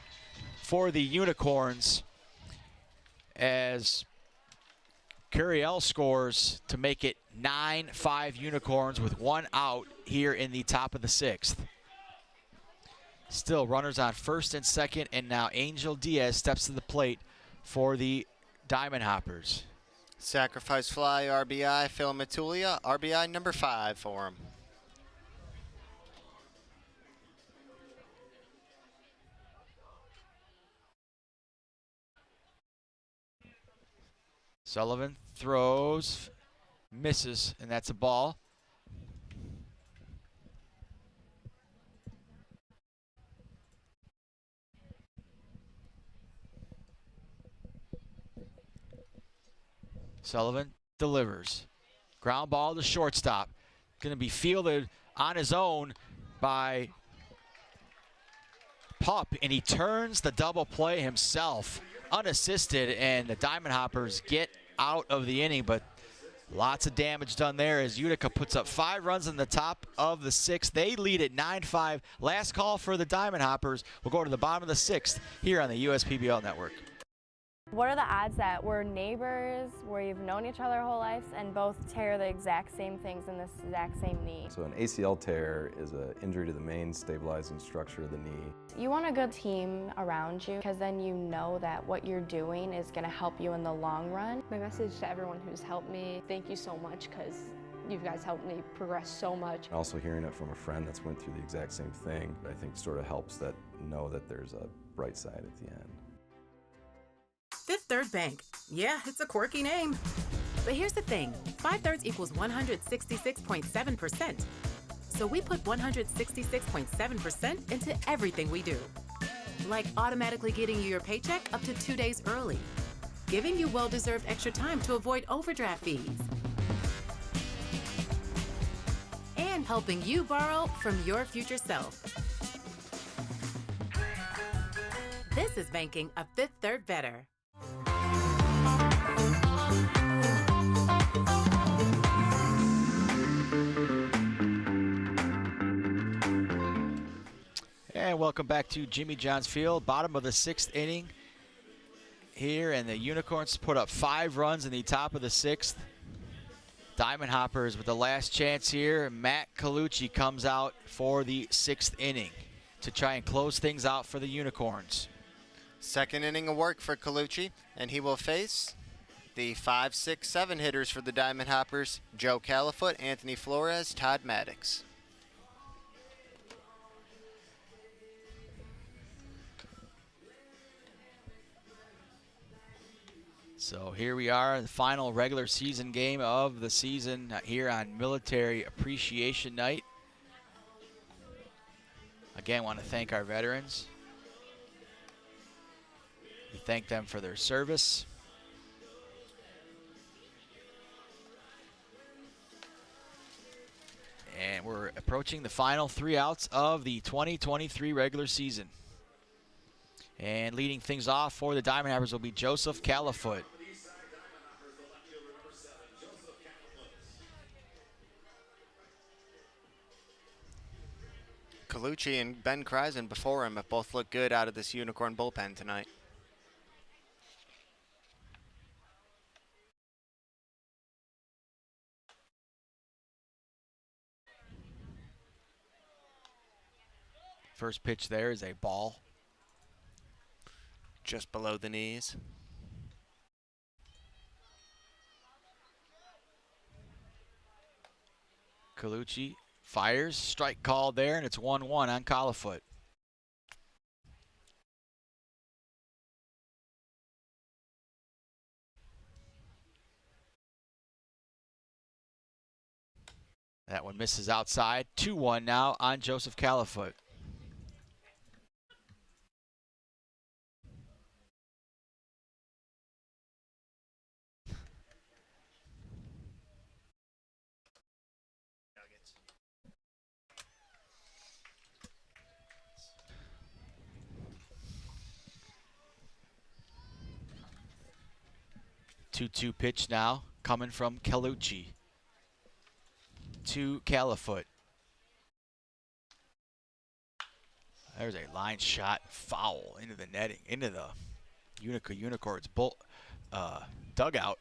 for the Unicorns as Curiel scores to make it 9-5 Unicorns with one out here in the top of the sixth. Still runners on first and second, and now Angel Diaz steps to the plate for the Diamond Hoppers. Sacrifice fly, RBI, Phil Matulia, RBI number 5 for him. Sullivan throws, misses, and that's a ball. Sullivan delivers. Ground ball to shortstop. Going to be fielded on his own by Pup, and he turns the double play himself, unassisted, and the Diamond Hoppers get out of the inning, but lots of damage done there as Utica puts up 5 runs in the top of the 6th. They lead at 9-5. Last call for the Diamond Hoppers. We'll go to the bottom of the 6th here on the USPBL Network. What are the odds that we're neighbors, where you've known each other our whole lives, and both tear the exact same things in this exact same knee? So an ACL tear is an injury to the main stabilizing structure of the knee. You want a good team around you because then you know that what you're doing is going to help you in the long run. My message to everyone who's helped me, thank you so much because you guys helped me progress so much. Also hearing it from a friend that's went through the exact same thing, I think sort of helps that know that there's a bright side at the end. Fifth Third Bank. Yeah, it's a quirky name. But here's the thing. 5/3 equals 166.7%. So we put 166.7% into everything we do. Like automatically getting you your paycheck up to 2 days early. Giving you well-deserved extra time to avoid overdraft fees. And helping you borrow from your future self. This is banking a Fifth Third better. And welcome back to Jimmy John's Field, bottom of the 6th inning here, and the Unicorns put up 5 runs in the top of the 6th. Diamond Hoppers with the last chance here. Matt Colucci comes out for the 6th inning to try and close things out for the Unicorns. Second inning of work for Colucci, and he will face the 5, 6, 7 hitters for the Diamond Hoppers: Joe Califoot, Anthony Flores, Todd Maddox. So here we are, the final regular season game of the season here on Military Appreciation Night. Again, want to thank our veterans. We thank them for their service. And we're approaching the final 3 outs of the 2023 regular season. And leading things off for the Diamond Hoppers will be Joseph Califoot. Colucci and Ben Kreisen before him have both looked good out of this Unicorn bullpen tonight. First pitch there is a ball. Just below the knees. Colucci fires, strike called there, and it's 1-1 on Califoot. That one misses outside. 2-1 now on Joseph Califoot. 2-2 pitch now coming from Colucci to Califoot. There's a line shot foul into the netting, into the Utica Unicorns dugout.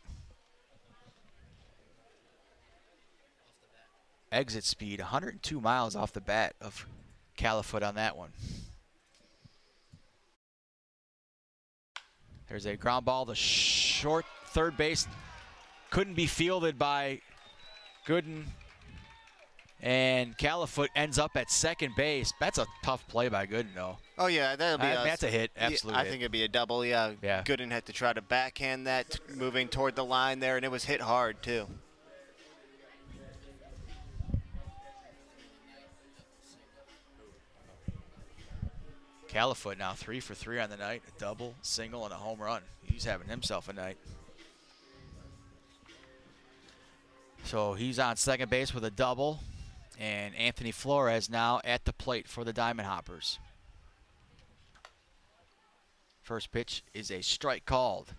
Exit speed 102 miles off the bat of Califoot on that one. There's a ground ball to short third base. Couldn't be fielded by Gooden. And Califoot ends up at second base. That's a tough play by Gooden, though. Oh, yeah, that'll be that's a hit, absolutely. I think it'd be a double, yeah. Gooden had to try to backhand that, moving toward the line there, and it was hit hard, too. Califoot now 3 for 3 on the night. A double, single, and a home run. He's having himself a night. So he's on second base with a double. And Anthony Flores now at the plate for the Diamond Hoppers. First pitch is a strike called.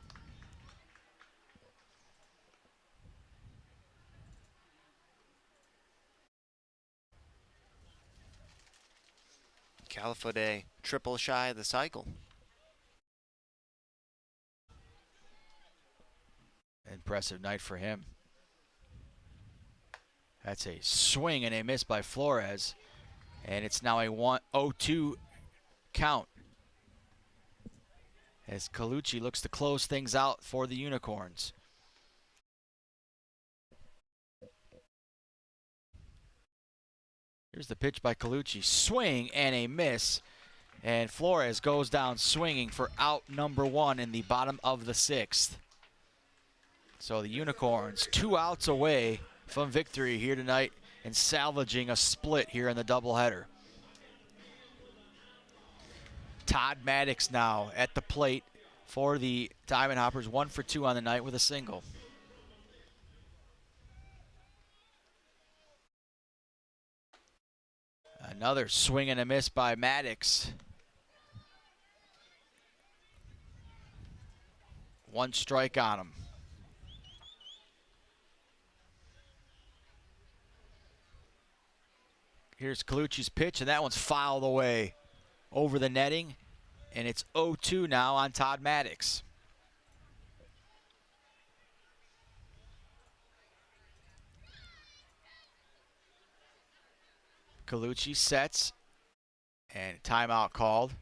Califoot a triple shy of the cycle. Impressive night for him. That's a swing and a miss by Flores. And it's now a 1-0-2 count as Colucci looks to close things out for the Unicorns. Here's the pitch by Colucci. Swing and a miss. And Flores goes down swinging for out number 1 in the bottom of the 6th. So the Unicorns 2 outs away from victory here tonight and salvaging a split here in the doubleheader. Todd Maddox now at the plate for the Diamond Hoppers, 1 for 2 on the night with a single. Another swing and a miss by Maddox. 1 strike on him. Here's Colucci's pitch, and that one's fouled away over the netting, and it's 0-2 now on Todd Maddox. Colucci sets, and timeout called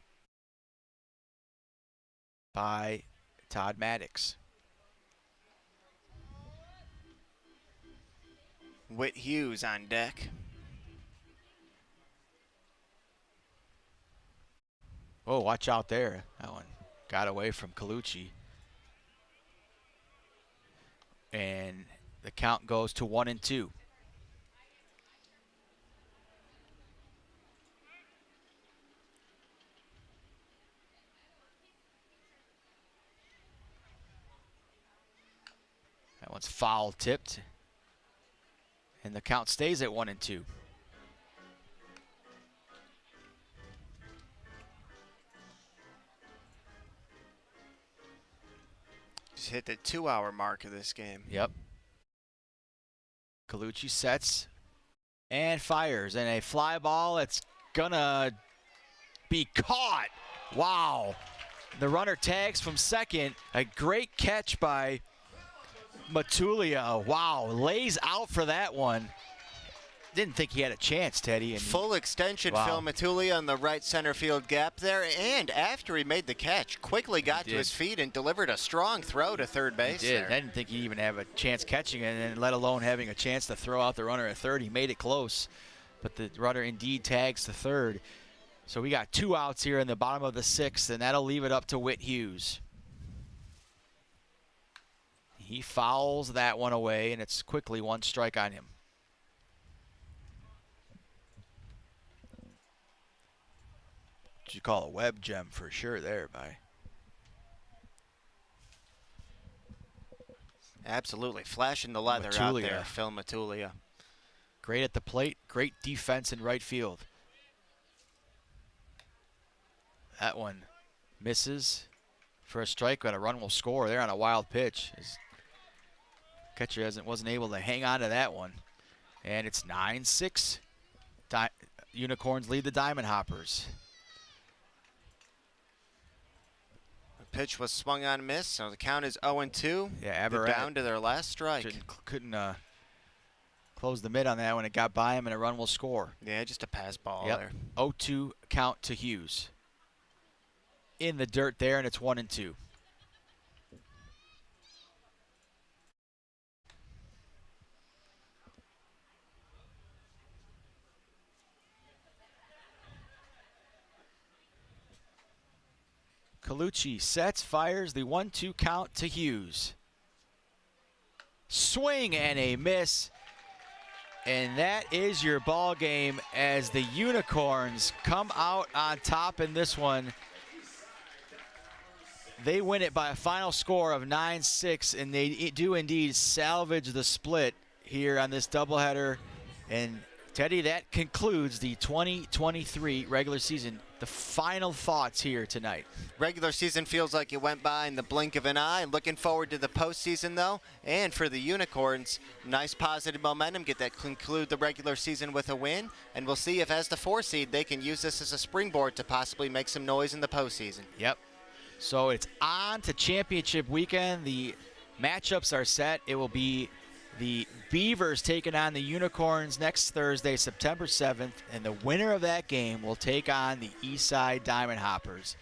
by Todd Maddox. Whit Hughes on deck. Oh, watch out there. That one got away from Colucci. And the count goes to 1-2. That one's foul tipped. And the count stays at 1-2. Just hit the 2-hour mark of this game. Yep. Colucci sets and fires. And a fly ball that's gonna be caught. Wow. The runner tags from second. A great catch by Matulia. Wow. Lays out for that one. Didn't think he had a chance, Teddy. And full extension, wow. Phil Matulia on the right center field gap there. And after he made the catch, quickly got to his feet and delivered a strong throw to third base. He did. There. I didn't think he even have a chance catching it, and let alone having a chance to throw out the runner at third. He made it close, but the runner indeed tags to third. So we got 2 outs here in the bottom of the 6th, and that'll leave it up to Whit Hughes. He fouls that one away, and it's quickly 1 strike on him. What you call a web gem for sure there, by. Absolutely. Flashing the leather out there, Phil Matulia. Great at the plate, great defense in right field. That one misses for a strike, but a run will score there on a wild pitch. As Catcher wasn't able to hang on to that one. And it's 9-6. Unicorns lead the Diamond Hoppers. The pitch was swung on, miss, so the count is 0-2. Yeah, They're down to their last strike. Couldn't close the mid on that when it got by him, and a run will score. Yeah, just a pass ball Yep. there. 0-2 count to Hughes. In the dirt there, and it's 1-2. Colucci sets, fires the 1-2 count to Hughes. Swing and a miss. And that is your ball game as the Unicorns come out on top in this one. They win it by a final score of 9-6, and they do indeed salvage the split here on this doubleheader. And Teddy, that concludes the 2023 regular season. The final thoughts here tonight. Regular season feels like it went by in the blink of an eye. Looking forward to the postseason, though. And for the Unicorns, nice positive momentum. Get that conclude the regular season with a win. And we'll see if, as the 4 seed, they can use this as a springboard to possibly make some noise in the postseason. Yep. So it's on to championship weekend. The matchups are set. It will be the Beavers taking on the Unicorns next Thursday, September 7th, and the winner of that game will take on the Eastside Diamond Hoppers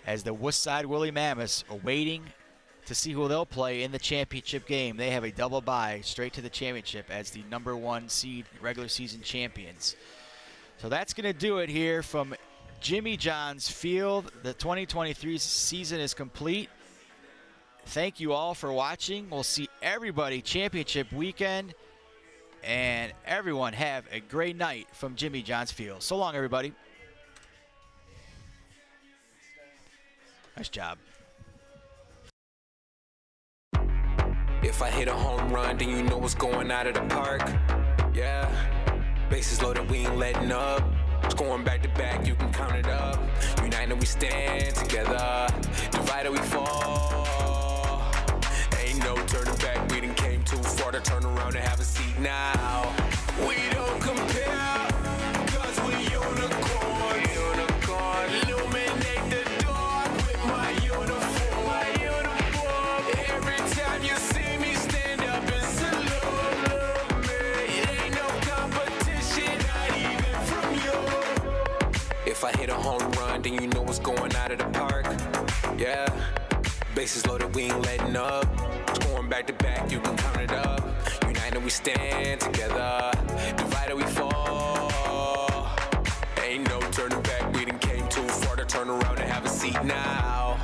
as the Woodside Woolly Mammoths are waiting to see who they'll play in the championship game. They have a double bye straight to the championship as the #1 seed regular season champions. So that's going to do it here from Jimmy John's Field. The 2023 season is complete. Thank you all for watching. We'll see everybody championship weekend. And everyone have a great night from Jimmy John's Field. So long, everybody. Nice job. If I hit a home run, then you know what's going out of the park. Yeah, bases loaded, we ain't letting up. Scoring back to back, you can count it up. United we stand together, divided we fall. Ain't no turning back, we done came too far to turn around and have a seat now. We don't compare, cause we unicorn. Illuminate the dark with my uniform. Every time you see me stand up and salute me. It ain't no competition, not even from you. If I hit a home run, then you know what's going out of the park. Yeah, bases loaded, we ain't letting up. Scoring back to back, you can count it up. United we stand together, divided we fall. Ain't no turning back, we done came too far to turn around and have a seat now.